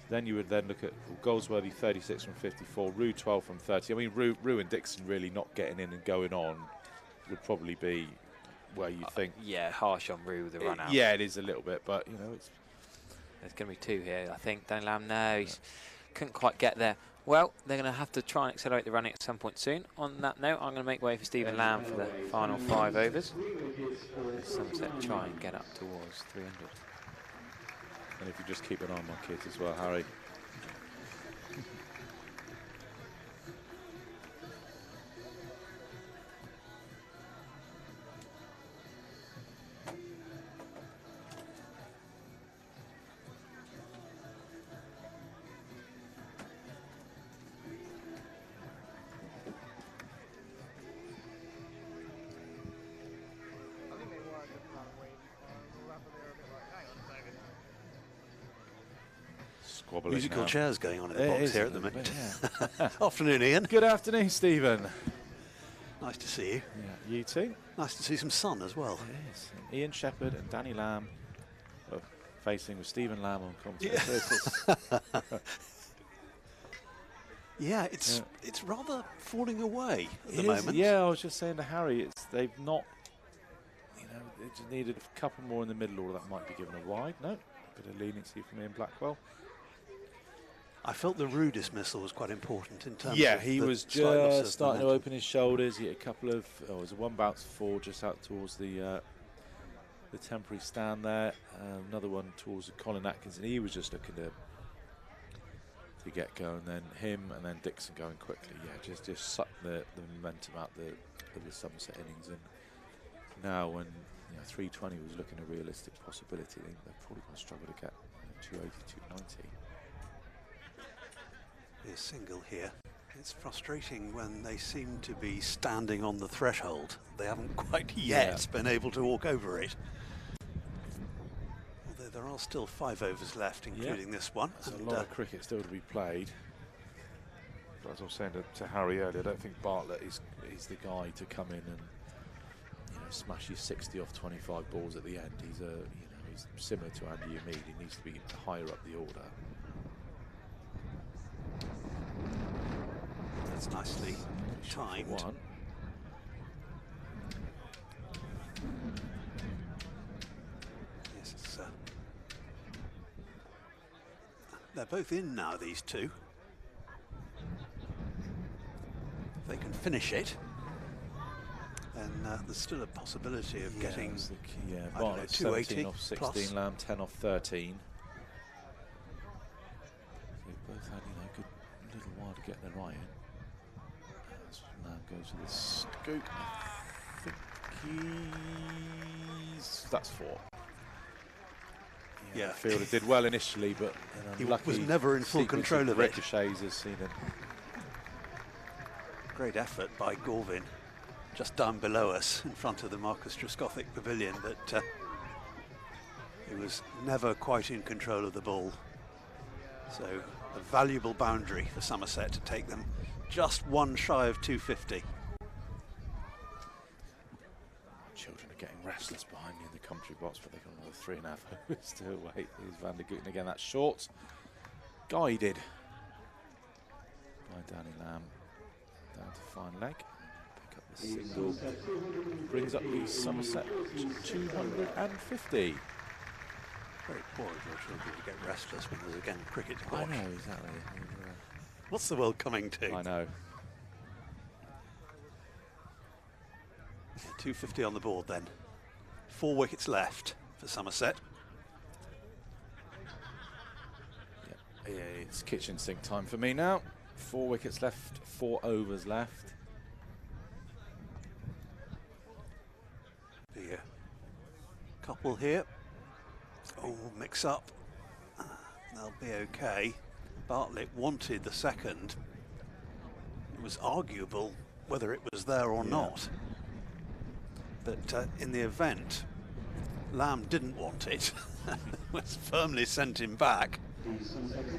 Then you would then look at Goldsworthy, 36 from 54, Rue 12 from 30. I mean, Rue and Dixon really not getting in and going on would probably be where you think. Yeah, harsh on Rue with the run out. Yeah, it is a little bit, but it's. There's going to be 2 here, I think. Dan Lamb, no, he couldn't quite get there. Well, they're going to have to try and accelerate the running at some point soon. On that note, I'm going to make way for Stephen Lamb for the final 5 overs. Somerset try and get up towards 300. And if you just keep an eye on my kids as well, Harry. Musical now. chairs going on in the box here at the minute. Yeah. Afternoon, Ian. Good afternoon, Stephen. Nice to see you. Yeah, you too. Nice to see some sun as well. It is. Ian Shepherd and Danny Lamb are facing with Stephen Lamb on commentary. Yeah, it's rather falling away at the moment. Yeah, I was just saying to Harry, they've not, they just needed a couple more in the middle order that might be given a wide. No, bit of leniency from Ian Blackwell. I felt the Rue dismissal was quite important in terms of he was just starting to open his shoulders. He hit a couple of, it was a one bounce forward just out towards the temporary stand there. Another one towards Colin Atkinson. He was just looking to get going. Then him and then Dixon going quickly. Yeah, just suck the momentum out of the Somerset innings. And now when 320 was looking a realistic possibility, they're probably going to struggle to get 280, 290. A single here. It's frustrating when they seem to be standing on the threshold. They haven't quite yet been able to walk over it. Although there are still 5 overs left, including this one. There's a lot of cricket still to be played. But as I was saying to Harry earlier, I don't think Bartlett is the guy to come in and smash his 60 off 25 balls at the end. He's similar to Andy Mead. He needs to be higher up the order. That's nicely timed. One. Yes, they're both in now, these two. If they can finish it, then there's still a possibility of getting I don't know, 280 off 16, plus. Lamb 10 off 13. They've both had a good little while to get their right in. Lamb goes with the scoop. I think that's 4. Yeah, Fielder did well initially, but he was never in full control of it. Ricochets has seen it. Great effort by Gorvin, just down below us in front of the Marcus Trescothick Pavilion, but he was never quite in control of the ball. So a valuable boundary for Somerset to take them just one shy of 250. getting restless behind me in the commentary box, but they've got another 3.5 overs to wait. Here's Van der Gooten again. That's short. Guided by Danny Lamb. Down to fine leg. Pick up the single. Brings up the Somerset to 250. Very poor of your children to get restless when there's again cricket to watch. I know, exactly. What's the world coming to? I know. 250 on the board then. 4 wickets left for Somerset. Yeah, it's kitchen sink time for me now. 4 wickets left, 4 overs left. Be a couple here. Oh, mix up. They'll be okay. Bartlett wanted the second. It was arguable whether it was there or not. But in the event, Lamb didn't want it. Was firmly sent him back.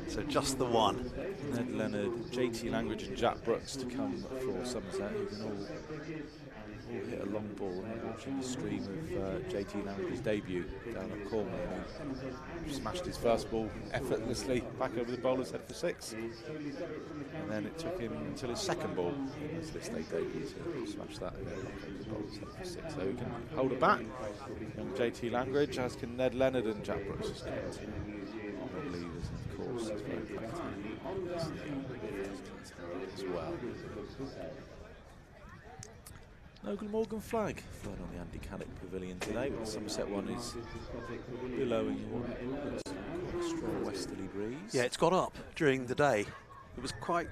So just the one. Ned Leonard, JT Langridge and Jack Brooks to come for Somerset, who can all hit a long ball. I'm watching the stream of JT Langridge's debut down at Cornwall. He smashed his first ball effortlessly back over the bowler's head for 6. And then it took him until his second ball in his list day debut to smash that back over the bowler's head for 6. So he can hold it back. And JT Langridge, as can Ned Leonard and Jack Brooks. Just leaders, of course, is very as well. No Glamorgan flag flying on the Andy Caddick Pavilion today, but the Somerset one is billowing a strong westerly breeze. Yeah, it's got up during the day. It was quite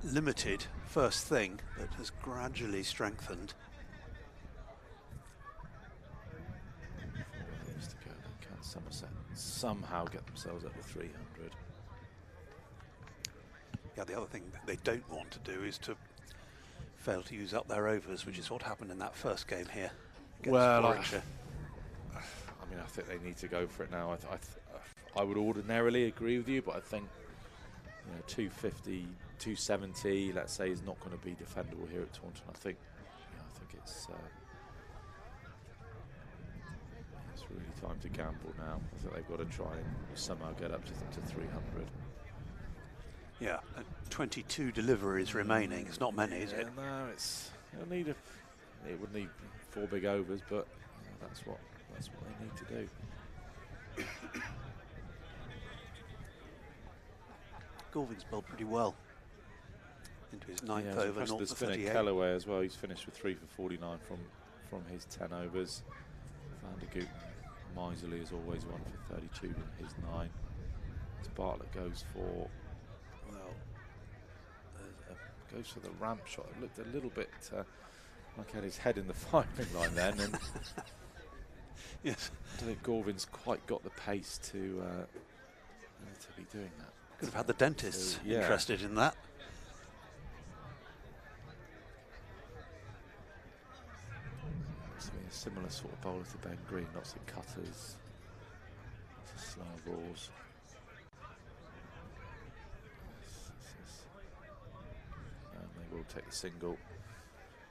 limited first thing, but has gradually strengthened. Can Somerset somehow get themselves up to 300? Yeah, the other thing that they don't want to do is to fail to use up their overs, which is what happened in that first game here. Well, I mean, I think they need to go for it now. I would ordinarily agree with you, but I think 250, 270, let's say, is not going to be defendable here at Taunton. I think it's really time to gamble now. I think they've got to try and somehow get up to 300. Yeah, 22 deliveries remaining. It's not many, is it? No, it would need 4 big overs, but that's what they need to do. Galvin's bowled pretty well into his 9th over, 0 for 38. Kellaway as well. He's finished with 3 for 49 from his 10 overs. Van der Gooten miserly as always, 1 for 32 in his 9. As Bartlett goes for the ramp shot. It looked a little bit like he had his head in the firing line then, and yes, I don't think Galvin's quite got the pace to be doing that. Could have had the dentists interested in that. It's a similar sort of bowler to Ben Green, lots of cutters, lots of slow balls. And they will take the single.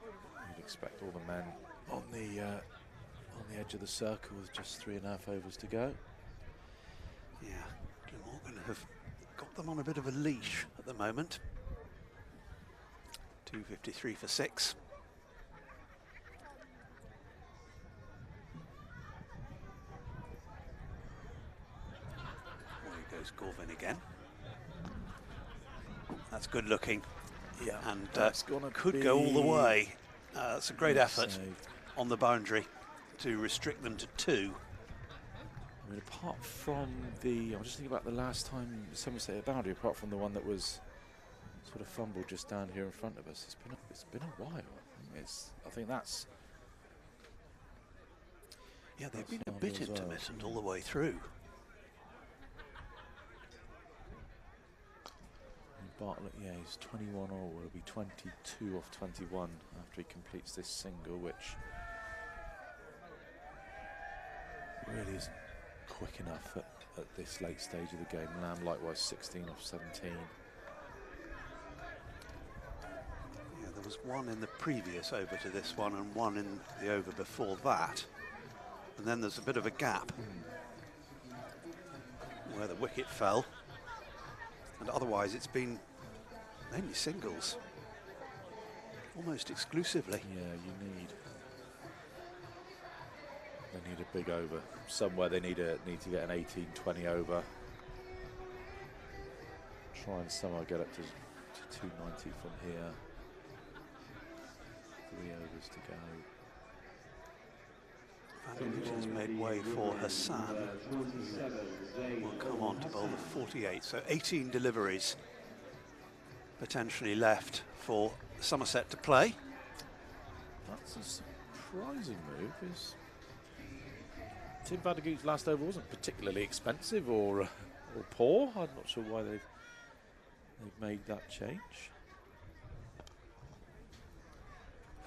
You'd expect all the men on the edge of the circle with just 3.5 overs to go. Yeah, Glamorgan have got them on a bit of a leash at the moment. 253 for 6. There goes Galvin again. That's good looking. Yeah, and could go all the way. That's a great effort on the boundary to restrict them to 2. I mean, apart from I'm just thinking about the last time Somerset hit a boundary, apart from the one that was sort of fumbled just down here in front of us. It's been a while. I think that's. Yeah, they've been a bit intermittent all the way through. Bartlett, yeah, he's 21 all. Will be 22 off 21 after he completes this single, which really isn't quick enough at this late stage of the game. Lamb likewise 16 off 17. Yeah, there was one in the previous over to this one and one in the over before that. And then there's a bit of a gap where the wicket fell. And otherwise it's been mainly singles, almost exclusively. Yeah, they need a big over. Somewhere they need to get an 18-20 over. Try and somehow get up to 290 from here. 3 overs to go. Van has made way for Hassan. Will come on to bowl the 48. So 18 deliveries potentially left for Somerset to play. That's a surprising move. Tim van der Goet's last over wasn't particularly expensive or poor. I'm not sure why they've made that change.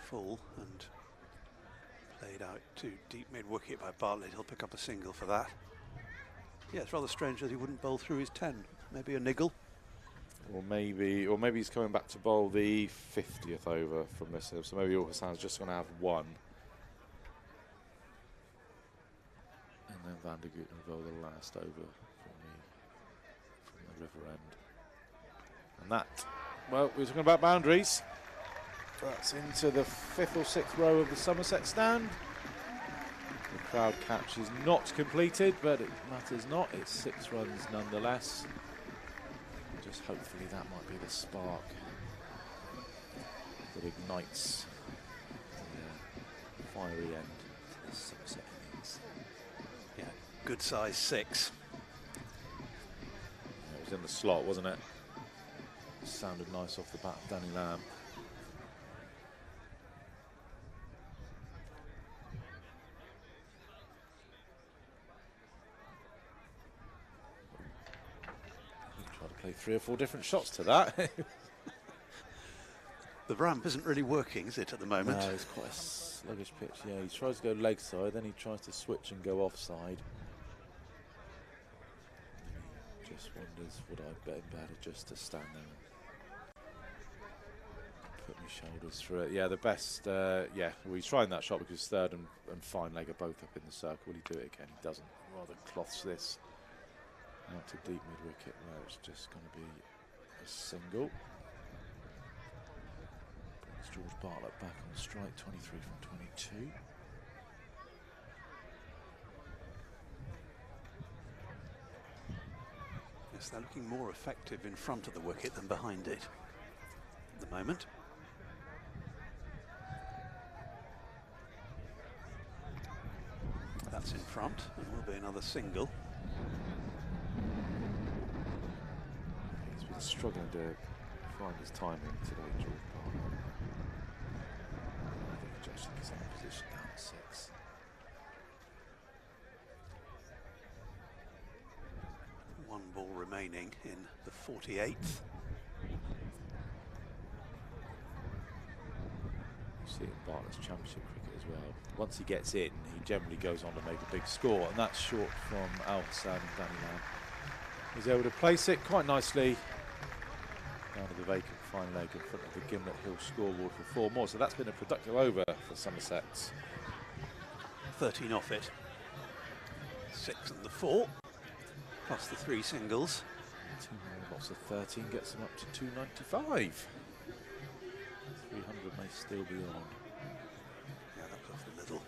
Full and played out to deep mid-wicket by Bartlett. He'll pick up a single for that. Yeah, it's rather strange that he wouldn't bowl through his 10. Maybe a niggle. Or maybe he's coming back to bowl the 50th over from this. So maybe Hassan's just going to have one. And then Van der Goet will bowl the last over from the river end. And that, well, we're talking about boundaries. That's into the 5th or 6th row of the Somerset stand. The crowd catch is not completed, but it matters not. It's 6 runs nonetheless. Just hopefully that might be the spark that ignites the fiery end to the Somerset innings. Yeah, good size 6. Yeah, it was in the slot, wasn't it? Sounded nice off the bat of Danny Lamb. Try to play 3 or 4 different shots to that. The ramp isn't really working, is it, at the moment? No, it's quite a sluggish pitch. Yeah, he tries to go leg side, then he tries to switch and go offside. Just wonders, would I bet him better just to stand there and put my shoulders through it? Yeah, the best, yeah, well, he's trying that shot because third and fine leg are both up in the circle. Will he do it again? He doesn't. Rather cloths this out to deep mid-wicket where it's just going to be a single. Brings George Bartlett back on strike, 23 from 22. Yes, they're looking more effective in front of the wicket than behind it at the moment. That's in front, and will be another single. He's been struggling to find his timing today, George Bartlett. I think Josh is in a position down at 6. One ball remaining in the 48th. You see it in Bartlett's championship cricket as well. Once he gets in, he generally goes on to make a big score, and that's short from Al Hassan and Danny Lamb. He's able to place it quite nicely down to the vacant fine leg in front of the Gimlet Hill scoreboard for 4 more. So that's been a productive over for Somerset. 13 off it. 6 and the 4. Plus the 3 singles. 2 more lots of 13 gets them up to 295. 300 may still be on. Yeah, that was off the middle.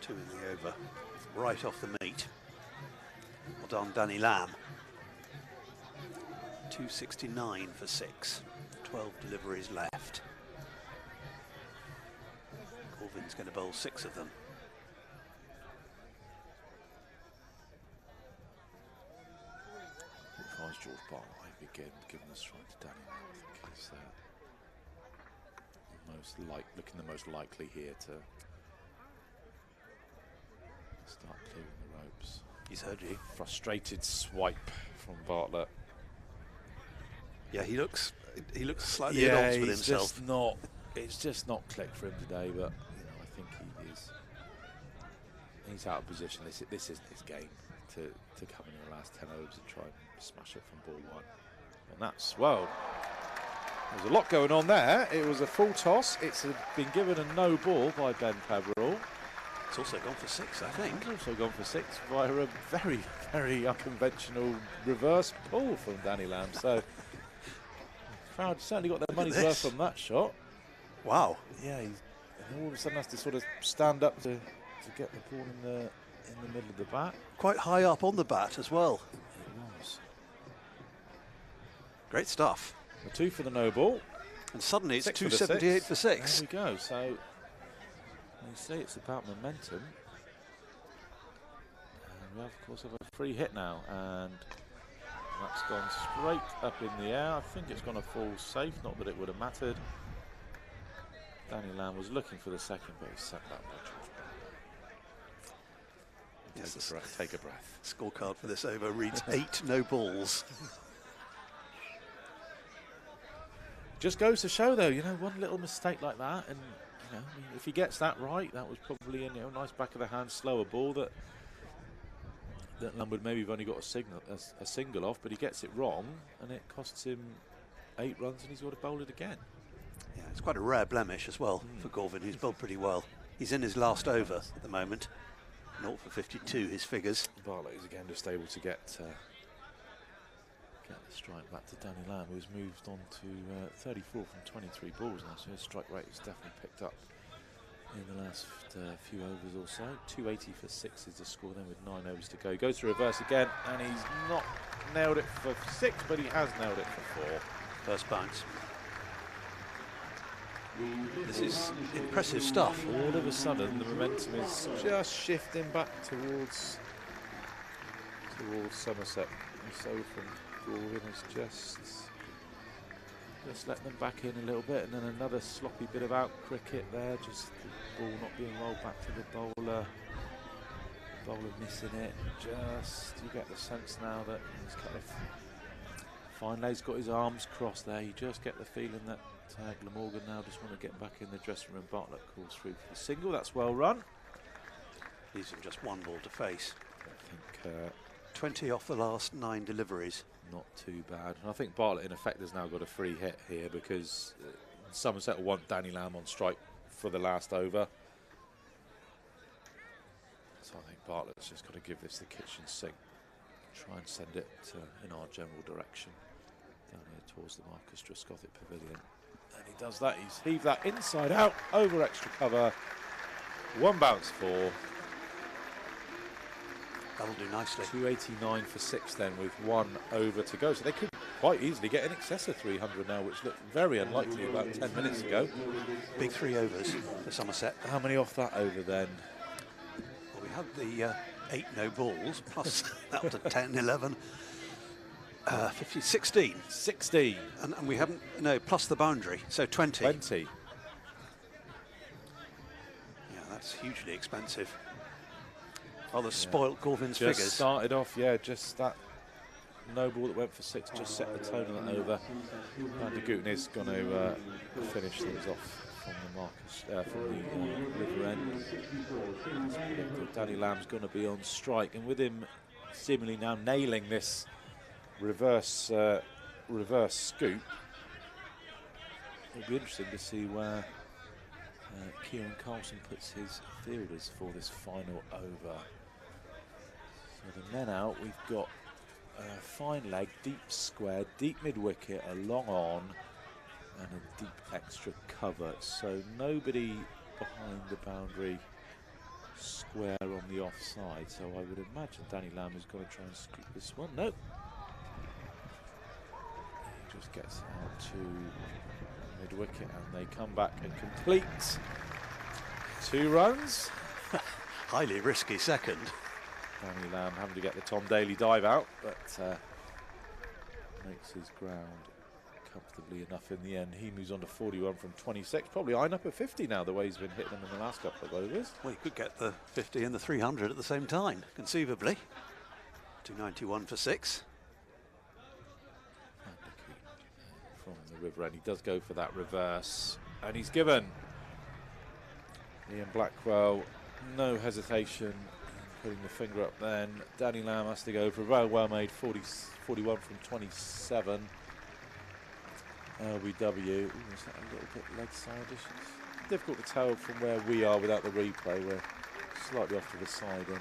2 in the over. Right off the meat. Well done, Danny Lamb. 269 for 6. 12 deliveries left. Corvin's going to bowl 6 of them. If I was George Bartlett, I'd begin giving the strike to Danny Lamb. I think he's looking the most likely here to start clearing the ropes. He's heard you. Frustrated swipe from Bartlett. Yeah, he looks slightly at odds with himself. It's just not clicked for him today, but you know, I think he's out of position. This isn't his game to come in the last 10 overs and try and smash it from ball 1. And that's, well, There's a lot going on there. It was a full toss. It's been given a no ball by Ben Pebberell. It's also gone for 6, I think. It's also gone for 6 via a very, very unconventional reverse pull from Danny Lamb. So, crowd certainly got their money's worth from that shot. Wow. Yeah, he all of a sudden has to sort of stand up to get the ball in the middle of the bat. Quite high up on the bat as well. It was. Great stuff. A 2 for the no ball. And suddenly it's 6 for the 278 for 6. There we go. So, you say it's about momentum. And we have, of course, have a free hit now. And that's gone straight up in the air. I think it's going to fall safe. Not that it would have mattered. Danny Lamb was looking for the second, but he sent that by George Barlow. Take a breath. Scorecard for this over reads 8 no balls. Just goes to show, though, you know, one little mistake like that, and you know, if he gets that right, that was probably a nice back of the hand, slower ball that Lamb would maybe have only got a single off, but he gets it wrong, and it costs him 8 runs, and he's got to bowl it again. Yeah, it's quite a rare blemish as well for Gorvin, who's bowled pretty well. He's in his last over at the moment. 0 for 52, his figures. Barlow is again just able to get the strike back to Danny Lamb, who's moved on to 34 from 23 balls now, so his strike rate has definitely picked up in the last few overs or so. 280 for 6 is the score then with 9 overs to go. He goes to reverse again, and he's not nailed it for 6, but he has nailed it for 4. First bounce. This is impressive stuff. All of a sudden, the momentum is just shifting back towards Somerset. And so from Gorvin has just let them back in a little bit, and then another sloppy bit of out cricket there, just the ball not being rolled back to the bowler. The bowler missing it. Just, you get the sense now that he's kind of Finlay's got his arms crossed there. You just get the feeling that Glamorgan now just want to get back in the dressing room. Bartlett calls through for the single. That's well run. Leaves him just 1 ball to face. I think 20 off the last 9 deliveries. Not too bad. And I think Bartlett in effect has now got a free hit here, because Somerset will want Danny Lamb on strike for the last over. So I think Bartlett's just got to give this the kitchen sink. Try and send it in our general direction. Down here towards the Marcus Trescothick Pavilion. And he does that. He's heaved that inside out over extra cover. 1 bounce 4. That'll do nicely. 289 for 6 then with 1 over to go. So they could quite easily get in excess of 300 now, which looked very unlikely about 10 minutes ago. Big 3 overs for Somerset. How many off that over then? Well, we had the 8 no balls, plus that to 10, 11, 50, 16. 16. And we haven't, no, plus the boundary, so 20. 20. Yeah, that's hugely expensive. Rather spoilt Gorvin's just figures. Started off, yeah, just that no ball that went for 6 just set the tone on that over. Andy Gooten is going to finish things off from the Marcus, from the river end. Danny Lamb's going to be on strike, and with him seemingly now nailing this reverse scoop, it'll be interesting to see where Kieran Carlson puts his fielders for this final over. So the men out, we've got fine leg, deep square, deep mid wicket, a long on, and a deep extra cover. So nobody behind the boundary square on the offside. So I would imagine Danny Lamb is going to try and scoop this one. Nope. He just gets out to mid wicket, and they come back and complete 2 runs. Highly risky second. Danny Lamb having to get the Tom Daly dive out, but makes his ground comfortably enough in the end. He moves on to 41 from 26, probably eyeing up at 50 now, the way he's been hitting them in the last couple of overs. Well, he could get the 50 and the 300 at the same time, conceivably. 291 for 6. From the river end, he does go for that reverse, and he's given Ian Blackwell no hesitation putting the finger up. Then Danny Lamb has to go for a very well made 41 from 27. LBW. Ooh, is that a little bit leg side-ish? It's difficult to tell from where we are without the replay. We're slightly off to the side and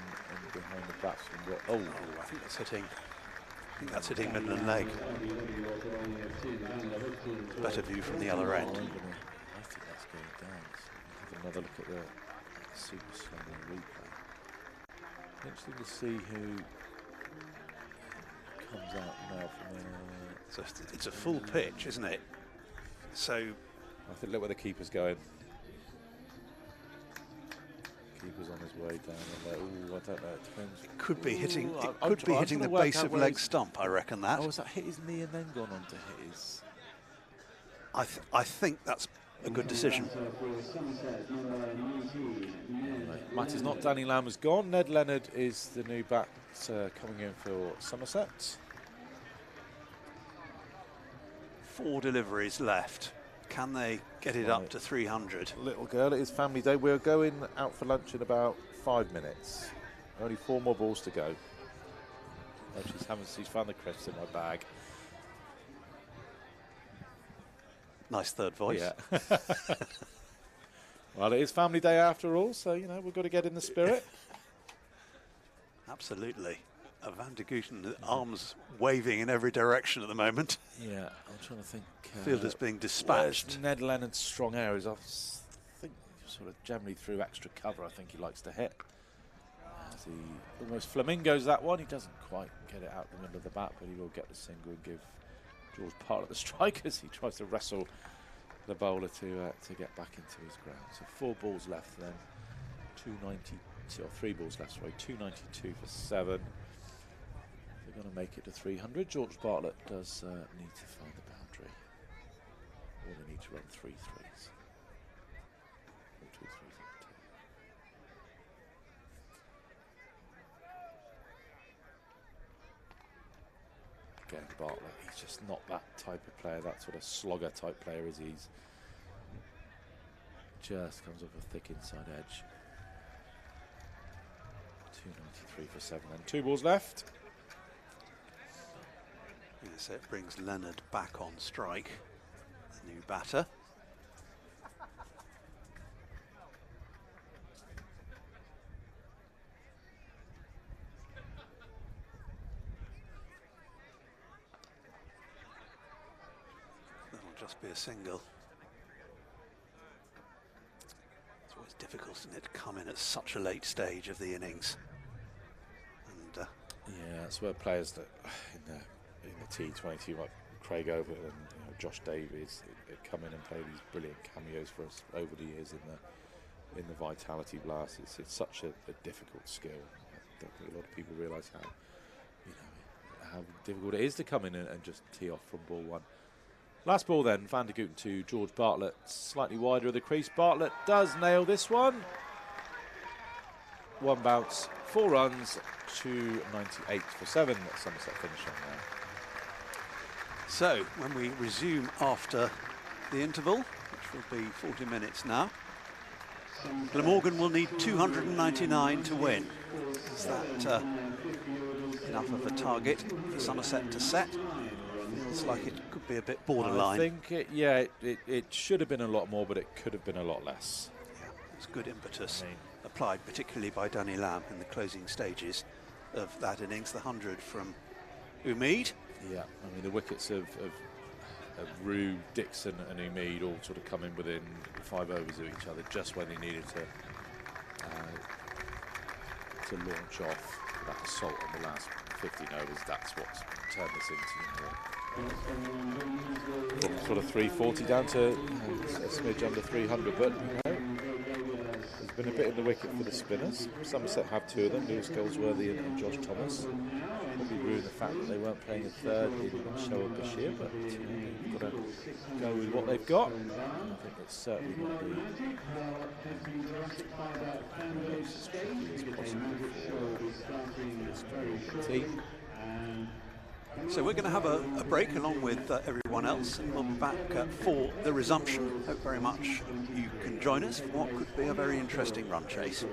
behind the batsman. But, oh, I think that's hitting middle and leg. Better view from the other end. I think that's going down. So we'll have another look at the super slow replay. Interesting to see who comes out now from there. So it's a full pitch, isn't it? So I think look where the keeper's going. Keeper's on his way down. And oh, I don't know. It depends. it could be hitting. It could be hitting the base of leg stump. I reckon that. Oh, has that hit his knee and then gone on to hit his? I think that's a good decision. Matt is not. Danny Lamb has gone. Ned Leonard is the new bat coming in for Somerset. 4 deliveries left. Can they get it up to 300? Little girl, it is family day. We're going out for lunch in about 5 minutes. Only 4 more balls to go. Oh, she's found the crisps in my bag. Nice third voice. Yeah. Well, it is family day after all, so, you know, we've got to get in the spirit. Absolutely. Van de Gooten, arms waving in every direction at the moment. Yeah, I'm trying to think. Fielder's being dispatched. Ned Leonard's strong areas. I think sort of generally through extra cover, I think he likes to hit. As he almost flamingos that one. He doesn't quite get it out the middle of the bat, but he will get the single and give George Bartlett the strike as he tries to wrestle the bowler to get back into his ground. So 4 balls left then. 292, or 3 balls left, sorry. 292 for 7. They're going to make it to 300. George Bartlett does need to find the boundary. Or they need to run 3 threes. Or 2 threes and 2. Again, Bartlett, he's just not that type of player, that sort of slogger type player as he's just comes off a thick inside edge. 293 for 7 and 2 balls left. Yes, it brings Leonard back on strike, the new batter. That'll just be a single. It's always difficult, isn't it, to come in at such a late stage of the innings. And yeah, that's where players that in the T20 like Craig Overton and Josh Davies they come in and play these brilliant cameos for us over the years in the Vitality Blast. It's such a difficult skill. I don't think a lot of people realise how difficult it is to come in and just tee off from ball 1. Last ball then, Van de Gooten to George Bartlett, slightly wider of the crease. Bartlett does nail this one. 1 bounce, 4 runs, 298 for 7. Somerset finish on there. so when we resume after the interval, which will be 40 minutes now, Glamorgan will need 299 to win. Is that enough of a target for Somerset to set? Feels like it could be a bit borderline. I think it should have been a lot more, but it could have been a lot less. Yeah, it's good impetus applied, particularly by Danny Lamb in the closing stages of that innings. The 100 from Umeed. Yeah, I mean the wickets of Rue, Dixon and Umeed all sort of come in within 5 overs of each other, just when they needed to launch off that assault on the last 15 overs. That's what's turned this into from sort of 340 down to a smidge under 300. But there's been a bit in the wicket for the spinners. Somerset have 2 of them, Lewis Goldsworthy and Josh Thomas. Probably ruined the fact that they weren't playing a third in Shoaib Bashir, but they've got to go with what they've got. And I think it's certainly not as tricky as possible for this team. So we're going to have a break along with everyone else, and we'll be back for the resumption. Hope very much you can join us for what could be a very interesting run chase.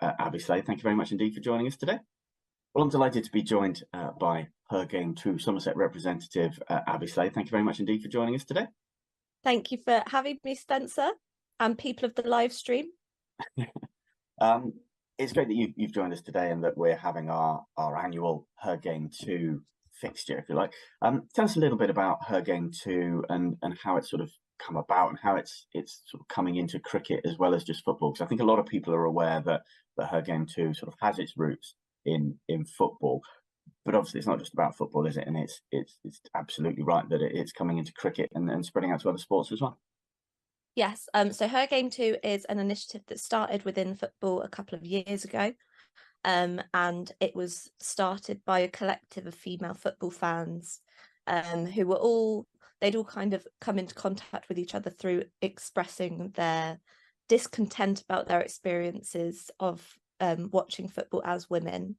Abby Slade. Thank you very much indeed for joining us today. Well, I'm delighted to be joined by her Game 2 Somerset representative, Abby Slade. Thank you very much indeed for joining us today. Thank you for having me, Spencer, and people of the live stream. It's great that you've joined us today and that we're having our annual Her Game 2 fixture, if you like. Tell us a little bit about Her Game 2 and how it's sort of come about and how it's sort of coming into cricket as well as just football. Because I think a lot of people are aware that Her Game 2 sort of has its roots in football. But obviously it's not just about football, is it? And it's absolutely right that it's coming into cricket and spreading out to other sports as well. Yes, so Her Game 2 is an initiative that started within football a couple of years ago. And it was started by a collective of female football fans who were they'd all kind of come into contact with each other through expressing their discontent about their experiences of watching football as women.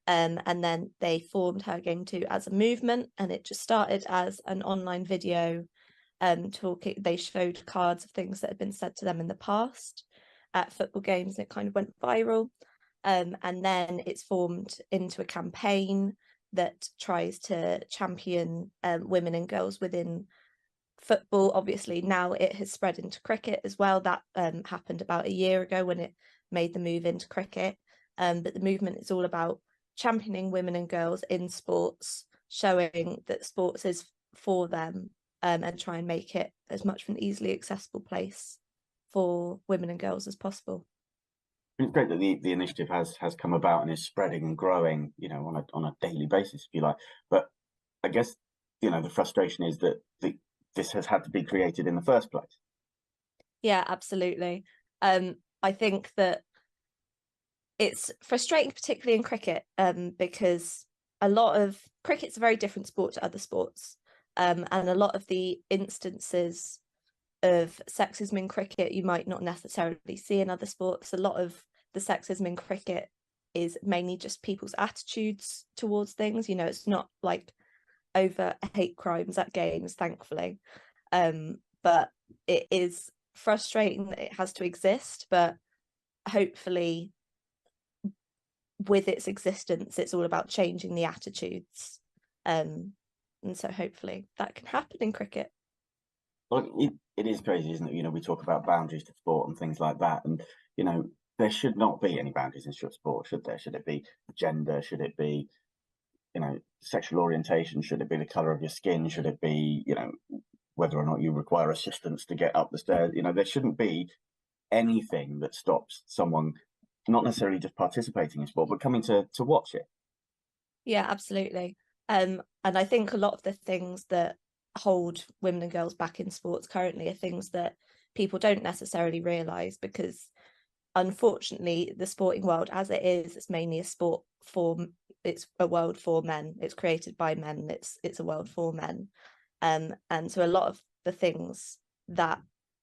And then they formed Her Game 2 as a movement, and it just started as an online video talking. They showed cards of things that had been said to them in the past at football games, and it kind of went viral. And then it's formed into a campaign that tries to champion women and girls within football. Obviously, now it has spread into cricket as well. That happened about a year ago when it made the move into cricket. But the movement is all about championing women and girls in sports, showing that sports is for them, and try and make it as much of an easily accessible place for women and girls as possible. It's great that the initiative has come about and is spreading and growing, on a daily basis, if you like. But I guess, the frustration is that this has had to be created in the first place. Yeah, absolutely. I think that it's frustrating, particularly in cricket, because a lot of cricket's a very different sport to other sports. And a lot of the instances of sexism in cricket you might not necessarily see in other sports. A lot of the sexism in cricket is mainly just people's attitudes towards things. It's not like over hate crimes at games, thankfully. But it is frustrating that it has to exist, but hopefully with its existence it's all about changing the attitudes. And so hopefully that can happen in cricket. Well, it is crazy, isn't it? We talk about boundaries to sport and things like that. And, there should not be any boundaries in sport, should there? Should it be gender? Should it be, sexual orientation? Should it be the colour of your skin? Should it be, whether or not you require assistance to get up the stairs? There shouldn't be anything that stops someone not necessarily just participating in sport, but coming to watch it. Yeah, absolutely. And I think a lot of the things that hold women and girls back in sports currently are things that people don't necessarily realise, because unfortunately the sporting world as it is, it's mainly a sport it's a world for men. It's created by men. It's a world for men. And so a lot of the things that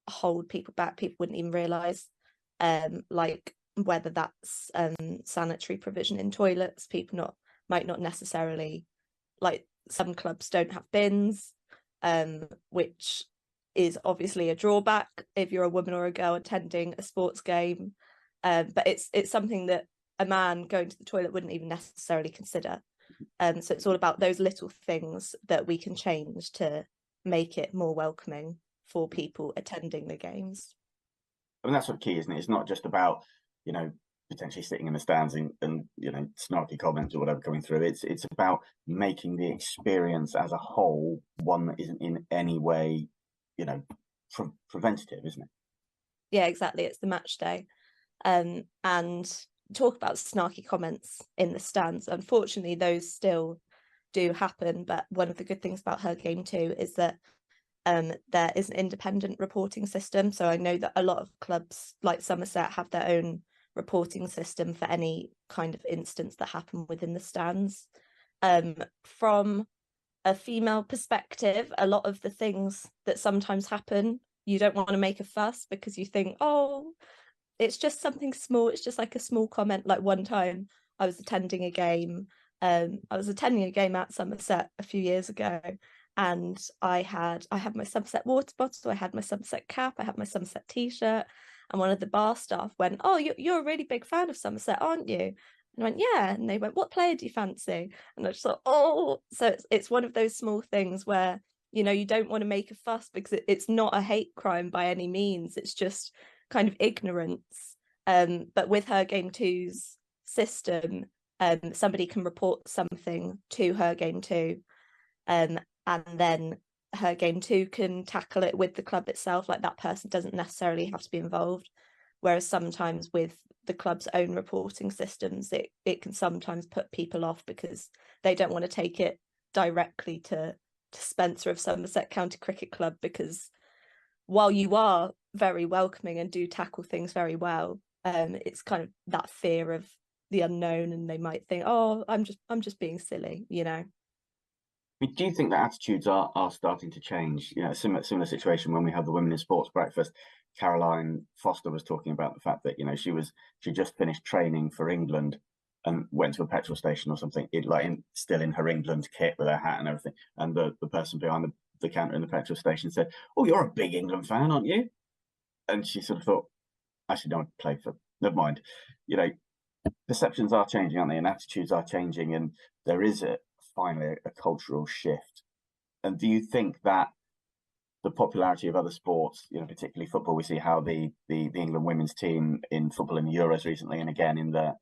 hold people back, people wouldn't even realise, like whether that's sanitary provision in toilets. People might not necessarily, like some clubs don't have bins, which is obviously a drawback if you're a woman or a girl attending a sports game. But it's something that a man going to the toilet wouldn't even necessarily consider. So it's all about those little things that we can change to make it more welcoming for people attending the games. I mean, that's sort of key, isn't it? It's not just about, potentially sitting in the stands and snarky comments or whatever coming through. It's about making the experience as a whole one that isn't in any way, preventative, isn't it? Yeah, exactly. It's the match day. And talk about snarky comments in the stands. Unfortunately, those still do happen. But one of the good things about Her Game 2 is that there is an independent reporting system. So I know that a lot of clubs like Somerset have their own reporting system for any kind of instance that happen within the stands. From a female perspective, a lot of the things that sometimes happen, you don't want to make a fuss because you think, oh, it's just something small. It's just like a small comment. Like one time I was attending a game. I was attending a game at Somerset a few years ago, and I had my Somerset water bottle, I had my Somerset cap, I had my Somerset t-shirt, And one of the bar staff went, "Oh, you're a really big fan of Somerset, aren't you?" And I went, "Yeah." And they went, "What player do you fancy?" And I just thought, oh, so it's one of those small things where, you know, you don't want to make a fuss because it's not a hate crime by any means. It's just kind of ignorance. But with her Game 2's system, somebody can report something to her Game 2, and then her Game 2 can tackle it with the club itself. Like, that person doesn't necessarily have to be involved. Whereas sometimes with the club's own reporting systems, it can sometimes put people off because they don't want to take it directly to Spencer of Somerset County Cricket Club, because while you are very welcoming and do tackle things very well, it's kind of that fear of the unknown, and they might think, "Oh, I'm just being silly," you know. Do you think that attitudes are starting to change? You know, similar situation when we had the Women in Sports breakfast. Caroline Foster was talking about the fact that, you know, she just finished training for England and went to a petrol station or something, still in her England kit with her hat and everything. And the person behind the counter in the petrol station said, "Oh, you're a big England fan, aren't you?" And she sort of thought, "Actually, no, I play for, never mind." You know, perceptions are changing, aren't they? And attitudes are changing, and there is finally a cultural shift. And do you think that the popularity of other sports, you know, particularly football, we see how the England women's team in football in the Euros recently, and again in the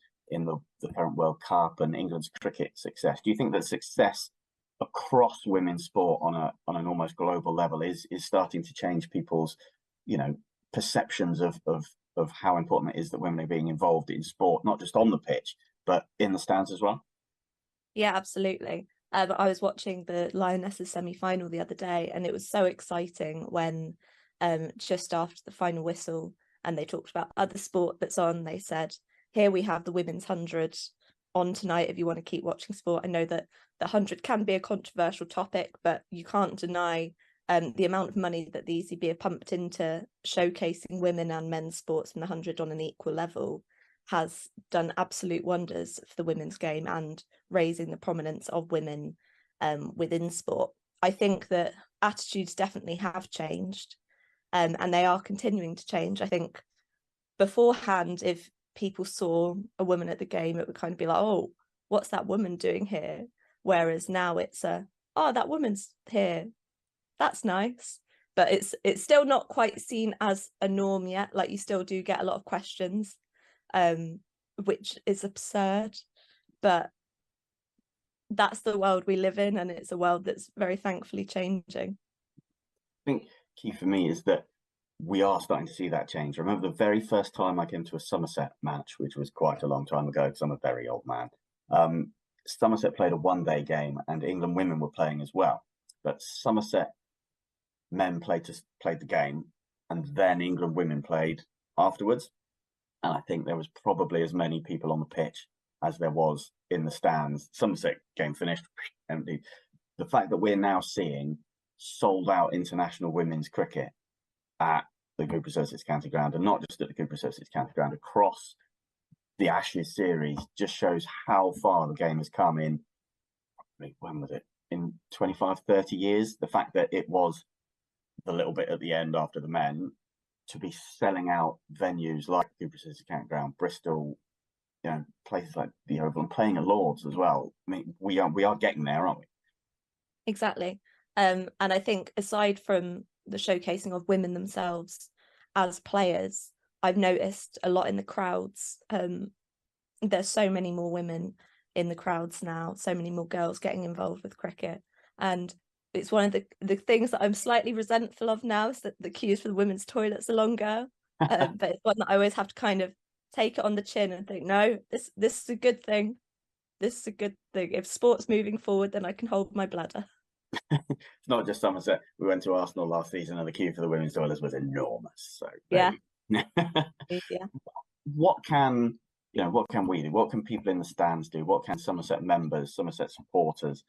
current World Cup, and England's cricket success. Do you think that success across women's sport on an almost global level is starting to change people's, you know, perceptions of how important it is that women are being involved in sport, not just on the pitch, but in the stands as well? Yeah, absolutely. I was watching the Lionesses semi-final the other day, and it was so exciting when just after the final whistle and they talked about other sport that's on, they said, "Here we have the women's 100 on tonight if you want to keep watching sport." I know that the 100 can be a controversial topic, but you can't deny the amount of money that the ECB have pumped into showcasing women and men's sports from the 100 on an equal level has done absolute wonders for the women's game and raising the prominence of women within sport. I think that attitudes definitely have changed, and they are continuing to change. I think beforehand, if people saw a woman at the game, it would kind of be like, "Oh, what's that woman doing here?" Whereas now it's "Oh, that woman's here. That's nice." But it's still not quite seen as a norm yet. Like, you still do get a lot of questions, which is absurd, but that's the world we live in, and it's a world that's very thankfully changing. I think key for me is that we are starting to see that change. I remember the very first time I came to a Somerset match, which was quite a long time ago because I'm a very old man. Somerset played a one-day game, and England women were playing as well. But Somerset men played the game, and then England women played afterwards. And I think there was probably as many people on the pitch as there was in the stands. Somerset game finished empty. The fact that we're now seeing sold out international women's cricket at the Cooper Sussex County Ground, and not just at the Cooper Sussex County Ground, across the Ashes series, just shows how far the game has come in, when was it, in 25, 30 years. The fact that it was the little bit at the end after the men to be selling out venues like Cooper Sussex County Ground, Bristol, you know, places like the Oval, and playing at Lords as well. I mean, we are getting there, aren't we? Exactly. And I think aside from the showcasing of women themselves as players, I've noticed a lot in the crowds. There's so many more women in the crowds now, so many more girls getting involved with cricket. And it's one of the things that I'm slightly resentful of now, is that the queues for the women's toilets are longer. But it's one that I always have to kind of take it on the chin and think, no, this is a good thing. This is a good thing. If sport's moving forward, then I can hold my bladder. It's not just Somerset. We went to Arsenal last season, and the queue for the women's toilets was enormous. So yeah. Yeah. What can we do? What can people in the stands do? What can Somerset members, Somerset supporters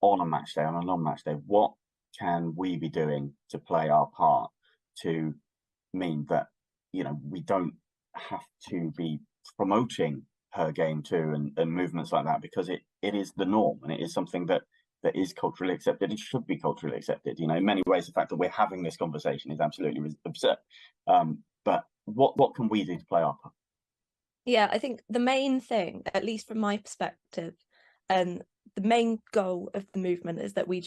on a match day, on a non-match day? What can we be doing to play our part to mean that, you know, we don't have to be promoting her game too and movements like that, because it is the norm, and it is something that is culturally accepted. It should be culturally accepted. You know, in many ways, the fact that we're having this conversation is absolutely absurd. But what can we do to play our part? Yeah, I think the main thing, at least from my perspective, the main goal of the movement is that we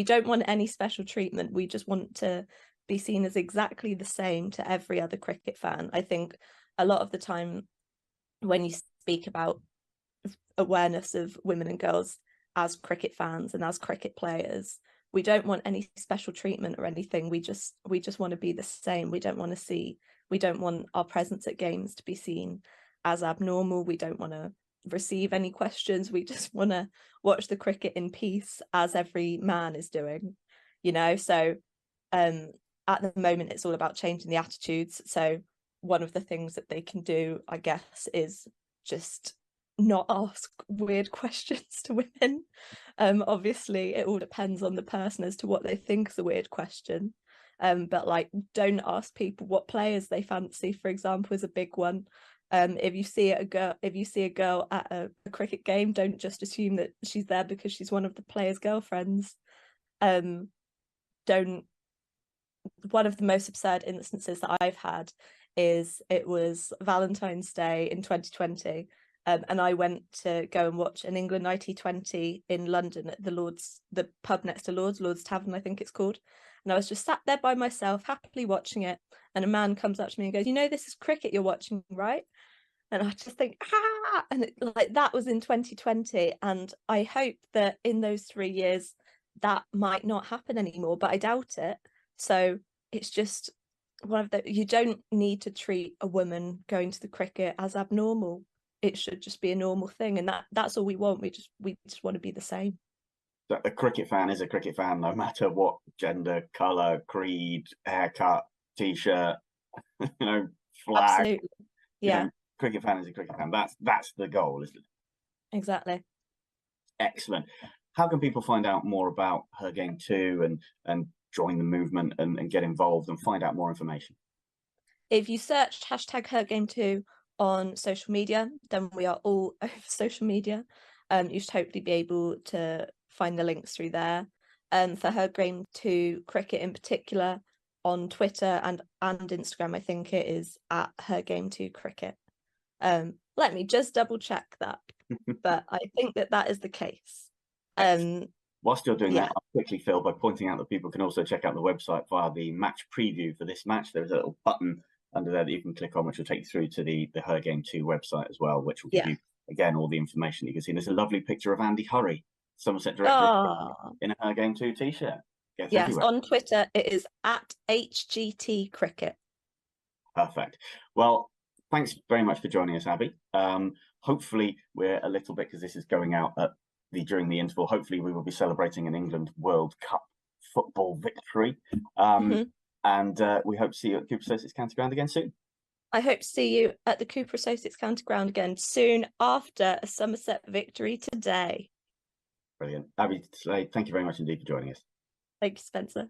don't want any special treatment. We just want to be seen as exactly the same to every other cricket fan. I think a lot of the time when you speak about awareness of women and girls as cricket fans and as cricket players, we don't want any special treatment or anything. We just want to be the same. We don't want our presence at games to be seen as abnormal. We don't want to receive any questions. We just want to watch the cricket in peace, as every man is doing, so at the moment it's all about changing the attitudes. So one of the things that they can do, I guess, is just not ask weird questions to women. Obviously it all depends on the person as to what they think is a weird question, but like, don't ask people what players they fancy, for example, is a big one. If you see a girl at a cricket game, don't just assume that she's there because she's one of the players' girlfriends. One of the most absurd instances that I've had is, it was Valentine's Day in 2020, and I went to go and watch an England IT20 in London at the pub next to Lord's Tavern, I think it's called. And I was just sat there by myself, happily watching it. And a man comes up to me and goes, this is cricket you're watching, right? And I just think, and that was in 2020. And I hope that in those 3 years that might not happen anymore, but I doubt it. So it's just you don't need to treat a woman going to the cricket as abnormal. It should just be a normal thing, and that's all we want. We just want to be the same. A cricket fan is a cricket fan, no matter what gender, colour, creed, haircut, t-shirt, flag. Absolutely. Yeah. Cricket fan is a cricket fan. That's the goal, isn't it? Exactly. Excellent. How can people find out more about Her Game Too and join the movement and get involved and find out more information? If you search #HerGameToo on social media, then we are all over social media. You should hopefully be able to find the links through there. For Her Game Too cricket in particular, on Twitter and Instagram, I think it is at Her Game Too cricket. Let me just double check that, but I think that is the case. Whilst you're doing that, I'll quickly, Phil, by pointing out that people can also check out the website via the match preview for this match. There's a little button under there that you can click on, which will take you through to the Her Game Too website as well, which will give you, again, all the information you can see. There's a lovely picture of Andy Hurry, Somerset director, in a Her Game Too t-shirt. Yes, everywhere. On Twitter, it is at HGT Cricket. Perfect. Well, thanks very much for joining us, Abby. Hopefully we're a little bit, because this is going out during the interval, hopefully we will be celebrating an England World Cup football victory. And we hope to see you at Cooper Associates County Ground again soon. I hope to see you at the Cooper Associates County Ground again soon, after a Somerset victory today. Brilliant. Abby, thank you very much indeed for joining us. Thank you, Spencer.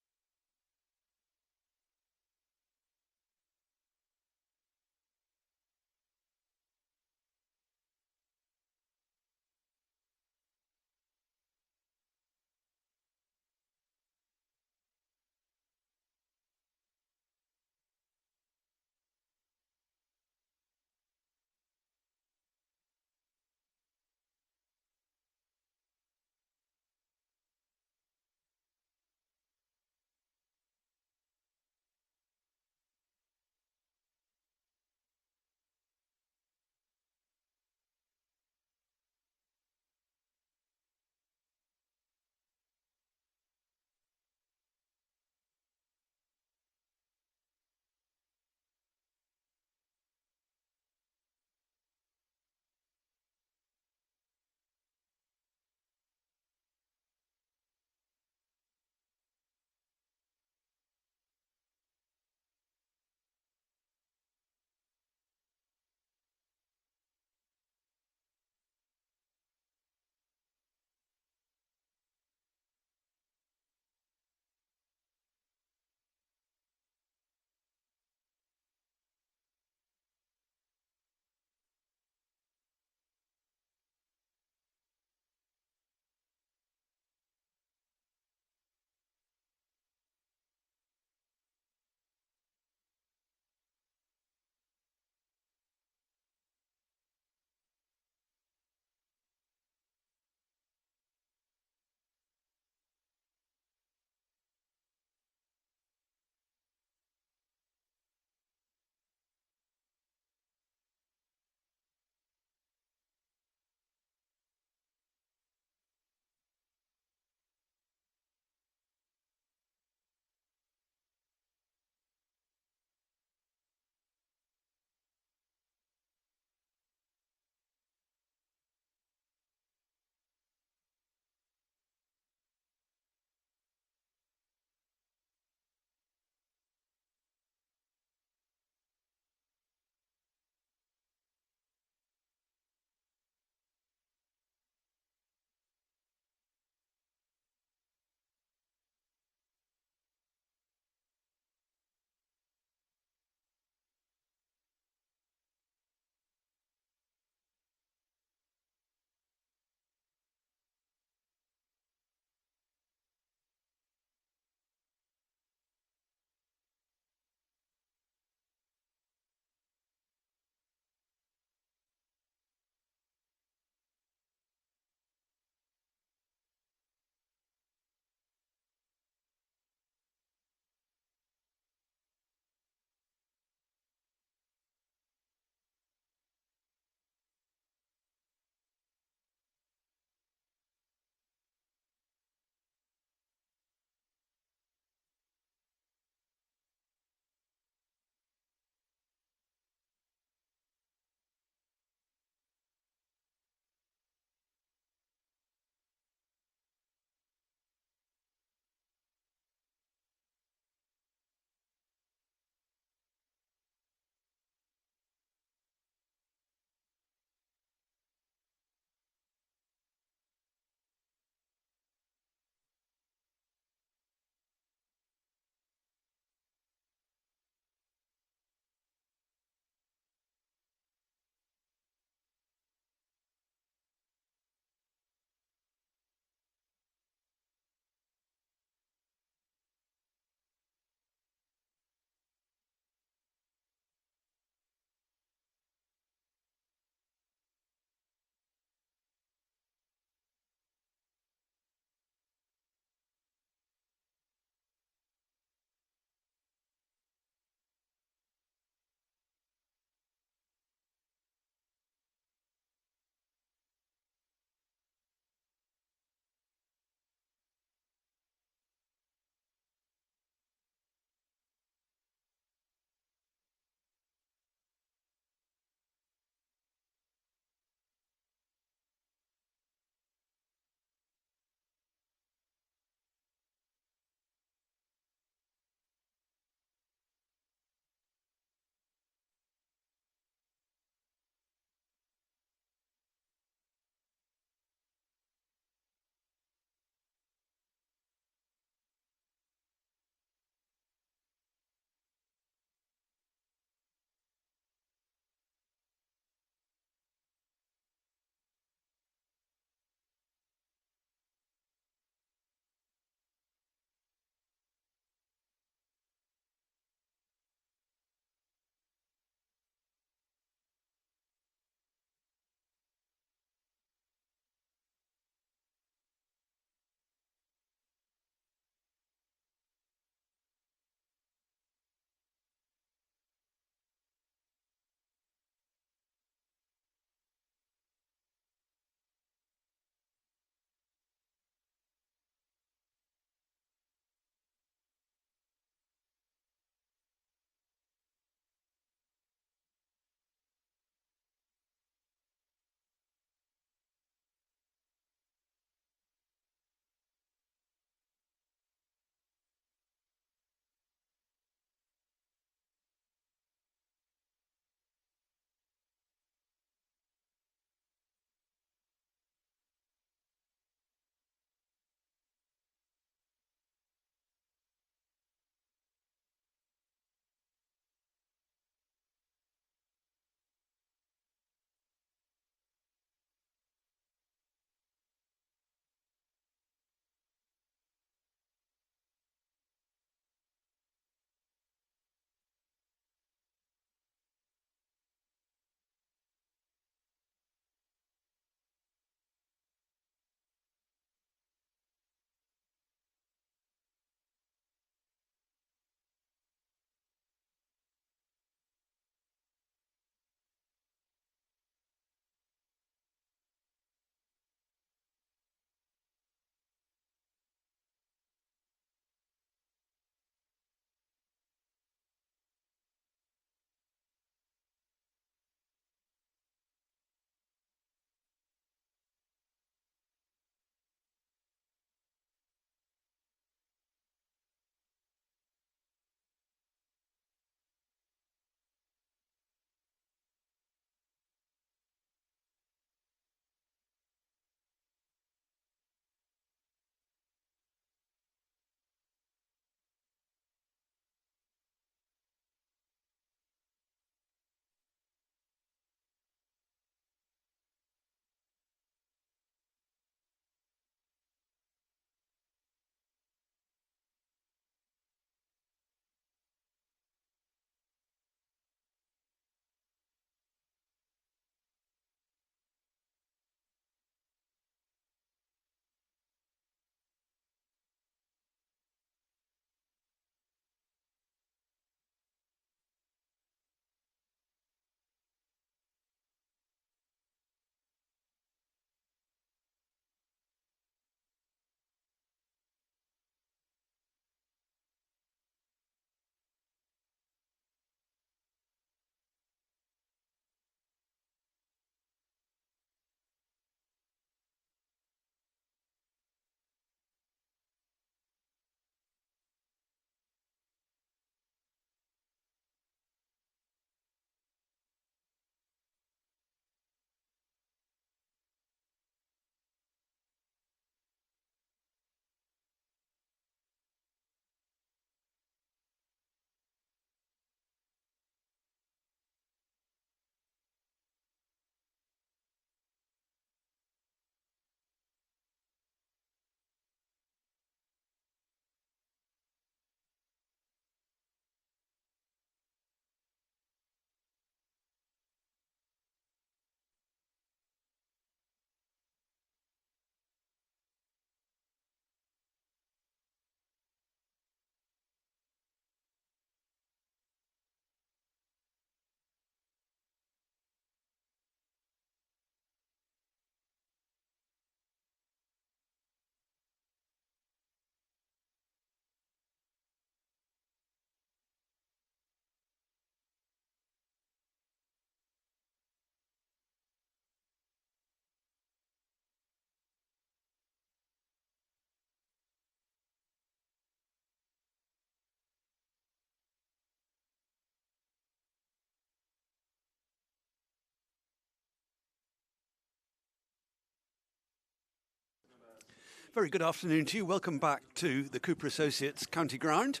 Very good afternoon to you. Welcome back to the Cooper Associates County Ground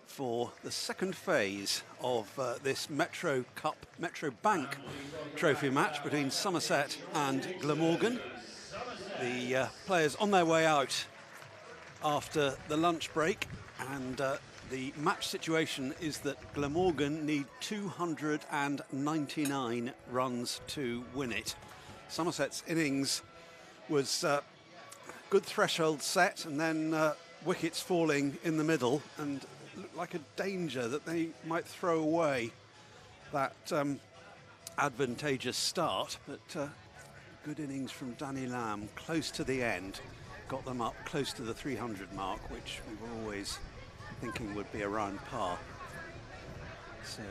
for the second phase of this Metro Bank Trophy match between Somerset and Glamorgan. The players on their way out after the lunch break, and the match situation is that Glamorgan need 299 runs to win it. Somerset's innings was good threshold set, and then wickets falling in the middle, and looked like a danger that they might throw away that advantageous start. But good innings from Danny Lamb, close to the end, got them up close to the 300 mark, which we were always thinking would be around par. So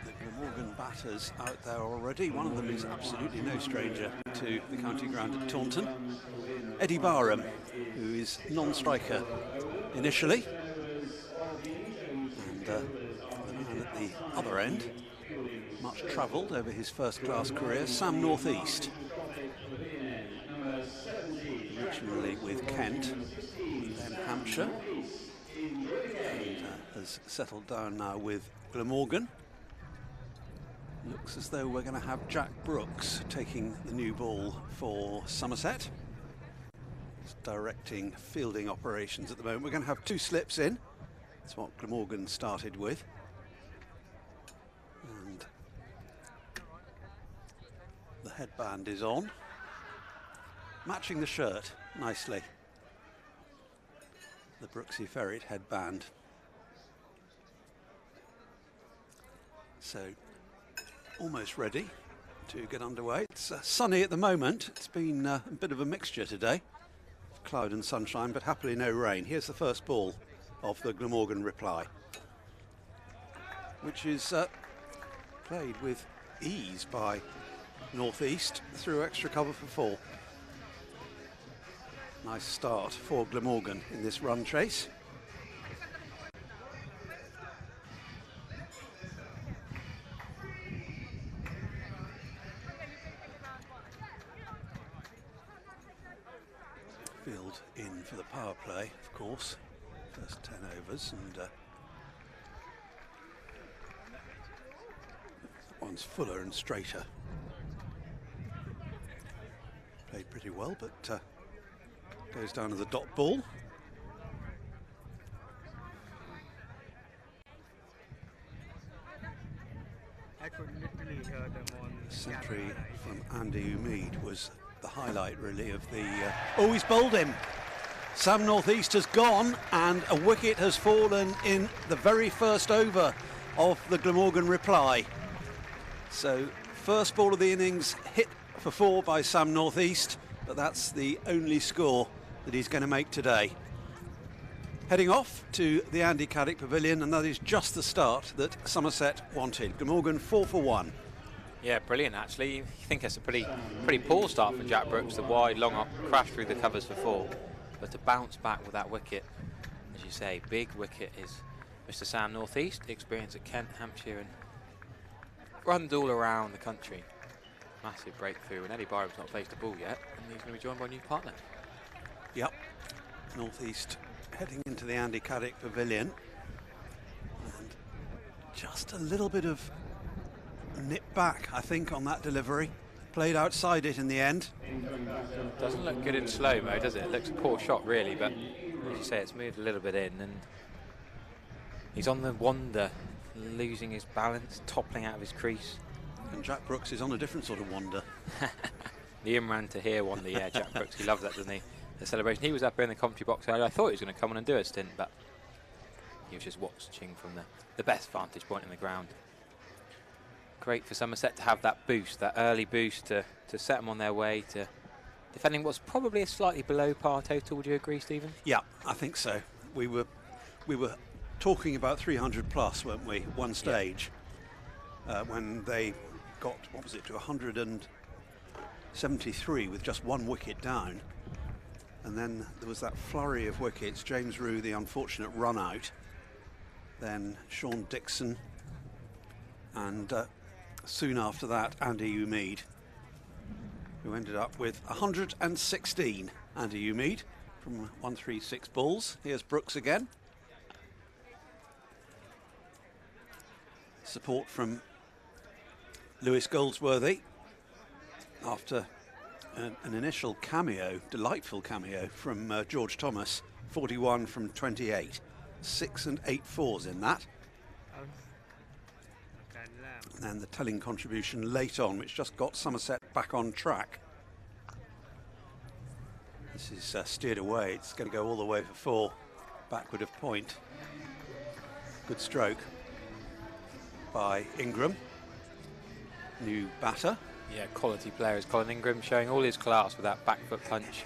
the Glamorgan batters out there already. One of them is absolutely no stranger to the county ground at Taunton. Eddie Barham, who is non-striker initially. And the man at the other end, much travelled over his first-class career, Sam Northeast. Originally with Kent, then Hampshire, and has settled down now with Glamorgan. Looks as though we're going to have Jack Brooks taking the new ball for Somerset. He's directing fielding operations at the moment. We're going to have 2 slips in. That's what Glamorgan started with. And the headband is on, matching the shirt nicely. The Brooksy Ferret headband. So almost ready to get underway. It's sunny at the moment. It's been a bit of a mixture today, cloud and sunshine, but happily no rain. Here's the first ball of the Glamorgan reply, which is played with ease by Northeast through extra cover for 4. Nice start for Glamorgan in this run chase. Field in for the power play, of course. First 10 overs, and that one's fuller and straighter. Played pretty well, but goes down to the dot ball. I could literally hear them on Century from Andy Umeed was the highlight really of the oh, he's bowled him. Sam Northeast has gone, and a wicket has fallen in the very first over of the Glamorgan reply. So first ball of the innings hit for 4 by Sam Northeast, but that's the only score that he's going to make today. Heading off to the Andy Caddick Pavilion, and that is just the start that Somerset wanted. Glamorgan 4 for 1. Yeah, brilliant actually. You think it's a pretty poor start for Jack Brooks, the wide long crash through the covers for 4. But to bounce back with that wicket, as you say, big wicket, is Mr. Sam Northeast, experience at Kent, Hampshire, and runs all around the country. Massive breakthrough, and Eddie Barham's not faced the ball yet, and he's going to be joined by a new partner. Yep, Northeast heading into the Andy Caddick Pavilion, and just a little bit of nip back, I think, on that delivery. Played outside it in the end. Doesn't look good in slow-mo, does it? It looks a poor shot, really, but as you say, it's moved a little bit in, and he's on the wander, losing his balance, toppling out of his crease. And Jack Brooks is on a different sort of wander. The Imran Tahir wander, yeah, Jack Brooks, he loves that, doesn't he? The celebration. He was up here in the commentary box earlier. I thought he was going to come on and do a stint, but he was just watching from the best vantage point in the ground. Great for Somerset to have that boost, that early boost to set them on their way to defending what's probably a slightly below par total. Would you agree, Stephen? Yeah, I think so. We were talking about 300 plus, weren't we, at one stage, when they got, what was it, to 173 with just 1 wicket down. And then there was that flurry of wickets. James Rue, the unfortunate run out. Then Sean Dixon, and soon after that, Andy Umeed, who ended up with 116. Andy Umede from 136 balls. Here's Brooks again. Support from Lewis Goldsworthy after an initial cameo, delightful cameo from George Thomas, 41 from 28. 6 and 8 fours in that. And then the telling contribution late on, which just got Somerset back on track. This is steered away. It's going to go all the way for 4, backward of point. Good stroke by Ingram. New batter. Yeah, quality player is Colin Ingram, showing all his class with that back foot punch.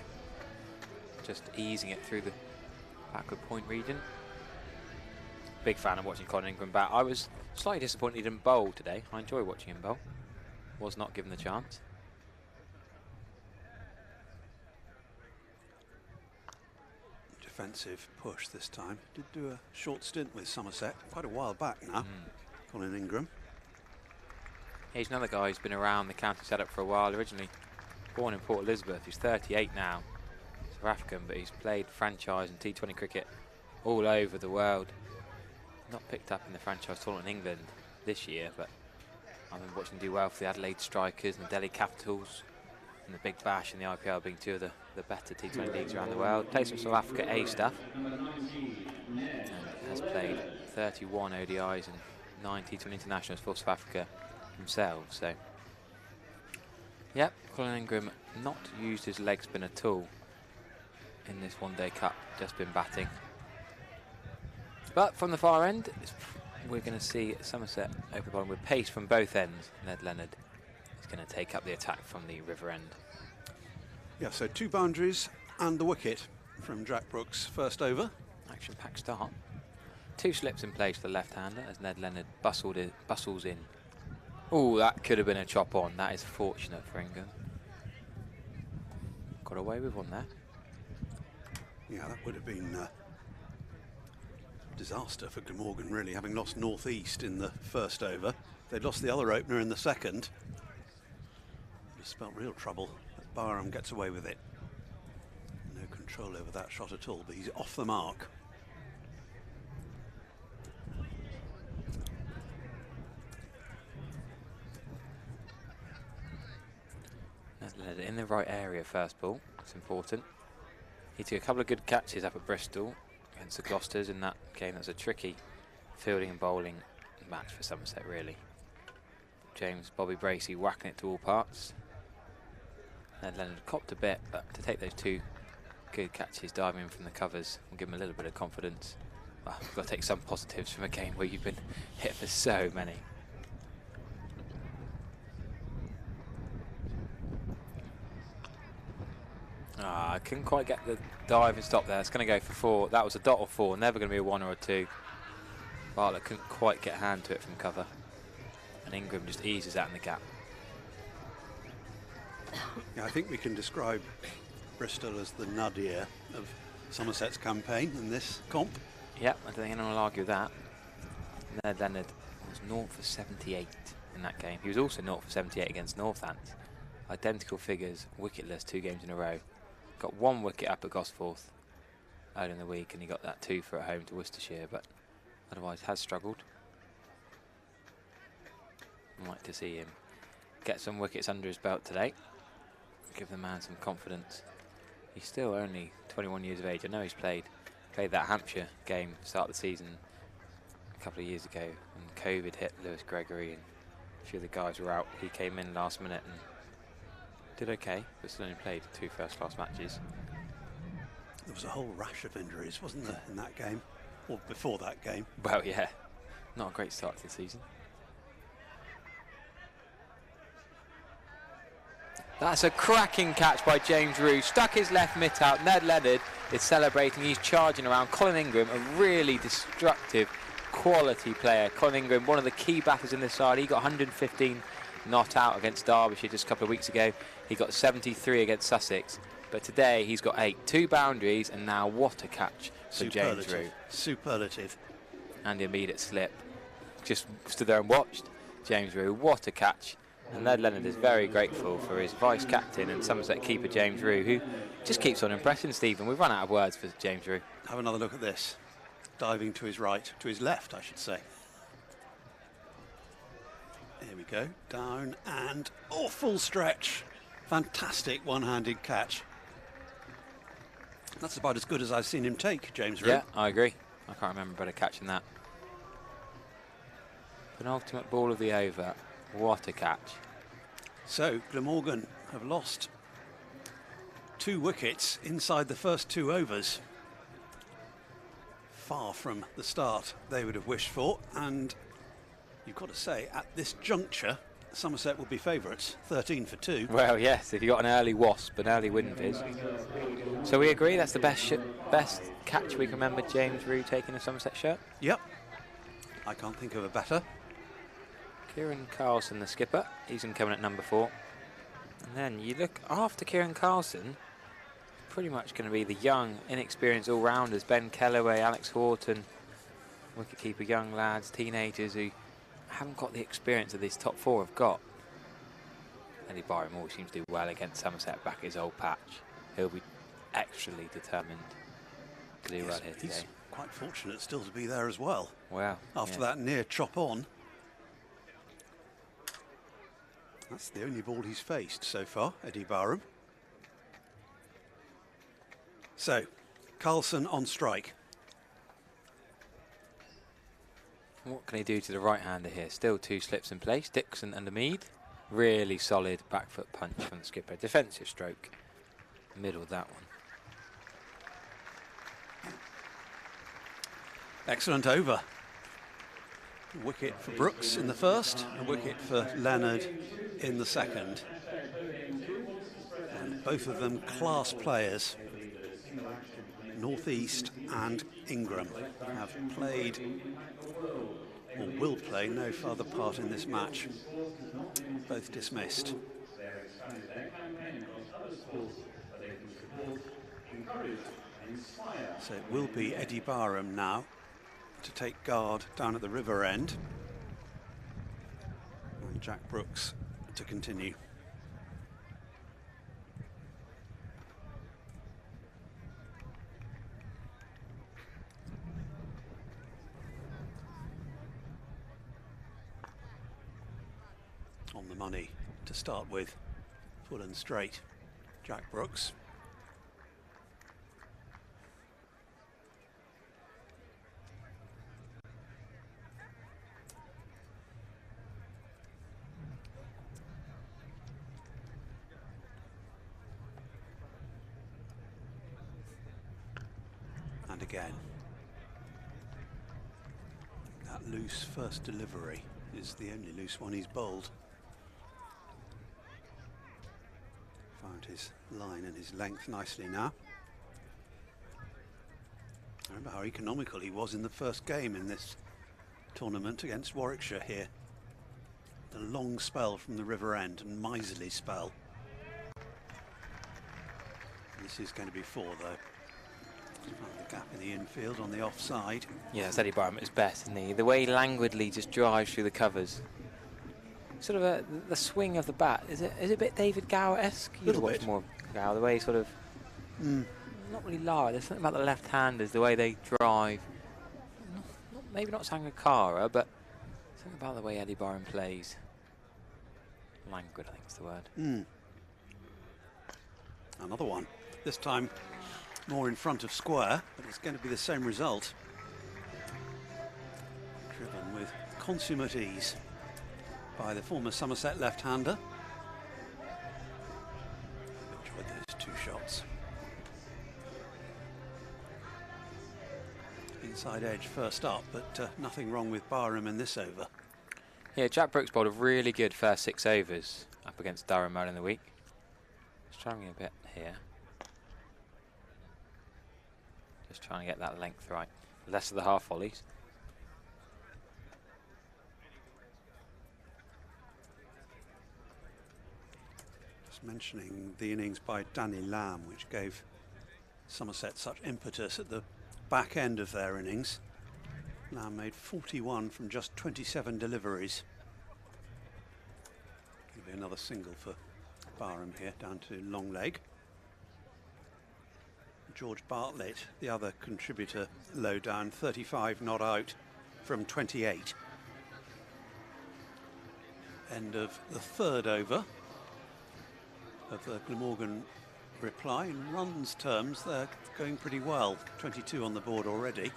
Just easing it through the backward point region. Big fan of watching Colin Ingram bat. I was slightly disappointed he didn't bowl today. I enjoy watching him bowl. Was not given the chance. Defensive push this time. Did do a short stint with Somerset, quite a while back now. Colin Ingram. He's another guy who's been around the county setup for a while. Originally born in Port Elizabeth. He's 38 now. South African, but he's played franchise and T20 cricket all over the world. Not picked up in the franchise tournament in England this year, but I've been watching him do well for the Adelaide Strikers and the Delhi Capitals and the Big Bash and the IPL being two of the better T20 leagues around the world. Plays for South Africa A stuff and has played 31 ODIs and 9 T20 internationals for South Africa themselves. So, yep, Colin Ingram not used his leg spin at all in this one-day cup, just been batting. But from the far end, we're going to see Somerset over the bottom with pace from both ends. Ned Leonard is going to take up the attack from the river end. Yeah, so 2 boundaries and the wicket from Jack Brooks first over. Action-packed start. 2 slips in place for the left-hander as Ned Leonard bustles in. Oh, that could have been a chop on. That is fortunate for Ingram. Got away with one there. Yeah, that would have been disaster for Glamorgan, really, having lost northeast in the first over. They'd lost the other opener in the second. Just spelt real trouble. Barham gets away with it. No control over that shot at all, but he's off the mark. In the right area first ball, it's important. He took a couple of good catches up at Bristol against the Gloucesters in that game. That was a tricky fielding and bowling match for Somerset, really. Bobby Bracey whacking it to all parts. Ned Leonard copped a bit, but to take those 2 good catches diving in from the covers will give him a little bit of confidence. Well, we've got to take some positives from a game where you've been hit for so many. I couldn't quite get the dive and stop there. It's going to go for 4. That was a dot or 4, never going to be a 1 or a 2. Bartlett couldn't quite get a hand to it from cover. And Ingram just eases that in the gap. Yeah, I think we can describe Bristol as the nadir of Somerset's campaign in this comp. Yep, I don't think anyone will argue with that. Ned Leonard was 0 for 78 in that game. He was also 0 for 78 against Northants. Identical figures, wicketless 2 games in a row. Got 1 wicket up at Gosforth earlier in the week, and he got that 2 for at home to Worcestershire, but otherwise has struggled. I'd like to see him get some wickets under his belt today. Give the man some confidence. He's still only 21 years of age. I know he's played that Hampshire game at the start of the season a couple of years ago when COVID hit Lewis Gregory and a few of the guys were out. He came in last minute and did okay, but still only played 2 first-class matches. There was a whole rash of injuries, wasn't there, in that game? Or before that game? Well, yeah. Not a great start to the season. That's a cracking catch by James Rew. Stuck his left mitt out. Ned Leonard is celebrating. He's charging around. Colin Ingram, a really destructive quality player. Colin Ingram, one of the key batters in this side. He got 115 not out against Derbyshire just a couple of weeks ago. He got 73 against Sussex. But today he's got 8. 2 boundaries, and now what a catch for James Rew. Superlative. And the immediate slip. Just stood there and watched James Rew. What a catch And Ned Leonard is very grateful for his vice-captain and Somerset keeper James Rue, who just keeps on impressing, Stephen. We've run out of words for James Rue. Have another look at this. Diving to his right, to his left, I should say. Here we go, down and full stretch. Fantastic one-handed catch. That's about as good as I've seen him take, James Rue. Yeah, I agree. I can't remember a better catch than that. Penultimate ball of the over. What a catch. So, Glamorgan have lost 2 wickets inside the first 2 overs. Far from the start they would have wished for, and you've got to say, at this juncture, Somerset would be favourites, 13 for 2. Well, yes, if you got an early wasp, an early wind viz. So we agree that's the best catch we can remember James Rue taking a Somerset shirt? Yep. I can't think of a better. Kieran Carlson, the skipper, he's in coming at number 4. And then you look after Kieran Carlson, pretty much going to be the young, inexperienced all-rounders, Ben Kellaway, Alex Horton, wicketkeeper, young lads, teenagers who haven't got the experience that these top 4 have got. Eddie Byram always seems to do well against Somerset back at his old patch. He'll be extremely determined to do well here today. He's quite fortunate still to be there as well. Wow. After that near chop on. That's the only ball he's faced so far, Eddie Byram. So, Carlson on strike. What can he do to the right-hander here? Still 2 slips in place. Dixon and Mead. Really solid back foot punch from the skipper. Defensive stroke. Middle that one. Excellent over. A wicket for Brooks in the first, a wicket for Leonard in the second. And both of them class players. North East and Ingram have played or will play no further part in this match. Both dismissed. So it will be Eddie Byram now to take guard down at the river end. And Jack Brooks to continue. On the money to start with, full and straight, Jack Brooks. And again, that loose first delivery is the only loose one he's bowled. Found his line and his length nicely now. I remember how economical he was in the first game in this tournament against Warwickshire here. The long spell from the river end and miserly spell. This is going to be 4 though. Found the gap in the infield on the offside. Yeah, it's Eddie Byram at his best, isn't he? The way he languidly just drives through the covers. Sort of the swing of the bat. Is it a bit David Gower-esque? A little bit. More Gower, the way he sort of not really loud. There's something about the left-handers, the way they drive. Maybe not Sangakkara, but something about the way Eddie Byram plays. Languid, I think is the word. Another one. This time more in front of square, but it's going to be the same result. Driven with consummate ease by the former Somerset left-hander. Enjoyed those 2 shots. Inside edge first up, but nothing wrong with Byram in this over. Yeah, Jack Brooks bowled a really good first 6 overs up against Durham earlier in the week. Struggling a bit here. Just trying to get that length right. Less of the half volleys. Just mentioning the innings by Danny Lamb, which gave Somerset such impetus at the back end of their innings. Lamb made 41 from just 27 deliveries. That'll be another single for Barham here, down to long leg. George Bartlett, the other contributor, low down, 35 not out from 28. End of the third over of the Glamorgan reply. In runs terms, they're going pretty well. 22 on the board already,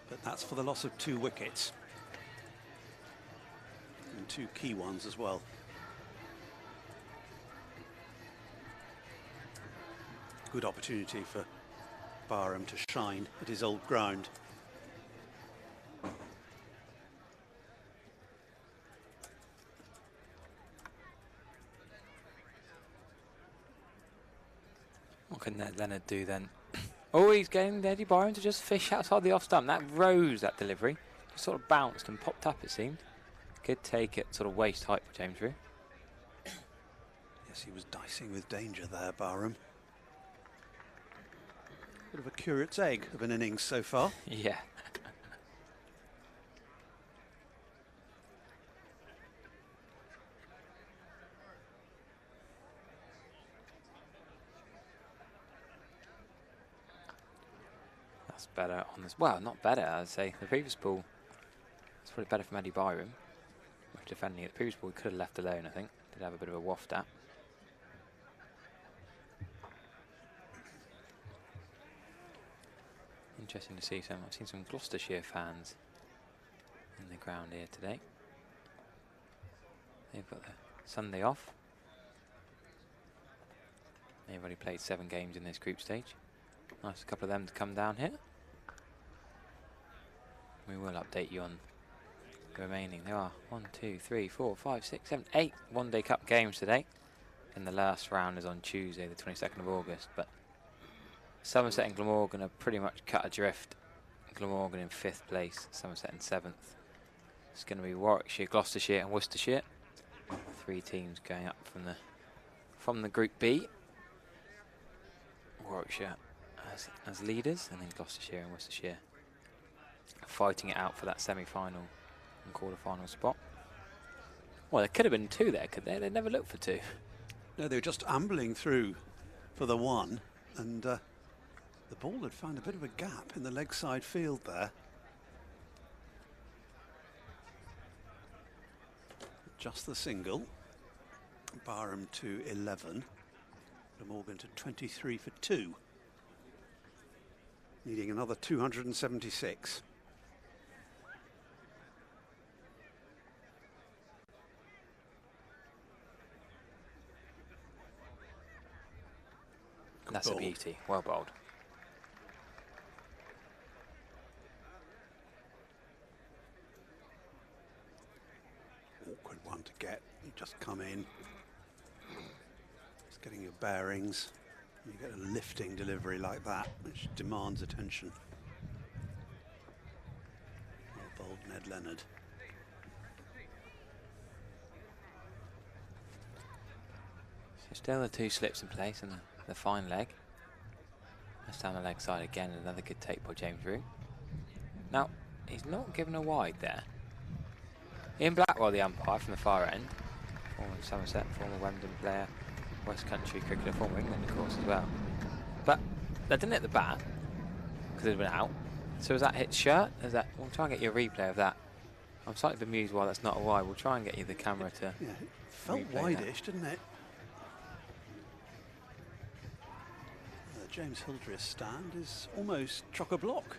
but that's for the loss of 2 wickets. And 2 key ones as well. Good opportunity for Barham to shine at his old ground. What can Ned Leonard do then? Oh, he's getting Eddie Barham to just fish outside the off stump. That rose, that delivery. Just sort of bounced and popped up, it seemed. Could take it sort of waist height for James Rew. Yes, he was dicing with danger there, Barham. Bit of a curate's egg of an innings so far. Yeah. That's better on this. Well, not better, I'd say. The previous ball, it's probably better from Eddie Byram. Defending it. The previous ball he could have left alone, I think. Did have a bit of a waft at. Interesting to see some. I've seen some Gloucestershire fans in the ground here today. They've got the Sunday off. They've already played 7 games in this group stage. Nice, a couple of them to come down here. We will update you on the remaining. There are 1, 2, 3, 4, 5, 6, 7, 8 one-day cup games today. And the last round is on Tuesday, the 22nd of August. But Somerset and Glamorgan are pretty much cut adrift. Glamorgan in 5th place, Somerset in 7th. It's going to be Warwickshire, Gloucestershire and Worcestershire. 3 teams going up from the Group B. Warwickshire as leaders, and then Gloucestershire and Worcestershire fighting it out for that semi-final and quarter-final spot. Well, there could have been 2 there, could they? They never looked for 2. No, they were just ambling through for the 1, and the ball had found a bit of a gap in the leg side field there. Just the single. Barham to 11. Glamorgan to 23 for 2. Needing another 276. That's a beauty. Well bowled. Awkward one to get. You just come in. Just getting your bearings. You get a lifting delivery like that, which demands attention. Well bowled, Ned Leonard. So still the 2 slips in place and the fine leg. That's down the leg side again, another good take by James Rew. Now, he's not given a wide there. Ian Blackwell, the umpire from the far end. Former Somerset, former Wembley player, West Country cricketer, former England of course as well. But that didn't hit the bat, because it had been out. So has that hit shirt? We'll try and get you a replay of that. I'm slightly bemused why that's not a wide. We'll try and get you the camera to yeah, it felt wide-ish, didn't it? James Hildreth's stand is almost chock-a-block.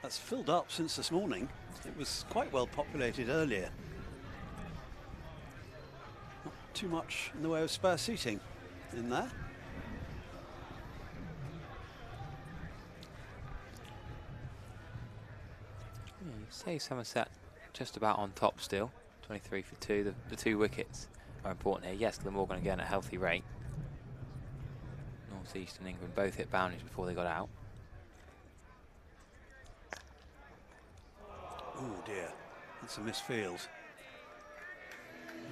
That's filled up since this morning. It was quite well populated earlier. Not too much in the way of spare seating in there. Yeah, you say Somerset just about on top still. 23 for 2. The 2 wickets are important here. Yes, Glamorgan again at a healthy rate. North-Eastern England both hit boundaries before they got out. Oh dear, that's a misfield.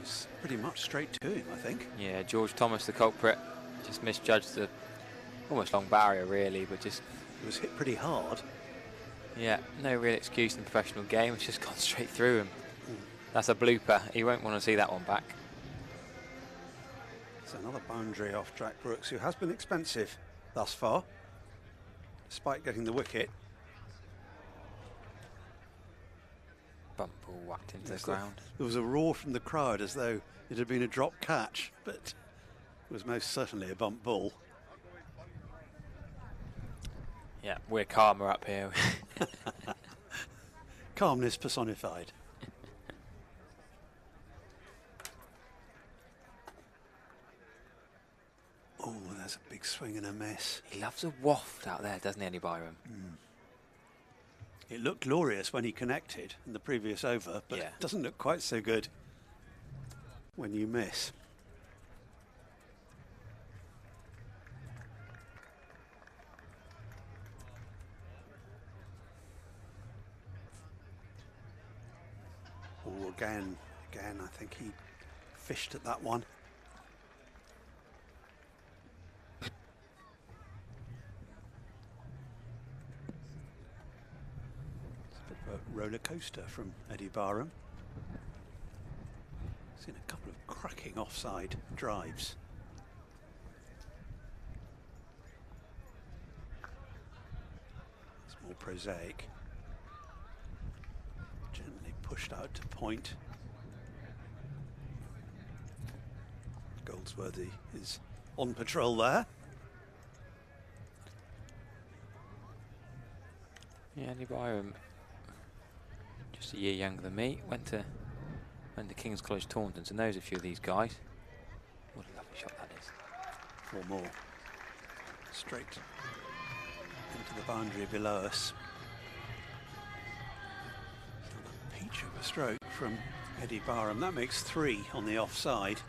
It's pretty much straight to him, I think. Yeah, George Thomas, the culprit, just misjudged the almost long barrier really, but just... It was hit pretty hard. Yeah, no real excuse in the professional game. It's just gone straight through him. That's a blooper. He won't want to see that one back. It's another boundary off Jack Brooks, who has been expensive thus far, despite getting the wicket. Bump ball whacked into the ground. There was a roar from the crowd as though it had been a drop catch, but it was most certainly a bump ball. Yeah, we're calmer up here. Calmness personified. Oh, there's a big swing and a miss. He loves a waft out there, doesn't he, Eddie Byram? It looked glorious when he connected in the previous over, but it doesn't look quite so good when you miss. Oh, again, I think he fished at that one. Roller coaster from Eddie Barham. Seen a couple of cracking offside drives. It's more prosaic. Gently pushed out to point. Goldsworthy is on patrol there. Yeah, Eddie Byram, just a year younger than me, went to King's College Taunton, so knows a few of these guys. What a lovely shot that is. 4 more. Straight into the boundary below us. A peach of a stroke from Eddie Barham. That makes 3 on the offside.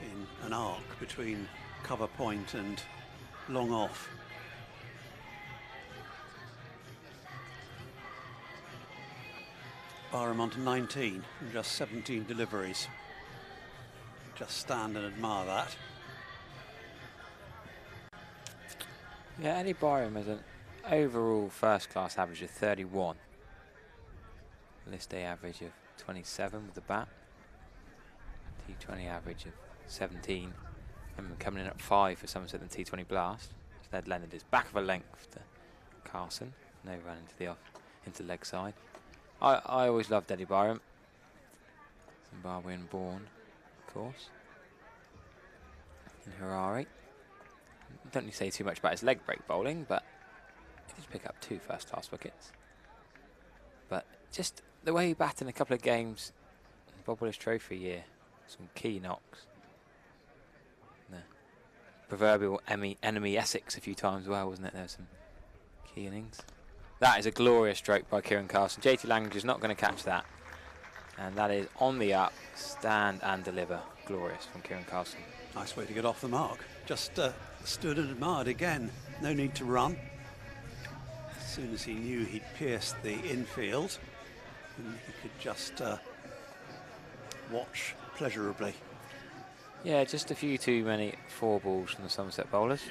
In an arc between cover point and long off. Barham on to 19 from just 17 deliveries. Just stand and admire that. Yeah, Eddie Byram has an overall first class average of 31. List day average of 27 with the bat. T20 average of 17. And coming in at 5 for Somerset and T20 Blast. Instead Leonard is back of a length to Carson. No run into leg side. I always loved Eddie Byram. Zimbabwean born, of course. In Harare. Don't need to say too much about his leg break bowling, but he did pick up 2 first class wickets. But just the way he batted in a couple of games in the Bob Willis Trophy year, some key knocks. The proverbial enemy Essex a few times as well, wasn't it? There were some key innings. That is a glorious stroke by Kieran Carson. JT Langridge is not going to catch that. And that is on the up, stand and deliver. Glorious from Kieran Carson. Nice way to get off the mark. Just stood and admired again. No need to run. As soon as he knew he'd pierced the infield, and he could just watch pleasurably. Yeah, just a few too many 4 balls from the Somerset bowlers.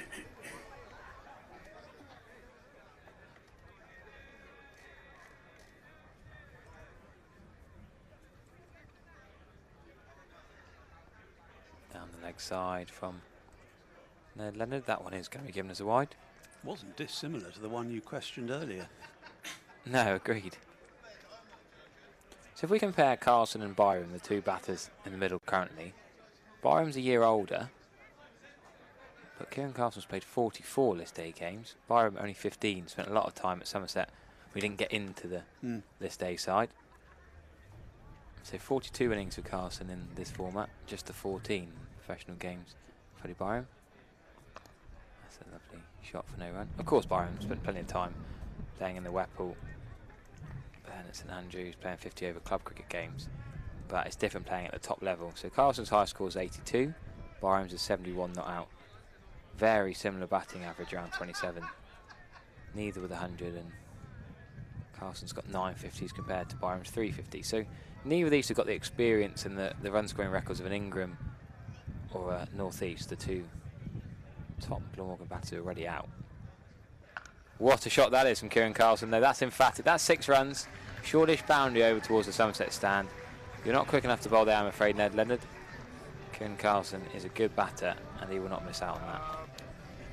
Leg side from Ned Leonard. That one is going to be given as a wide. Wasn't dissimilar to the one you questioned earlier. No, agreed. So if we compare Carson and Byram, the 2 batters in the middle currently, Byram's a year older, but Kieran Carson's played 44 list day games. Byram only 15, spent a lot of time at Somerset. We didn't get into the list day side. So 42 innings for Carson in this format, just the 14 professional games for Eddie Byram. That's a lovely shot for no run. Of course, Byram spent plenty of time playing in the Whipple, playing at St Andrews, playing 50 over club cricket games. But it's different playing at the top level. So Carson's high score is 82, Byram's is 71 not out. Very similar batting average, around 27. Neither with 100, and Carson's got 950s compared to Byram's 350. So neither of these have got the experience and the run scoring records of an Ingram or a North East, the 2 top Glamorgan batters are already out. What a shot that is from Kieran Carson, though. That's emphatic. That's 6 runs. Shortish boundary over towards the Somerset stand. You're not quick enough to bowl there, I'm afraid, Ned Leonard. Kieran Carlson is a good batter, and he will not miss out on that.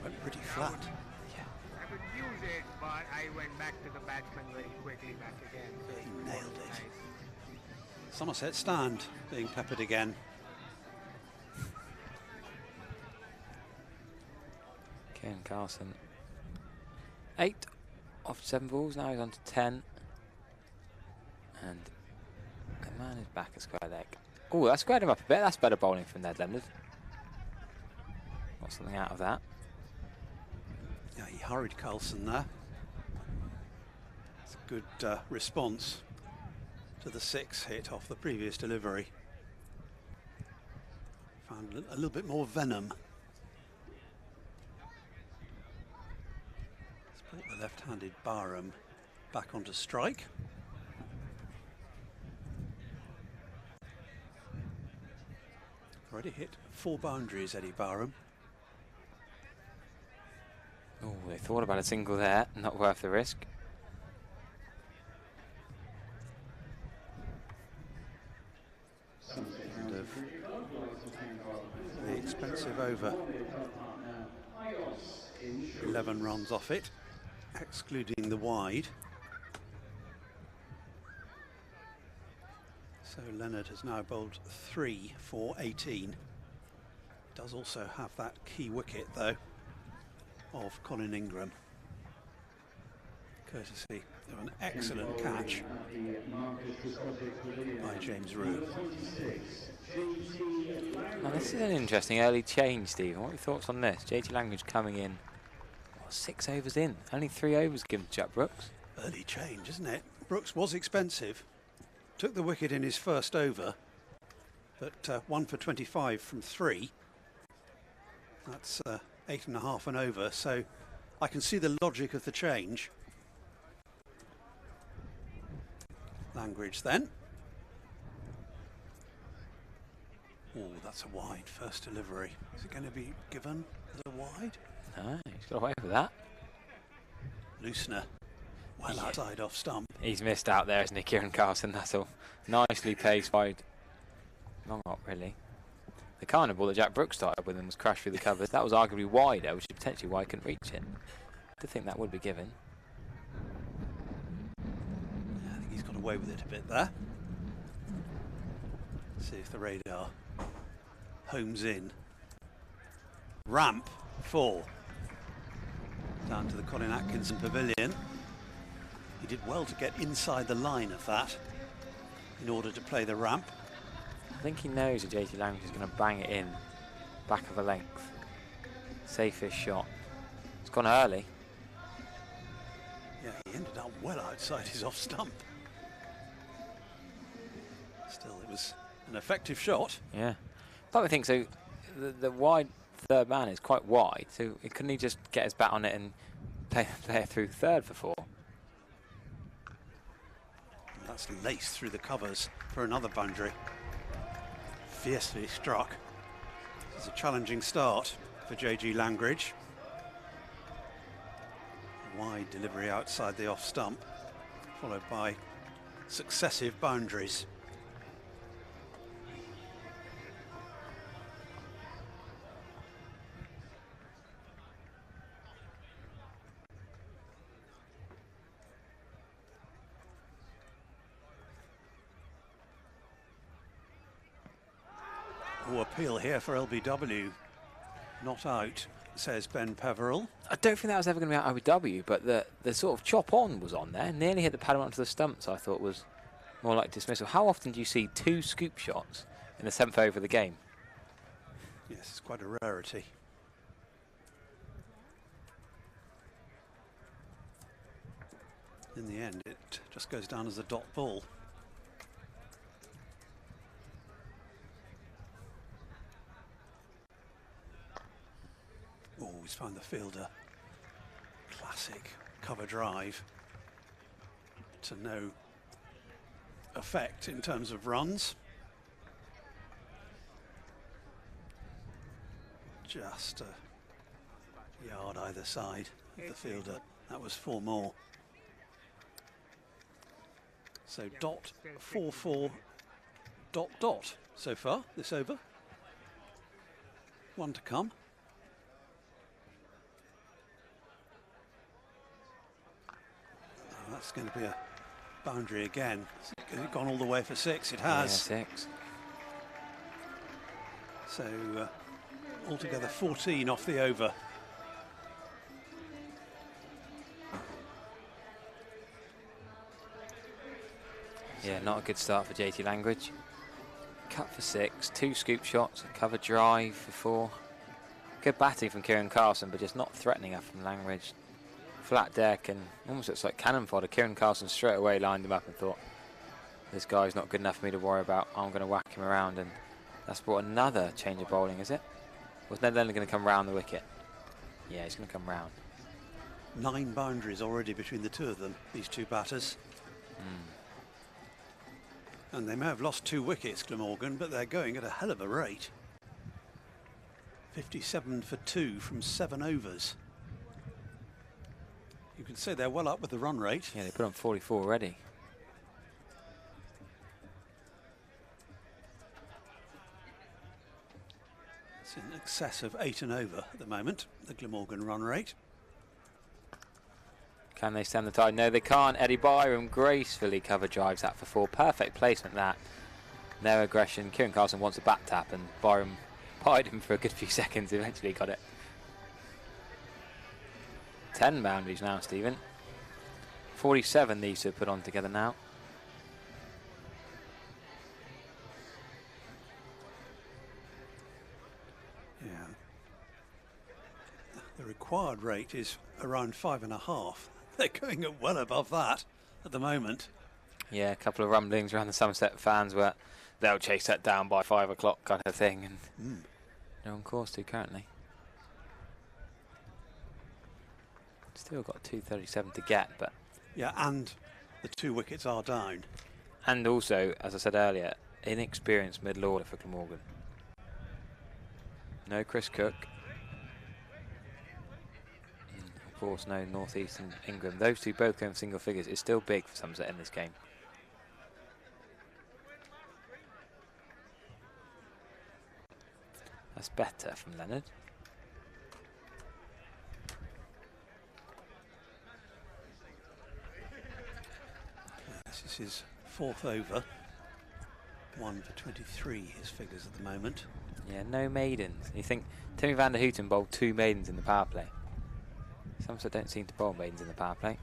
Went pretty flat. I could use it, but I went back to the batsman very quickly back again. So He nailed it. Somerset stand being peppered again. Kieran Carlson, 8 off 7 balls, now he's on to 10. And the man is back at square leg. Oh, that squared him up a bit. That's better bowling from Ned Leonard. Got something out of that. Yeah, he hurried Carlson there. It's a good response to the 6 hit off the previous delivery. Found a little bit more venom. Let's put the left-handed Barham back onto strike. Already hit 4 boundaries, Eddie Barham. Oh, they thought about a single there. Not worth the risk. And the expensive over. 11 runs off it, excluding the wide. So Leonard has now bowled 3 for 18. Does also have that key wicket though of Colin Ingram, courtesy of an excellent catch by James Rew. Now this is an interesting early change, Steve. What are your thoughts on this? JT Langridge coming in, what, 6 overs in? Only 3 overs given to Jack Brooks. Early change, isn't it? Brooks was expensive. Took the wicket in his first over, but 1 for 25 from 3. That's 8.5 and over, so I can see the logic of the change. Langridge then. Oh, that's a wide first delivery. Is it going to be given as a wide? No, he's got away with that. Loosener. Well outside off stump. He's missed out there, isn't he, Kieran Carlson? That's all. Nicely paced wide. Long up, really. The kind of ball that Jack Brooks started with and was crashed through the covers. That was arguably wider, which is potentially why he couldn't reach it. I think that would be given. Yeah, I think he's got away with it a bit there. See if the radar homes in. Ramp 4. Down to the Colin Atkinson Pavilion. He did well to get inside the line of that in order to play the ramp. I think he knows that JT Langridge is going to bang it in, back of a length. Safest shot. It's gone early. Yeah, he ended up well outside his off stump. Still, it was an effective shot. Yeah. But I think so. The wide third man is quite wide, so couldn't he just get his bat on it and play it through third for 4? That's laced through the covers for another boundary. Fiercely struck. It's a challenging start for JG Langridge. Wide delivery outside the off stump, followed by successive boundaries. Appeal here for LBW. Not out, says Ben Peverell. I don't think that was ever going to be out LBW, but the sort of chop on was on there. Nearly hit the pad onto the stumps, I thought was more like dismissal. How often do you see 2 scoop shots in the 7th over of the game? Yes, it's quite a rarity. In the end, it just goes down as a dot ball. Oh, he's found the fielder. Classic cover drive to no effect in terms of runs. Just a yard either side of the fielder. That was 4 more. So dot 4-4 dot so far this over. One to come. Oh, that's going to be a boundary again. Has it gone all the way for 6? It has. Yeah, 6. So altogether 14 off the over. Yeah, not a good start for JT Langridge. Cut for 6, 2 scoop shots, a cover drive for 4. Good batting from Kieran Carson, but just not threatening enough from Langridge. Flat deck and almost looks like cannon fodder. Kieran Carson straight away lined him up and thought, this guy's not good enough for me to worry about. I'm going to whack him around, and that's brought another change of bowling, is it? Was Ned Leonard going to come round the wicket? Yeah, he's going to come round. 9 boundaries already between the two of them, these two batters. And they may have lost 2 wickets, Glamorgan, but they're going at a hell of a rate. 57 for 2 from 7 overs. You can say they're well up with the run rate. Yeah, they put on 44 already. It's in excess of 8 and over at the moment, the Glamorgan run rate. Can they stem the tide? No, they can't. Eddie Byram gracefully cover drives that for 4. Perfect placement, that. No aggression. Kieran Carson wants a bat tap, and Byram pied him for a good few seconds. Eventually got it. 10 boundaries now, Stephen. 47 these two have put on together now. Yeah. The required rate is around 5.5. They're going at well above that at the moment. Yeah, a couple of rumblings around the Somerset fans where they'll chase that down by 5 o'clock kind of thing, and they're on course to currently. Still got 237 to get, but yeah, and the 2 wickets are down. And also, as I said earlier, inexperienced middle order for Glamorgan. No Chris Cook. Of course, no North Eastern England. Those two both going single figures. It's still big for Somerset in this game. That's better from Leonard. This is his 4th over. 1 for 23, his figures at the moment. Yeah, no maidens. You think Timmy van der Houten bowled 2 maidens in the power play. Somerset don't seem to bowl maidens in the power play.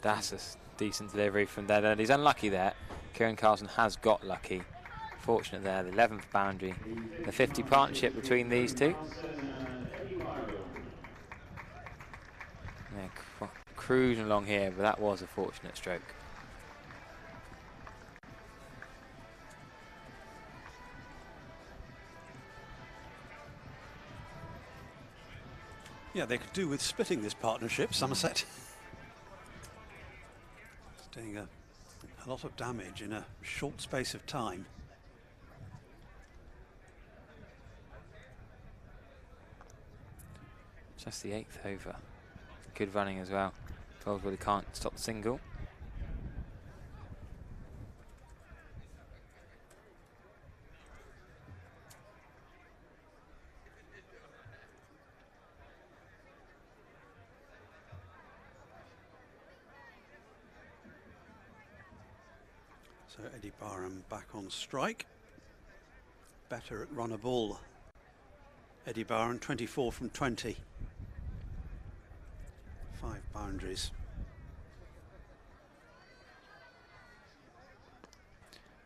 That's a decent delivery from there. And he's unlucky there. Kieran Carson has got lucky. Fortunate there, the 11th boundary. The 50 partnership between these two. Yeah, cruising along here, but that was a fortunate stroke. Yeah, they could do with splitting this partnership, Somerset. It's doing a lot of damage in a short space of time. Just the 8th over. Good running as well. Goldsworthy can't stop the single. So Eddie Byram back on strike. Better at run a ball. Eddie Byram 24 from 20. 5 boundaries.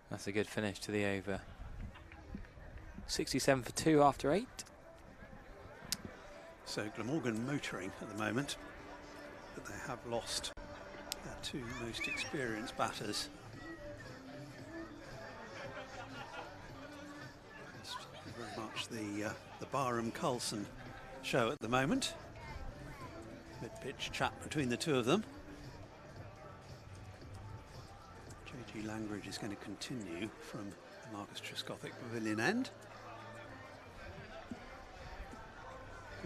That's a good finish to the over. 67 for 2 after 8. So Glamorgan motoring at the moment, but they have lost their 2 most experienced batters. It's very much the Byram-Carlson show at the moment. Mid-pitch chat between the two of them. JG Langridge is going to continue from the Marcus Trescothick Pavilion end.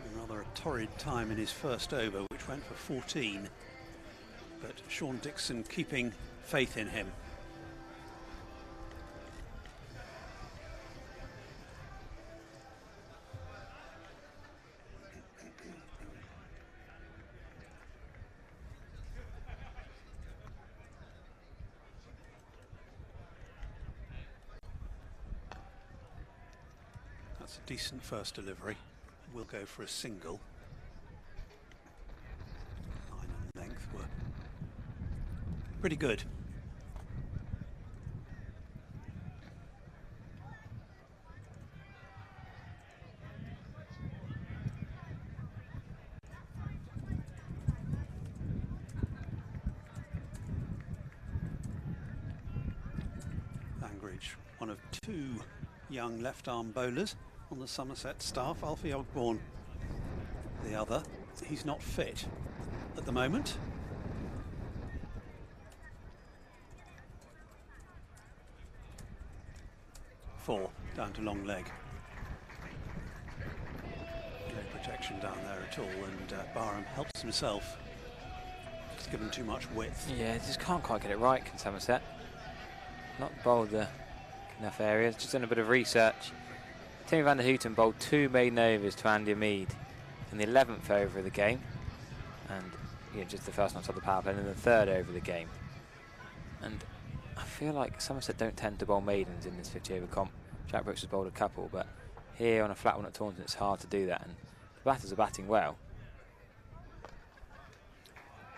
Given rather a torrid time in his first over, which went for 14. But Sean Dixon keeping faith in him. That's a decent first delivery. We'll go for a single. Line and length were pretty good. Langridge, one of two young left-arm bowlers on the Somerset staff. Alfie Ogborn, the other. He's not fit at the moment. Four, down to long leg. No protection down there at all, and Barham helps himself. He's given too much width. Yeah, just can't quite get it right, can Somerset. Not bowled enough areas, just done a bit of research. Timmy van der Houten bowled 2 maiden overs to Andy Mead in the 11th over of the game, and just the first not on the power play, and then the 3rd over of the game. And I feel like Somerset don't tend to bowl maidens in this 50 over comp. Jack Brooks has bowled a couple, but here on a flat one at Taunton it's hard to do that, and the batters are batting well.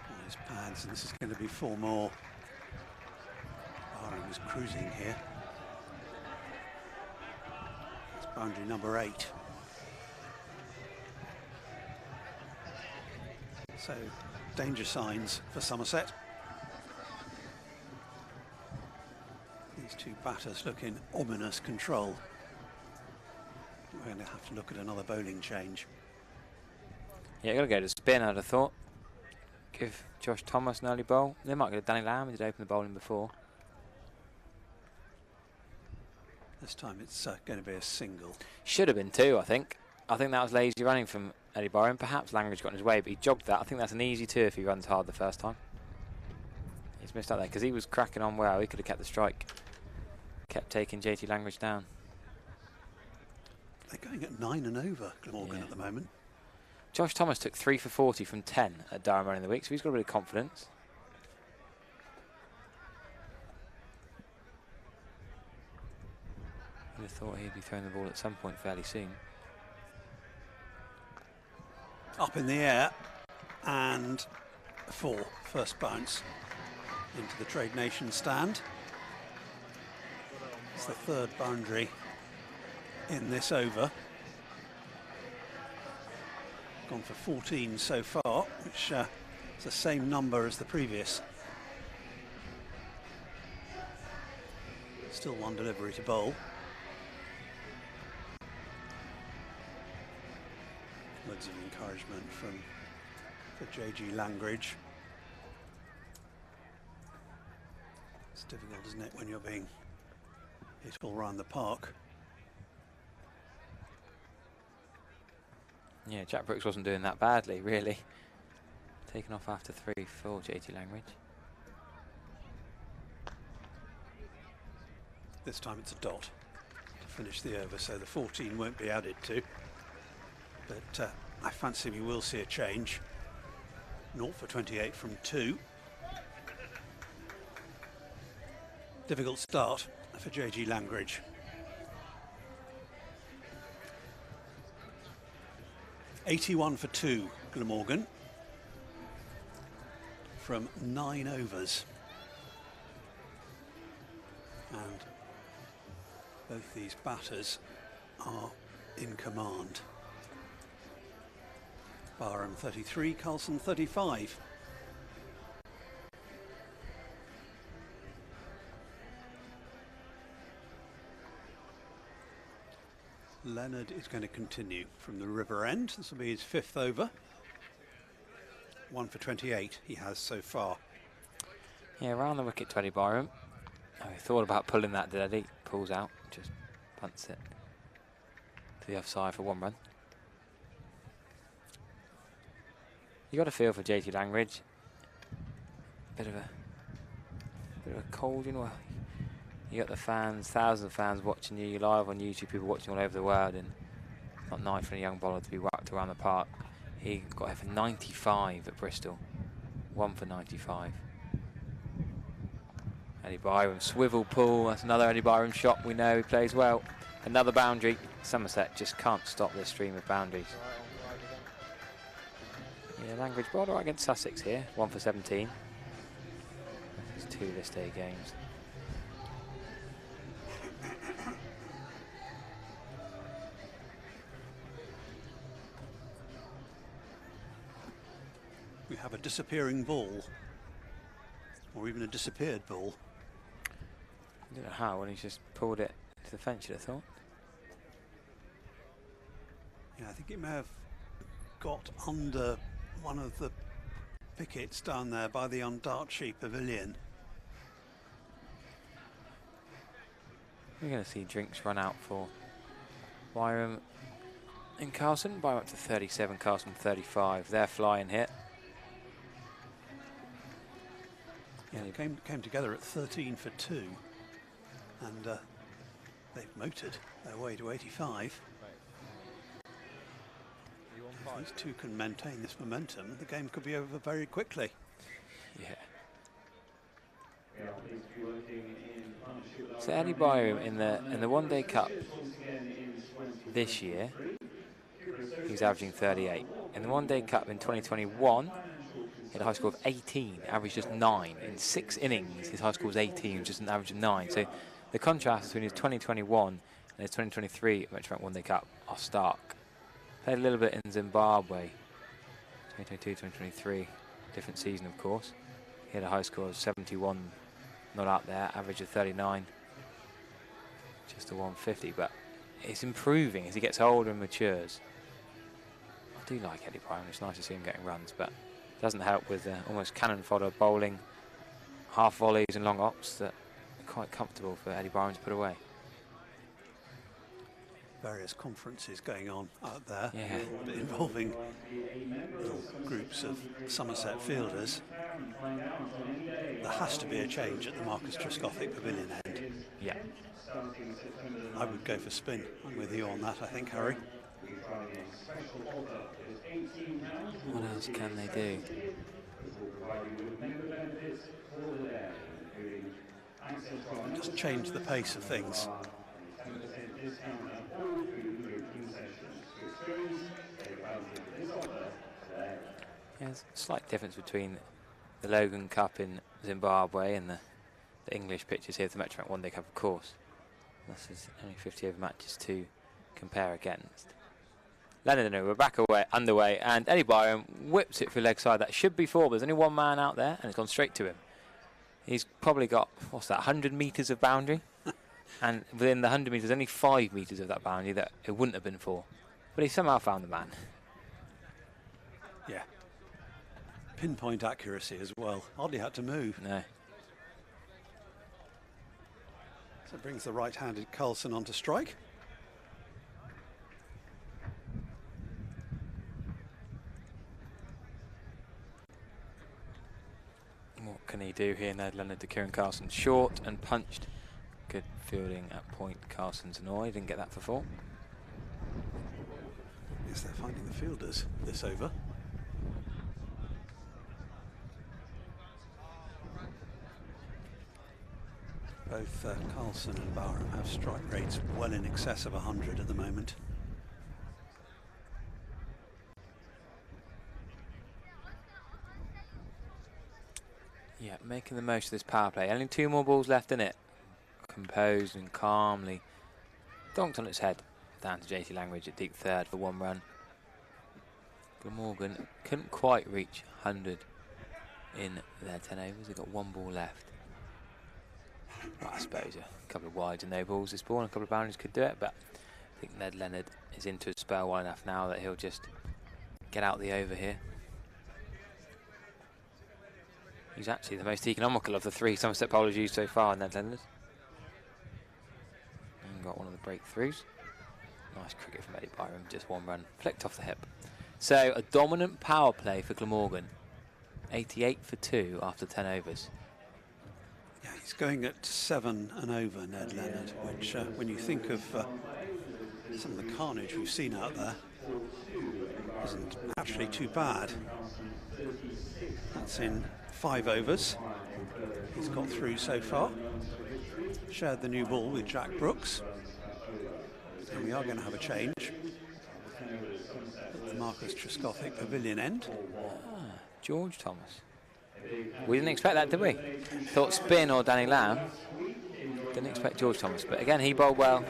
On his pads, and this is going to be 4 more. Barham was cruising here. It's boundary number 8. So, danger signs for Somerset. These two batters look in ominous control. We're going to have to look at another bowling change. Yeah, got to go to spin, I'd have thought. Give Josh Thomas an early bowl. They might go to Danny Lamb, he did open the bowling before. This time it's going to be a single. Should have been 2, I think. I think that was lazy running from Eddie Barham. Perhaps Langridge got in his way, but he jogged that. I think that's an easy 2 if he runs hard the first time. He's missed out there because he was cracking on well. He could have kept the strike. Kept taking JT Langridge down. They're going at 9 and over, Glamorgan, at the moment. Josh Thomas took 3 for 40 from 10 at Durham earlier in the week, so he's got a bit of confidence. I'd have thought he'd be throwing the ball at some point fairly soon. Up in the air, and 4, first bounce into the Trade Nation stand. It's the 3rd boundary in this over. Gone for 14 so far, which is the same number as the previous. Still 1 delivery to bowl. Words of encouragement for JG Langridge. It's difficult, isn't it, when you're being hit all round the park. Yeah, Jack Brooks wasn't doing that badly, really. Taken off after 3 for JT Langridge. This time it's a dot to finish the over, so the 14 won't be added to. But I fancy we will see a change. 0 for 28 from 2. Difficult start for JG Langridge. .81 for 2, Glamorgan, from 9 overs. And both these batters are in command. Barham 33, Carlson 35. Leonard is going to continue from the river end. This will be his 5th over. 1 for 28 he has so far. Yeah, around the wicket to Eddie Barham. Oh, he thought about pulling that, did Eddie? Pulls out, just punts it to the offside for 1 run. You got a feel for JT Langridge. Bit of a cold, you know. You got the fans, thousands of fans watching you. You're live on YouTube, people watching all over the world, and it's not nice for a young bowler to be whacked around the park. He got hit for 95 at Bristol. 1 for 95. Eddie Byram, swivel pull. That's another Eddie Byram shot. We know he plays well. Another boundary. Somerset just can't stop this stream of boundaries. Yeah, Langridge bowled right against Sussex here. 1 for 17. There's 2 this day games. We have a disappearing ball, or even a disappeared ball. I don't know how, when he's just pulled it to the fence, you'd have thought. Yeah, I think it may have got under one of the pickets down there by the Dartshire Pavilion. We're going to see drinks run out for Byram and Carlson. Byram up to 37, Carlson 35. They're flying hit. Yeah, came together at 13 for 2, and they've motored their way to 85. If these two can maintain this momentum, the game could be over very quickly. Yeah. So Eddie Byram in the One Day Cup this year, he was averaging 38. In the One Day Cup in 2021, he had a high score of 18, averaged just 9. In 6 innings, his high score was 18, just an average of 9. So the contrast between his 2021 and his 2023 Metro One Day Cup are stark. Played a little bit in Zimbabwe, 2022, 2023, different season of course. He had a high score of 71, not out there, average of 39, just a 150, but it's improving as he gets older and matures. I do like Eddie Byram, it's nice to see him getting runs, but it doesn't help with almost cannon fodder bowling, half volleys and long ops that are quite comfortable for Eddie Byram to put away. Various conferences going on out there, yeah, involving groups of Somerset fielders. There has to be a change at the Marcus Trescothick Pavilion end. Yeah. I would go for spin. I'm with you on that, I think, Harry. What else can they do? Just change the pace of things. Yeah, there's a slight difference between the Logan Cup in Zimbabwe and the English pitches here at the Metro One Day Cup, of course. This is only 50 over matches to compare against. Leonard, we're back underway, and Eddie Byram whips it for leg side. That should be 4, but there's only one man out there, and it's gone straight to him. He's probably got, what's that, 100 metres of boundary? And within the 100 metres, only 5 metres of that boundary that it wouldn't have been 4. But he somehow found the man. Yeah. Pinpoint accuracy as well. Hardly had to move. No. So it brings the right-handed Carlson onto strike. What can he do here, Ned Leonard to Kieran Carlson? Short and punched. Good fielding at point. Carlson's annoyed. Didn't get that for 4. Yes, they're finding the fielders this over. Both Carlson and Byram have strike rates well in excess of 100 at the moment. Yeah, making the most of this power play. Only 2 more balls left in it. Composed and calmly donked on its head down to JT Langridge at deep third for 1 run. Glamorgan couldn't quite reach 100 in their 10 overs. They've got 1 ball left. Well, I suppose a couple of wides and no balls this ball and a couple of boundaries could do it, but I think Ned Leonard is into his spell well enough now that he'll just get out the over here. He's actually the most economical of the 3 Somerset bowlers used so far, Ned Leonard. And got one of the breakthroughs. Nice cricket from Eddie Byram, just 1 run, flicked off the hip. So a dominant power play for Glamorgan. 88 for 2 after 10 overs. Yeah, he's going at 7 and over, Ned Leonard, which when you think of some of the carnage we've seen out there, isn't actually too bad. That's in 5 overs. He's got through so far. Shared the new ball with Jack Brooks. And we are going to have a change at the Marcus Trescothick Pavilion end. George Thomas. We didn't expect that, did we? Thought spin or Danny Lamb. Didn't expect George Thomas, but again, he bowled well.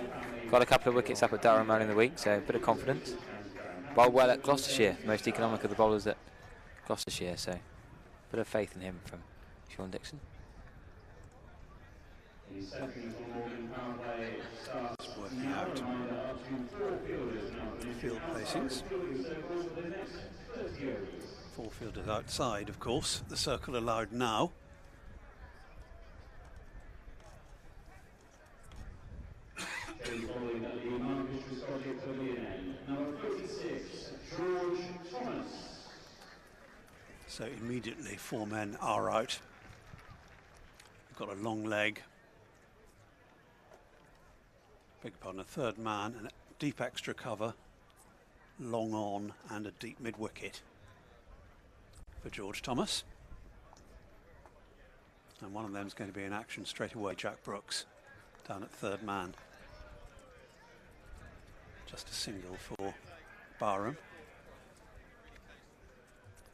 Got a couple of wickets up at Durham early in the week, so a bit of confidence. Bowled well at Gloucestershire, most economic of the bowlers at Gloucestershire, so a bit of faith in him from Sean Dixon. It's working out field placings. 4 fielders outside, of course. The circle allowed now. So immediately 4 men are out. We've got a long leg. Beg your pardon, a 3rd man and a deep extra cover, long on and a deep mid wicket for George Thomas. And one of them is going to be in action straight away, Jack Brooks, down at 3rd man. Just a single for Barham.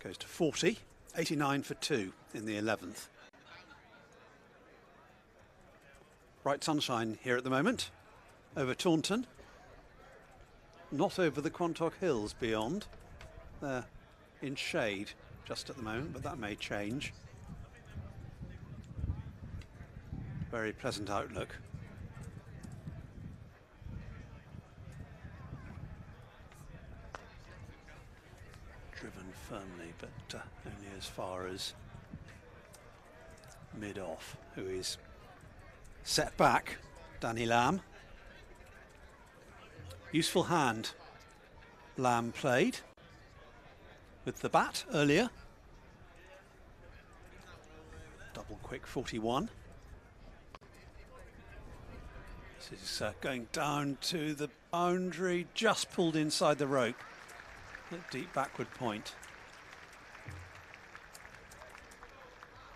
Goes to 40, 89 for 2 in the 11th. Bright sunshine here at the moment. Over Taunton, not over the Quantock Hills beyond. They're in shade just at the moment, but that may change. Very pleasant outlook. Driven firmly, but only as far as mid-off, who is set back, Danny Lamb. Useful hand Lamb played with the bat earlier. Double quick 41. This is going down to the boundary, just pulled inside the rope at deep backward point.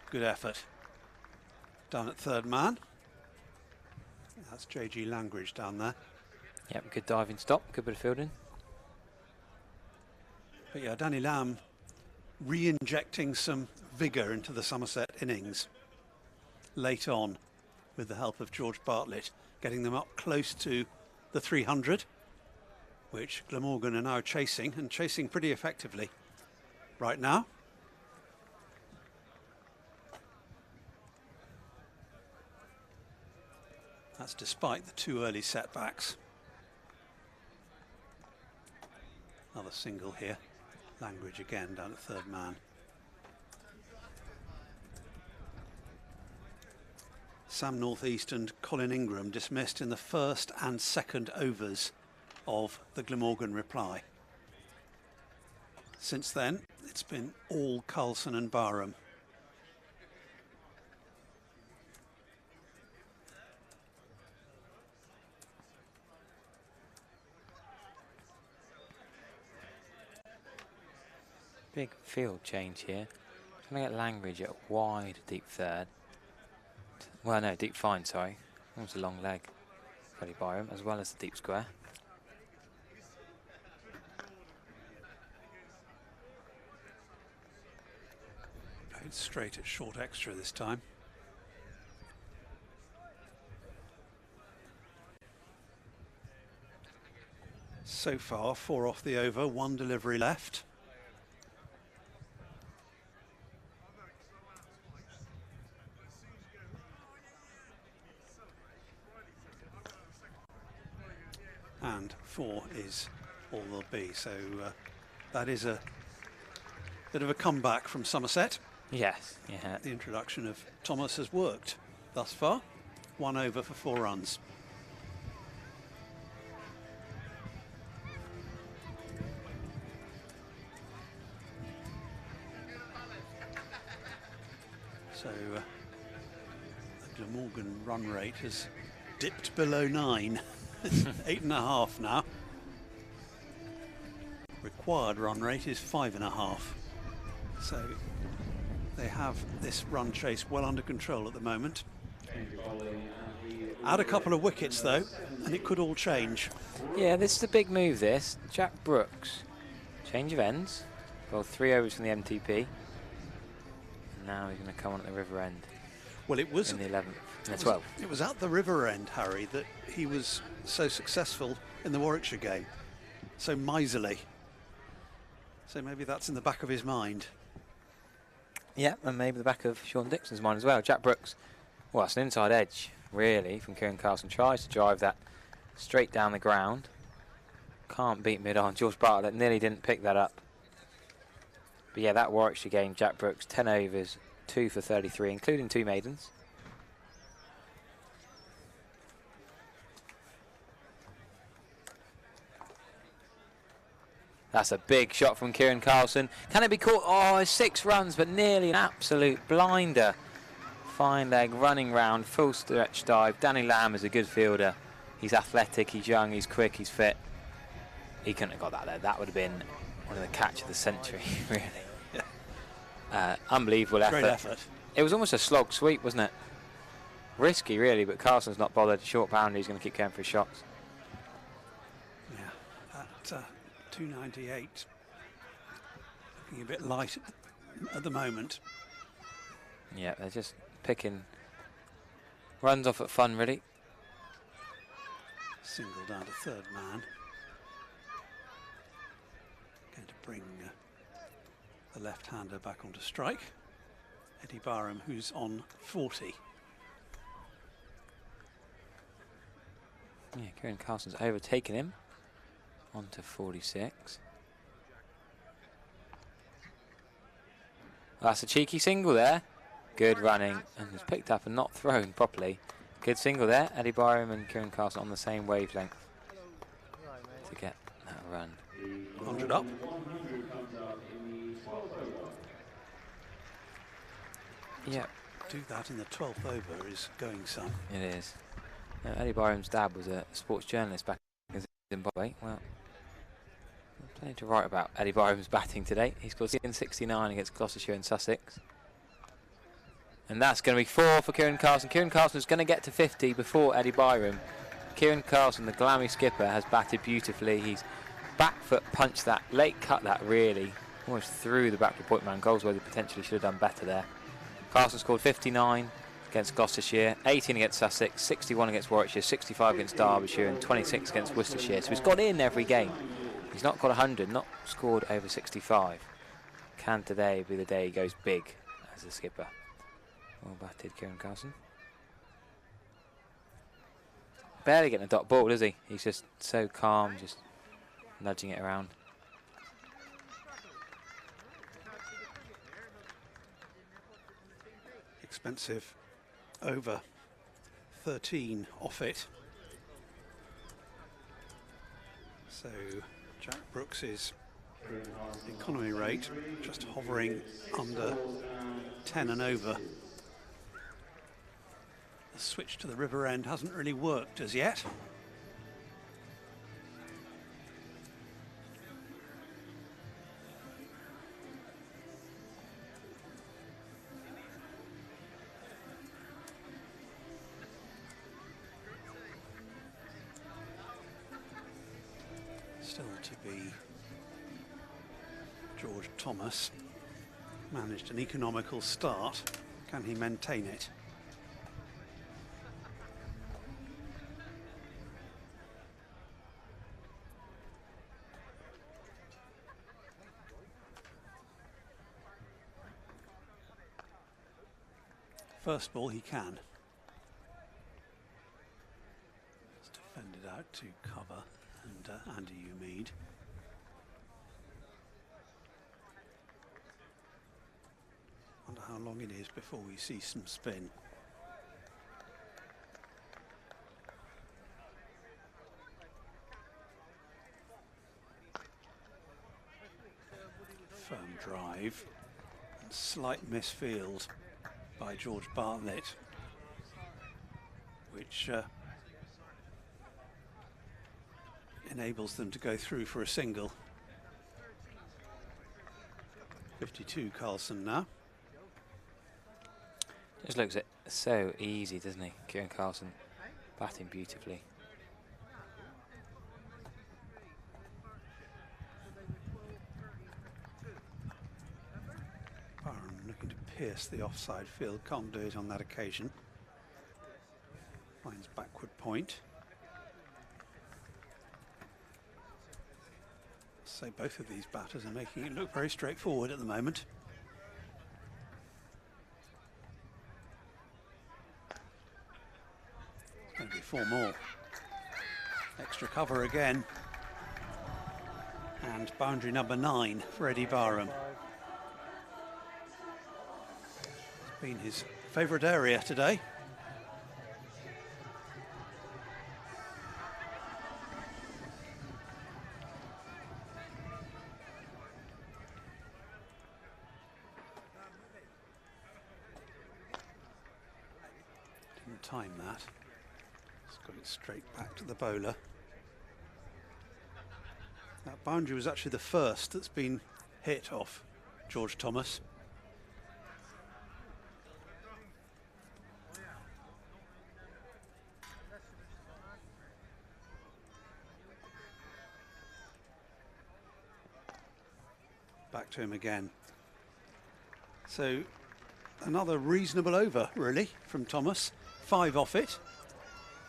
Good effort. Down at 3rd man. That's J.G. Langridge down there. Yep, good diving stop, good bit of fielding. But yeah, Danny Lamb re-injecting some vigour into the Somerset innings late on with the help of George Bartlett, getting them up close to the 300, which Glamorgan are now chasing, and chasing pretty effectively right now. That's despite the 2 early setbacks. Another single here. Langridge again down at 3rd man. Sam Northeast and Colin Ingram dismissed in the 1st and 2nd overs of the Glamorgan reply. Since then, it's been all Carlson and Barham. Big field change here. Trying to get Langridge at wide, deep 3rd. Well, no, deep fine, sorry. Almost a long leg. Freddie Barham, as well as the deep square. Played straight at short extra this time. So far, 4 off the over, 1 delivery left. And 4 is all there'll be. So that is a bit of a comeback from Somerset. Yes, yeah. The introduction of Thomas has worked thus far. 1 over for 4 runs. So the Glamorgan run rate has dipped below 9. It's 8.5 now. Required run rate is 5.5. So they have this run chase well under control at the moment. Add a couple of wickets though, and it could all change. Yeah, this is a big move, this. Jack Brooks, change of ends. Well, 3 overs from the MTP. And now he's going to come on at the river end. Well, it was in the 11th, in the 12th. It was at the river end, Harry, that he was so successful in the Warwickshire game. So miserly. So maybe that's in the back of his mind. Yeah, and maybe the back of Sean Dixon's mind as well. Jack Brooks, well, it's an inside edge, really, from Kieran Carlson. Tries to drive that straight down the ground. Can't beat mid-on. George Bartlett nearly didn't pick that up. But yeah, that Warwickshire game, Jack Brooks, 10 overs, 2 for 33, including 2 maidens. That's a big shot from Kieran Carlson. Can it be caught? Oh, it's 6 runs, but nearly an absolute blinder. Fine leg, running round, full stretch dive. Danny Lamb is a good fielder. He's athletic, he's young, he's quick, he's fit. He couldn't have got that there. That would have been one of the catch of the century, really. Unbelievable effort. Great effort. It was almost a slog sweep, wasn't it? Risky, really, but Carlson's not bothered. Short pounder, he's going to keep going for his shots. Yeah, that 298. Looking a bit light at the moment. Yeah, they're just picking runs off at fun, really. Single down to third man. Going to bring the left-hander back onto strike. Eddie Barham, who's on 40. Yeah, Kieran Carlson's overtaken him onto 46. Well, that's a cheeky single there. Good running, and it's picked up and not thrown properly. Good single there. Eddie Barham and Kieran Carlson on the same wavelength to get that run. 100 up. Yeah. Do that in the 12th over is going some. It is. Eddie Barham's dad was a sports journalist back in Zimbabwe. Well, plenty to write about Eddie Barham's batting today. He scored 69 against Gloucestershire and Sussex. And that's going to be 4 for Kieran Carlson. Kieran Carlson is going to get to 50 before Eddie Barham. Kieran Carlson, the Glammy skipper, has batted beautifully. He's back foot punched that, late cut that really, almost through the backward point man. Goldsworthy potentially should have done better there. Carlson scored 59 against Gloucestershire, 18 against Sussex, 61 against Warwickshire, 65 against Derbyshire and 26 against Worcestershire. So he's got in every game. He's not got 100, not scored over 65. Can today be the day he goes big as a skipper? Well batted, Kieran Carlson. Barely getting a dot ball, does he? He's just so calm, just nudging it around. Expensive over 13 off it. So Jack Brooks's economy rate just hovering under 10 and over. The switch to the river end hasn't really worked as yet. Still to be George Thomas. Managed an economical start. Can he maintain it? First ball he can. It's defended out to cover and Andy Umeed. Wonder how long it is before we see some spin. Firm drive and slight misfield by George Bartlett, which enables them to go through for a single. 52 Carlson now. Just looks it so easy, doesn't he? Kieran Carlson batting beautifully. Byron looking to pierce the offside field, can't do it on that occasion. Finds backward point. So both of these batters are making it look very straightforward at the moment. It's going to be 4 more. Extra cover again. And boundary number 9 for Eddie Barham. It's been his favourite area today. Didn't time that. It's got it straight back to the bowler. That boundary was actually the first that's been hit off George Thomas. Back to him again. So another reasonable over, really, from Thomas. 5 off it.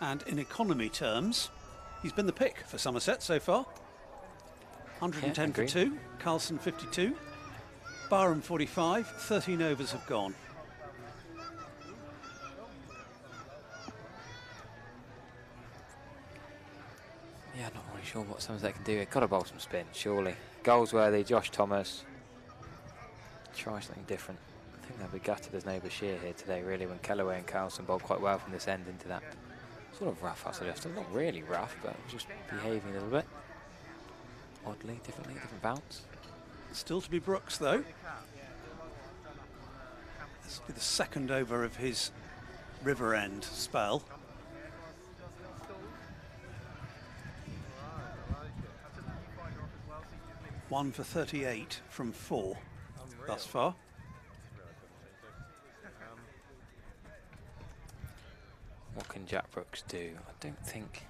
And in economy terms, he's been the pick for Somerset so far. 110 for 2, Carlson 52, Barham 45, 13 overs have gone. Yeah, not really sure what Somerset can do here. Got to bowl some spin, surely. Goldsworthy, Josh Thomas. Try something different. I think they'll be gutted there's no Bashir here today, really, when Kellaway and Carlson bowled quite well from this end into that sort of rough outside left. Not really rough, but just behaving a little bit. Oddly, differently, different bounce. Still to be Brooks, though. This will be the second over of his River End spell. One for 38 from 4 thus far. What can Jack Brooks do? I don't think...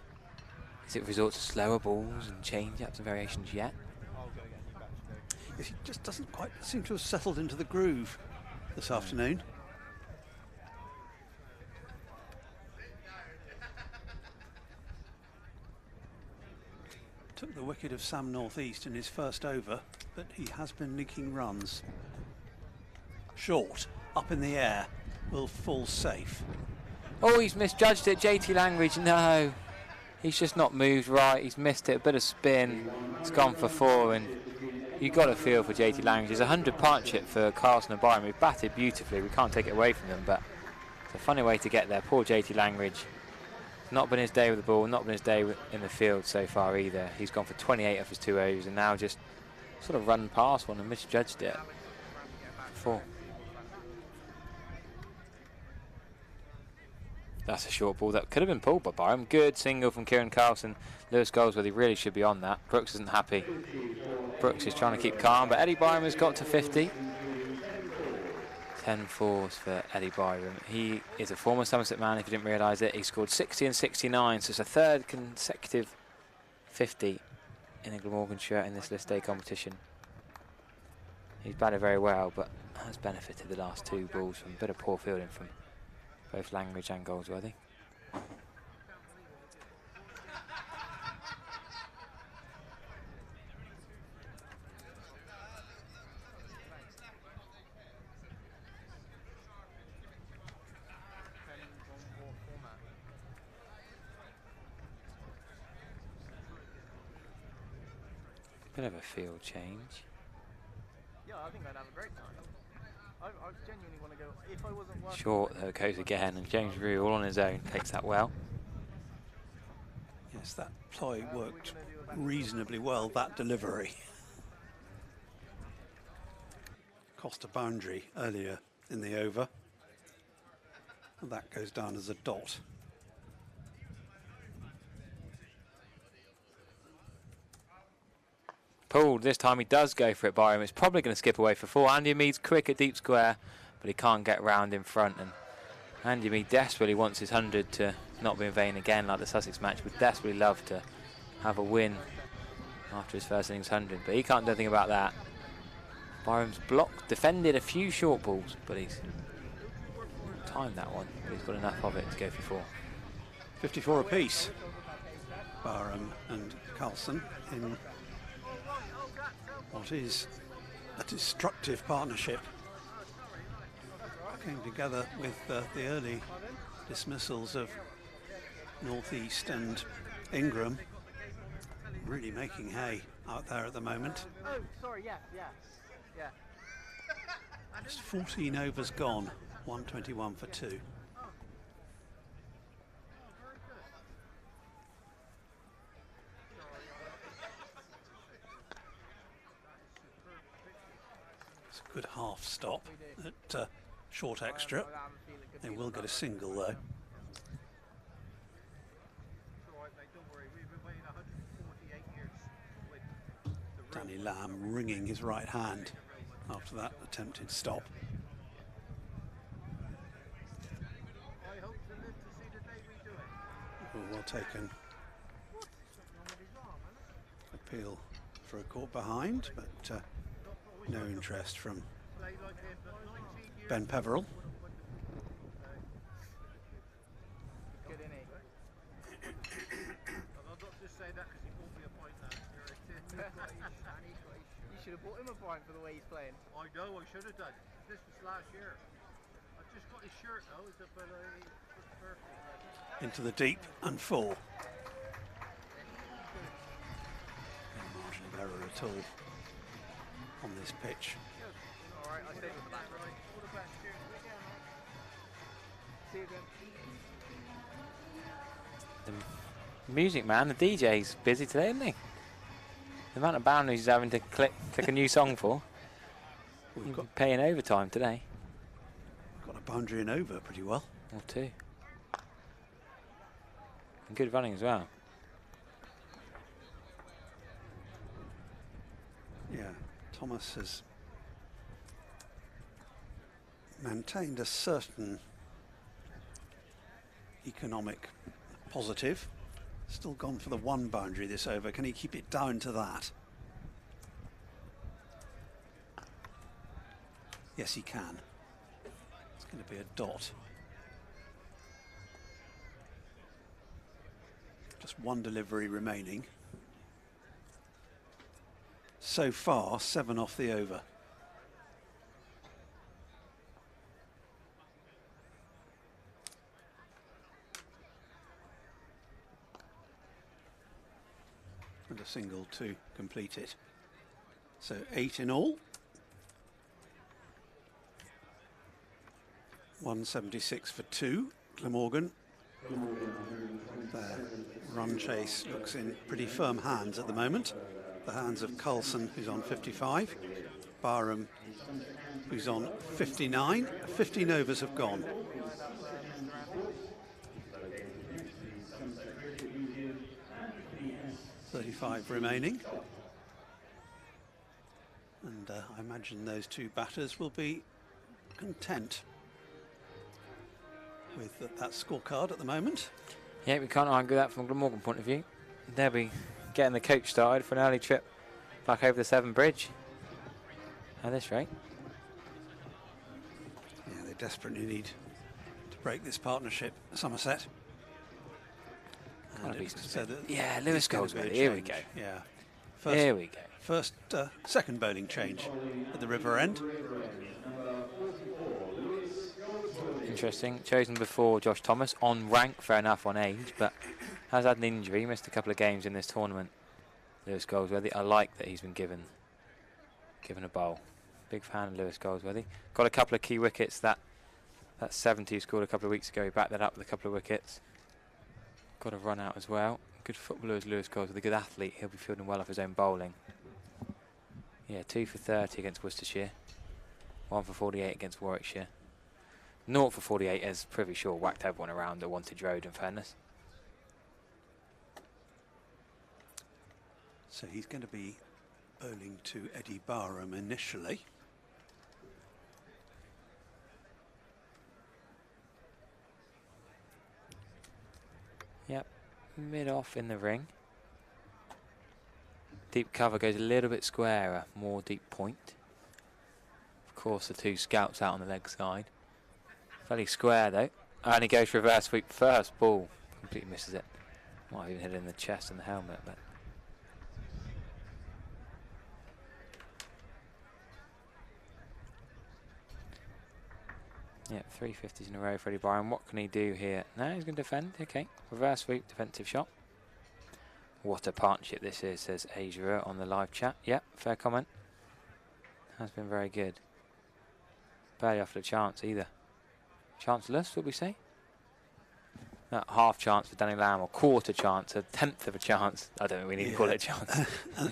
Is it resort to slower balls and change-ups and variations yet? Yes, he just doesn't quite seem to have settled into the groove this afternoon. Took the wicket of Sam Northeast in his first over, but he has been leaking runs. Short, up in the air, will fall safe. Oh, he's misjudged it, JT Langridge, no. He's just not moved right, he's missed it, a bit of spin, it's gone for 4, and you've got to feel for JT Langridge. It's a 100 partnership for Carlson and Byron. We've batted beautifully, we can't take it away from them, but it's a funny way to get there. Poor JT Langridge. Not been his day with the ball, not been his day in the field so far either. He's gone for 28 off his 2 overs and now just sort of run past one and misjudged it. 4. That's a short ball that could have been pulled by Byron. Good single from Kieran Carlson. Lewis Goldsworthy really should be on that. Brooks isn't happy. Brooks is trying to keep calm, but Eddie Byram has got to 50. 10 fours for Eddie Byram. He is a former Somerset man, if you didn't realise it. He scored 60 and 69, so it's a 3rd consecutive 50 in a Glamorgan shirt in this list day competition. He's batted very well, but has benefited the last 2 balls from a bit of poor fielding from both Langridge and Goldsworthy. Bit of a field change. Yeah, I think I'd have a great time. I genuinely want to go. If I wasn't working. Short, there goes again, and James Rue all on his own takes that well. Yes, that ploy worked reasonably well, that delivery. Cost a boundary earlier in the over. And that goes down as a dot. Paul, this time he does go for it, Byram. It's probably going to skip away for 4. Andy Mead's quick at deep square, but he can't get round in front. And Andy Mead desperately wants his 100 to not be in vain again, like the Sussex match. Would desperately love to have a win after his first innings 100, but he can't do anything about that. Byram's blocked, defended a few short balls, but he's timed that one. But he's got enough of it to go for 4. 54 apiece. Byram and Carlson in what is a destructive partnership. Came together with the early dismissals of North East and Ingram. Really making hay out there at the moment. Oh, sorry, yeah. Just 14 overs gone, 121 for 2. It's a good half stop at short extra. They will get a single though. Danny Lamb wringing his right hand after that attempted stop. Well taken. Appeal for a caught behind, but no interest from Ben Peverell. You should have bought him a point for the way he's playing. I know, I should have done. This was last year. I just got his shirt though, it's perfect. Into the deep and full. No margin of error at all on this pitch. Alright, I stay with the back. See you again. The music man, the DJ's busy today, isn't he? The amount of boundaries he's having to click a new song for. We've got paying overtime today. Got a boundary and over pretty well. Or 2. And good running as well. Yeah, Thomas has maintained a certain economic positive. Still gone for the 1 boundary this over. Can he keep it down to that? Yes, he can. It's going to be a dot. Just 1 delivery remaining. So far, 7 off the over. And a single to complete it. So 8 in all. 176 for 2. Glamorgan. Their run chase looks in pretty firm hands at the moment. The hands of Carlson, who's on 55. Byram, who's on 59. 15 overs have gone. .35 remaining, and I imagine those 2 batters will be content with that scorecard at the moment. Yeah, we can't argue that from a Glamorgan point of view. They'll be getting the coach started for an early trip back over the Severn Bridge at this rate. Yeah, they desperately need to break this partnership, Somerset. So yeah, Lewis Goldsworthy, here we go. Yeah. Here we go. Second bowling change at the River End. Interesting. Chosen before Josh Thomas, on rank, fair enough, on age, but has had an injury, missed a couple of games in this tournament. Lewis Goldsworthy, I like that he's been given a bowl. Big fan of Lewis Goldsworthy. Got a couple of key wickets. That 70 he scored a couple of weeks ago, he backed that up with a couple of wickets. Got a run out as well. Good footballer as Lewis Goldsworthy, a good athlete. He'll be fielding well off his own bowling. Yeah, 2 for 30 against Worcestershire. 1 for 48 against Warwickshire. 0 for 48 as Privy Shaw whacked everyone around at Wantage Road, in fairness. So he's going to be bowling to Eddie Barham initially. Yep, mid off in the ring. Deep cover goes a little bit squarer, more deep point. Of course, the two scouts out on the leg side. Fairly square though. And he goes for reverse sweep first ball. Completely misses it. Might have even hit it in the chest and the helmet, but. Yeah, 350s in a row for Eddie Byron. What can he do here? No, he's going to defend. Okay, reverse sweep, defensive shot. What a partnership this is, says Asia on the live chat. Yep, fair comment. Has been very good. Barely offered a chance either. Chanceless, would we say? No, half chance for Danny Lamb, or quarter chance, a tenth of a chance. I don't think we need to call it a chance.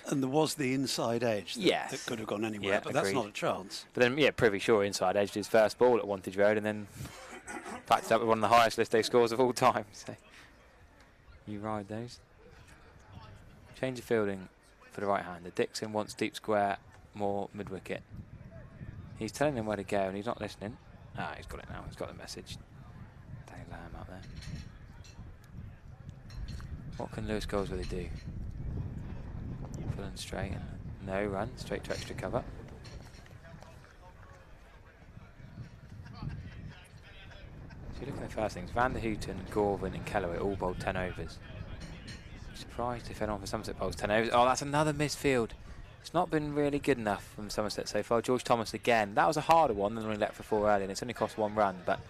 And there was the inside edge that, yes, that could have gone anywhere, yeah, but agreed. that's not a chance. But then, yeah, Privy Shaw inside edged his first ball at Wantage Road and then backed it up with one of the highest list day scores of all time. So you ride those. Change of fielding for the right-hander. Dixon wants deep square, more mid-wicket. He's telling him where to go and he's not listening. Ah, he's got it now. He's got the message. Danny Lamb out there. What can Lewis Goldsworthy do? Full and straight and no run. Straight to extra cover. So you look at the first things. Van der Hooten, Gorvin and Kellaway all bowled 10 overs. Surprised if anyone for Somerset bowls 10 overs. Oh, that's another misfield. It's not been really good enough from Somerset so far. George Thomas again. That was a harder one than only let for 4 early, and it's only cost 1 run. But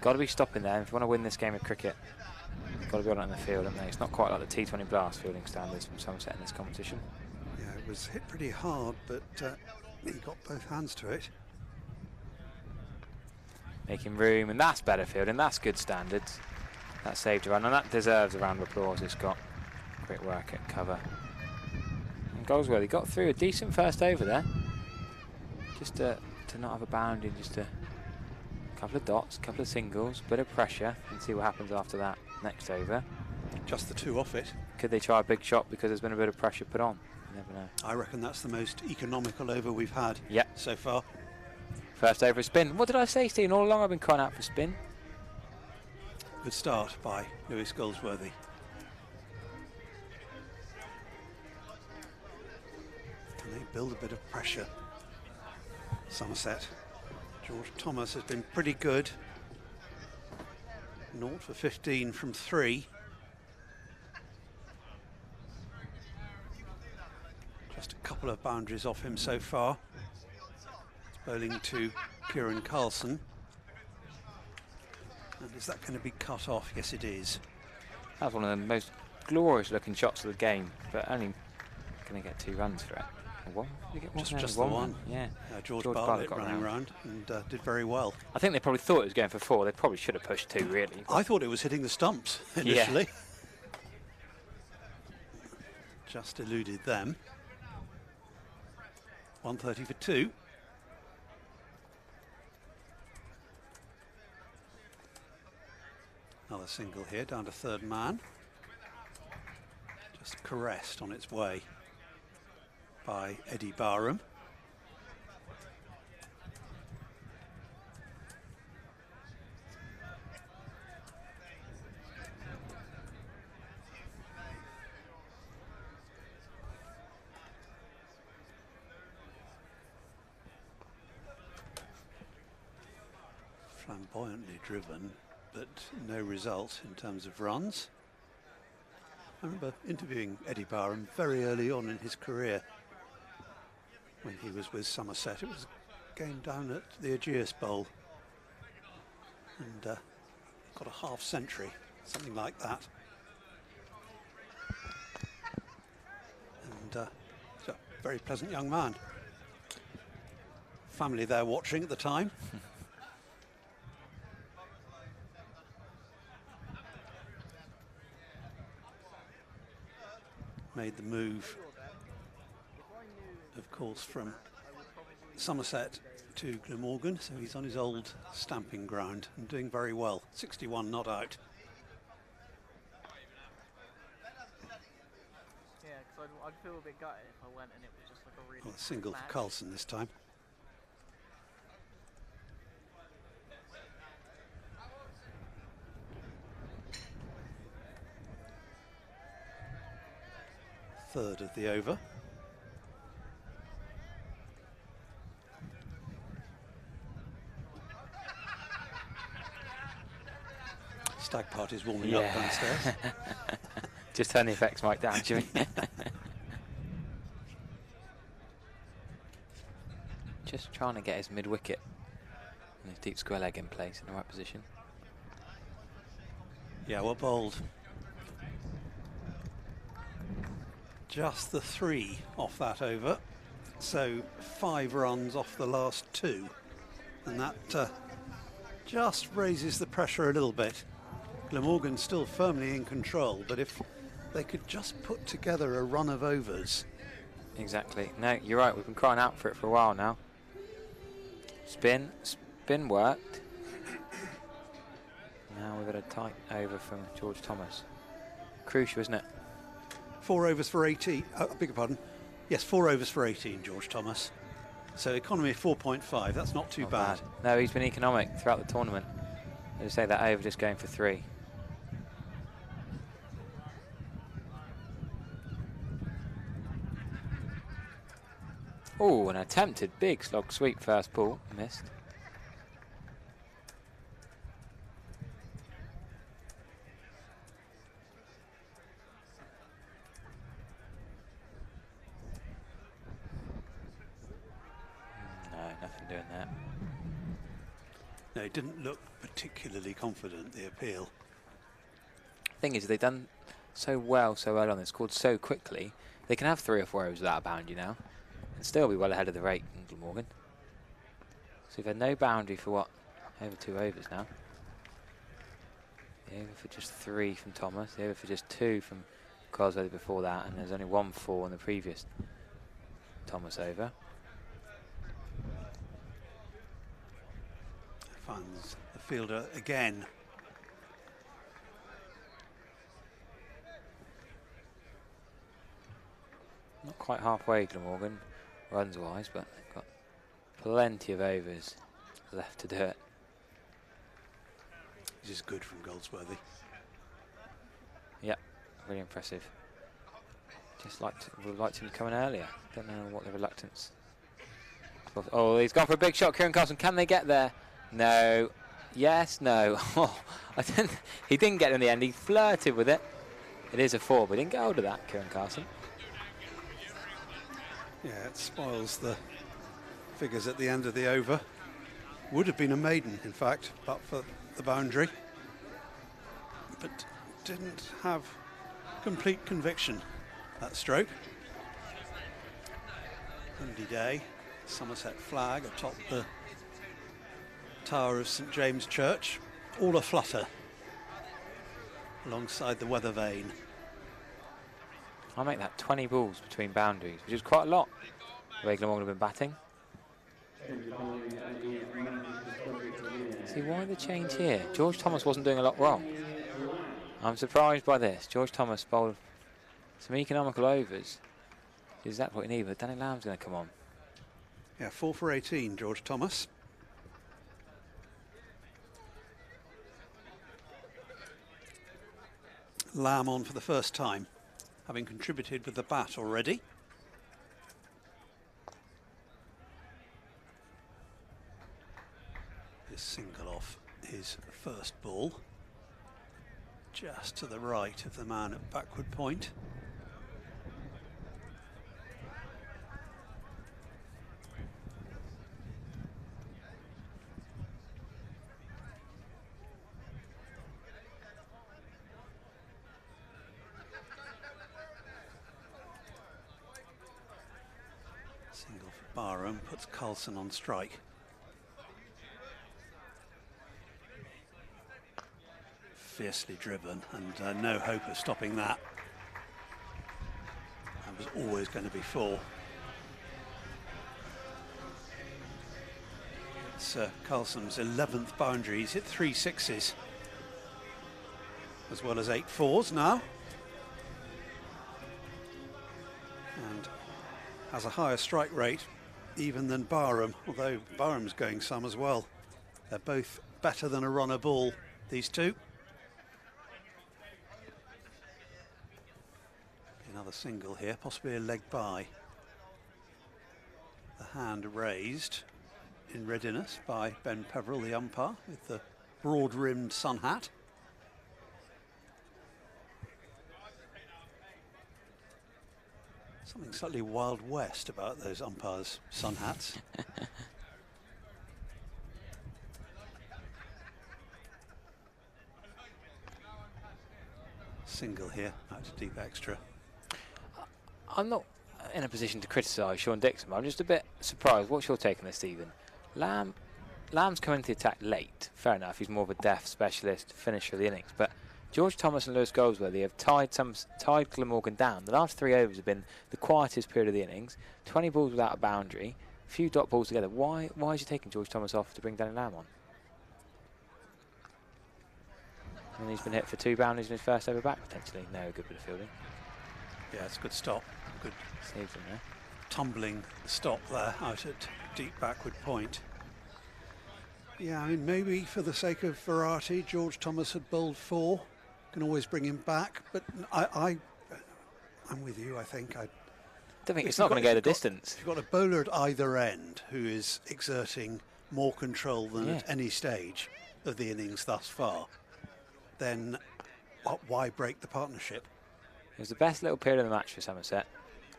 got to be stopping there. If you want to win this game of cricket, got to be on it in the field, haven't they? It's not quite like the T20 Blast fielding standards from Somerset in this competition. Yeah, it was hit pretty hard, but he got both hands to it. Making room, and that's better fielding. That's good standards. That saved a run, and that deserves a round of applause. It's got great work at cover. And Goldsworthy got through a decent first over there. Just to not have a bounding, just a couple of dots, couple of singles, bit of pressure, and see what happens after that next over. Just the 2 off it. Could they try a big shot because there's been a bit of pressure put on? You never know. I reckon that's the most economical over we've had so far. First over spin. What did I say, Stephen? All along I've been crying out for spin. Good start by Lewis Goldsworthy. Can they build a bit of pressure? Somerset. George Thomas has been pretty good. 0 for 15 from 3. Just a couple of boundaries off him so far. It's bowling to Kieran Carlson. And is that going to be cut off? Yes, it is. That was one of the most glorious looking shots of the game, but only going to get 2 runs for it. One? Did you get one? Just the one. Yeah. George Bartlett got running around and did very well. I think they probably thought it was going for 4. They probably should have pushed 2, really. I thought it was hitting the stumps initially. Yeah. Just eluded them. 130 for 2. Another single here, down to 3rd man. Just caressed on its way by Eddie Barham. Flamboyantly driven, but no result in terms of runs. I remember interviewing Eddie Barham very early on in his career when he was with Somerset. It was a game down at the Aegeus Bowl, and got a half century, something like that. And he's a very pleasant young man. Family there watching at the time. Made the move, of course, from Somerset to Glamorgan, so he's on his old stamping ground and doing very well. 61 not out. Yeah, because I'd feel a bit gutted if I went and it was just like a really Well, a single match. for Carlson this time. Third of the over. Stag party's warming up downstairs. Just turn the effects mic down, Jimmy. Just trying to get his mid-wicket and his deep square leg in place in the right position. Yeah, well bowled. Just the 3 off that over, so 5 runs off the last 2, and that just raises the pressure a little bit. Glamorgan's still firmly in control, but if they could just put together a run of overs. Exactly. No, you're right, we've been crying out for it for a while now. Spin worked. Now we've got a tight over from George Thomas. Crucial, isn't it? 4 overs for 18, I beg your pardon. Yes, 4 overs for 18, George Thomas. So economy of 4.5, that's not too bad. No, he's been economic throughout the tournament. As I say, that over just going for 3. Oh, an attempted big slog sweep first ball, missed. No, nothing doing that. No, it didn't look particularly confident, the appeal. Thing is, they've done so well so early on, they scored so quickly, they can have 3 or 4 overs without a boundary now and still be well ahead of the rate in Glamorgan. So we've had no boundary for what? Over 2 overs now. The over for just 3 from Thomas, the over for just 2 from Cosworthy before that, and there's only 1-4 on the previous Thomas over. Finds the fielder again. Not quite halfway, Glamorgan, runs-wise, but they've got plenty of overs left to do it. This is good from Goldsworthy. Yep, really impressive. Just would have liked him coming earlier. Don't know what the reluctance. Oh, he's gone for a big shot, Kieran Carlson. Can they get there? No. Yes, no. Oh, he didn't get it in the end. He flirted with it. It is a 4, but he didn't get hold of that, Kieran Carlson. Yeah, it spoils the figures at the end of the over. Would have been a maiden, in fact, but for the boundary. But didn't have complete conviction, that stroke. Windy day, Somerset flag atop the tower of St James Church, all aflutter alongside the weather vane. I make that 20 balls between boundaries, which is quite a lot. The way Glamorgan have been batting. See, why the change here? George Thomas wasn't doing a lot wrong. I'm surprised by this. George Thomas bowled some economical overs. Is that what you need? But Danny Lamb's going to come on. Yeah, 4 for 18, George Thomas. Lamb on for the first time, having contributed with the bat already. His single off his first ball, just to the right of the man at backward point. Single for Barham puts Carlson on strike. Fiercely driven, and no hope of stopping that. That was always going to be 4. It's Carlson's 11th boundary. He's hit 3 sixes as well as 8 fours now, and has a higher strike rate even than Barham, although Barham's going some as well. They're both better than a runner ball, these two. Another single here, possibly a leg by. The hand raised in readiness by Ben Peveril, the umpire, with the broad-rimmed sun hat. Something slightly Wild West about those umpires' sun hats. Single here, out to deep extra. I'm not in a position to criticise Sean Dixon, but I'm just a bit surprised. What's your take on this, Stephen? Lamb's coming to the attack late. Fair enough, he's more of a deft specialist finisher of the innings, but George Thomas and Lewis Goldsworthy have tied Glamorgan down. The last 3 overs have been the quietest period of the innings. 20 balls without a boundary, a few dot balls together. Why is he taking George Thomas off to bring Danny Lamb on? And he's been hit for 2 boundaries in his first over back, potentially. No, good bit of fielding. Yeah, it's a good stop. Good saves him there. Tumbling stop there out at deep backward point. Yeah, I mean, maybe for the sake of variety, George Thomas had bowled 4. Can always bring him back, but I'm with you. I think I don't think it's not going to go the distance. If you've got a bowler at either end who is exerting more control than at any stage of the innings thus far, then why break the partnership? It was the best little period of the match for Somerset.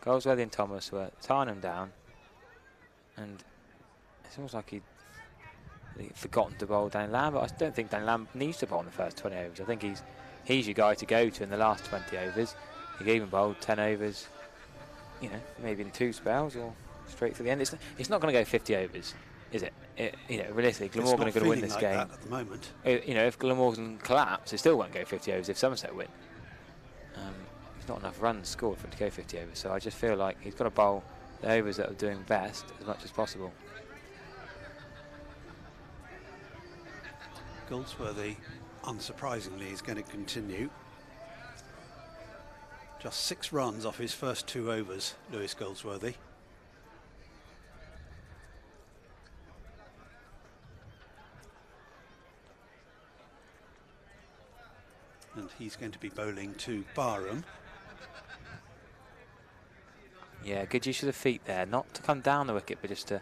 Goldsworthy and Thomas were tying him down, and it's almost like he'd forgotten to bowl Danny Lamb, but I don't think Danny Lamb needs to bowl in the first 20 overs. I think he's your guy to go to in the last 20 overs. He even bowled 10 overs, you know, maybe in 2 spells or straight to the end. It's not going to go 50 overs, is it? You know, realistically, Glamorgan are going to win this like game. That at the moment. You know, if Glamorgan collapse, it still won't go 50 overs if Somerset win. There's not enough runs scored for him to go 50 overs, so I just feel like he's got to bowl the overs that are doing best as much as possible. Goldsworthy, unsurprisingly, is going to continue. Just 6 runs off his first 2 overs, Lewis Goldsworthy. And he's going to be bowling to Barham. Yeah, good use of the feet there, not to come down the wicket, but just to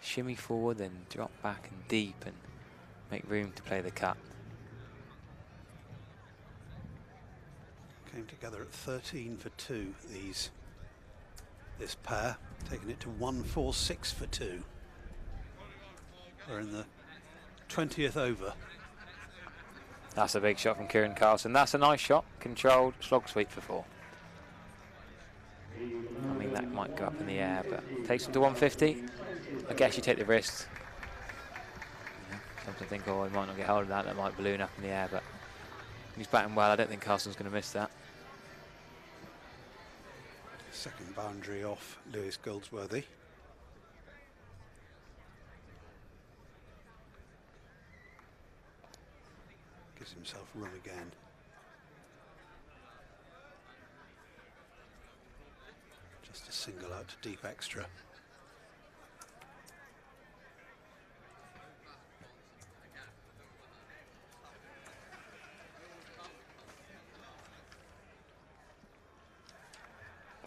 shimmy forward and drop back and deep and make room to play the cut. Came together at 13 for 2, this pair, taking it to 146 for 2. We're in the 20th over. That's a big shot from Kieran Carlson. That's a nice shot, controlled, slog sweep for 4. I mean, that might go up in the air, but takes him to 150. I guess you take the risk. Some think, oh, he might not get hold of that, that might balloon up in the air, but he's batting well. I don't think Carlson's going to miss that. Second boundary off Lewis Goldsworthy. Gives himself room again. Just a single out to deep extra.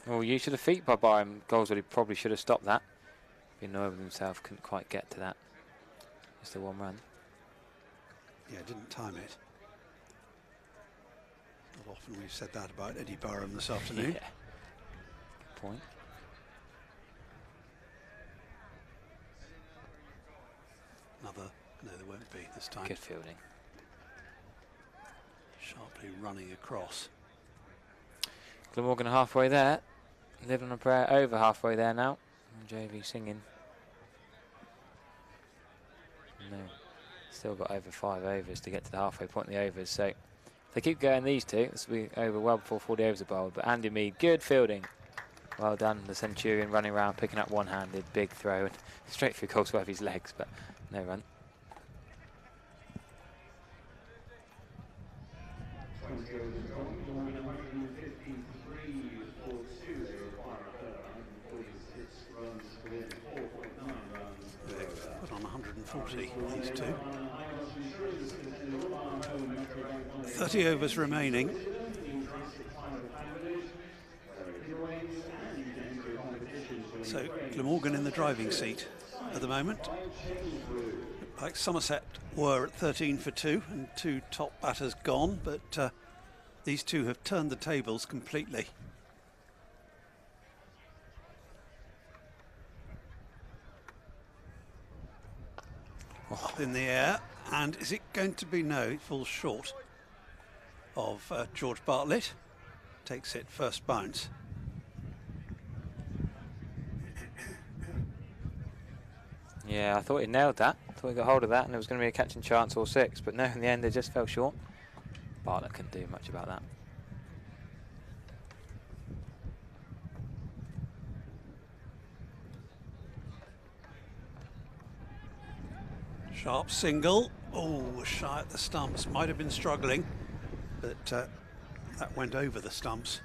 Well, use of the feet by Barham. Goldsworthy probably should have stopped that. Been annoyed with himself, couldn't quite get to that. Just the 1 run. Yeah, didn't time it. Not often we've said that about Eddie Barham this afternoon. Yeah. Good point. Another, no, there won't be this time. Good fielding. Sharply running across. Glamorgan halfway there. Live on a prayer, over halfway there now. And JV singing. No, still got over 5 overs to get to the halfway point in the overs. So if they keep going, these two, this will be over well before 40 overs are bowled. But Andy Mead, good fielding. Well done, the Centurion running around, picking up one-handed, big throw, and straight through Goldsworthy's legs. But No run. They've put on 140, these two. 30 overs remaining. So Glamorgan in the driving seat at the moment. Like Somerset were at 13 for 2 and 2 top batters gone, but these two have turned the tables completely. Up in the air, and is it going to be? No, it falls short of George Bartlett. Takes it first bounce. Yeah, I thought he nailed that. I thought he got hold of that and it was going to be a catching chance or 6, but no, in the end they just fell short. Bartlett couldn't do much about that. Sharp single. Oh, shy at the stumps. Might have been struggling, but that went over the stumps.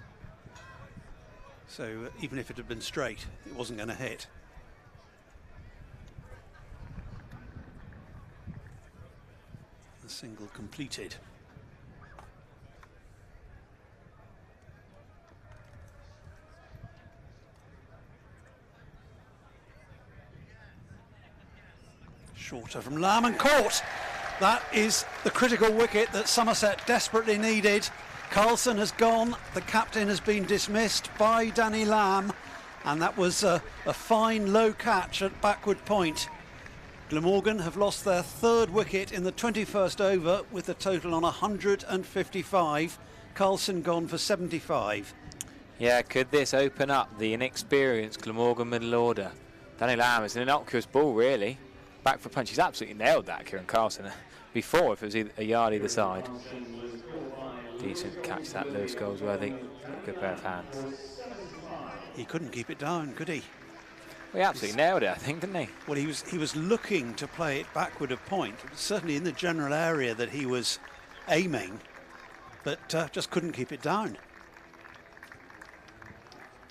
So even if it had been straight, it wasn't going to hit. The single completed. Shorter from Lamb and caught. That is the critical wicket that Somerset desperately needed. Carlson has gone. The captain has been dismissed by Danny Lamb, and that was a fine low catch at backward point. Glamorgan have lost their 3rd wicket in the 21st over with a total on 155. Carlson gone for 75. Yeah, could this open up the inexperienced Glamorgan middle order? Danny Lamb is an innocuous ball, really. Back for punch. He's absolutely nailed that, Kieran Carlson. Before, if it was a yard either side. Decent catch that, Lewis Goldsworthy. Good pair of hands. He couldn't keep it down, could he? Well, he absolutely nailed it, I think, didn't he? Well, he was looking to play it backward of point. Certainly in the general area that he was aiming, but just couldn't keep it down.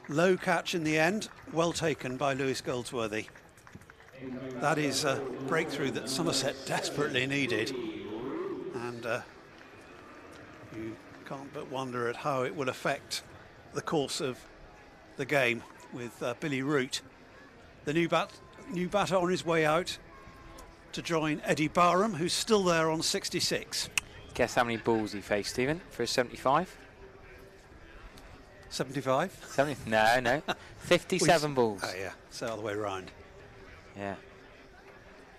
Low catch in the end. Well taken by Lewis Goldsworthy. That is a breakthrough that Somerset desperately needed, and you can't but wonder at how it will affect the course of the game with Billy Root, the new batter on his way out to join Eddie Barham, who's still there on 66. Guess how many balls he faced, Stephen, for his 75? 75? 70? No. 57 balls. Oh yeah, so all the way round. Yeah.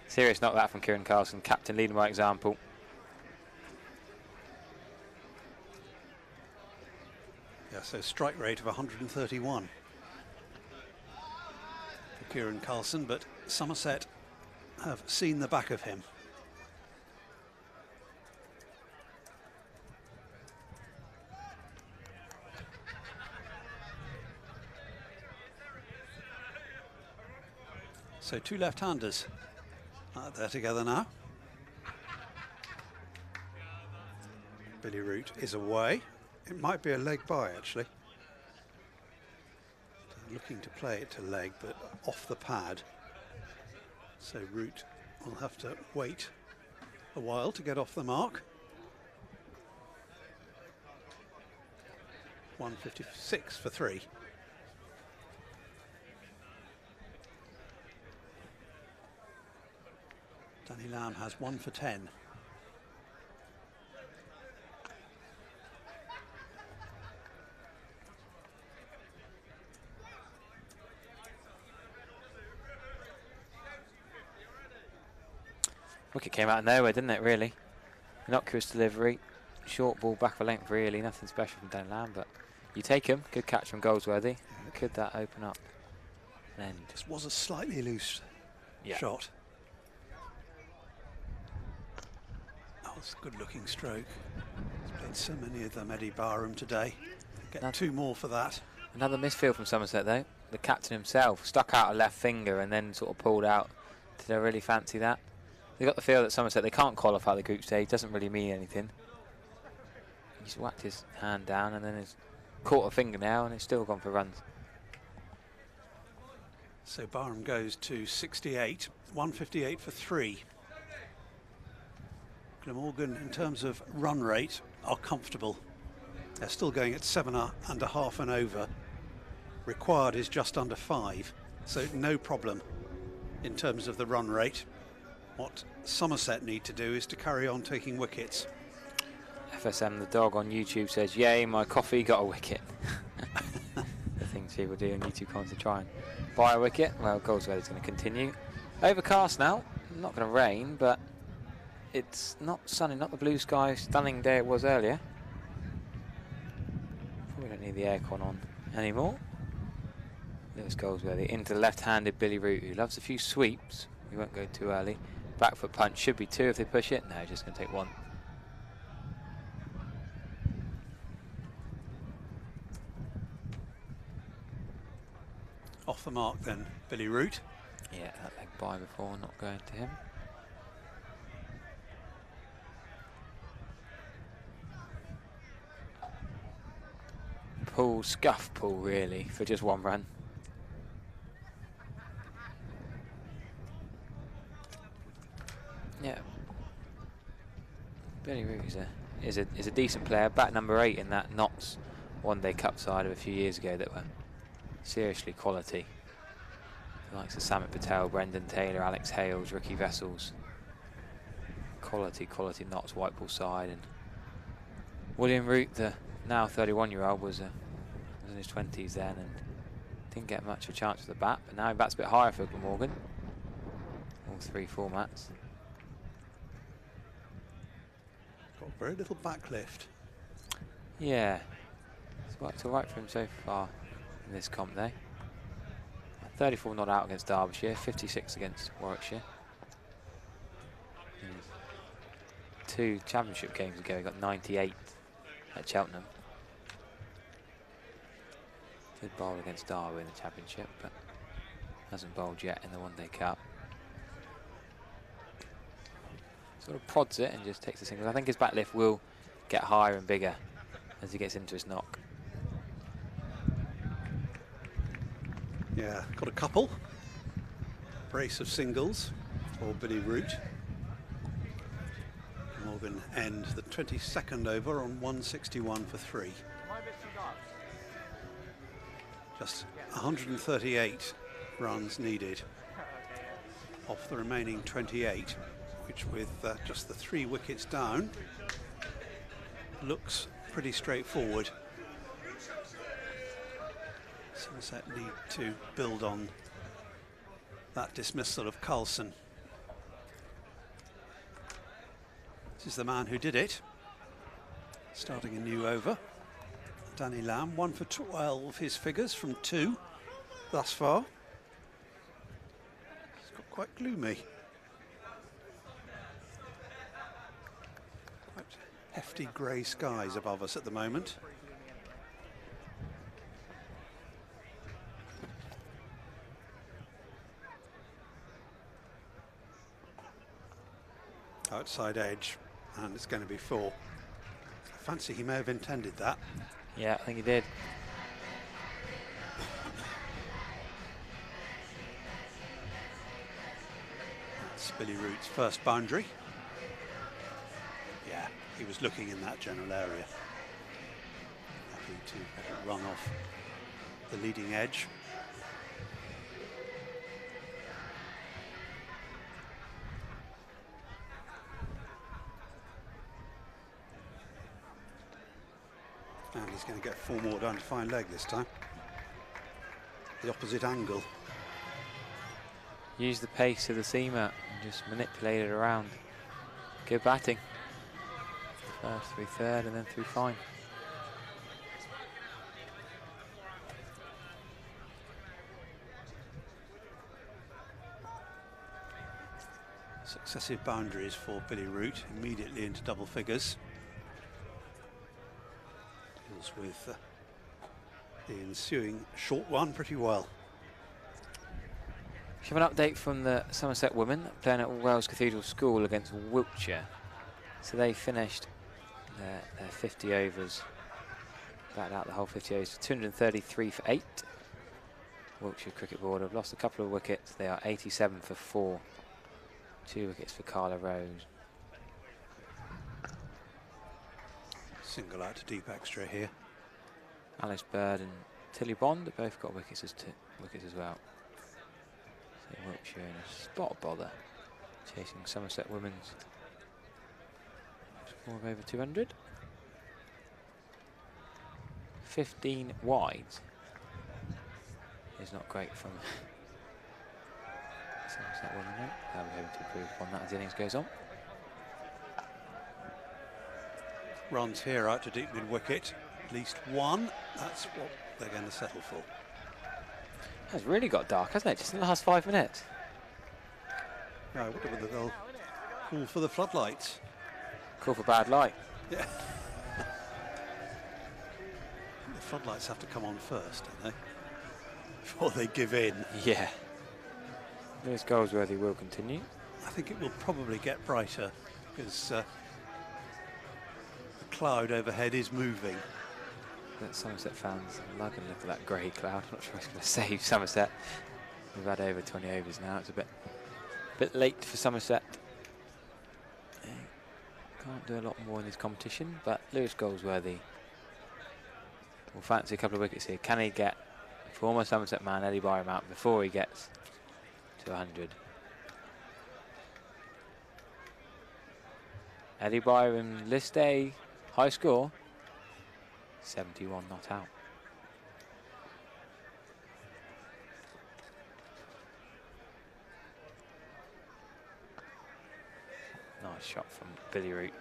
Serious knock that from Kieran Carlson, captain leading by example. Yeah, so strike rate of 131 for Kieran Carlson, but Somerset have seen the back of him. So 2 left-handers they're together now. Billy Root is away. It might be a leg by, actually. Looking to play it to leg, but off the pad. So Root will have to wait a while to get off the mark. 156 for 3. Danny Lamb has 1 for 10. Wicket came out of nowhere, didn't it, really? Innocuous delivery, short ball back of length, really. Nothing special from Danny Lamb, but you take him. Good catch from Goldsworthy. Could that open up? Then this was a slightly loose shot. It's a good looking stroke. He's played so many of them, Eddie Barham, today. Get 2 more for that. Another misfield from Somerset, though. The captain himself stuck out a left finger and then sort of pulled out. Did I really fancy that? They got the feel that Somerset, they can't qualify the group stage, doesn't really mean anything. He's whacked his hand down and then he's caught a fingernail and he's still gone for runs. So Barham goes to 68, 158 for 3. Glamorgan, in terms of run rate, are comfortable. They're still going at 7.5 and over. Required is just under 5, so no problem in terms of the run rate. What Somerset need to do is to carry on taking wickets. FSM the dog on YouTube says, "Yay, my coffee got a wicket." The things people do on YouTube comments to try and buy a wicket. Well, Goldsworthy's going to continue. Overcast now, not going to rain, but it's not sunny, not the blue sky stunning day it was earlier. Probably don't need the aircon on anymore. Lewis Goldsworthy into the left-handed Billy Root, who loves a few sweeps. He won't go too early. Back foot punch should be 2 if they push it. No, just going to take 1. Off the mark then, Billy Root. Yeah, that leg by before, not going to him. Pull, scuff pull really, for just 1 run. Yeah. Billy Root is a decent player, bat number 8 in that Notts one-day cup side of a few years ago that were seriously quality. The likes of Samit Patel, Brendan Taylor, Alex Hales, Ricky Vessels. Quality Notts white ball side. And William Root, the now 31-year-old, was in his 20s then and didn't get much of a chance with the bat, but now he bats a bit higher for Glamorgan. All 3 formats. Got very little backlift. Yeah, it's worked all right for him so far in this comp day. 34 not out against Derbyshire, 56 against Warwickshire. 2 championship games ago, he got 98 at Cheltenham. Did bowl against Derby in the championship, but hasn't bowled yet in the one-day cup. Sort of prods it and just takes the singles. I think his back lift will get higher and bigger as he gets into his knock. Yeah, got a couple. Brace of singles for Billy Root. Morgan end the 22nd over on 161 for 3. Just 138 runs needed off the remaining 28, which with just the 3 wickets down looks pretty straightforward. Somerset need to build on that dismissal of Carlson. This is the man who did it. Starting a new over. Danny Lamb, 1 for 12 his figures from 2 thus far. It's got quite gloomy. Quite hefty grey skies above us at the moment. Outside edge, and it's going to be 4. I fancy he may have intended that. Yeah, I think he did. That's Billy Root's first boundary. Yeah, he was looking in that general area. Happy to run off the leading edge. And he's going to get 4 more down to fine leg this time. The opposite angle. Use the pace of the seamer and just manipulate it around. Good batting. First through third and then through fine. Successive boundaries for Billy Root, immediately into double figures. Deals with the ensuing short one pretty well. We have an update from the Somerset women playing at Wells Cathedral School against Wiltshire. So they finished their 50 overs, batted out the whole 50 overs, 233 for 8. Wiltshire Cricket Board have lost a couple of wickets. They are 87 for 4. 2 wickets for Carla Rose. Single out to deep extra here. Alice Bird and Tilly Bond have both got wickets as well. So Wiltshire in a spot bother, chasing Somerset women's score of over 200. 15 wides is not great from Somerset women. They'll be able to improve upon that as the innings goes on. Runs here out to deep mid wicket. At least one. That's what they're going to settle for. It's really got dark, hasn't it? Just in the last 5 minutes. No, I wonder whether they'll call for the floodlights. Call for bad light. Yeah. The floodlights have to come on first, don't they? Before they give in. Yeah. Lewis Goldsworthy will continue. I think it will probably get brighter because the cloud overhead is moving. But Somerset fans are going to look at that grey cloud. I'm not sure it's going to save Somerset. We've had over 20 overs now. It's a bit late for Somerset. Can't do a lot more in this competition, but Lewis Goldsworthy will fancy a couple of wickets here. Can he get former Somerset man Eddie Byram out before he gets to 100? Eddie Byram, list A, high score, 71 not out. Nice shot from Billy Root.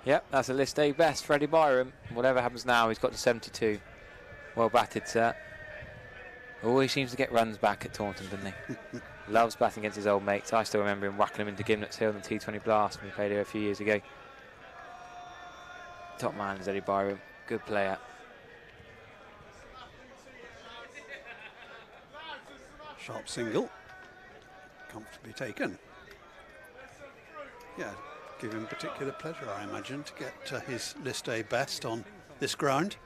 Yep, that's a list A best for Eddie Byram. Whatever happens now, he's got to 72. Well batted, sir. Always seems to get runs back at Taunton, doesn't he? Loves batting against his old mates. I still remember him whacking him into Gimlet's Hill in the T20 Blast when he played here a few years ago. Top man is Eddie Byram. Good player. Sharp single. Comfortably taken. Yeah, give him particular pleasure, I imagine, to get his list A best on this ground.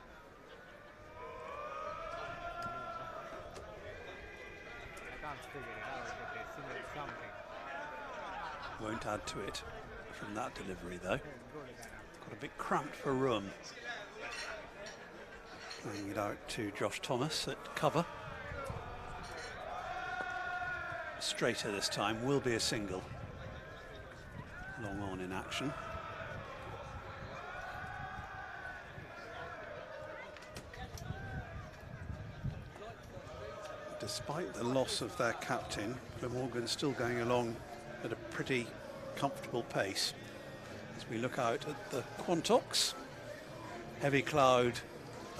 Won't add to it from that delivery, though. Got a bit cramped for room. Playing it out to Josh Thomas at cover. Straighter this time, will be a single. Long on in action. Despite the loss of their captain, Glamorgan still going along at a pretty comfortable pace. As we look out at the Quantocks, heavy cloud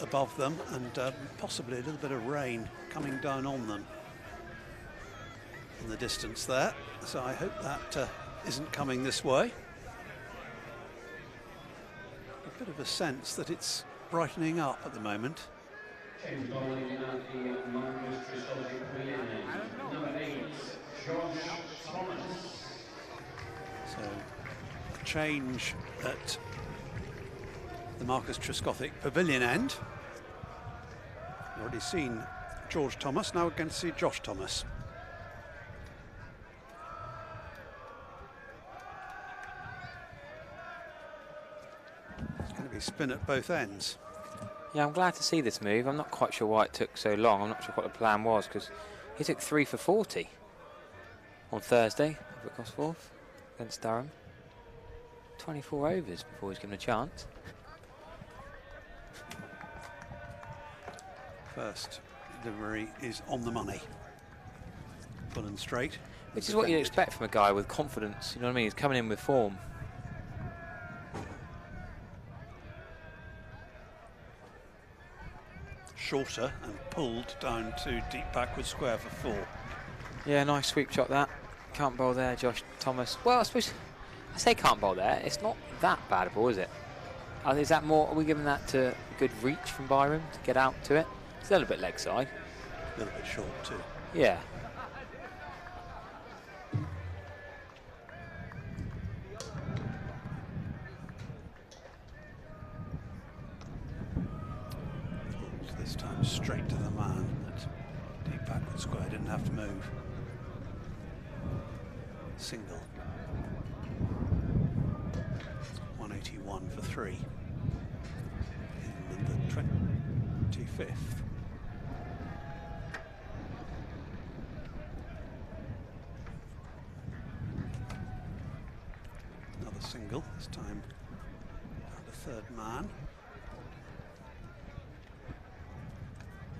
above them and possibly a little bit of rain coming down on them in the distance there. So I hope that isn't coming this way. A bit of a sense that it's brightening up at the moment. So a change at the Marcus Trescothick Pavilion end. We've already seen George Thomas, now we're going to see Josh Thomas. It's going to be spin at both ends. Yeah, I'm glad to see this move. I'm not quite sure why it took so long. I'm not sure what the plan was, because he took 3 for 40 on Thursday over at Gosforth against Durham. 24 overs before he's given a chance. First delivery is on the money. Full and straight. Which is what you'd expect from a guy with confidence. You know what I mean? He's coming in with form. Shorter and pulled down to deep backward square for 4. Yeah, nice sweep shot that. Can't bowl there, Josh Thomas. Well, I suppose I say can't bowl there. It's not that bad a ball, is it? Is that more? Are we giving that to good reach from Byram to get out to it? It's a little bit leg side. A little bit short too. Yeah. This time straight to the man. That deep backward square, didn't have to move. Single. 181 for 3. In the 25th. Another single, this time found a third man.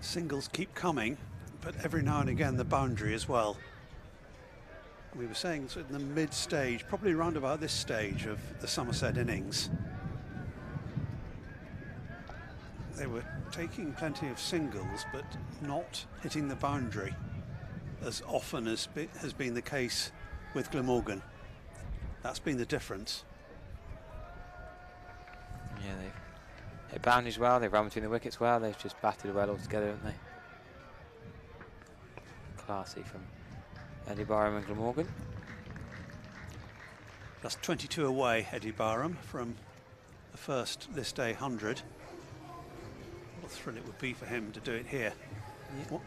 Singles keep coming, but every now and again the boundary as well. We were saying in the mid stage, probably around about this stage of the Somerset innings, they were taking plenty of singles but not hitting the boundary as often as has been the case with Glamorgan. That's been the difference. Yeah, they've hit boundaries well, they've run between the wickets well, they've just batted well altogether, haven't they? Classy from Eddie Byram and Glamorgan. That's 22 away, Eddie Byram, from the first list day 100. What a thrill it would be for him to do it here. Yeah.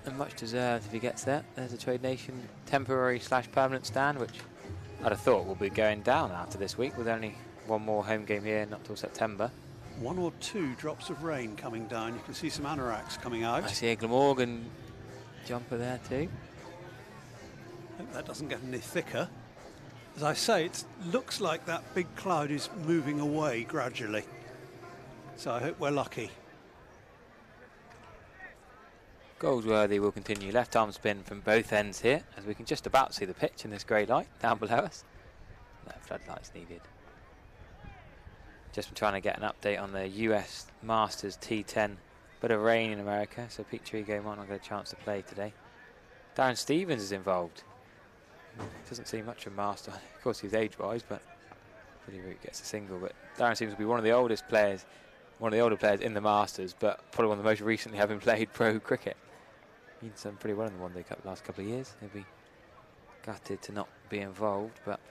And much deserved if he gets there. There's a Trade Nation temporary / permanent stand, which I'd have thought will be going down after this week, with only one more home game here, not till September. 1 or 2 drops of rain coming down. You can see some anoraks coming out. I see a Glamorgan jumper there too. Hope that doesn't get any thicker. As I say, it looks like that big cloud is moving away gradually. So I hope we're lucky. Goldsworthy will continue. Left arm spin from both ends here, as we can just about see the pitch in this grey light down below us. No floodlights needed. Just been trying to get an update on the US Masters T10. Bit of rain in America, so Pete Trigo might not get a chance to play today. Darren Stevens is involved. Doesn't seem much of a master. Of course, he's age-wise, but Billy Root gets a single. But Darren seems to be one of the oldest players, one of the older players in the Masters, but probably one of the most recently having played pro cricket. He's done pretty well in the One Day Cup the last couple of years. He'll be gutted to not be involved, but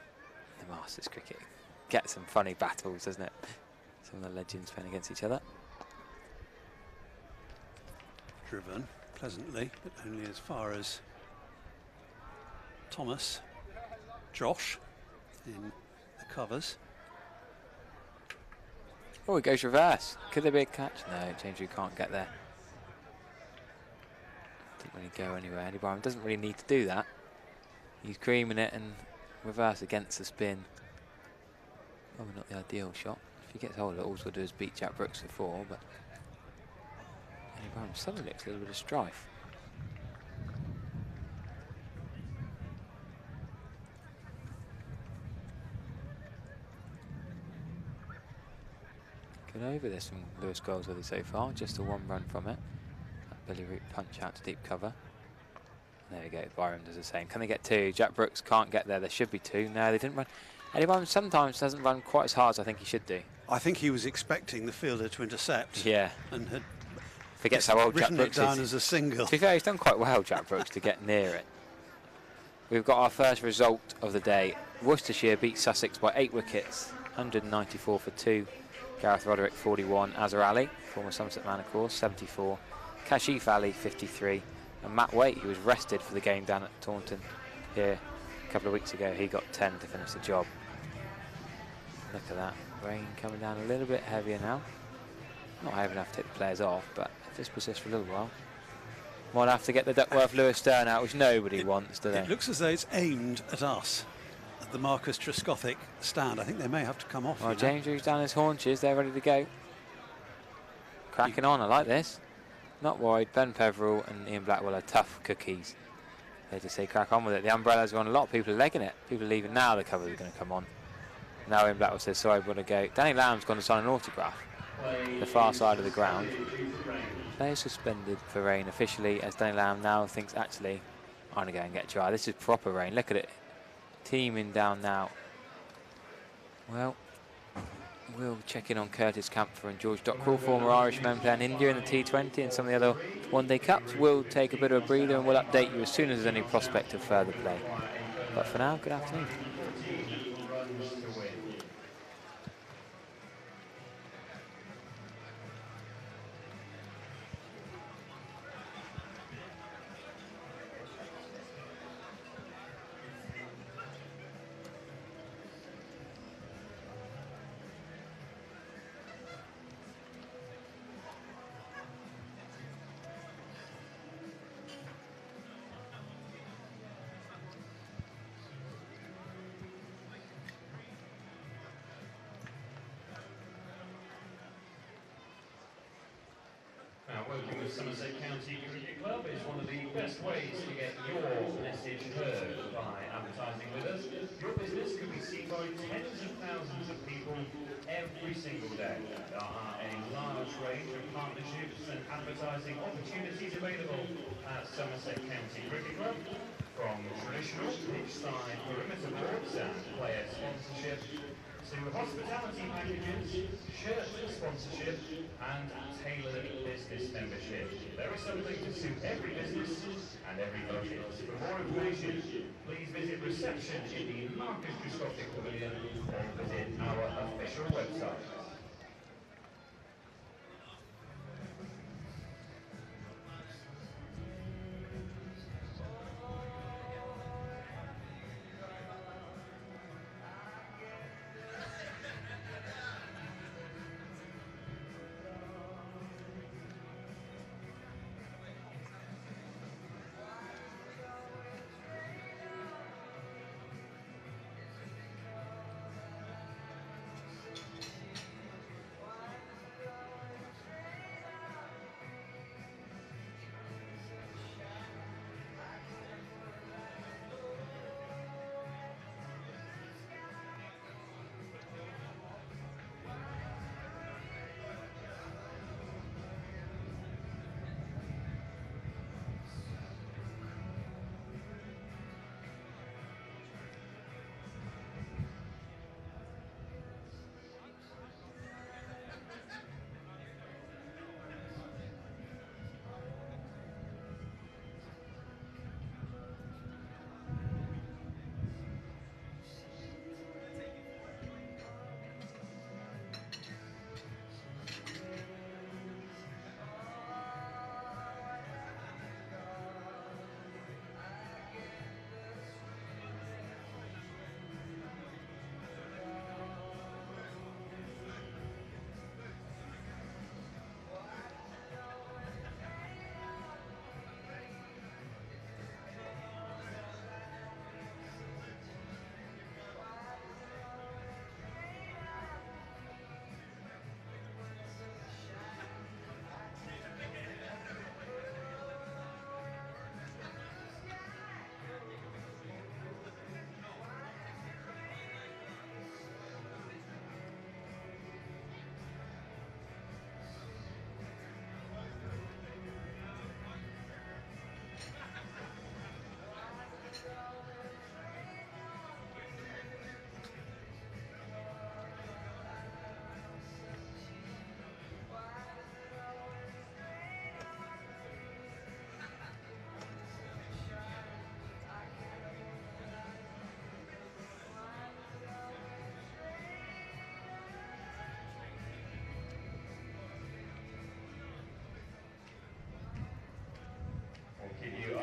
the Masters cricket gets some funny battles, doesn't it? Some of the legends playing against each other. Driven pleasantly, but only as far as Thomas. Josh in the covers. Oh, it goes reverse. Could there be a catch? No, James Rew can't get there. Didn't really go anywhere. Eddie Byram doesn't really need to do that. He's creaming it and reverse against the spin. Probably not the ideal shot. If he gets hold of it, all he's got to do is beat Jack Brooks for 4, but Eddie Byram suddenly looks a little bit of strife. Good over this from Lewis Goldsworthy so far, just a 1 run from it. That Billy Root punch out to deep cover. There we go, Byram does the same. Can they get 2? Jack Brooks can't get there, there should be 2. No, they didn't run. Eddie Byram sometimes doesn't run quite as hard as I think he should do. I think he was expecting the fielder to intercept. Yeah. And had forgets how old Jack Brooks it down is. as a single. To be fair, he's done quite well, Jack Brooks, to get near it. We've got our first result of the day. Worcestershire beat Sussex by 8 wickets, 194 for 2. Gareth Roderick 41, Azhar Ali, former Somerset man of course, 74, Kashif Ali 53, and Matt Waite, who was rested for the game down at Taunton here a couple of weeks ago, he got 10 to finish the job. Look at that, rain coming down a little bit heavier now. Not heavy enough to take the players off, but if this persists for a little while, might have to get the Duckworth-Lewis Stern out, which nobody wants, do they? It looks as though it's aimed at us. The Marcus Trescothick stand. I think they may have to come off. Well, James Rew's down his haunches, they're ready to go. Cracking on, I like this. Not worried, Ben Peveril and Ian Blackwell are tough cookies. They just say crack on with it. The umbrellas are on, a lot of people are legging it. People are leaving now, the covers are going to come on. Now Ian Blackwell says, sorry, I've got to go. Danny Lamb's gone to sign an autograph. The far side of the ground. Players suspended for rain officially, as Danny Lamb now thinks, actually, I'm going to go and get dry. This is proper rain. Look at it. Teeming down now. Well, we'll check in on Curtis Campher and George Dockwell, former Irishmen playing India in the T20 and some of the other one-day cups. We'll take a bit of a breather and we'll update you as soon as there's any prospect of further play. But for now, good afternoon. 14 runs to win. Now, working with Somerset County Cricket Club is one of the best ways to get your message heard by advertising with us. Your business could be seen by tens of thousands of people every single day. There are a large range of partnerships and advertising opportunities available at Somerset County Cricket Club, from traditional pitch-side perimeter boards and player sponsorship to hospitality packages, shirt sponsorship and tailored business membership. There is something to suit every business and every budget. For more information, please visit reception in the Marcus Juskowski Pavilion or visit our official website.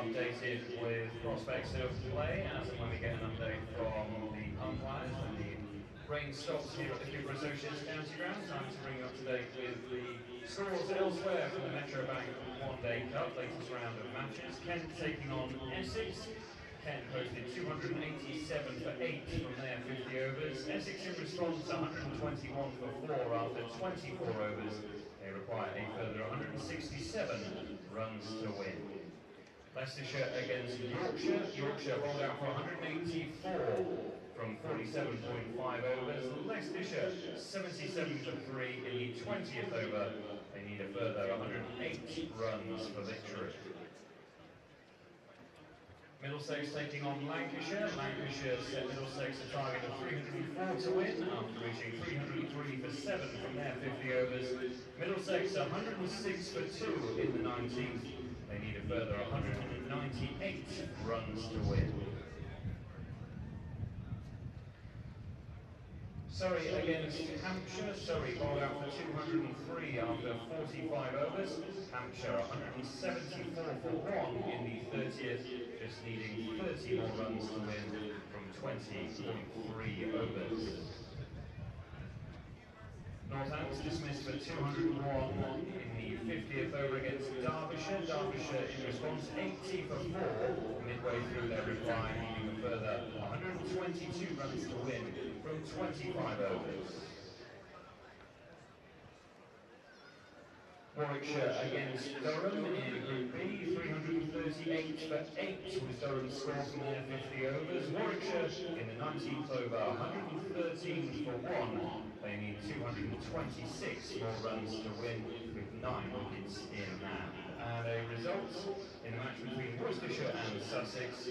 Updated with prospects of play as and when we get an update from the umpires and the rain stops here at the Cooper Associates County Ground. Time to bring you up to date with the scores elsewhere from the Metro Bank One Day Cup, latest round of matches. Kent taking on Essex. Kent posted 287 for 8 from their 50 overs. Essex in response 121 for 4 after 24 overs. They require a further 167 runs to win. Leicestershire against Yorkshire. Yorkshire rolled out for 184 from 47.5 overs. Leicestershire 77 for 3 in the 20th over. They need a further 108 runs for victory. Middlesex taking on Lancashire. Lancashire set Middlesex a target of 304 to win after reaching 303 for 7 from their 50 overs. Middlesex 106 for 2 in the 19th. They need a further 198 runs to win. Surrey against Hampshire. Surrey bowled out for 203 after 45 overs. Hampshire 174 for 1 in the 30th, just needing 30 more runs to win from 20.3 overs. Northants dismissed for 201 in the 50th over against Derbyshire. Derbyshire in response 80 for 4 midway through their reply, needing a further 122 runs to win from 25 overs. Warwickshire against Durham in Group B, 338 for 8 was Durham's score from their 50 overs. Warwickshire in the 19th over, 113 for 1. They need 226 more runs to win with 9 wickets in hand. And a result in the match between Worcestershire and Sussex.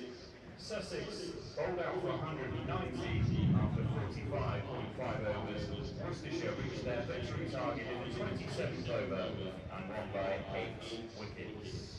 Sussex bowled out for 190 after 45.5 overs. Worcestershire reached their victory target in the 27th over and won by 8 wickets.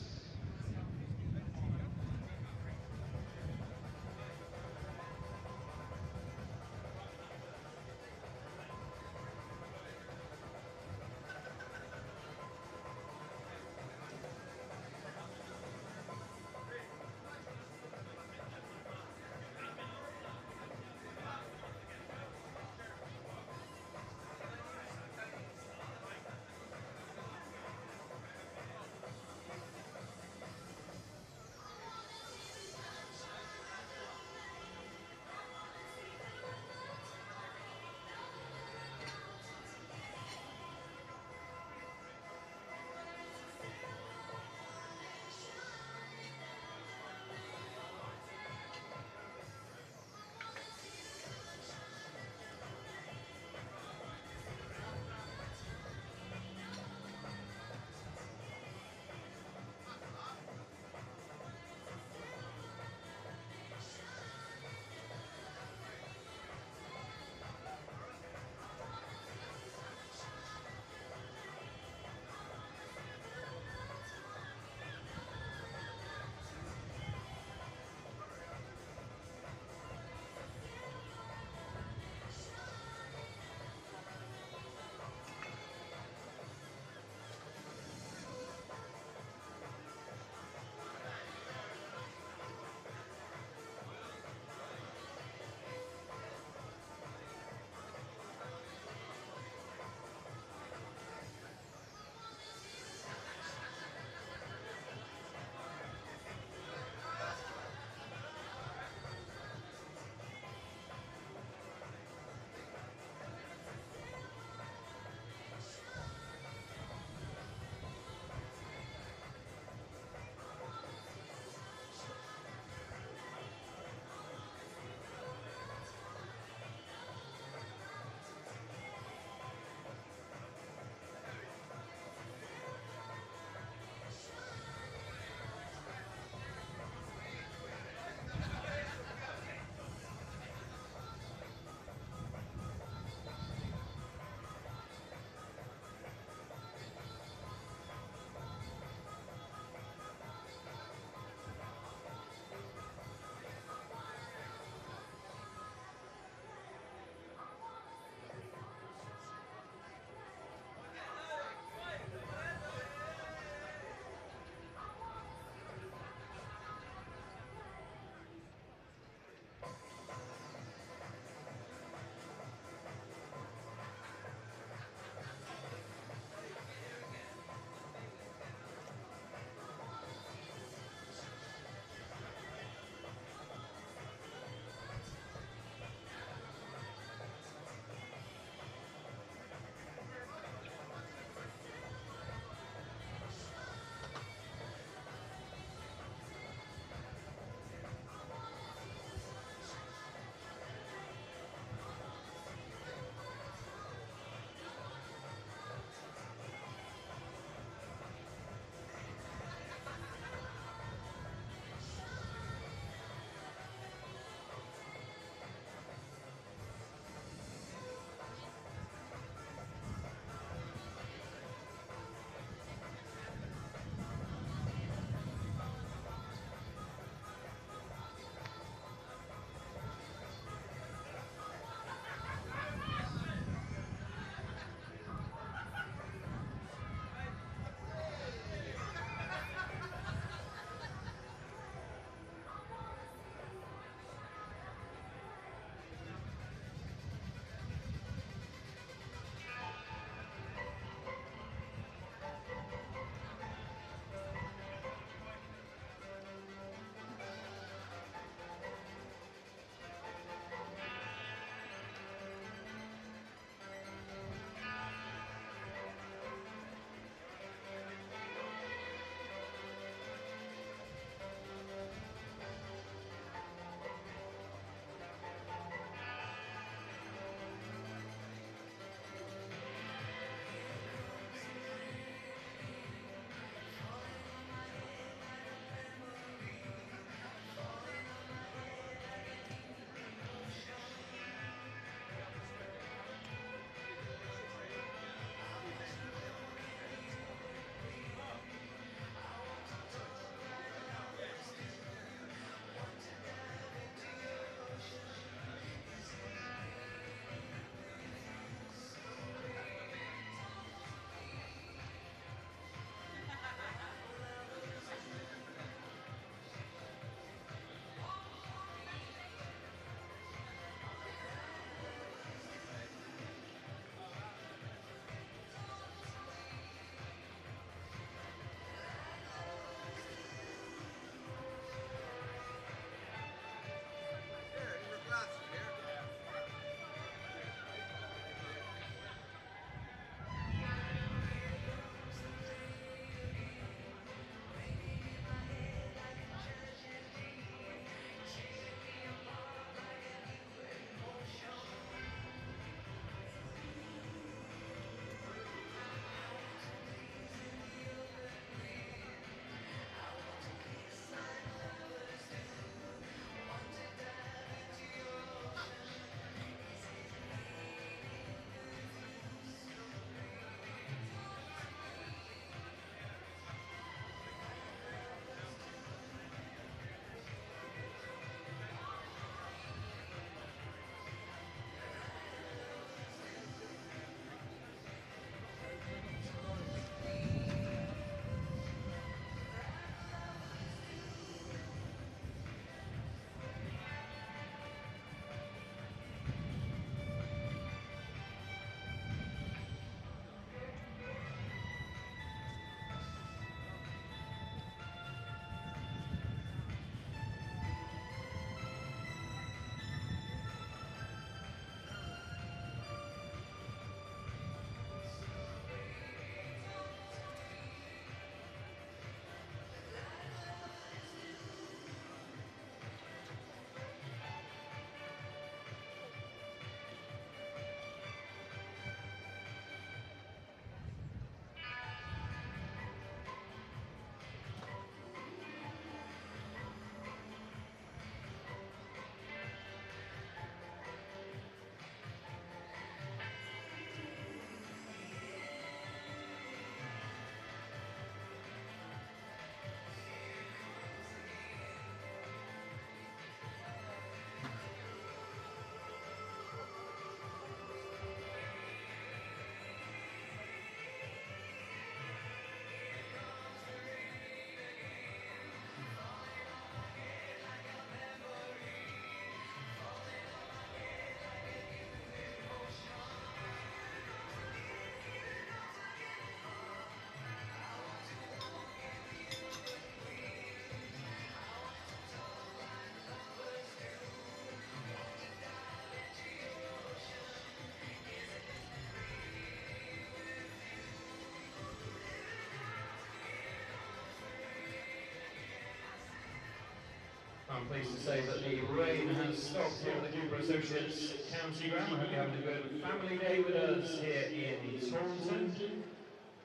I'm pleased to say that the rain has stopped here at the Cooper Associates County Ground. I hope you're having a good family day with us here in Taunton.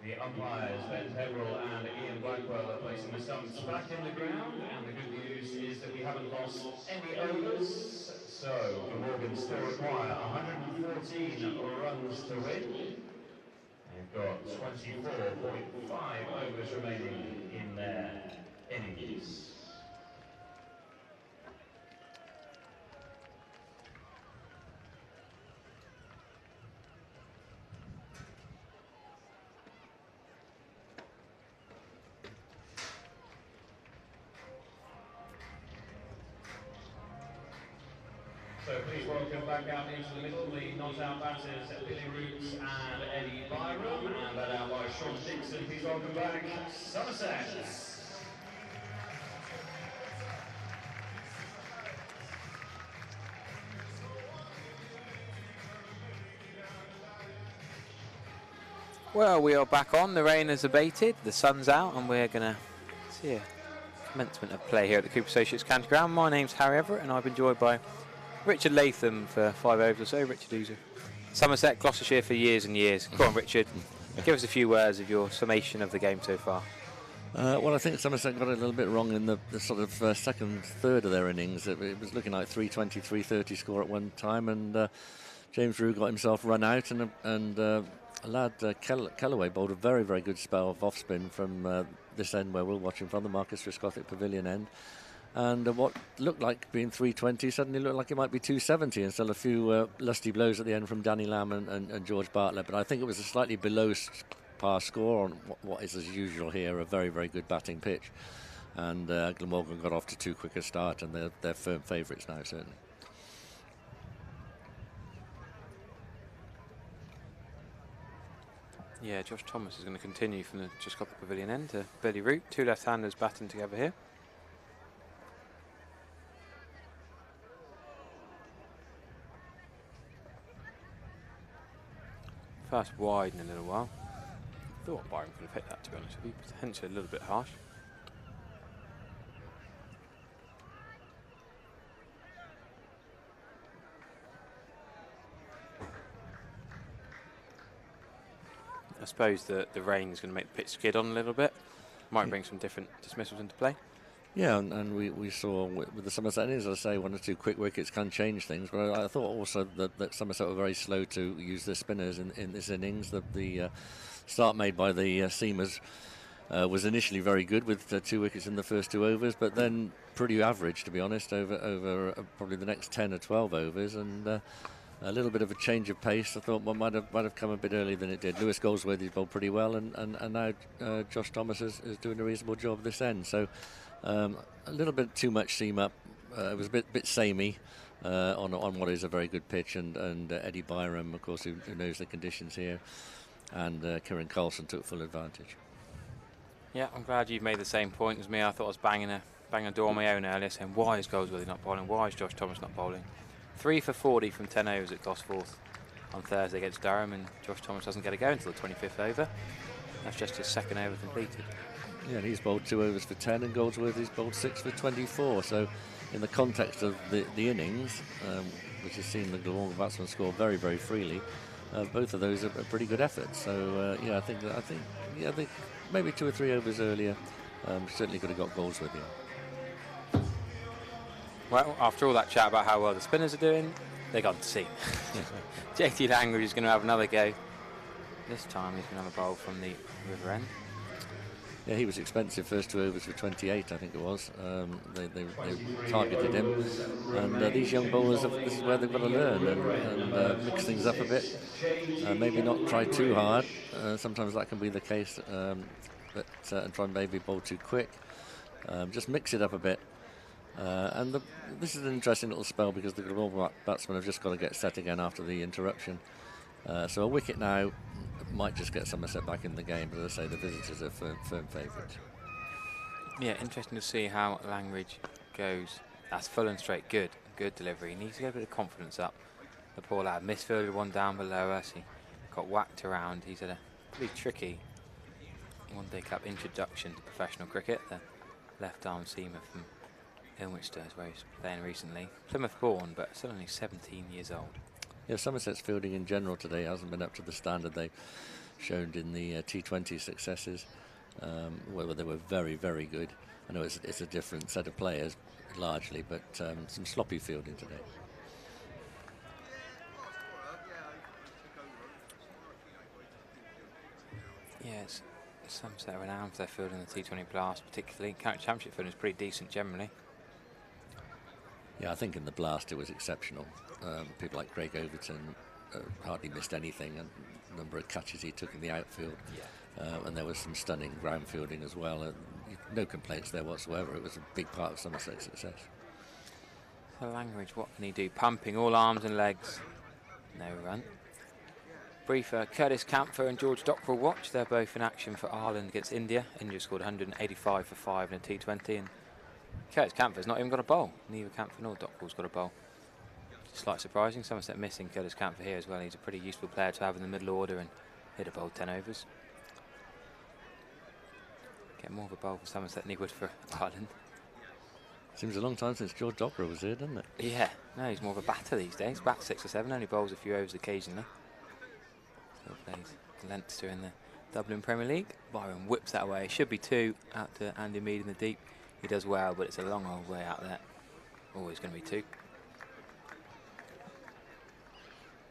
The umpires, Ben Pepperell and Ian Blackwell, are placing the stumps back in the ground, and the good news is that we haven't lost any overs. So Glamorgan still require 114 runs to win. They've got 24.5 overs remaining in their innings. So please welcome back out into the middle the not-out batters Billy Roots and Eddie Byram, and led out by Sean Dixon. Please welcome back Somerset. Well, we are back on. The rain has abated, the sun's out, and we're going to see a commencement of play here at the Cooper Associates County Ground. My name's Harry Everett, and I've been joined by Richard Latham for 5 overs or so. Richard, who's Somerset, Gloucestershire for years and years. Go on, Richard. Give us a few words of your summation of the game so far. Well, I think Somerset got a little bit wrong in the sort of second third of their innings. It was looking like 320, 330 score at one time, and James Rue got himself run out, and a lad, Kellaway, bowled a very, very good spell of off-spin from this end where we're watching from the Marcus Trescothick Pavilion end. And what looked like being 320 suddenly looked like it might be 270, and still a few lusty blows at the end from Danny Lamb and George Bartlett. But I think it was a slightly below par score on what is, as usual here, a very, very good batting pitch. And Glamorgan got off to too quick a start, and they're firm favourites now, certainly. Yeah, Josh Thomas is going to continue from the Trescothick Pavilion end to Billy Root. Two left-handers batting together here. First wide in a little while. Thought Byron could have hit that, to be honest with you. Potentially a little bit harsh. I suppose the rain is going to make the pitch skid on a little bit. Might bring some different dismissals into play. Yeah, and we saw with the Somerset Innings, as I say, 1 or 2 quick wickets can change things. But I thought also that Somerset were very slow to use their spinners in this innings. The start made by the seamers was initially very good with 2 wickets in the first 2 overs, but then pretty average, to be honest, over probably the next 10 or 12 overs. And a little bit of a change of pace. I thought one might have come a bit earlier than it did. Lewis Goldsworthy's bowled pretty well, and now Josh Thomas is doing a reasonable job this end. So a little bit too much seam up. It was a bit samey on what is a very good pitch, and Eddie Byram, of course, who knows the conditions here, and Kieran Carlson took full advantage. Yeah, I'm glad you've made the same point as me. I thought I was banging a door on my own earlier, saying why is Goldsworthy not bowling? Why is Josh Thomas not bowling? 3 for 40 from 10 overs at Gosforth on Thursday against Durham, and Josh Thomas doesn't get a go until the 25th over. That's just his second over completed. Yeah, and he's bowled 2 overs for 10, and Goldsworthy's bowled 6 for 24. So in the context of the innings, which has seen the Glamorgan batsmen score very, very freely, both of those are pretty good efforts. So yeah, I think maybe 2 or 3 overs earlier, certainly could have got Goldsworthy. Well, after all that chat about how well the spinners are doing, they're gone to seam. JT Langridge is going to have another go. This time he's going to have a bowl from the river end. Yeah, he was expensive. First 2 overs for 28, I think it was. They targeted him. And these young bowlers, this is where they've got to learn and mix things up a bit. Maybe not try too hard. Sometimes that can be the case. And try and maybe bowl too quick. Just mix it up a bit. This is an interesting little spell because the Glamorgan batsmen have just got to get set again after the interruption. So a wicket now might just get Somerset back in the game, but as I say, the visitors are firm favourites. Yeah, interesting to see how Langridge goes. That's full and straight, good delivery. He needs to get a bit of confidence up. The poor lad misfielded one down below us. He got whacked around. He's had a pretty tricky One Day Cup introduction to professional cricket. The left arm seamer from Ilminster is where he's playing recently. Plymouth born, but still only 17 years old. Yeah, Somerset's fielding in general today hasn't been up to the standard they showed in the T20 successes, where they were very, very good. I know it's a different set of players, largely, but some sloppy fielding today. Yes, Somerset are renowned for their fielding in the T20 Blast, particularly. County Championship fielding is pretty decent generally. Yeah, I think in the Blast it was exceptional. People like Craig Overton hardly missed anything, and the number of catches he took in the outfield. And there was some stunning ground fielding as well. No complaints there whatsoever. It was a big part of Somerset's success. So Langridge, what can he do? Pumping all arms and legs. No run. Briefer, Curtis Campher and George Dockrell watch. They're both in action for Ireland against India. India scored 185 for 5 in a T20, and Curtis Campher's not even got a bowl. Neither Campher nor Dockrell's got a bowl. Slightly surprising. Somerset missing Curtis Campher here as well. He's a pretty useful player to have in the middle order and hit a bowl 10 overs. Get more of a bowl for Somerset than he would for Ireland. Seems a long time since George Dockrell was here, doesn't it? Yeah, no, he's more of a batter these days. Bat 6 or 7, only bowls a few overs occasionally. Still plays Leinster in the Dublin Premier League. Byron whips that away. Should be 2 out to Andy Mead in the deep. He does well, but it's a long old way out there. Always going to be 2.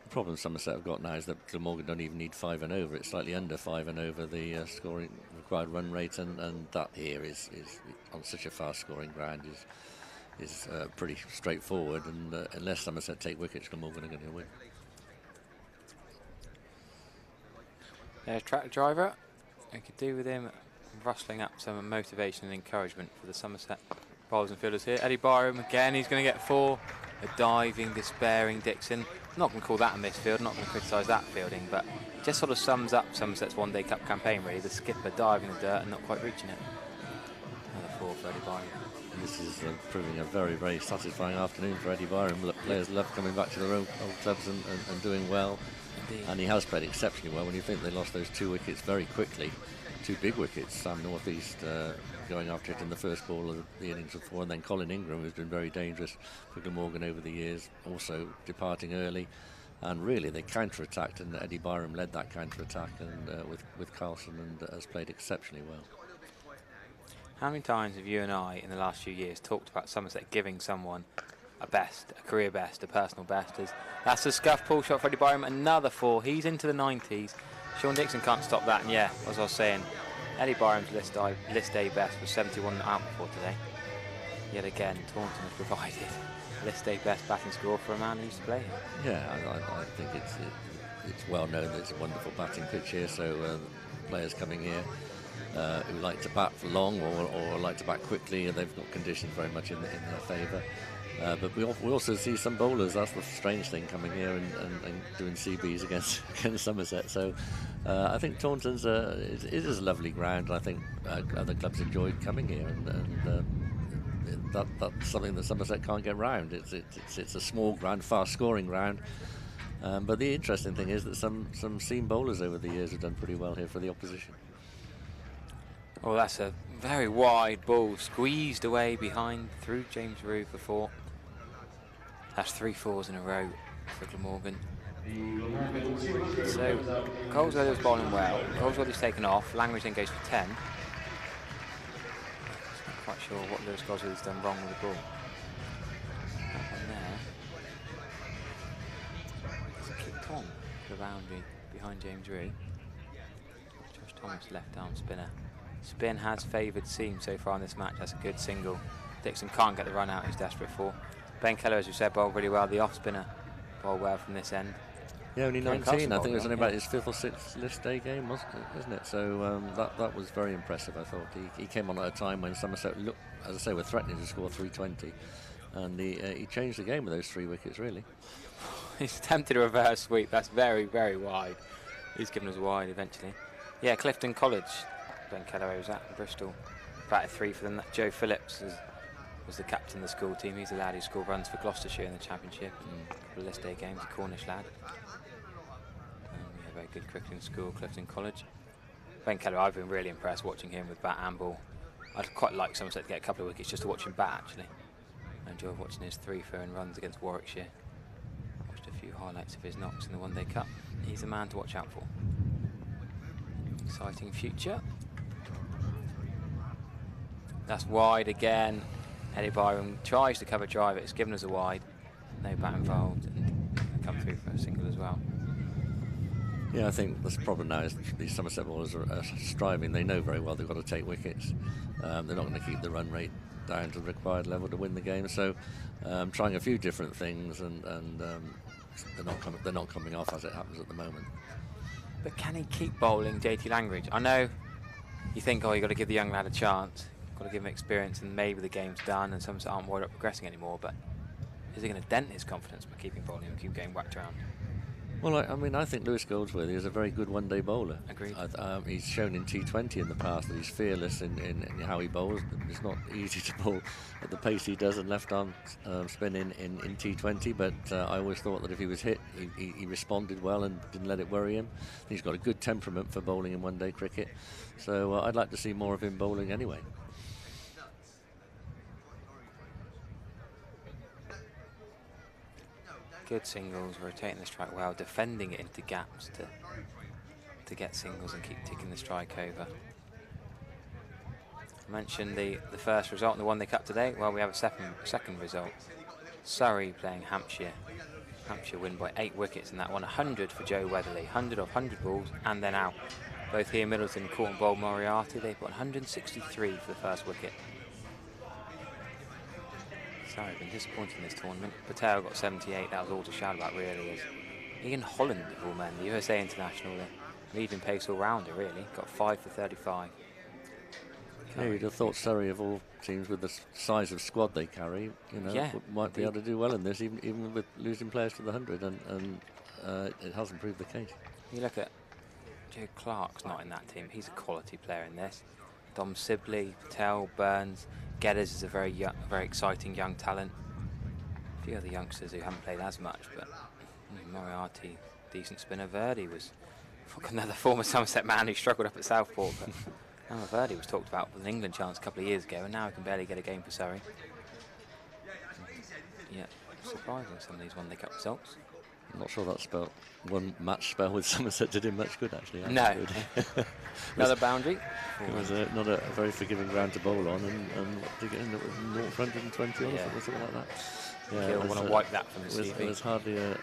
The problem Somerset have got now is that Glamorgan don't even need 5 and over. It's slightly under 5 and over the scoring required run rate, and that here is on such a fast scoring ground is pretty straightforward. And unless Somerset take wickets, Glamorgan are going to win. There's track driver. I could do with him rustling up some motivation and encouragement for the Somerset bowlers and fielders here. Eddie Byram again. He's going to get 4. A diving, despairing Dixon. I'm not going to call that a misfield, not going to criticise that fielding, but just sort of sums up Somerset's one-day cup campaign, really. The skipper diving the dirt and not quite reaching it. Another 4 for Eddie Byram. And this is proving a very, very satisfying afternoon for Eddie Byram. Look, players love coming back to their old clubs and doing well. Indeed. And he has played exceptionally well. When you think they lost those 2 wickets very quickly, 2 big wickets, Sam North East going after it in the first ball of the innings before, and then Colin Ingram, who's been very dangerous for Glamorgan over the years, also departing early. And really they counter-attacked, and Eddie Byram led that counter-attack, and with Carlson, and has played exceptionally well. How many times have you and I in the last few years talked about Somerset giving someone a best, a career best, a personal best? That's a scuff pull shot for Eddie Byram, another 4. He's into the 90s. Sean Dixon can't stop that, and yeah, as I was saying, Eddie Byram's list A best was 71 out before today. Yet again, Taunton has provided list A best batting score for a man who used to play here. Yeah, I think it's well known that it's a wonderful batting pitch here, so players coming here who like to bat for long or like to bat quickly, they've got conditions very much in their favour. But we also see some bowlers. That's the strange thing, coming here and doing CBs against Somerset. So I think Taunton's it is a lovely ground. I think other clubs enjoyed coming here, and that's something that Somerset can't get round. It's a small ground, fast scoring ground. But the interesting thing is that some seam bowlers over the years have done pretty well here for the opposition. Oh, that's a very wide ball, squeezed away behind through James Rue for 4. That's 3 4s in a row for Glamorgan. So Colesworthy was bowling well. Colesworthy's taken off. Langridge then goes for 10. Not quite sure what Lewis Goldsworthy's done wrong with the ball. That one there. It's kicked on the boundary behind James Rue. Josh Thomas, left arm spinner. Spin has favoured seam so far in this match. That's a good single. Dixon can't get the run out he's desperate for. Ben Keller, as you said, bowled really well. The off spinner bowled well from this end. Yeah, only 19. I think it was only about his 5th or 6th list day game, wasn't it? So that was very impressive, I thought. He came on at a time when Somerset looked, as I say, were threatening to score 320. And he changed the game with those 3 wickets, really. He's attempted a reverse sweep. That's very, very wide. He's given us wide eventually. Yeah, Clifton College. Ben Keller was at Bristol. Batted 3 for them. Joe Phillips was the captain of the school team. He's the lad who scored runs for Gloucestershire in the championship and a couple of list day games, a Cornish lad. A very good cricketing school, Clifton College. Ben Keller, I've been really impressed watching him with bat and ball. I'd quite like Somerset to get a couple of wickets just to watch him bat, actually. I enjoyed watching his 3 throw-in runs against Warwickshire. Watched a few highlights of his knocks in the One Day Cup. He's a man to watch out for. Exciting future. That's wide again. Eddie Byron tries to cover drive it. It's given us a wide. No bat involved, and come through for a single as well. Yeah, I think the problem now is these Somerset bowlers are striving. They know very well they've got to take wickets. They're not going to keep the run rate down to the required level to win the game. So, trying a few different things, and they're not coming off as it happens at the moment. But can he keep bowling JT Langridge? I know you think, oh, you've got to give the young lad a chance. Got to give him experience, and maybe the game's done, and Somerset aren't worried about progressing anymore. But is it going to dent his confidence by keeping bowling and keep getting whacked around? Well, I mean, I think Lewis Goldsworthy is a very good one-day bowler. Agreed. He's shown in T20 in the past that he's fearless in how he bowls. It's not easy to bowl at the pace he does and left-arm spin in T20, but I always thought that if he was hit, he responded well and didn't let it worry him. He's got a good temperament for bowling in one-day cricket, so I'd like to see more of him bowling anyway. Good singles, rotating the strike well, defending it into gaps to get singles and keep ticking the strike over. I mentioned the first result in the One Day Cup today. Well, we have a second result. Surrey playing Hampshire. Hampshire win by 8 wickets in that one. 100 for Joe Weatherly, 100 off 100 balls, and then out. Both here, Middleton caught and bowled Moriarty. They put 163 for the first wicket. Sorry, I've been disappointed in this tournament. Patel got 78, that was all to shout about really. Is Ian Holland of all men, the USA international, the leading pace all-rounder really, got 5 for 35. Yeah, you'd have thought Surrey of all teams with the size of squad they carry, might be able to do well in this, even with losing players to the 100, and it hasn't proved the case. You look at Joe Clark's not in that team, he's a quality player in this. Dom Sibley, Patel, Burns, Geddes is a very exciting young talent. A few other youngsters who haven't played as much, but Moriarty, decent spinner. Verdi was another former Somerset man who struggled up at Southport, but Verdi was talked about with an England chance a couple of years ago, and now he can barely get a game for Surrey. Yeah, surprising some of these One Day Cup results. I'm not sure that one match spell with Somerset did him much good, actually. No. Another boundary. It was not a very forgiving ground to bowl on, and what did he get in? It was 120 or something like that. Yeah, I want to wipe that from the CV. It was hardly a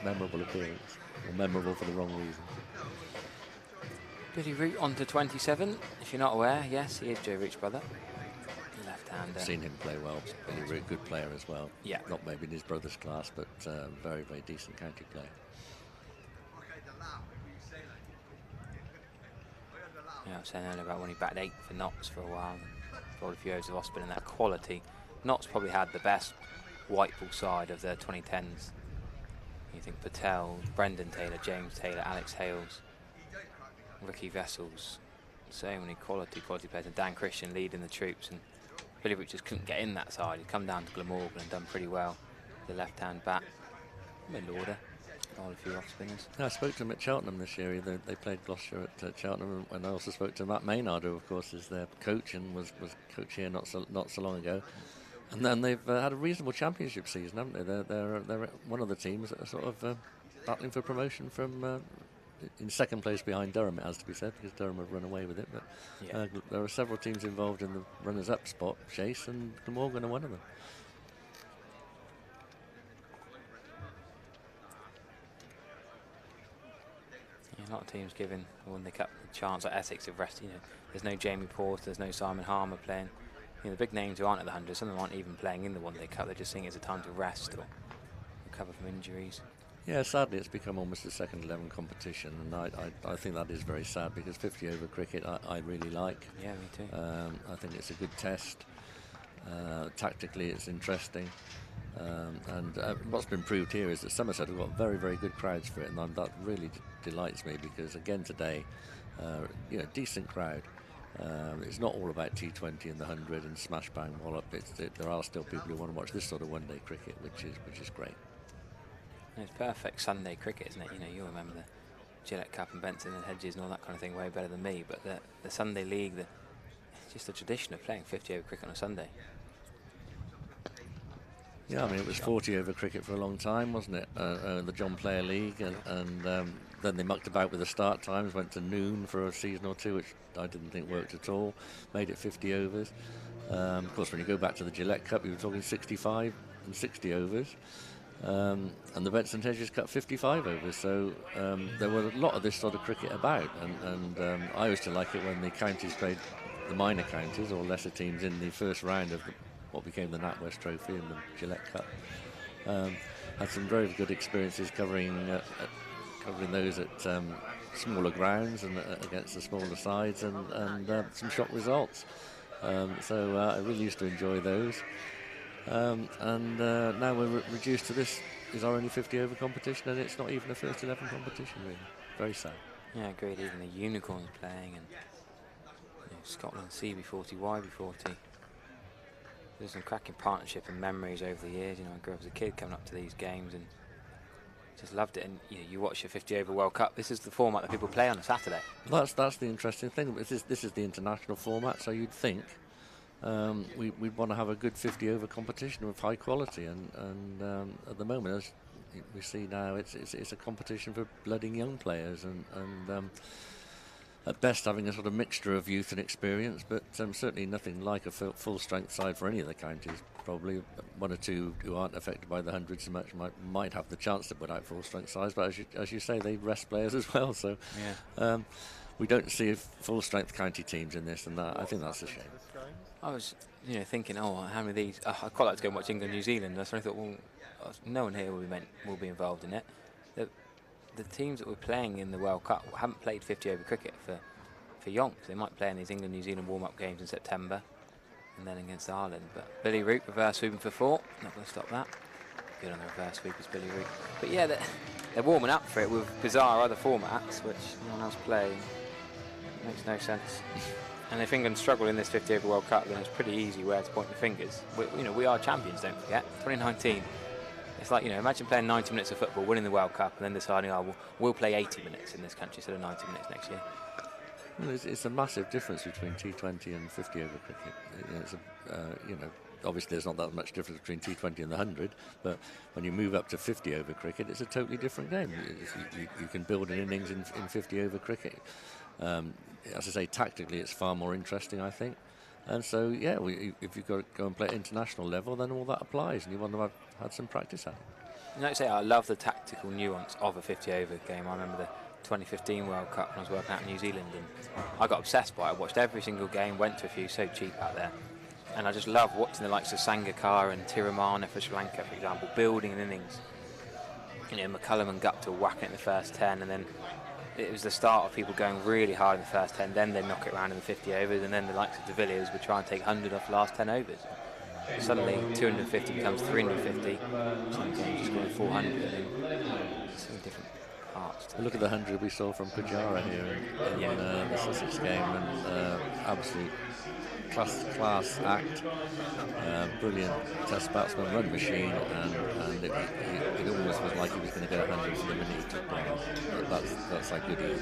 memorable appearance, or memorable for the wrong reason. Billy Root on to 27. If you're not aware, yes, he is Joe Root's brother. Left-hander. I've seen him play well. Billy Root, good player as well. Yeah. Not maybe in his brother's class, but very, very decent county player. Yeah, I was saying earlier about when he batted 8 for Notts for a while. Bowled a few overs of off-spin and that quality. Notts probably had the best white ball side of the 2010s. You think Patel, Brendan Taylor, James Taylor, Alex Hales, Ricky Vessels. So many quality players. And Dan Christian leading the troops. And Billy Root just couldn't get in that side. He'd come down to Glamorgan and done pretty well. The left-hand bat. Middle order. Bowled a few off-spinners. Yeah, I spoke to him at Cheltenham this year. They played Gloucester at Cheltenham, and I also spoke to Matt Maynard, who of course is their coach and was coach here not so long ago. And then they've had a reasonable championship season, haven't they? They're one of the teams that are sort of battling for promotion from in second place behind Durham, it has to be said, because Durham have run away with it. But there are several teams involved in the runners-up spot. Chase and Glamorgan are one of them. A lot of teams giving the One Day Cup a chance, like Essex of rest. There's no Jamie Porter, there's no Simon Harmer playing. The big names who aren't at the 100, some of them aren't even playing in the One Day Cup. They're just seeing it as a time to rest or recover from injuries. Yeah, sadly it's become almost a second 11 competition, and I think that is very sad, because 50 over cricket I really like. Yeah, me too. I think it's a good test. Tactically it's interesting. And what's been proved here is that Somerset have got very, very good crowds for it, and that really delights me, because again today, decent crowd. It's not all about T20 and the 100 and smash bang wallop. There are still people who want to watch this sort of one-day cricket, which is great. And it's perfect Sunday cricket, isn't it? You remember the Gillette Cup and Benson and Hedges and all that kind of thing way better than me. But the Sunday League, it's just a tradition of playing 50 over cricket on a Sunday. Yeah, I mean, it was 40 over cricket for a long time, wasn't it? The John Player League, and then they mucked about with the start times, went to noon for a season or two, which I didn't think worked at all, made it 50 overs. Of course, when you go back to the Gillette Cup, you were talking 65 and 60 overs. And the Benson Hedges cut 55 overs, so there were a lot of this sort of cricket about, and I used to like it when the counties played, the minor counties or lesser teams, in the first round of what became the NatWest Trophy and the Gillette Cup. Had some very good experiences covering those at smaller grounds and against the smaller sides, and some shock results. So I really used to enjoy those. And now we're reduced to this is our only 50 over competition, and it's not even a first 11 competition, really. Very sad. Yeah, agreed. Even the Unicorns playing, and Scotland CB40, YB40. There's some cracking partnership and memories over the years. I grew up as a kid coming up to these games and just loved it. And you watch your 50 over World Cup. This is the format that people play on a Saturday. That's the interesting thing. This is the international format, so you'd think we'd want to have a good 50 over competition of high quality, and at the moment, as we see now, it's a competition for blooding young players, and at best having a sort of mixture of youth and experience, but certainly nothing like a full strength side for any of the counties. Probably one or two who aren't affected by the 100 so much might have the chance to put out full strength sides, but as you say, they rest players as well, so we don't see full strength county teams in this, and I think that's a shame. I was thinking, how many of these, I'd quite like to go and watch England New Zealand. So I thought, well, no one here will be involved in it. The teams that we're playing in the World Cup haven't played 50 over cricket for yonks. They might play in these England New Zealand warm-up games in September and then against Ireland. But Billy Root reverse sweeping for 4, not going to stop that. Good on the reverse sweepers, Billy Root. But yeah, they're warming up for it with bizarre other formats which no one else plays. Makes no sense. And if England struggle in this 50 over World Cup, then it's pretty easy where to point the fingers. We are champions, don't forget. 2019. It's like, imagine playing 90 minutes of football, winning the World Cup, and then deciding, we'll play 80 minutes in this country instead of 90 minutes next year. Well, it's a massive difference between T20 and 50 over cricket. Obviously there's not that much difference between T20 and the 100, but when you move up to 50 over cricket, it's a totally different game. You can build an innings in 50 over cricket. As I say, tactically it's far more interesting, I think. And so, if you go and play at international level, then all that applies, and you want to have had some practice at it. Like I say, I love the tactical nuance of a 50 over game. I remember the 2015 World Cup when I was working out in New Zealand, and I got obsessed by it. I watched every single game, went to a few, so cheap out there. And I just love watching the likes of Sangakkara and Tirumana for Sri Lanka, for example, building an innings. McCullum and Gupta whacking it in the first 10, and then it was the start of people going really hard in the first 10, then they'd knock it around in the 50 overs, and then the likes of de Villiers would try and take 100 off the last 10 overs. Suddenly 250 becomes 350, some games just going 400, so different parts. Look at the 100 we saw from Pujara here in the Sussex game, and absolute class act, brilliant test batsman, run machine, and it almost was like he was going to get 100 for the minute he took down. That's how good he is.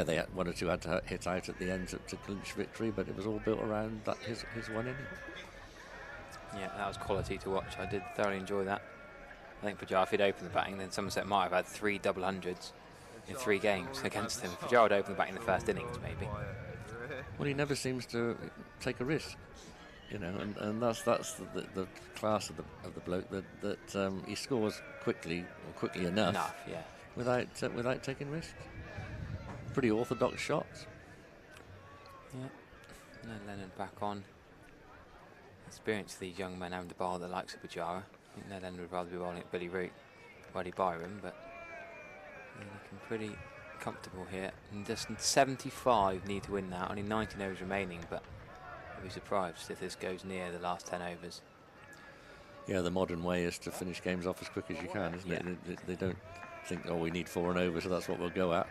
They had one or two had to hit out at the end to clinch victory, but it was all built around his one inning. Yeah, that was quality to watch. I did thoroughly enjoy that. I think Pujara, if he'd opened the batting, then Somerset might have had 3 double hundreds in 3 games against him. If Pujara had opened the batting in the first innings, maybe. Well, he never seems to take a risk, and that's the class of the bloke that he scores quickly enough, without taking risks. Pretty orthodox shots. Yeah, and then Leonard back on. Experience of these young men having to bowl the likes of Pujara. I think Ned Leonard would rather be bowling at Billy Root, Buddy Byram, but they're looking pretty comfortable here. And just 75 need to win now, only 19 overs remaining, but I'll be surprised if this goes near the last 10 overs. Yeah, the modern way is to finish games off as quick as you can, isn't it? They don't think, we need 4 and over, so that's what we'll go at.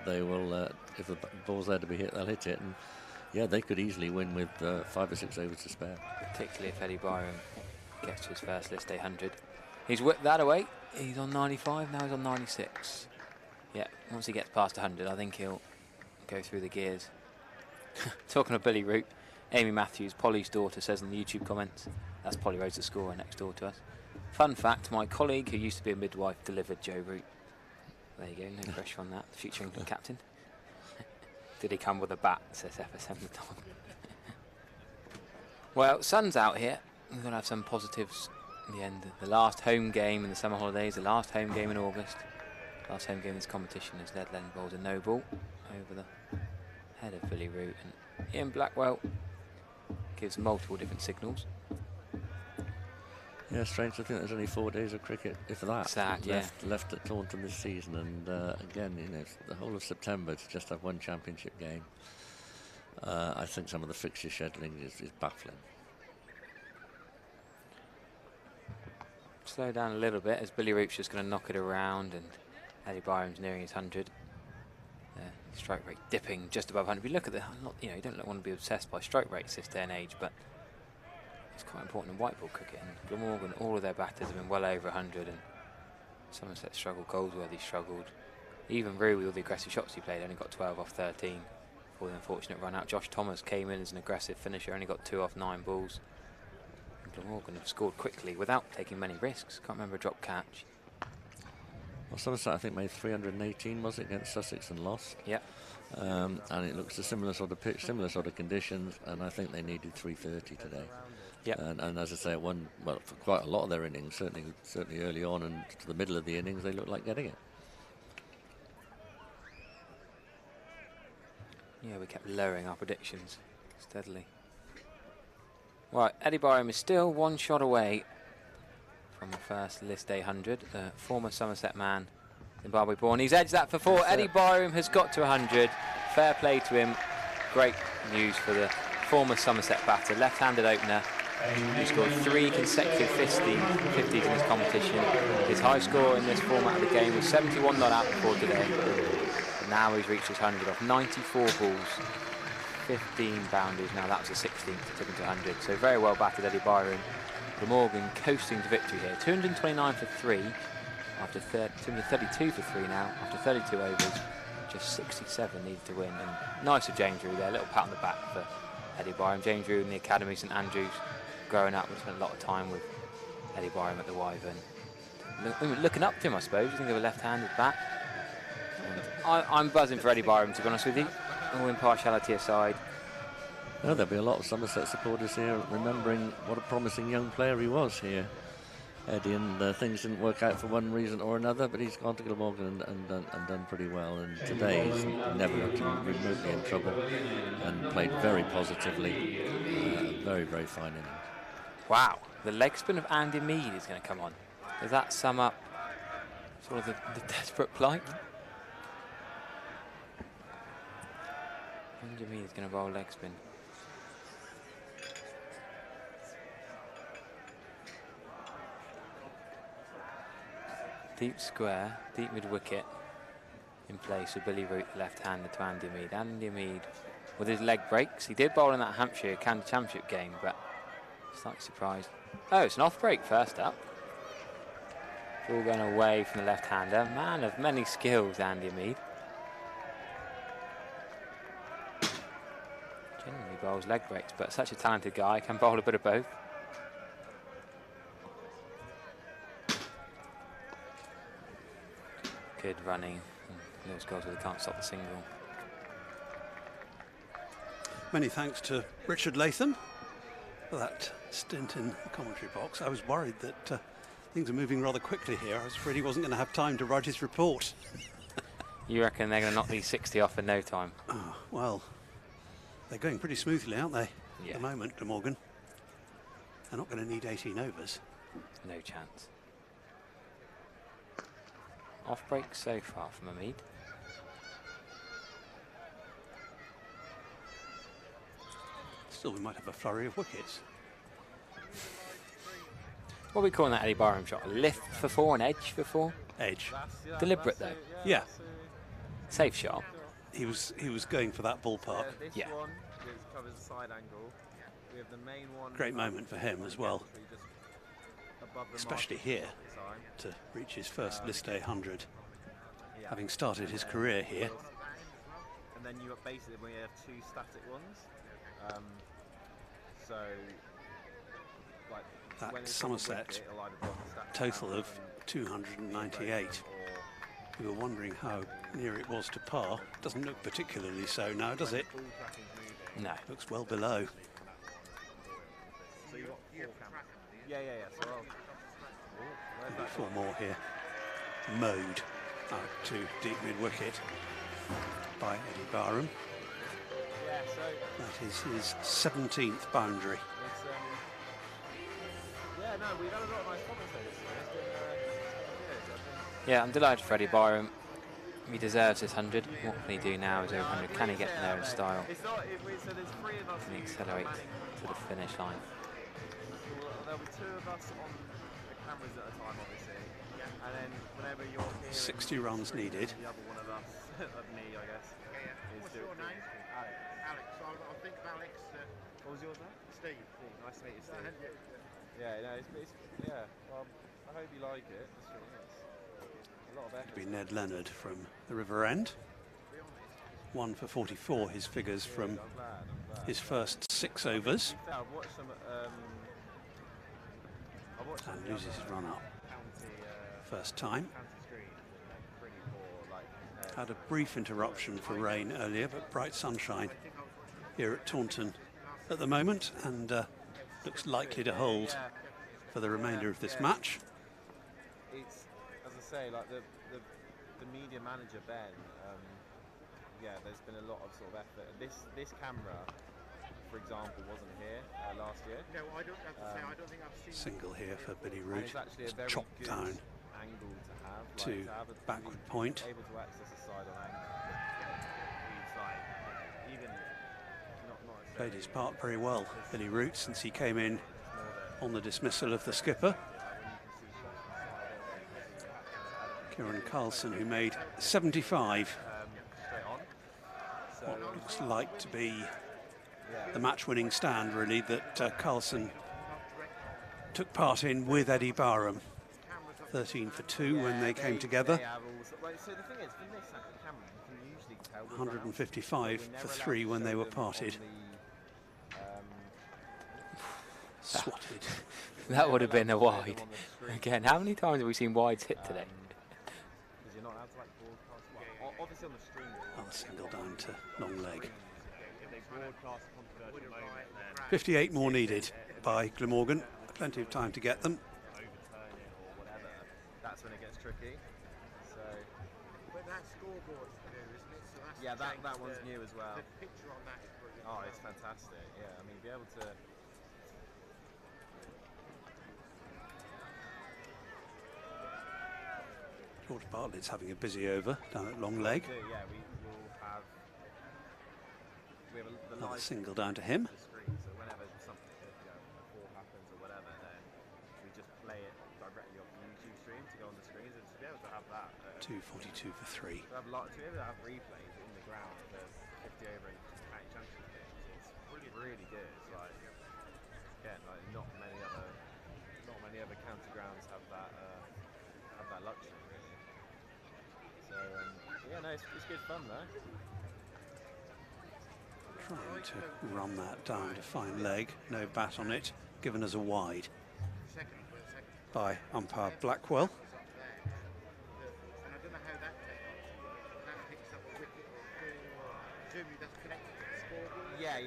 They will, if the ball's there to be hit, they'll hit it, and they could easily win with 5 or 6 overs to spare. Particularly if Eddie Byram gets to his first list 800. He's whipped that away. He's on 95, now he's on 96. Yeah, once he gets past 100, I think he'll go through the gears. Talking of Billy Root, Amy Matthews, Polly's daughter, says in the YouTube comments. That's Polly Rose, the scorer next door to us. Fun fact, my colleague who used to be a midwife delivered Joe Root. There you go, no pressure on that. Future England captain. Did he come with a bat, says FSM the dog. Well, sun's out here. We're going to have some positives in the end. The last home game in the summer holidays, the last home game in August. Last home game in this competition as Ned Len bowls a no ball over the head of Billy Root. And Ian Blackwell gives multiple different signals. Yeah, strange to think there's only 4 days of cricket, if that, Sad, left at Taunton this season. And again, you know, the whole of September to just have one championship game. I think some of the fixture scheduling is baffling. Slow down a little bit as Billy Root's just going to knock it around, and Eddie Byram's nearing his 100. Strike rate dipping just above 100. We look at the, you know, you don't want to be obsessed by strike rates this day and age, but it's quite important in white ball cricket. And Glamorgan, all of their batters have been well over 100, and Somerset struggled, Goldsworthy struggled. Even Rue, with all the aggressive shots he played, only got 12 off 13 for the unfortunate run out. Josh Thomas came in as an aggressive finisher, only got 2 off 9 balls. And Glamorgan have scored quickly without taking many risks. Can't remember a drop catch. Well, Somerset, I think, made 318, was it, against Sussex and lost? Yeah. And it looks a similar sort of pitch, similar sort of conditions, and I think they needed 330 today. Yeah. And as I say, for quite a lot of their innings, certainly early on and to the middle of the innings, they looked like getting it. Yeah, we kept lowering our predictions steadily. Right, Eddie Byram is still 1 shot away from the first list day 100. Former Somerset man, Zimbabwe born. He's edged that for 4. Eddie Byram has got to 100. Fair play to him. Great news for the former Somerset batter, left-handed opener. He scored 3 consecutive 50s in this competition. His high score in this format of the game was 71 not out before today. And now he's reached his 100 off 94 balls, 15 boundaries. Now that was the 16th to tip him to 100. So very well batted, Eddie Byram. Glamorgan coasting to victory here. 229 for 3 after 232 for 3 now after 32 overs. Just 67 needed to win. And nice of James Rue there. A little pat on the back for Eddie Byram. James Rue in the academy, St Andrews. Growing up, we spent a lot of time with Eddie Byram at the Wyvern. Looking up to him, I suppose. You think of a left-handed bat. I'm buzzing for Eddie Byram, to be honest with you. All impartiality aside. No, there'll be a lot of Somerset supporters here remembering what a promising young player he was here, Eddie, and things didn't work out for one reason or another, but he's gone to Glamorgan and done pretty well, and today he's never looked remotely in trouble and played very positively. Very, very fine innings. Wow, the leg spin of Andy Mead is going to come on. Does that sum up sort of the desperate plight? Andy Mead is going to bowl leg spin. Deep square, deep mid wicket in place with Billy Root, the left-hander, to Andy Mead. Andy Mead with his leg breaks. He did bowl in that Hampshire County Championship game, but slightly surprised. Oh, it's an off break first up. All going away from the left-hander. Man of many skills, Andy Mead. Generally bowls leg breaks, but such a talented guy, can bowl a bit of both. Good running. Lewis Goldsworthy can't stop the single. Many thanks to Richard Latham for that stint in the commentary box. I was worried that things are moving rather quickly here. I was afraid he wasn't going to have time to write his report. You reckon they're going to knock these 60 off in no time? Oh, well, they're going pretty smoothly, aren't they? Yeah. At the moment, Glamorgan. They're not going to need 18 overs. No chance. Off break so far from Mead. Still, we might have a flurry of wickets. What are we calling that Eddie Byram shot? A lift for 4, an edge for 4? Edge. Deliberate though. Yeah. Safe shot. He was going for that ballpark. Yeah. One covers the side angle. We have the main one. Great moment for him as well. Especially here to reach his first list day 100. Having started his career here. And then you basically we have 2 static ones. So, like, when That it's on the Somerset wicket, it'll either be on the stat total count of 298. We were wondering how near it was to par. Doesn't look particularly so now, does it? No. Looks well below. So you've got 4 cameras. Yeah. So where's that 4 more here. Mode out to deep mid-wicket by Eddie Barham. Yeah, so That is his 17th boundary. it's, yeah, no, we've had a lot of nice comments on this. It's been good. Yeah, I'm delighted for Eddie Barham. He deserves his 100. What can he do now? Is over 100. Can he get there in style? It's not, so there's 3 of us. Can he accelerate to the finish line? There'll be 2 of us on the cameras at a time, obviously. And then whenever you're hearing 60 runs needed. the other one of us, of me, I guess. What's your name? Alex. Alex. I'll think of Alex. What was yours name? Steve. Nice to meet you, Steve. Yeah, no, it's yeah. Well, I hope you like it. It's a lot of effort. Be Ned Leonard from the River End. 1 for 44, his figures from his first 6 overs. I've watched some. And loses his run up. First time. Had a brief interruption for rain earlier, but bright sunshine here at Taunton at the moment, and looks likely to hold for the remainder of this match. It's, as I say, like the media manager Ben. Yeah, there's been a lot of sort of effort. This camera, for example, wasn't here last year. No, I don't have to say. I don't think I've seen. Single here for Billy Root. It's actually a very chopped good down angle to have. to backward point. Able to access the side on angle. It's like even not Played his part very well, Billy Root, since he came in on the dismissal of the skipper. Kieran Carlson, who made 75. What looks like to be the match-winning stand, really, that Carlson took part in with Eddie Barham. 13 for 2 when they came together. So the thing is, from this camera, you can usually tell 155 for 3 when they were parted. Swatted. That would have been a wide. Again, how many times have we seen wides hit today? Because you're not allowed to like broadcast. Well, obviously on the stream. I'll single down to long leg. If they broadcast a controversial moment, then 58 more needed by Glamorgan. Plenty of time to get them. overturn it or whatever, that's when it gets tricky. So. But that scoreboard's new, isn't it? So that's Yeah, that one's new as well. The picture on that is brilliant. Oh, it's fantastic. Yeah, I mean, be able to. George Bartlett's having a busy over down at long leg. Yeah, we will have. We have the Another live single down to him. screen, so whenever something, a fall happens or whatever, then we just play it directly off the YouTube stream to go on the screens, and to be able to have that. 242 for 3. To be able to have replays in the ground for 50 over and county championship games, it's really good. It's like, again, like not many other county grounds have that luxury really. So yeah, no, it's good fun though. Trying to run that down to fine leg. No bat on it. Given as a wide by umpire Blackwell. And I don't know how that picks up a wicket. Presumably that's connected to the scoreboard. Yeah.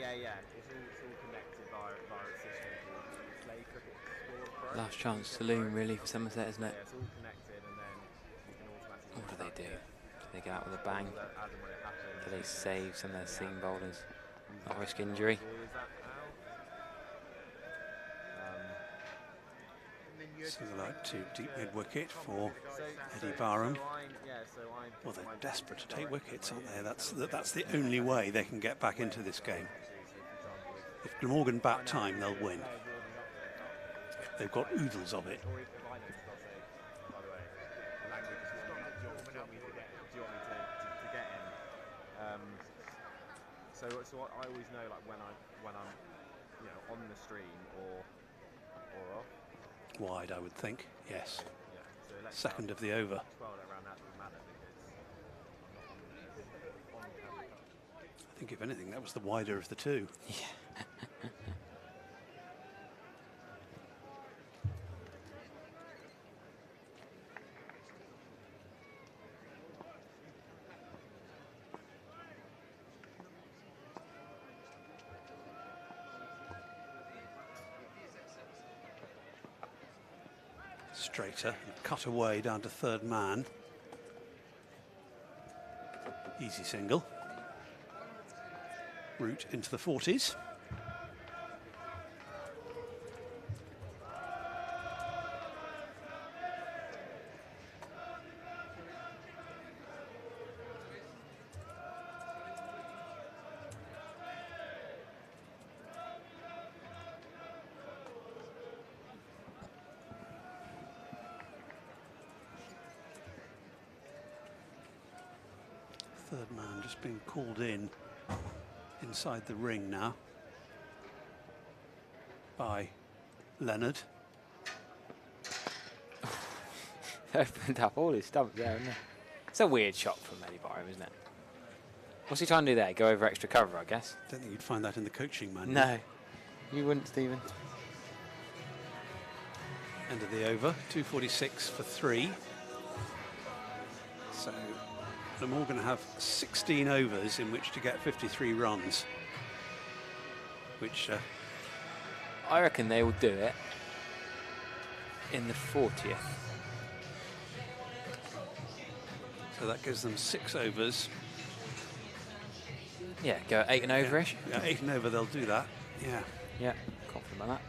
It's all connected via a system called Play Cricket Score Pro. Last chance saloon, really, for Somerset, isn't it? Yeah, it's all connected, and then you can automatically. What do they do? Do they go out with a bang? As and when it happens. Do they save some of their seam bowlers? Not risk injury. Is that Single out to deep mid wicket for Eddie Barham. Well, they're desperate to take wickets, aren't they? That's the only way they can get back into this game. If Glamorgan bat time, they'll win. They've got oodles of it. So I always know, like when I'm on the stream or off. Wide, I would think. Yes. Yeah, so let's Second of the over. 12 around that doesn't matter because I think if anything, that was the wider of the two. straighter and cut away down to third man. Easy single. Route into the 40s. Third man just being called in inside the ring now by Leonard. Opened up all his stumps there, isn't it? It's a weird shot from Eddie Byram, isn't it? What's he trying to do there? Go over extra cover, I guess? Don't think you'd find that in the coaching manual. No, you wouldn't, Stephen. End of the over, 2:46 for 3. So Glamorgan have 16 overs in which to get 53 runs, which I reckon they will do it in the 40th. So that gives them 6 overs. Yeah, go 8 and over-ish. Yeah, 8 and over, they'll do that. Yeah. Yeah, confident about that.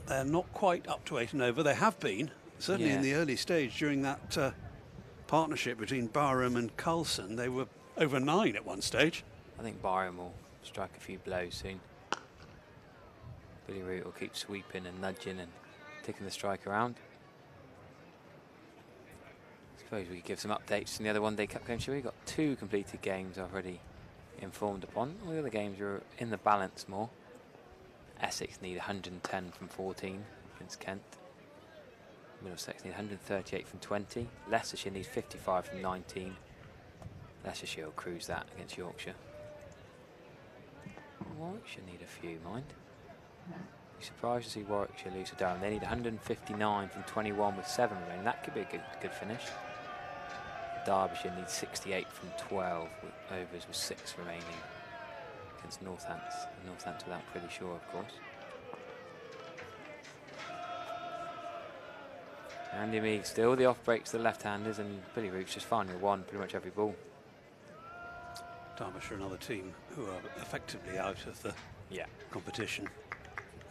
They're not quite up to 8 and over. They have been, certainly in the early stage during that partnership between Barham and Carlson. They were over 9 at one stage. I think Byram will strike a few blows soon. Billy Root will keep sweeping and nudging and taking the strike around. I suppose we could give some updates in the other one-day cup games. We've got 2 completed games already informed upon. All the other games are in the balance more. Essex need 110 from 14 against Kent. Middlesex need 138 from 20. Leicestershire needs 55 from 19. Leicestershire will cruise that against Yorkshire. Warwickshire need a few, mind. Be surprised to see Warwickshire lose to Durham. They need 159 from 21 with 7 remaining. That could be a good finish. Derbyshire needs 68 from 12 with overs with 6 remaining against Northants. Northants without pretty sure, of course. Andy Mead still the off breaks to the left-handers, and Billy Root's just finally won pretty much every ball. Derbyshire, another team who are effectively out of the competition,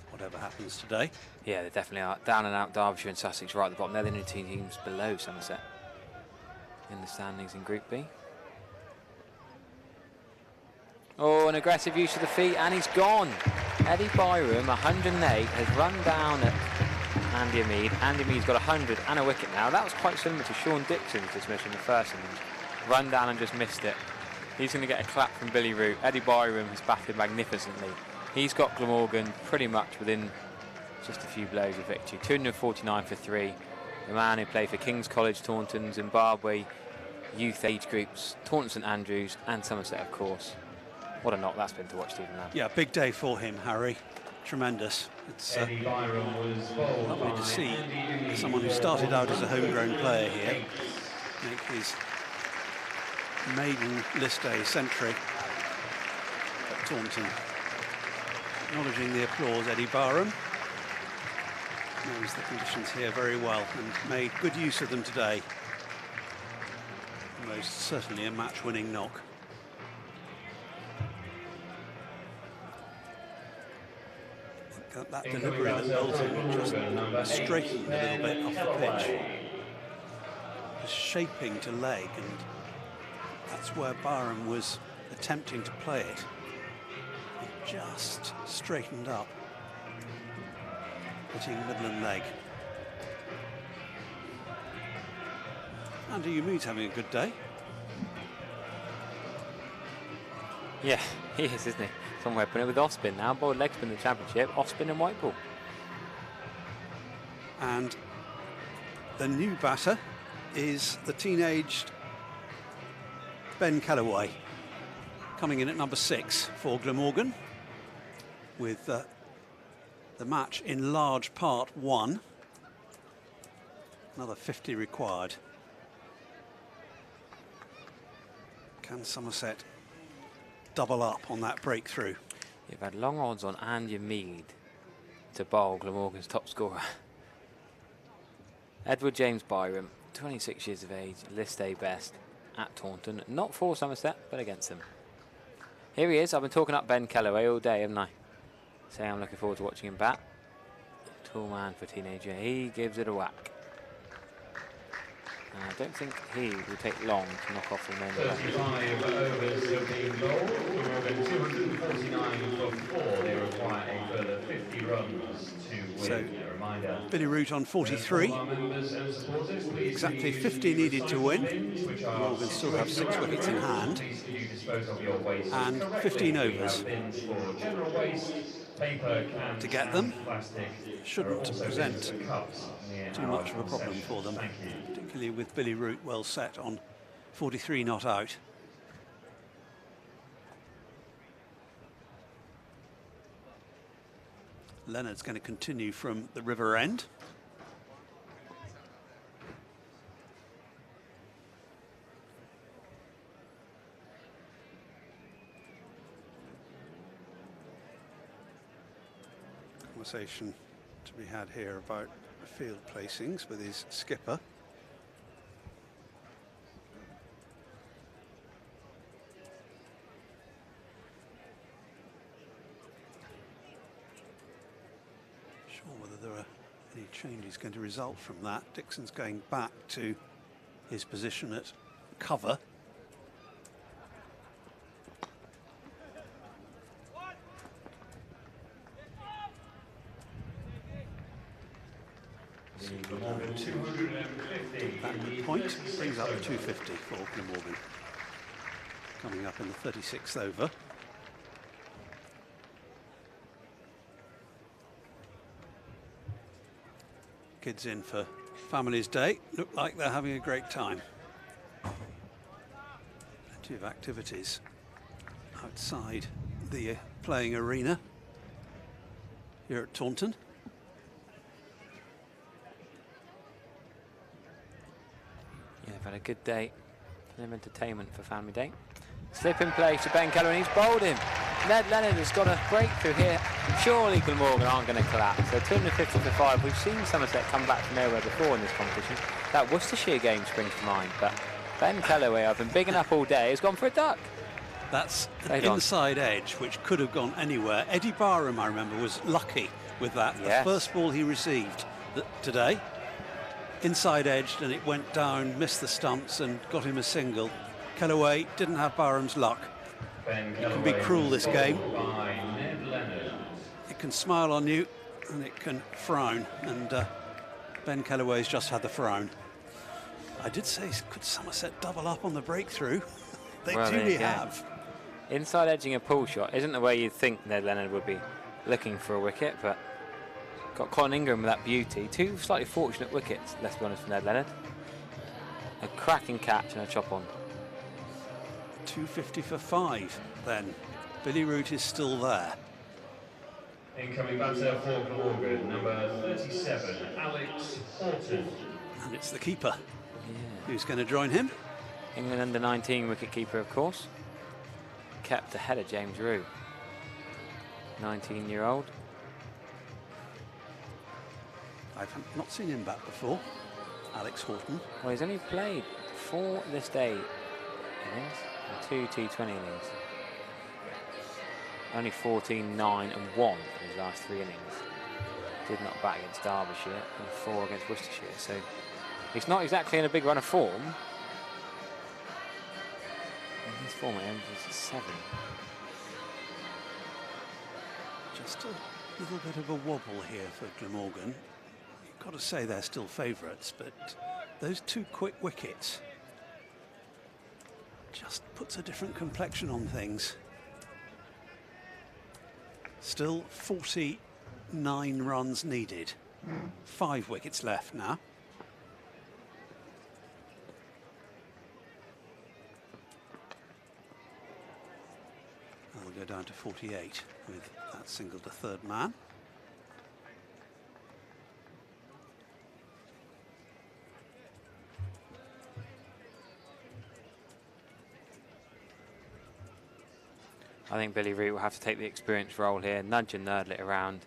whatever happens today. Yeah, they definitely are. Down and out, Derbyshire and Sussex right at the bottom. They're the only 2 teams below Somerset in the standings in Group B. Oh, an aggressive use of the feet, and he's gone. Eddie Byram, 108, has run down at Andy Mead. Andy Mead's got 100 and a wicket now. That was quite similar to Sean Dixon's dismissal in the first innings. Run down and just missed it. He's going to get a clap from Billy Root. Eddie Byram has batted magnificently. He's got Glamorgan pretty much within just a few blows of victory. 249 for 3. The man who played for King's College, Taunton, Zimbabwe, youth age groups, Taunton St Andrews and Somerset, of course. What a knock that's been to watch, Stephen Lamb. Yeah, big day for him, Harry. Tremendous. It's lovely to see someone who started out as a homegrown player here make his maiden list day century at Taunton. Acknowledging the applause, Eddie Byram knows the conditions here very well and made good use of them today. Most certainly a match-winning knock. That delivery that Elton just straightened a little bit off the pitch. Just shaping to leg, and that's where Byram was attempting to play it. It just straightened up, hitting Midland leg. Andy Mead's having a good day. Yeah, he is, isn't he? Somewhere putting it with off-spin now. Bowled leg spin in the championship, off-spin and white ball. And the new batter is the teenaged Ben Callaway, coming in at number 6 for Glamorgan, with the match in large part won. Another 50 required. Can Somerset double up on that breakthrough? You've had long odds on Andy Mead to bowl Glamorgan's top scorer. Edward James Byram, 26 years of age, list A best at Taunton. Not for Somerset, but against them. Here he is. I've been talking up Ben Kellaway all day, haven't I? Say I'm looking forward to watching him bat. Tall man for a teenager. He gives it a whack. I don't think he will take long to knock off the men. 35 overs have been bowled. Glamorgan 249 for 4. They require a further 50 runs to win. So, A reminder. Billy Root on 43. Exactly 50 needed to win. Glamorgan still have 6 wickets in hand. And 15 overs. To get them, shouldn't present too much of a problem for them, particularly with Billy Root well set on 43 not out. Leonard's going to continue from the river end. Conversation to be had here about field placings with his skipper. Sure whether there are any changes going to result from that. Dixon's going back to his position at cover. Backward point brings up the 250 for Glamorgan. Coming up in the 36th over. Kids in for Family's Day. Look like they're having a great time. Plenty of activities outside the playing arena here at Taunton. Yeah, I've had a good day. Some entertainment for Family Day. Slip in play to Ben Keller, and he's bowled him. Ned Leonard has got a breakthrough here. Surely Glamorgan aren't going to collapse. So 250 for 5. We've seen Somerset come back from nowhere before in this competition. That Worcestershire game springs to mind, but Ben Kellaway, I've been bigging up all day, has gone for a duck. That's an inside edge, which could have gone anywhere. Eddie Barham, I remember, was lucky with that. Yes. The first ball he received today, inside edged, and it went down, missed the stumps and got him a single. Kellaway didn't have Barham's luck. It can be cruel, this game. It can smile on you and it can frown, and Ben Kellaway's just had the frown. I did say, could Somerset double up on the breakthrough? They duly have. Inside edging a pull shot isn't the way you'd think Ned Leonard would be looking for a wicket, but got Colin Ingram with that beauty. Two slightly fortunate wickets, let's be honest, for Ned Leonard. A cracking catch and a chop on. 250 for 5 then. Billy Root is still there. Incoming batter for Glamorgan, number 37, Alex Horton. And it's the keeper who's going to join him. England under 19 wicket keeper, of course. Kept ahead of James Rue. 19-year-old. I've not seen him bat before, Alex Horton. Well, he's only played 4 this day innings and 2 T20 innings. Only 14, 9 and 1 in his last 3 innings. Did not bat against Derbyshire and 4 against Worcestershire, so he's not exactly in a big run of form. And his form is 7. Just a little bit of a wobble here for Glamorgan. You've got to say they're still favourites, but those 2 quick wickets just puts a different complexion on things. Still 49 runs needed. 5 wickets left now. They'll go down to 48 with that single to third man. I think Billy Root will have to take the experienced role here, nudge and nurdle it around.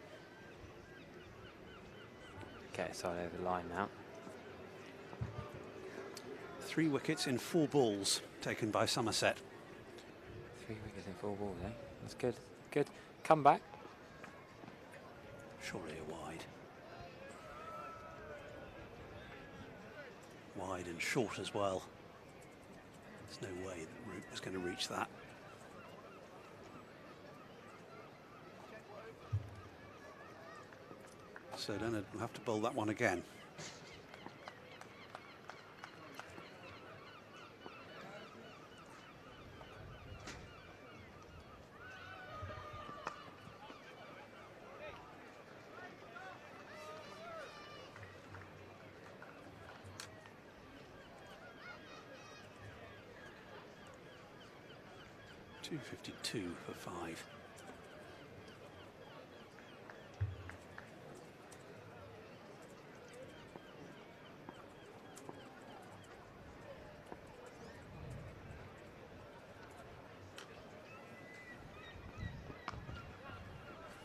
Get it side over the line now. 3 wickets in 4 balls taken by Somerset. 3 wickets in 4 balls, eh? That's good. Good. Come back. Surely a wide. Wide and short as well. There's no way that Root was going to reach that. So Leonard will have to bowl that one again. .252 for 5.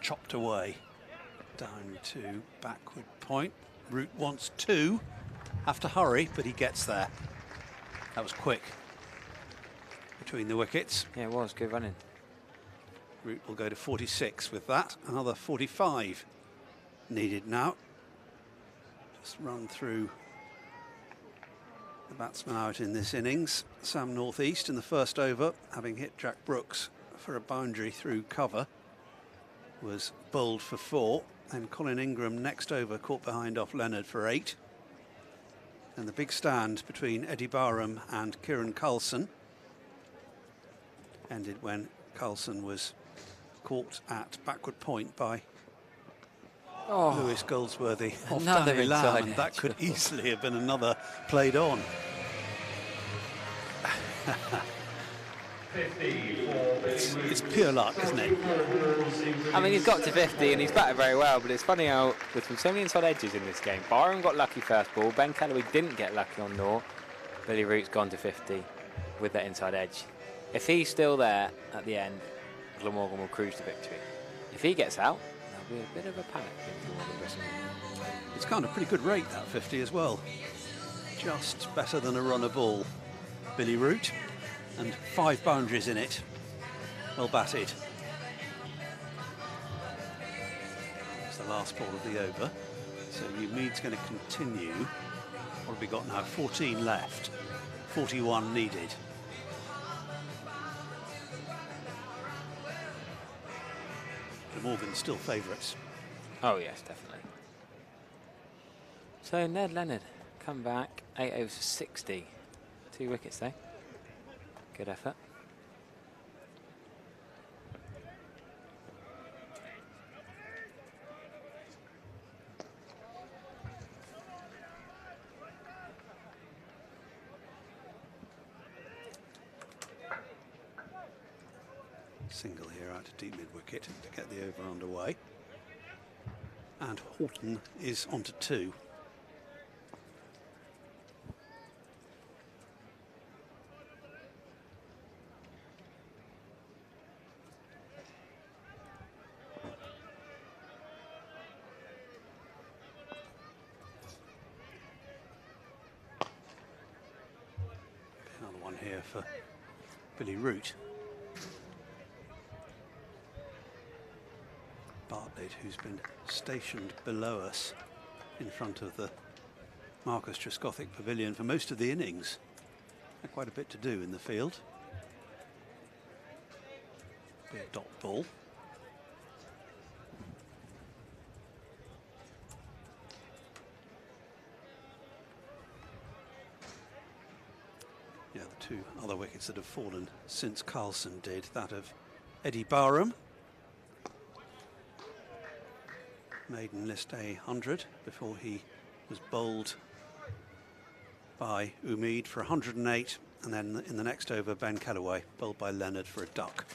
Chopped away, down to backward point. Root wants 2, have to hurry, but he gets there. That was quick. Between the wickets. Yeah, it was good running. Root will go to 46 with that. Another 45 needed now. Just run through the batsman out in this innings. Sam Northeast in the first over, having hit Jack Brooks for a boundary through cover, was bowled for 4. And Colin Ingram next over caught behind off Leonard for 8. And the big stand between Eddie Barham and Kieran Carlson ended when Carlson was caught at backward point by Lewis Goldsworthy off Danny Lamb, and that could easily have been another played on. 50 it's pure luck, isn't it? I mean, he's got to 50 and he's batted very well, but it's funny how there's been so many inside edges in this game. Barham got lucky first ball, Ben Callaway didn't get lucky on Noor. Billy Root's gone to 50 with that inside edge. If he's still there at the end, Glamorgan will cruise to victory. If he gets out, there'll be a bit of a panic in Glamorgan dressing room. It's kind of pretty good rate, that 50 as well. Just better than a run of ball. Billy Root, and 5 boundaries in it. Well batted. It's the last ball of the over. So Umeed's going to continue. What have we got now? 14 left. 41 needed. Glamorgan still favourites. Oh yes, definitely. So Ned Leonard come back, 8 overs for 60. 2 wickets though. Good effort. Single here out to deep mid wicket to get the over underway. And Horton is onto 2. Another one here for Billy Root. Bartlett, who's been stationed below us in front of the Marcus Trescothick Pavilion for most of the innings. Had quite a bit to do in the field. Be a dot ball. Yeah, the 2 other wickets that have fallen since Carlson did, that of Eddie Barham. Maiden list 100 before he was bowled by Umeed for 108, and then in the next over Ben Callaway bowled by Leonard for a duck.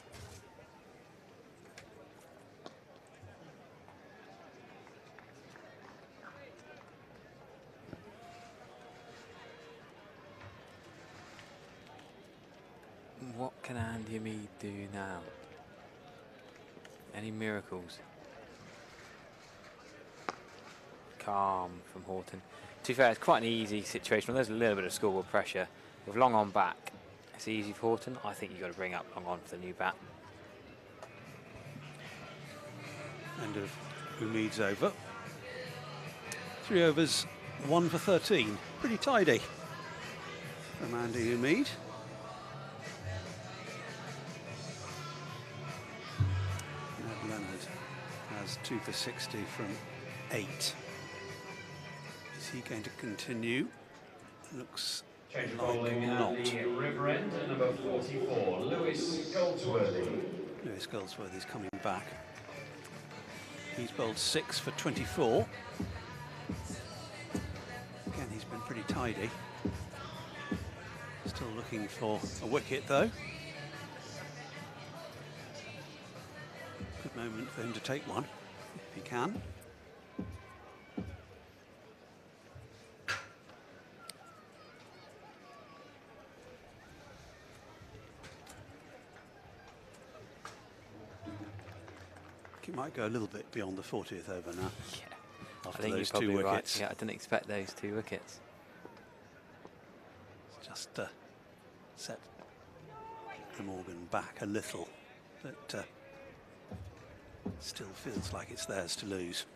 What can Andy Umeed do now? Any miracles? Calm from Horton. To be fair, it's quite an easy situation. There's a little bit of scoreboard pressure. With Long on back, it's easy for Horton. I think you've got to bring up Long on for the new bat. End of Umid's over. 3 overs, 1 for 13. Pretty tidy from Andy Umid. Ned Leonard has 2 for 60 from 8. Is he going to continue? Looks Change of like bowling at not. the River End, number 44, Lewis Goldsworthy. Lewis Goldsworthy's coming back. He's bowled 6 for 24. Again, he's been pretty tidy. Still looking for a wicket, though. Good moment for him to take one, if he can. He might go a little bit beyond the 40th over now. Yeah, After I think those you're probably 2 wickets. right. Yeah, I didn't expect those 2 wickets. Just set Glamorgan back a little, but still feels like it's theirs to lose.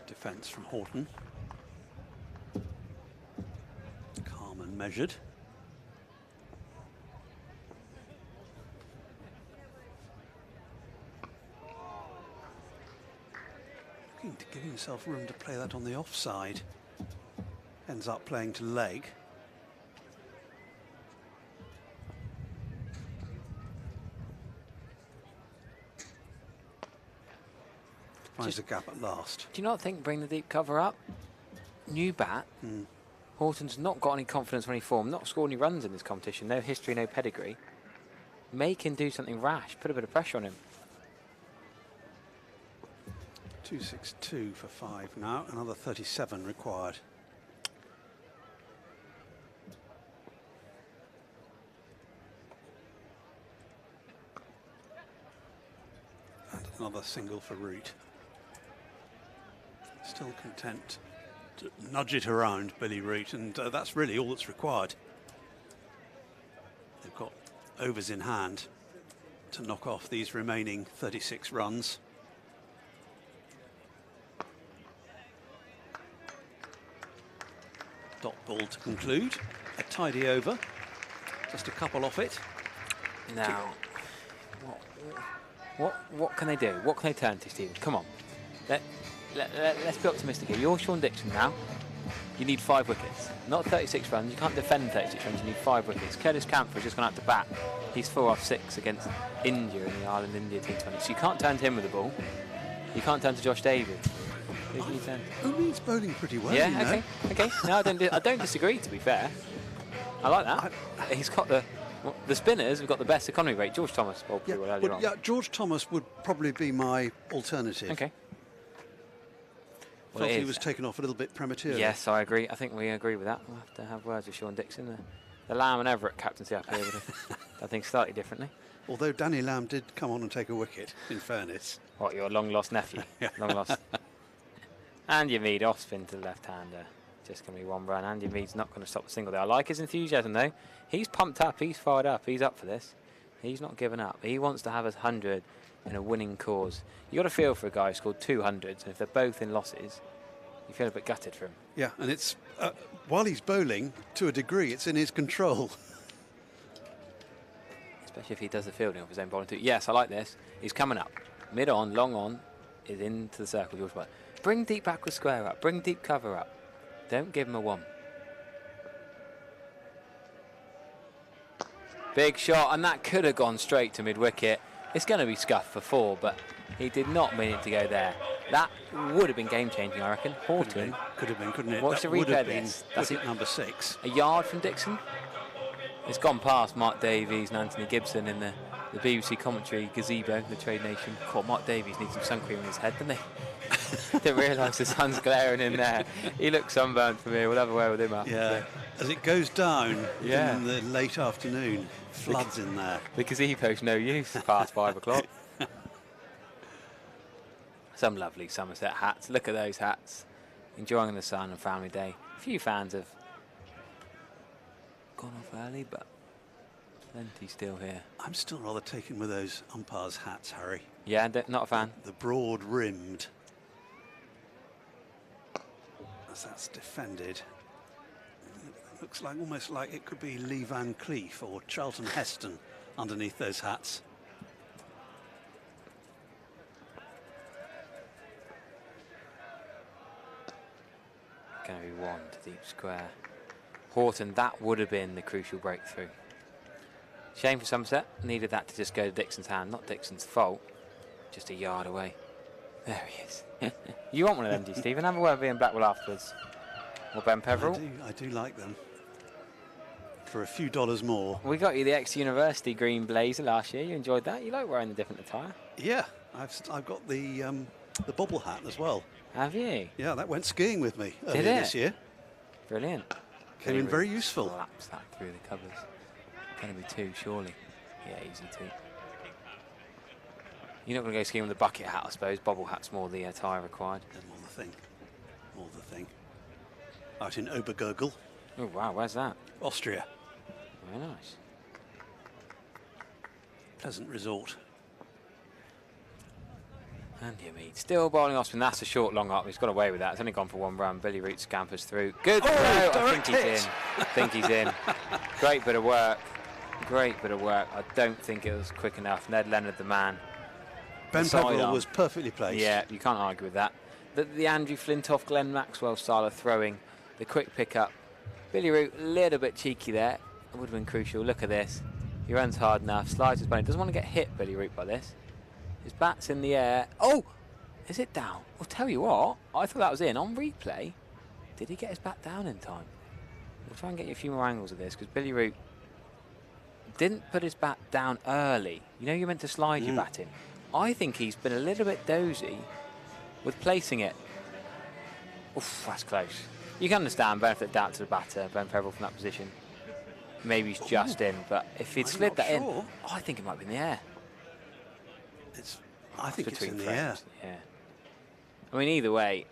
Defence from Horton. Calm and measured. Looking to give himself room to play that on the offside. Ends up playing to leg. Finds a gap at last. Do you not think bring the deep cover up? New bat. Horton's not got any confidence when he formed, not scored any runs in this competition, no history, no pedigree. Make him do something rash, put a bit of pressure on him. 262 for 5 now, another 37 required. And another single for Root. Still content to nudge it around, Billy Root, and that's really all that's required. They've got overs in hand to knock off these remaining 36 runs. Dot ball to conclude. A tidy over. Just a couple off it. Now, what can they do? What can they turn to, Stephen? Come on. Let's be optimistic here. You're Sean Dixon now. You need 5 wickets. Not 36 runs. You can't defend 36 runs. You need 5 wickets. Curtis Camphor has just gone out to bat. He's 4 off 6 against India in the Ireland-India T20. So you can't turn to him with the ball. You can't turn to Josh David. Who can you turn to? Umid's bowling pretty well. Yeah, you know. okay. No, I don't disagree, to be fair. I like that. He's got the spinners have got the best economy rate. George Thomas bowled pretty well earlier on. Yeah, George Thomas would probably be my alternative. Okay. Felt he was taken off a little bit prematurely. Yes, I agree. I think we agree with that. We'll have to have words with Sean Dixon. The Lamb and Everett captaincy up here would have, I think, slightly differently. Although Danny Lamb did come on and take a wicket, in fairness. What, your long-lost nephew? Long lost. And Umid off spin to the left-hander. Just going to be 1 run. Andy Mead's not going to stop the single there. I like his enthusiasm, though. He's pumped up. He's fired up. He's up for this. He's not given up. He wants to have 100 in a winning cause. You got a feel for a guy who scored 200s, and if they're both in losses, you feel a bit gutted for him. Yeah, and it's while he's bowling, to a degree, it's in his control. Especially if he does the fielding of his own bowling too. Yes, I like this. He's coming up. Mid on, long on, is into the circle. George Butler. Bring deep back with square up. Bring deep cover up. Don't give him a 1. Big shot, and that could have gone straight to mid-wicket. It's going to be scuffed for 4, but he did not mean it to go there. That would have been game-changing, I reckon. Horton. Could have been, couldn't it? Watch the replay of this. That's it, number 6. A yard from Dixon. It's gone past Mark Davies and Anthony Gibson in the BBC commentary gazebo, the Trade Nation. God, Mark Davies needs some sun cream on his head, doesn't he? Didn't realise the sun's glaring in there. He looks sunburnt for me. We'll have a way with him after. Yeah, as it goes down Yeah. in the late afternoon, floods in there. Because he posts no use past 5 o'clock. Some lovely Somerset hats. Look at those hats. Enjoying the sun and family day. A few fans have gone off early, but plenty still here. I'm still rather taken with those umpires' hats, Harry. Yeah, not a fan. The broad-rimmed. As that's defended. It looks like almost like it could be Lee Van Cleef or Charlton Heston underneath those hats. Going to be one to deep square. Horton, that would have been the crucial breakthrough. Shame for Somerset. Needed that to just go to Dixon's hand. Not Dixon's fault. Just a yard away. There he is. You want one of them, do you, Stephen? Have a word with Ian Blackwell afterwards. Or Ben Peveril. I do like them. For a few dollars more. We got you the ex-university green blazer last year. You enjoyed that? You like wearing the different attire? Yeah, I've got the bobble hat as well. Have you? Yeah, that went skiing with me earlier Did it? this year. Brilliant. Came in very useful. Slaps that through the covers. Going to be 2, surely. Yeah, easy 2. You're not going to go skiing with a bucket hat, I suppose. Bobble hat's more the attire required. More the thing. More the thing. Out in Obergurgl. Oh, wow, where's that? Austria. Very nice. Pleasant resort. And Mead still bowling off spin. That's a short long up. He's got away with that. It's only gone for 1 run. Billy Root scampers through. Good throw. I think he's in. I think he's in. Great bit of work. Great bit of work. I don't think it was quick enough. Ned Leonard, the man. Ben Peveril was perfectly placed. Yeah, you can't argue with that. The Andrew Flintoff, Glenn Maxwell style of throwing. The quick pick-up. Billy Root, a little bit cheeky there. It would have been crucial. Look at this. He runs hard enough. Slides his bunny. Doesn't want to get hit, Billy Root, by this. His bat's in the air. Oh! Is it down? I'll tell you what. I thought that was in. On replay, did he get his bat down in time? We'll try and get you a few more angles of this, because Billy Root didn't put his bat down early. You know you're meant to slide your bat in. I think he's been a little bit dozy with placing it. Oof, that's close. You can understand benefit of doubt to the batter, Ben Peveril from that position. Maybe he's just in, but if he'd slid that in, I think it might be in the air. I think it's in the air. Yeah. I mean, either way,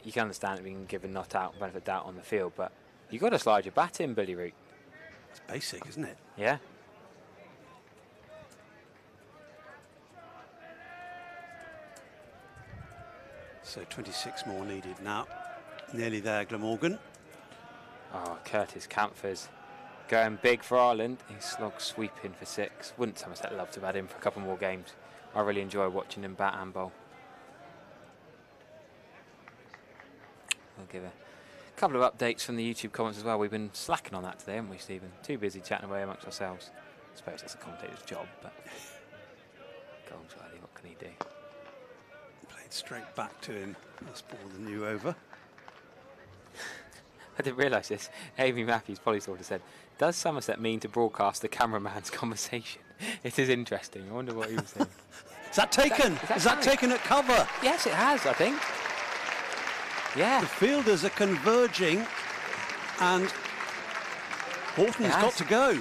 you can understand it being given not out, benefit of doubt on the field, but you've got to slide your bat in, Billy Root. It's basic, isn't it? Yeah. So 26 more needed now. Nearly there, Glamorgan. Oh, Curtis Campher's going big for Ireland. He's slog sweeping for 6. Wouldn't Somerset love to have had him for a couple more games? I really enjoy watching him bat and bowl. We'll give a couple of updates from the YouTube comments as well. We've been slacking on that today, haven't we, Stephen? Too busy chatting away amongst ourselves. I suppose that's a commentator's job, but Goldsworthy, what can he do? Played straight back to him. That's ball the new over. I didn't realise this. Amy Matthews, Polysort, said, does Somerset mean to broadcast the cameraman's conversation? It is interesting. I wonder what he was saying. Is that taken? Is that taken at cover? Yes, it has, I think. Yeah. The fielders are converging and Horton's got to go.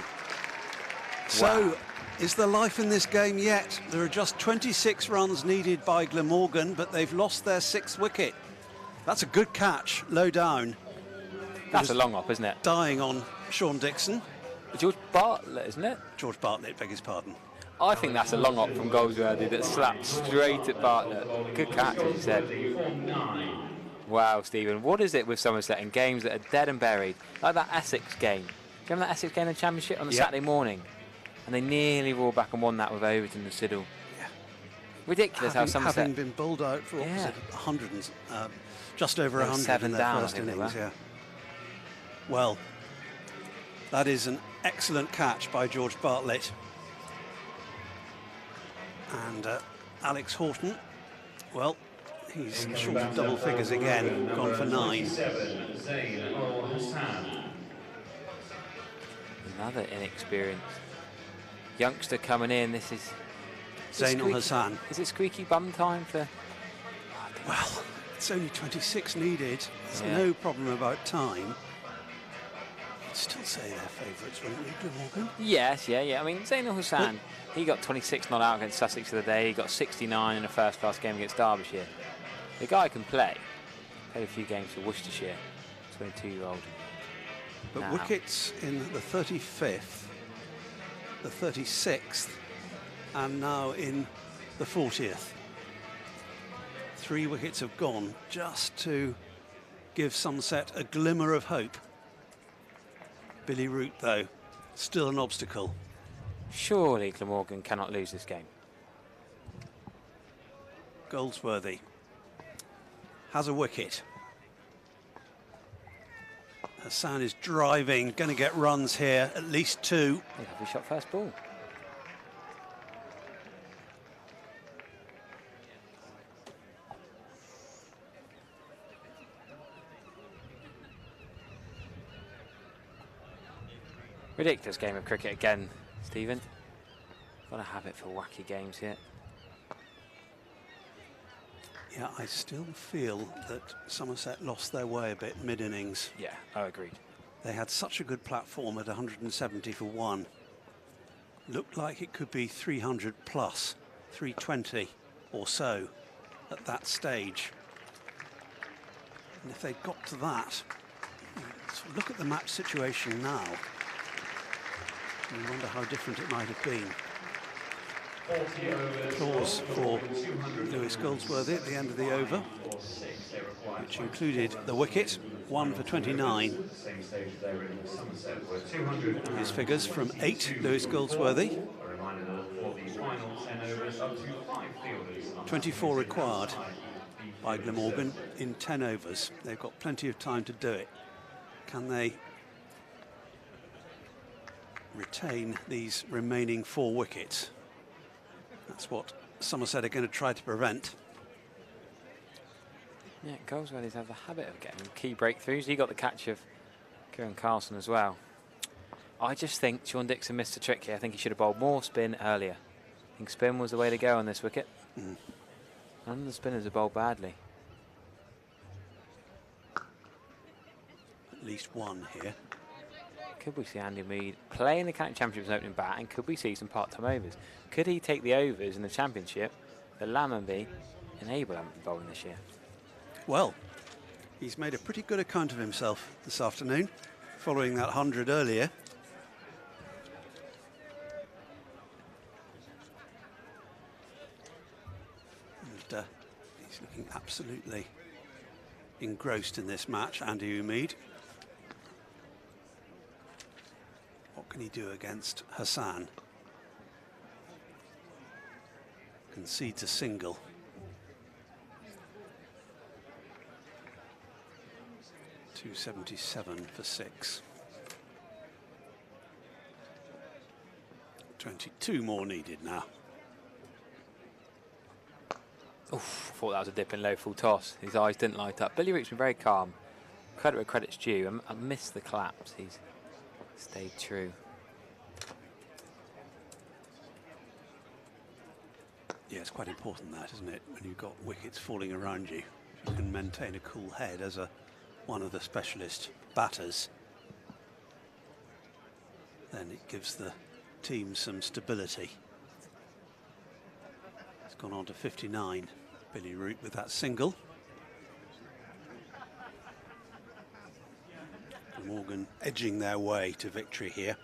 So, is there life in this game yet? There are just 26 runs needed by Glamorgan, but they've lost their 6th wicket. That's a good catch, low down. That's a long up, isn't it? Dying on Sean Dixon. George Bartlett, isn't it? George Bartlett, beg his pardon. I think that's a long up from Goldsworthy that slapped straight at Bartlett. Good catch, as you said. Wow, Stephen, what is it with Somerset in games that are dead and buried? Like that Essex game. Do you remember that Essex game in the Championship on the Saturday morning? And they nearly roared back and won that with Overton and Siddle. Yeah. Ridiculous how Somerset... Having been bowled out for, what was it, 100 and, just over 100 7 in their down, first innings. Yeah. Well, that is an excellent catch by George Bartlett. And Alex Horton, well, he's short of double figures again, gone for 9. Another inexperienced youngster coming in. This is Zain al Hassan. Is it squeaky bum time for? Well, it's only 26 needed. There's Yeah. no problem about time. You'd still say they're favourites, wouldn't you, Glamorgan? Yes, yeah. I mean, Zainul Hassan, he got 26 not out against Sussex the other day. He got 69 in a first-class game against Derbyshire. The guy can play. Played a few games for Worcestershire, 22-year-old. But wickets in the 35th, the 36th, and now in the 40th. 3 wickets have gone just to give Somerset a glimmer of hope. Billy Root, though, still an obstacle. Surely Glamorgan cannot lose this game. Goldsworthy has a wicket. Hassan is driving, going to get runs here, at least 2. Lovely shot first ball. Ridiculous game of cricket again, Stephen. Got a habit for wacky games here. Yeah, I still feel that Somerset lost their way a bit mid-innings. Yeah, I agreed. They had such a good platform at 170 for 1. Looked like it could be 300 plus, 320 or so at that stage. And if they'd got to that, look at the match situation now. I wonder how different it might have been. Applause for Lewis Goldsworthy at the end of the over, which included the wicket, 1 for 29. His figures from 8, Lewis Goldsworthy. 24 required by Glamorgan in 10 overs. They've got plenty of time to do it. Can they retain these remaining 4 wickets? That's what Somerset are going to try to prevent. Yeah, Goldsworthy's have the habit of getting key breakthroughs. He got the catch of Kieran Carlson as well. I just think Sean Dixon missed a trick here. I think he should have bowled more spin earlier. I think spin was the way to go on this wicket. None of the spinners have bowled badly. At least 1 here. Could we see Andy Mead play in the County Championship's opening bat, and could we see some part-time overs? Could he take the overs in the Championship that Lammonby enable him bowling this year? Well, he's made a pretty good account of himself this afternoon, following that 100 earlier. And he's looking absolutely engrossed in this match, Andy Umeed. What can he do against Hassan? Concedes a single. .277 for 6. 22 more needed now. Oof, I thought that was a dip in low full toss. His eyes didn't light up. Billy Root's been very calm. Credit where credit's due. I missed the collapse. He's stayed true. Yeah, it's quite important that, isn't it? When you've got wickets falling around you, you can maintain a cool head as one of the specialist batters. Then it gives the team some stability. It's gone on to 59. Billy Root with that single. Glamorgan edging their way to victory here.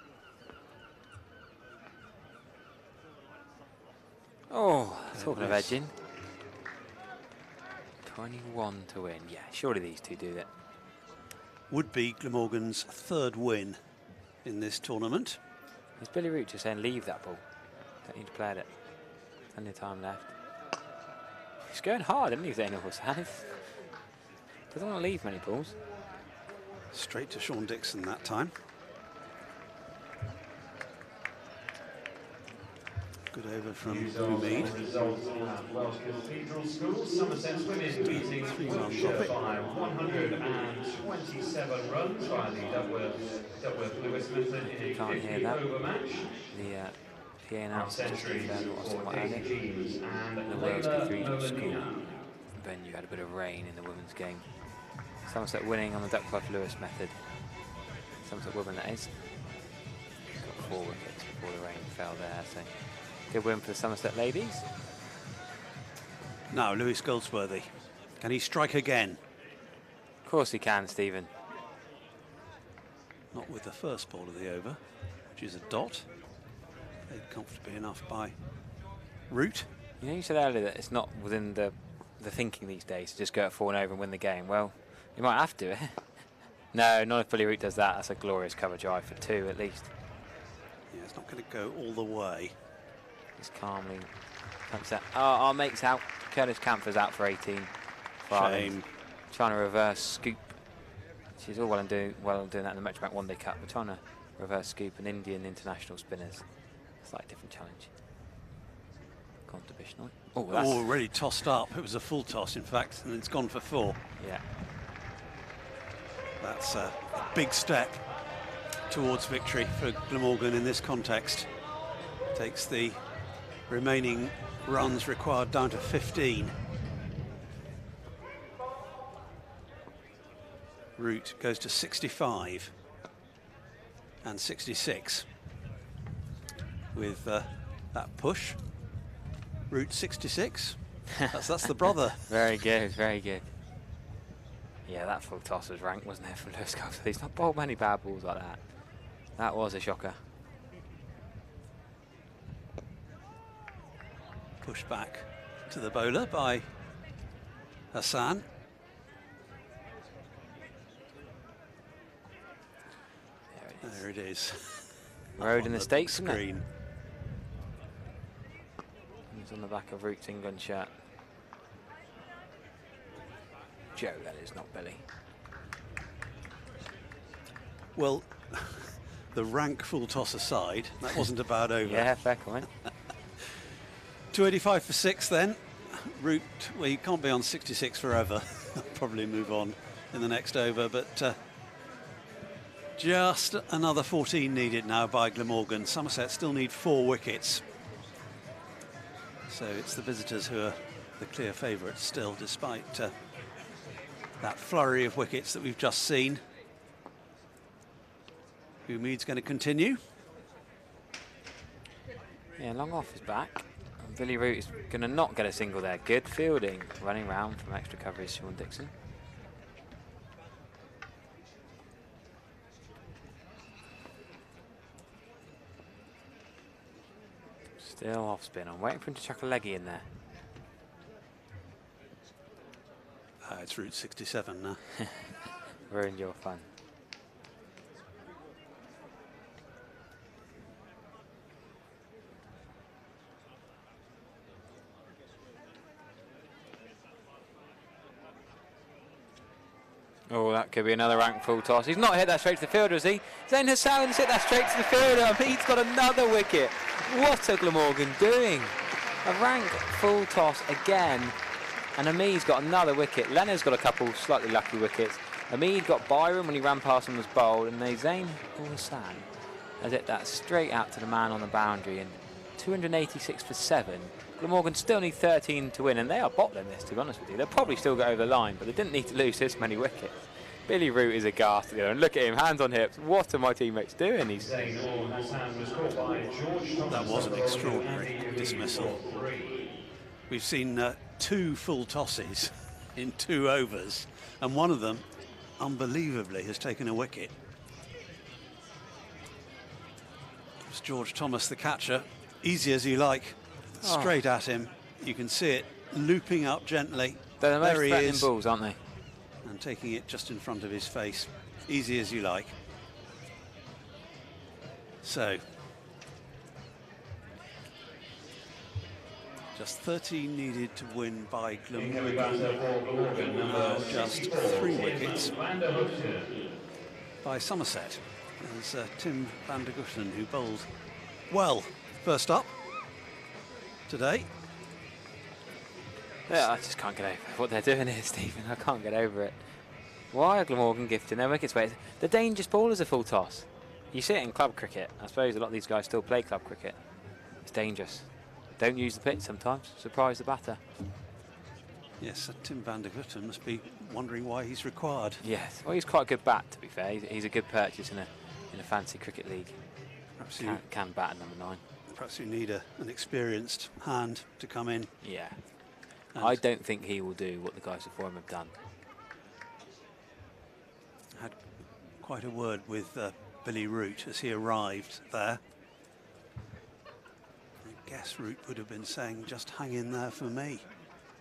Oh, talking of edging. 21 to win. Yeah, surely these two do that. Would be Glamorgan's 3rd win in this tournament. Is Billy Root just saying leave that ball? Don't need to play at it. Plenty of time left. He's going hard, isn't he, Zainul Hassan? Doesn't want to leave many balls. Straight to Sean Dixon that time. Good over from Umeed. Results at Welsh Cathedral School. Somerset's women beating Wiltshire by 127 runs by the Duckworth Lewis method in a 50 over match. The PA announced just centuries for what Daisy Jeeves and the Welsh Layla Cathedral School. Lamina. Blackburn, you had a bit of rain in the women's game. Somerset winning on the Duckworth-Lewis method. Somerset women, that is. Got 4 wickets before the rain fell there, so good win for the Somerset ladies. Now, Lewis Goldsworthy. Can he strike again? Of course he can, Stephen. Not with the first ball of the over, which is a dot. Played comfortably enough by Root. You know, you said earlier that it's not within the thinking these days to just go at 4 and over and win the game. Well, you might have to. No, not if Billy Root does that. That's a glorious cover drive for 2 at least. Yeah, it's not going to go all the way. Just calmly comes out. Oh, our mate's out. Curtis Camphor's out for 18. Shame. Trying to reverse scoop. She's all well and doing that in the Metrobank One Day Cup. We're trying to reverse scoop an Indian international spinners. Slightly different challenge. Gone to Bishnoi. Oh, that's already tossed up. It was a full toss, in fact, and it's gone for 4. Yeah. That's a big step towards victory for Glamorgan in this context. Takes the remaining runs required down to 15. Root goes to 65 and 66 with that push. Root 66. That's the brother. Very good, very good. Yeah, that full toss was ranked, wasn't it, from Lewis Goldsworthy? He's not bowled many bad balls like that. That was a shocker. Push back to the bowler by Hassan. There it is. Road in the States, isn't it? He's on the back of Root's England shirt. Joe, that is, not Billy. Well, the rank full toss aside, that wasn't a bad over. Yeah, fair comment. 285 for 6 then. Root, well, you can't be on 66 forever. I'll probably move on in the next over, but just another 14 needed now by Glamorgan. Somerset still need 4 wickets. So it's the visitors who are the clear favourites still, despite that flurry of wickets that we've just seen. Umeed's going to continue. Yeah, long off is back. And Billy Root is going to not get a single there. Good fielding, running round from extra coverage, Sean Dixon. Still off spin. I'm waiting for him to chuck a leggy in there. It's Route 67 now. Ruined your fun. Oh, that could be another rank full toss. He's not hit that straight to the fielder, has he? Zain Hassan's hit that straight to the fielder. He's got another wicket. What are Glamorgan doing? A rank full toss again. And Ameed's got another wicket. Leonard's got a couple slightly lucky wickets. Ameed got Byron when he ran past and was bowled. And then Zain Hassan has hit that straight out to the man on the boundary. And 286 for 7. Glamorgan still need 13 to win, and they are bottling this, to be honest with you. They'll probably still go over the line, but they didn't need to lose this many wickets. Billy Root is aghast at the other, and look at him, hands on hips. What are my teammates doing? He's that was an extraordinary dismissal. We've seen 2 full tosses in 2 overs, and one of them, unbelievably, has taken a wicket. It's George Thomas, the catcher. Easy as you like. Straight at him. You can see it looping up gently. They're the most there he threatening is. balls, aren't they? And taking it just in front of his face. Easy as you like. So, just 13 needed to win by Glamorgan. Now just 3 wickets by Somerset. There's Tim van der Guchten, who bowled well first up today. Yeah, I just can't get over what they're doing here, Stephen. I can't get over it. Why are Glamorgan gifting their wickets away? The dangerous ball is a full toss. You see it in club cricket. I suppose a lot of these guys still play club cricket. It's dangerous. Don't use the pitch sometimes. Surprise the batter. Yes, Tim van der Gutten must be wondering why he's required. Yes, well, he's quite a good bat, to be fair. He's a good purchase in a fancy cricket league. Perhaps Can bat at number 9. Perhaps you need an experienced hand to come in. Yeah. I don't think he will do what the guys before him have done. Had quite a word with Billy Root as he arrived there. I guess Root would have been saying, just hang in there for me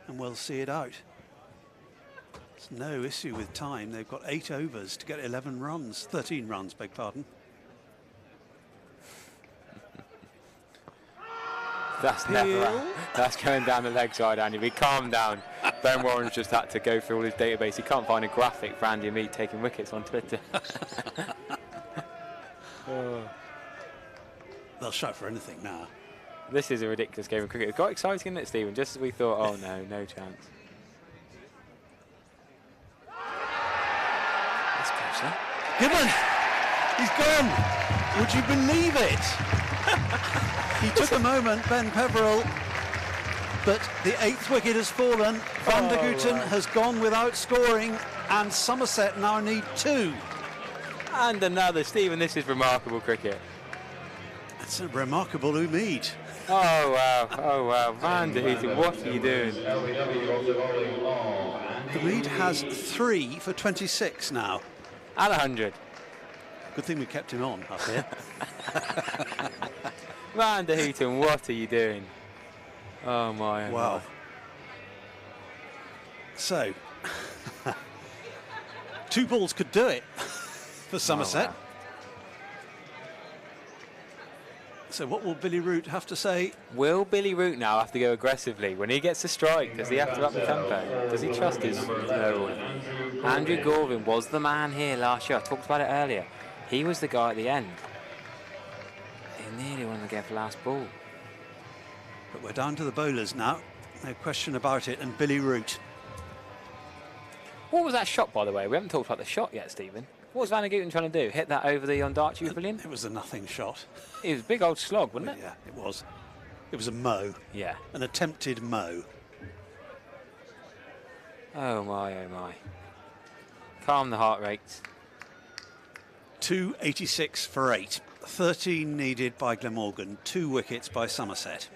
and we'll see it out. There's no issue with time. They've got 8 overs to get 11 runs, 13 runs, beg pardon. That's that's going down the leg side, Andy. We calm down. Ben Warren's just had to go through all his database. He can't find a graphic for Andy and me taking wickets on Twitter. They'll shout for anything now. This is a ridiculous game of cricket. It's quite exciting, isn't it, Stephen? Just as we thought, oh no chance. That's closer. Gibbon! He's gone! Would you believe it? He took a moment, Ben Peverill, but the 8th wicket has fallen. Van der Gutten has gone without scoring, and Somerset now need 2. And another. Stephen, this is remarkable cricket. That's a remarkable Umeed. Oh wow, Van der Gutten, what are you doing? Umeed has 3 for 26 now. And 100. Good thing we kept him on up here. Van der Gutten, what are you doing? Oh my. Wow. So, 2 balls could do it for Somerset. Oh, wow. So what will Billy Root have to say? Will Billy Root now have to go aggressively? When he gets a strike, does he have to up the tempo? Does he trust his Andrew Gorvin was the man here last year. I talked about it earlier. He was the guy at the end. He nearly won the game for last ball. But we're down to the bowlers now. No question about it. And Billy Root. What was that shot, by the way? We haven't talked about the shot yet, Stephen. What was Van der Gutten trying to do? Hit that over the Ondarchi pavilion? It was a nothing shot. It was a big old slog, wasn't it? Yeah, it was. It was a mow. Yeah. An attempted mow. Oh my, oh my. Calm the heart rates. 286 for 8. 13 needed by Glamorgan. 2 wickets by Somerset.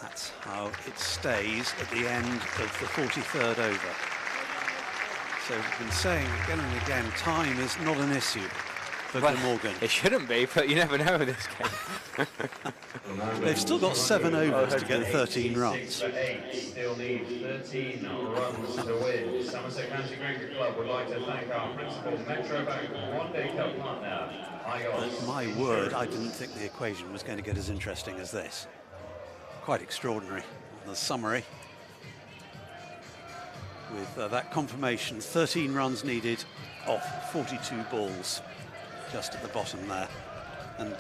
That's how it stays at the end of the 43rd over. So we've been saying again and again, time is not an issue for Glamorgan. It shouldn't be, but you never know with this game. They've still got 7 overs to get 13 runs. Still need 13 runs to win. Somerset County Cricket Club would like to thank our principal Metro Bank One Day Cup partner. But my word, I didn't think the equation was going to get as interesting as this. Quite extraordinary. The summary with that confirmation, 13 runs needed off 42 balls, just at the bottom there. And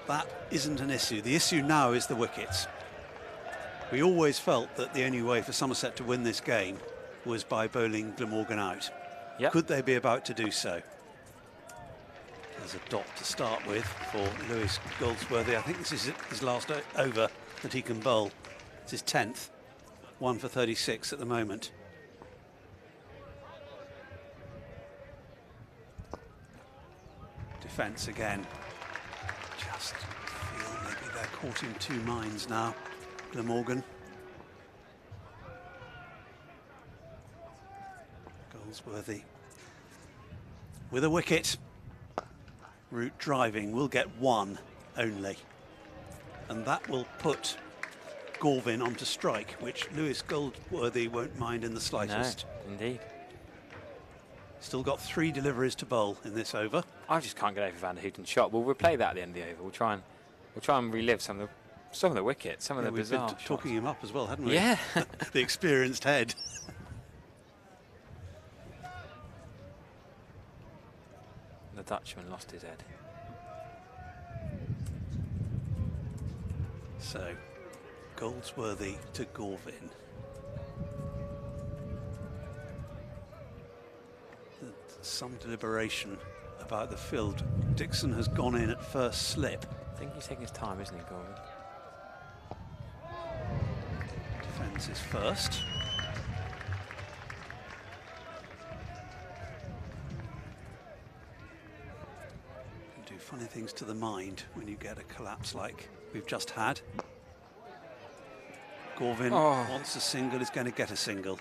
that isn't an issue. The issue now is the wickets. We always felt that the only way for Somerset to win this game was by bowling Glamorgan out. Yep. Could they be about to do so? There's a dot to start with for Lewis Goldsworthy. I think this is his last over that he can bowl. It's his 10th. 1 for 36 at the moment. Defence again. Just feel maybe they're caught in 2 minds now. Glamorgan. Goldsworthy with a wicket. Root driving will get 1 only. And that will put Gorvin onto strike, which Lewis Goldsworthy won't mind in the slightest. No, indeed. Still got 3 deliveries to bowl in this over. I just can't get over Van der Gutten's shot. We'll replay that at the end of the over. We'll try and relive some of the wickets, some of the bizarre we've been talking him up as well, hadn't we? Yeah. The experienced head. The Dutchman lost his head. So, Goldsworthy to Gorvin. Some deliberation about the field. Dixon has gone in at first slip. I think he's taking his time, isn't he, Gorvin? That's his first. Can do funny things to the mind when you get a collapse like we've just had. Gorvin wants a single, is going to get a single.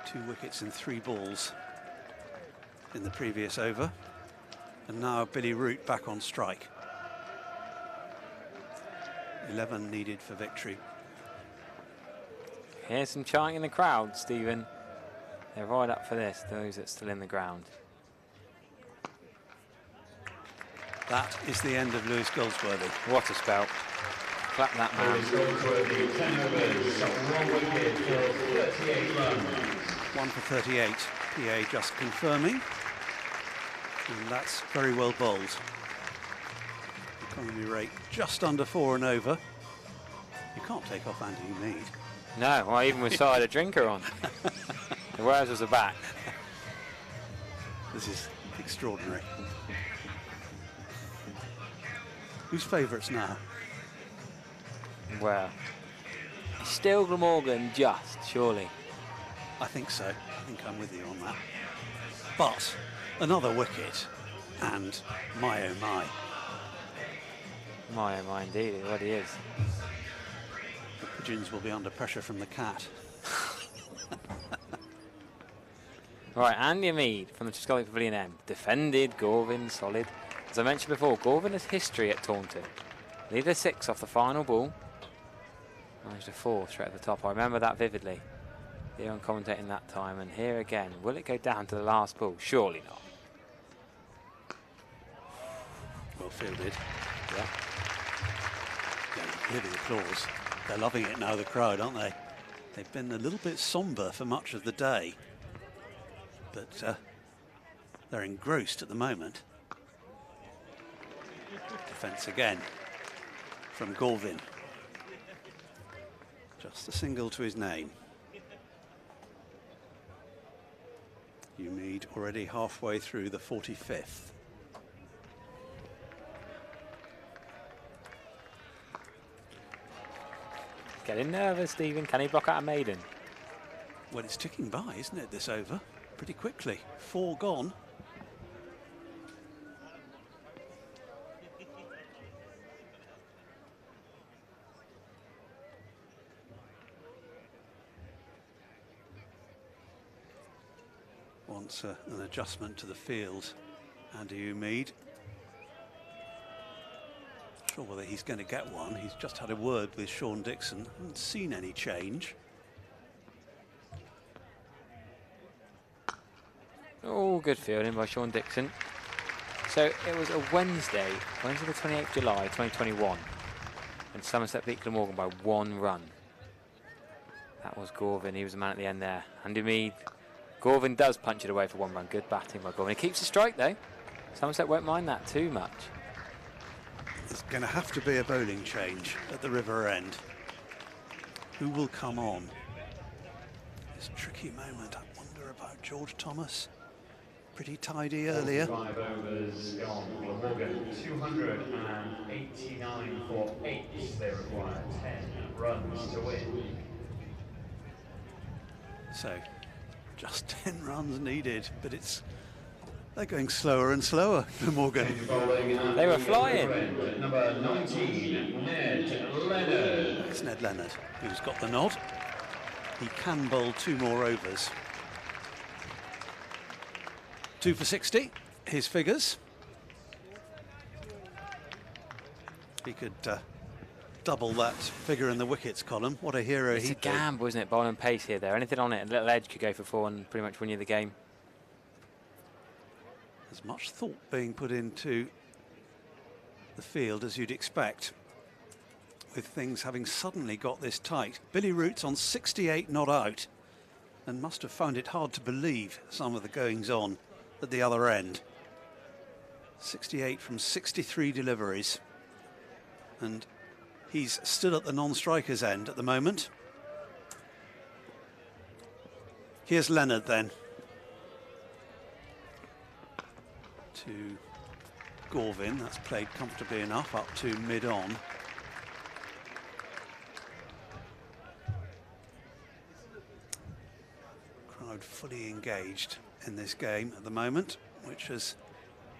2 wickets in 3 balls in the previous over. And now Billy Root back on strike. 11 needed for victory. Here's some chanting in the crowd, Stephen. They're right up for this, those that's still in the ground. That is the end of Lewis Goldsworthy. What a spell. Clap that man. Lewis Goldsworthy, 10 overs, 1 wicket for 38 runs. 1 for 38. PA just confirming. And that's very well bowled. Economy rate just under 4 and over. You can't take off Andy Mead. No, well, even with cider drinker on. The Wales was a back. This is extraordinary. Who's favourites now? Well, still Glamorgan, just, surely. I think so. I think I'm with you on that. But another wicket, and my oh my. My oh my indeed, it already is. The pigeons will be under pressure from the cat. Right, Andy Mead from the Triskelly Pavilion End. Defended, Gorvin, solid. As I mentioned before, Gorvin has history at Taunton. Needed a 6 off the final ball. Managed a 4 straight at the top. I remember that vividly. Here I'm commentating that time, and here again. Will it go down to the last ball? Surely not. Well fielded. Yeah. Yeah, hear the applause. They're loving it now, the crowd, aren't they? They've been a little bit sombre for much of the day. But they're engrossed at the moment. Defence again from Gorvin. Just a single to his name. Mead already halfway through the 45th. Getting nervous, Stephen. Can he block out a maiden? Well, it's ticking by, isn't it, this over? Pretty quickly. 4 gone. Wants an adjustment to the field. Andy Mead. Not sure whether he's going to get one. He's just had a word with Sean Dixon. Haven't seen any change. Oh, good fielding by Sean Dixon. So it was a Wednesday the 28th of July 2021, and Somerset beat Glamorgan by 1 run. That was Gorvin. He was the man at the end there. Andy Mead. Gorvin does punch it away for 1 run. Good batting by Gorvin. He keeps the strike though. Somerset won't mind that too much. There's going to have to be a bowling change at the river end. Who will come on? This tricky moment. I wonder about George Thomas. Pretty tidy earlier. 5 overs gone. Glamorgan 289 for 8. They require 10 runs to win. So, just 10 runs needed, but they're going slower and slower, Glamorgan. They were flying. Number 19, Ned Leonard. It's Ned Leonard who's got the nod. He can bowl 2 more overs. 2 for 60, his figures. He could double that figure in the wickets column. What a hero It's he'd a gamble, isn't it? Bowling pace here there. Anything on it, a little edge could go for 4 and pretty much win you the game. There's much thought being put into the field, as you'd expect, with things having suddenly got this tight. Billy Root's on 68 not out, and must have found it hard to believe some of the goings on at the other end. 68 from 63 deliveries, and he's still at the non-strikers end at the moment. Here's Leonard then. To Gorvin, that's played comfortably enough up to mid-on. fully engaged in this game at the moment, which has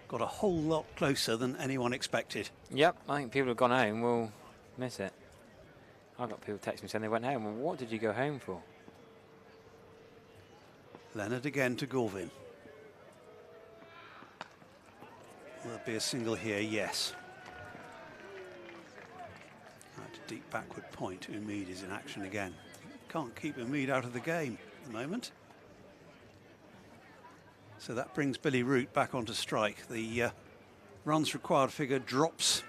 got a whole lot closer than anyone expected. Yep, I think people have gone home will miss it. I've got people texting me saying they went home. Well, what did you go home for? Leonard again to Gorvin. Will there be a single here? Yes. At a deep backward point, Umid is in action again. Can't keep Umid out of the game at the moment. So that brings Billy Root back onto strike. The runs required figure drops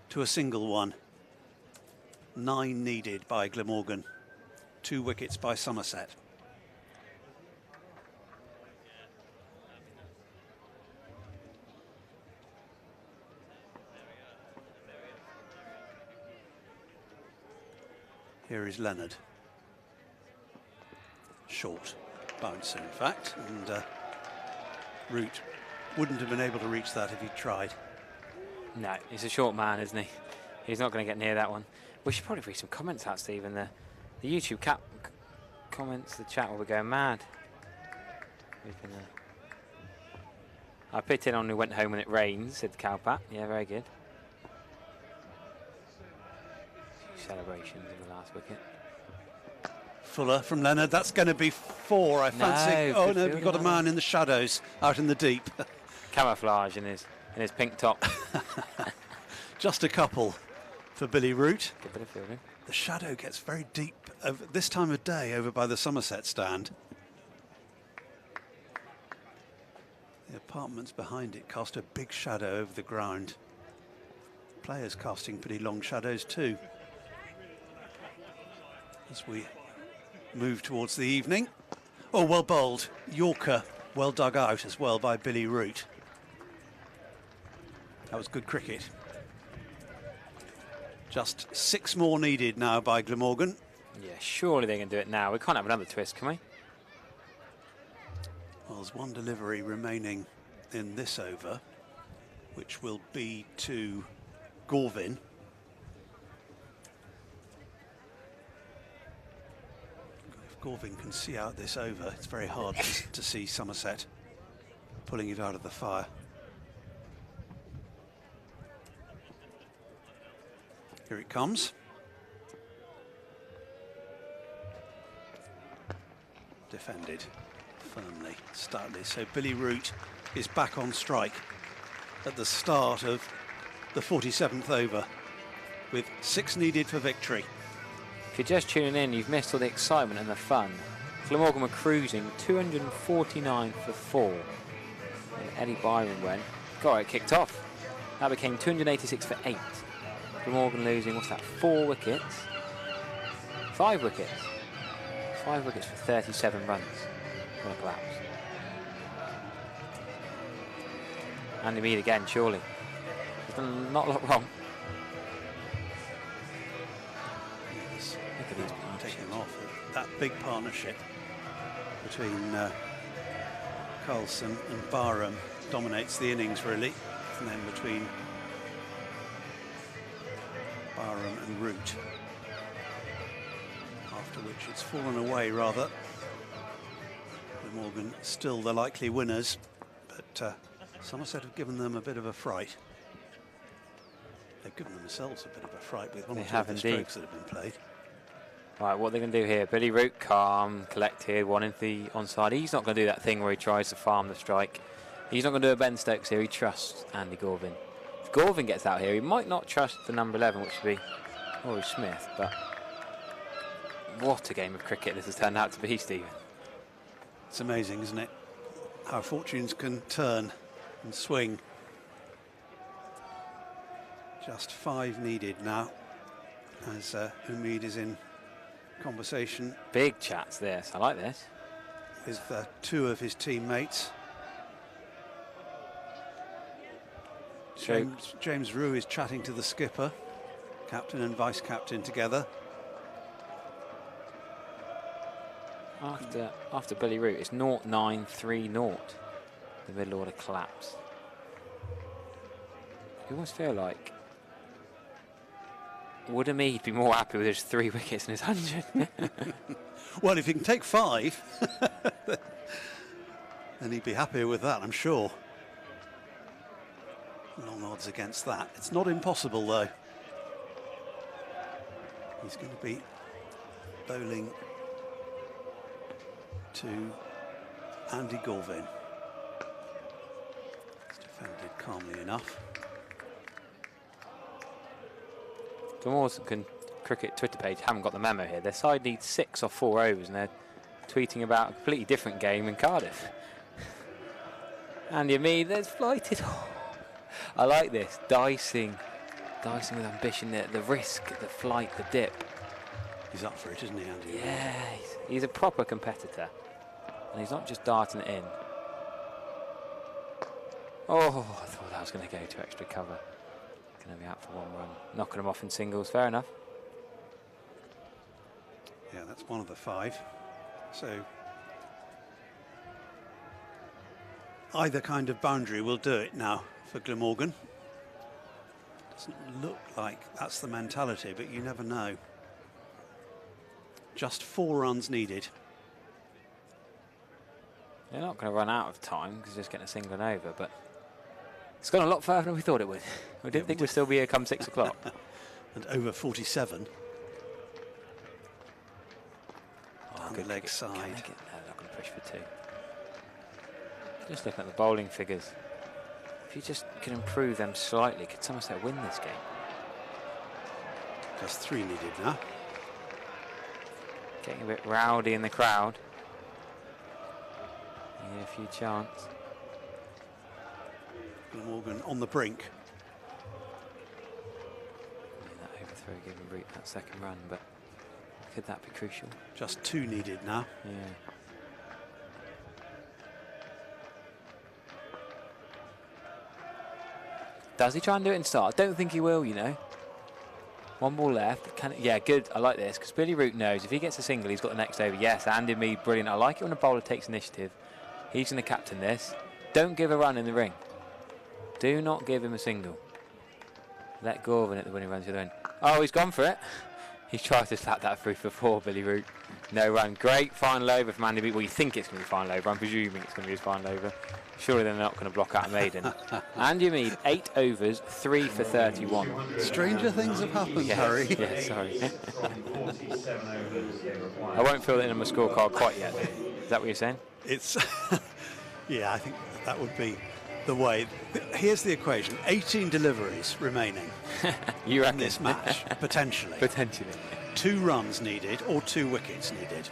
to a single one. 9 needed by Glamorgan. 2 wickets by Somerset. Here is Leonard. Short bouncer, in fact, and Root wouldn't have been able to reach that if he'd tried. No, he's a short man, isn't he? He's not going to get near that one. We should probably read some comments out, Stephen. The YouTube comments, the chat will be going mad. We can, I picked in on who went home when it rains, said Cowpat. Yeah, very good. Celebrations in the last wicket. Fuller from Leonard, that's going to be 4, I fancy. Oh no, we've got a man in the shadows, out in the deep. Camouflage in his pink top. Just a couple for Billy Root. Good bit of fielding. The shadow gets very deep this time of day over by the Somerset stand. The apartments behind it cast a big shadow over the ground. Players casting pretty long shadows too. As we move towards the evening. Oh, well bowled. Yorker, well dug out as well by Billy Root. That was good cricket. Just 6 more needed now by Glamorgan. Yeah, surely they can do it now. We can't have another twist, can we? Well, there's 1 delivery remaining in this over, which will be to Gorvin. If Gorvin can see out this over, it's very hard to see Somerset pulling it out of the fire. Here it comes. Defended firmly, stoutly. So Billy Root is back on strike at the start of the 47th over with 6 needed for victory. If you're just tuning in, you've missed all the excitement and the fun. Glamorgan were cruising 249 for 4. And Eddie Byron went, got it kicked off. That became 286 for 8. Glamorgan losing, what's that, 4 wickets? 5 wickets. 5 wickets for 37 runs. What a collapse. Andy Mead again, surely. He's done not a lot wrong. Yes. Look at these taking off. That big partnership between Carlson and Barham dominates the innings, really. And then between Barham and Root. After which it's fallen away, rather. Glamorgan still the likely winners, but Somerset have given them a bit of a fright. They've given themselves a bit of a fright with 1 or 2 of the strokes that have been played. Right, what are they going to do here? Billy Root, calm, collected, 1 into the onside. He's not going to do that thing where he tries to farm the strike. He's not going to do a Ben Stokes here. He trusts Andy Gorvin. If Gorvin gets out here, he might not trust the number 11, which would be Rory Smith, but what a game of cricket this has turned out to be, Stephen. It's amazing, isn't it? How fortunes can turn and swing. Just 5 needed now, as Umid is in conversation. Big chats this, I like this. With 2 of his teammates. James Rue is chatting to the skipper, captain and vice captain together. After Billy Root, it's 0-9-3-0. The middle order collapse. You almost feel like, would Umid be more happy with his 3 wickets and his 100? Well, if he can take 5, And he'd be happier with that, I'm sure. Long odds against that. It's not impossible, though. He's going to be bowling to Andy Gorvin. He's defended calmly enough. Glamorgan Cricket Twitter page haven't got the memo here. Their side needs 6 or 4 overs, and they're tweeting about a completely different game in Cardiff. Andy Mead, there's flighted. I like this. Dicing with ambition, the risk, the flight, the dip. He's up for it, isn't he, Andy? Yeah, he's a proper competitor. And he's not just darting it in. Oh, I thought that was going to go to extra cover. Going to be out for 1 run. Knocking him off in singles, fair enough. Yeah, that's one of the 5. So either kind of boundary will do it now for Glamorgan. Doesn't look like that's the mentality, but you never know. Just 4 runs needed. They're not going to run out of time because they're just getting a single and over, but it's gone a lot further than we thought it would. We didn't think we'd still be here come 6 o'clock. And over 47. On the leg side. No, they're not going to push for 2. Just looking at the bowling figures. If you just can improve them slightly, could Somerset win this game? Just 3 needed now. Getting a bit rowdy in the crowd. Yeah, a few chants. Glamorgan on the brink. Yeah, that overthrow giving Root that 2nd run, but could that be crucial? Just 2 needed now. Yeah. Does he try and do it in start? I don't think he will, you know. 1 ball left. Yeah, good. I like this because Billy Root knows if he gets a single, he's got the next over. Yes, Andy Mead, brilliant. I like it when a bowler takes initiative. He's going to captain this. Don't give a run in the ring. Do not give him a single. Let Gorvin at the winning runs the other end. Oh, he's gone for it. He's tried to slap that through for 4, Billy Root. No run. Great final over from Andy Mead. Well, you think it's going to be final over. I'm presuming it's going to be his final over. Surely they're not going to block out a maiden. Andy Mead, 8 overs, 3 for 31. Stranger things have happened, Harry. Yeah, sorry. I won't fill it in on my scorecard quite yet. Is that what you're saying? It's yeah, I think that would be the way. Here's the equation: 18 deliveries remaining you in this match, potentially. Potentially. 2 runs needed, or 2 wickets needed.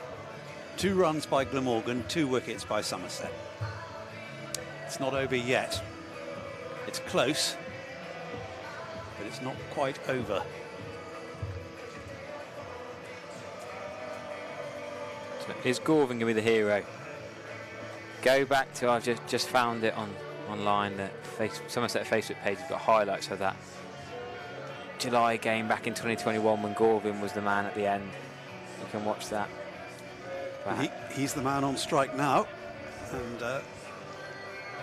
2 runs by Glamorgan, 2 wickets by Somerset. It's not over yet. It's close, but it's not quite over. So is Gorvin going to be the hero? Go back to, I've just found it online, the Somerset Facebook page has got highlights of that July game back in 2021 when Gorvin was the man at the end. You can watch that. He's the man on strike now, and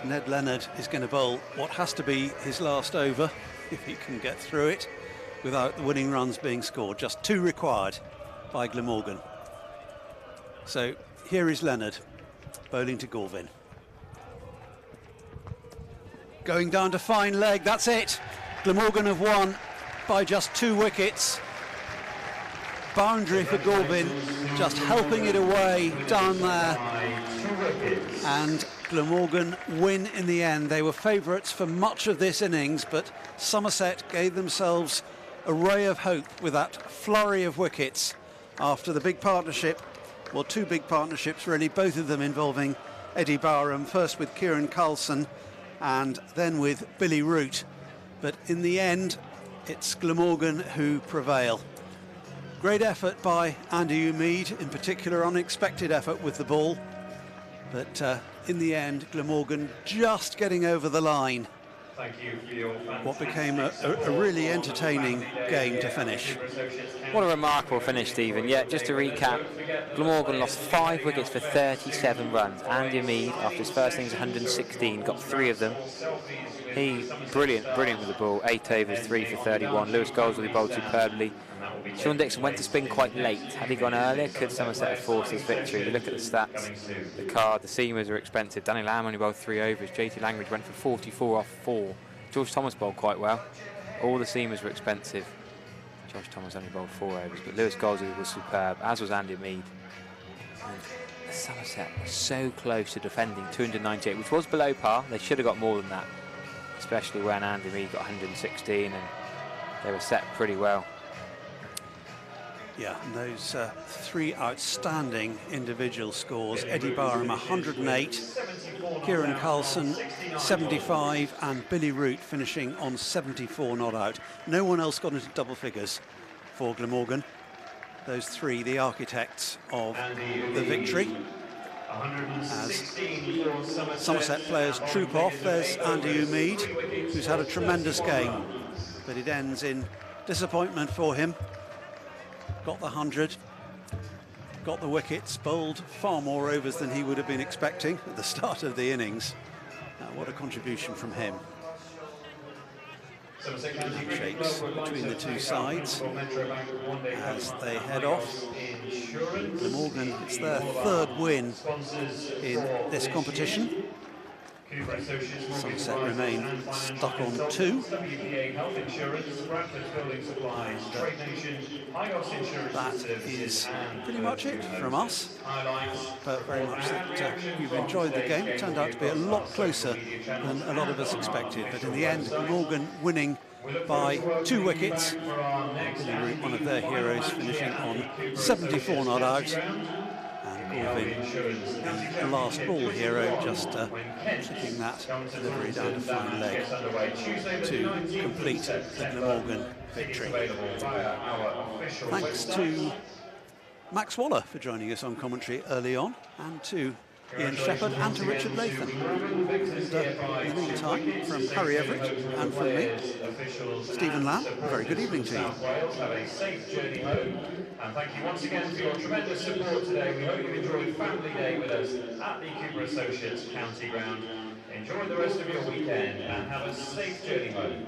Ned Leonard is going to bowl what has to be his last over if he can get through it without the winning runs being scored. Just 2 required by Glamorgan. So here is Leonard bowling to Gorvin. Going down to fine leg, that's it. Glamorgan have won by just 2 wickets. Boundary for Gorvin, just helping it away down there. And Glamorgan win in the end. They were favourites for much of this innings, but Somerset gave themselves a ray of hope with that flurry of wickets after the big partnership. Well, 2 big partnerships really, both of them involving Eddie Barham, first with Kieran Carlson and then with Billy Root. But in the end, it's Glamorgan who prevail. Great effort by Andy Mead, in particular unexpected effort with the ball. But in the end, Glamorgan just getting over the line. Thank you for your what became a really entertaining game to finish. What a remarkable finish, Stephen. Yeah, just to recap, Glamorgan lost 5 wickets for 37 runs. Andy Mead, after his first innings 116, got 3 of them. He brilliant with the ball. 8 overs, 3 for 31. Lewis Goldsworthy bowled superbly. Sean Dixon went to spin quite late. Had he gone earlier, could Somerset have forced his victory? You look at the stats, the card, the seamers are expensive. Danny Lamb only bowled 3 overs. JT Langridge went for 44 off 4. George Thomas bowled quite well. All the seamers were expensive. Josh Thomas only bowled 4 overs, but Lewis Goldsworthy was superb, as was Andy Mead. And Somerset was so close to defending 298, which was below par. They should have got more than that, especially when Andy Mead got 116 and they were set pretty well. Yeah, and those 3 outstanding individual scores. Eddie Barham 108, Kieran Carlson 75, and Billy Root finishing on 74 not out. No one else got into double figures for Glamorgan. Those 3, the architects of the victory. As Somerset players troop off, there's Andy Mead, who's had a tremendous game, but it ends in disappointment for him. Got the 100, got the wickets, bowled far more overs than he would have been expecting at the start of the innings. What a contribution from him. Handshakes between the two sides as they head off. Glamorgan, it's their 3rd win in this competition. Somerset remain stuck on 2. That is pretty much it from us, but very much that you've enjoyed the game. It turned out to be a lot closer than a lot of us expected, but in the end, Glamorgan winning by 2 wickets. Billy Root, one of their heroes, finishing on 74 not out. Gorvin, the last ball hero, just kicking that delivery down to fine leg to complete the Glamorgan victory. Thanks to Max Waller for joining us on commentary early on, and to Ian Shepherd and to Richard Latham. And in the meantime, from Harry Everett and from me, Stephen Lamb, a very good evening to you. Have a safe journey home, and thank you once again for your tremendous support today. We hope you enjoyed Family Day with us at the Cooper Associates County Ground. Enjoy the rest of your weekend and have a safe journey home.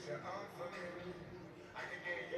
you're unforgiving. I can get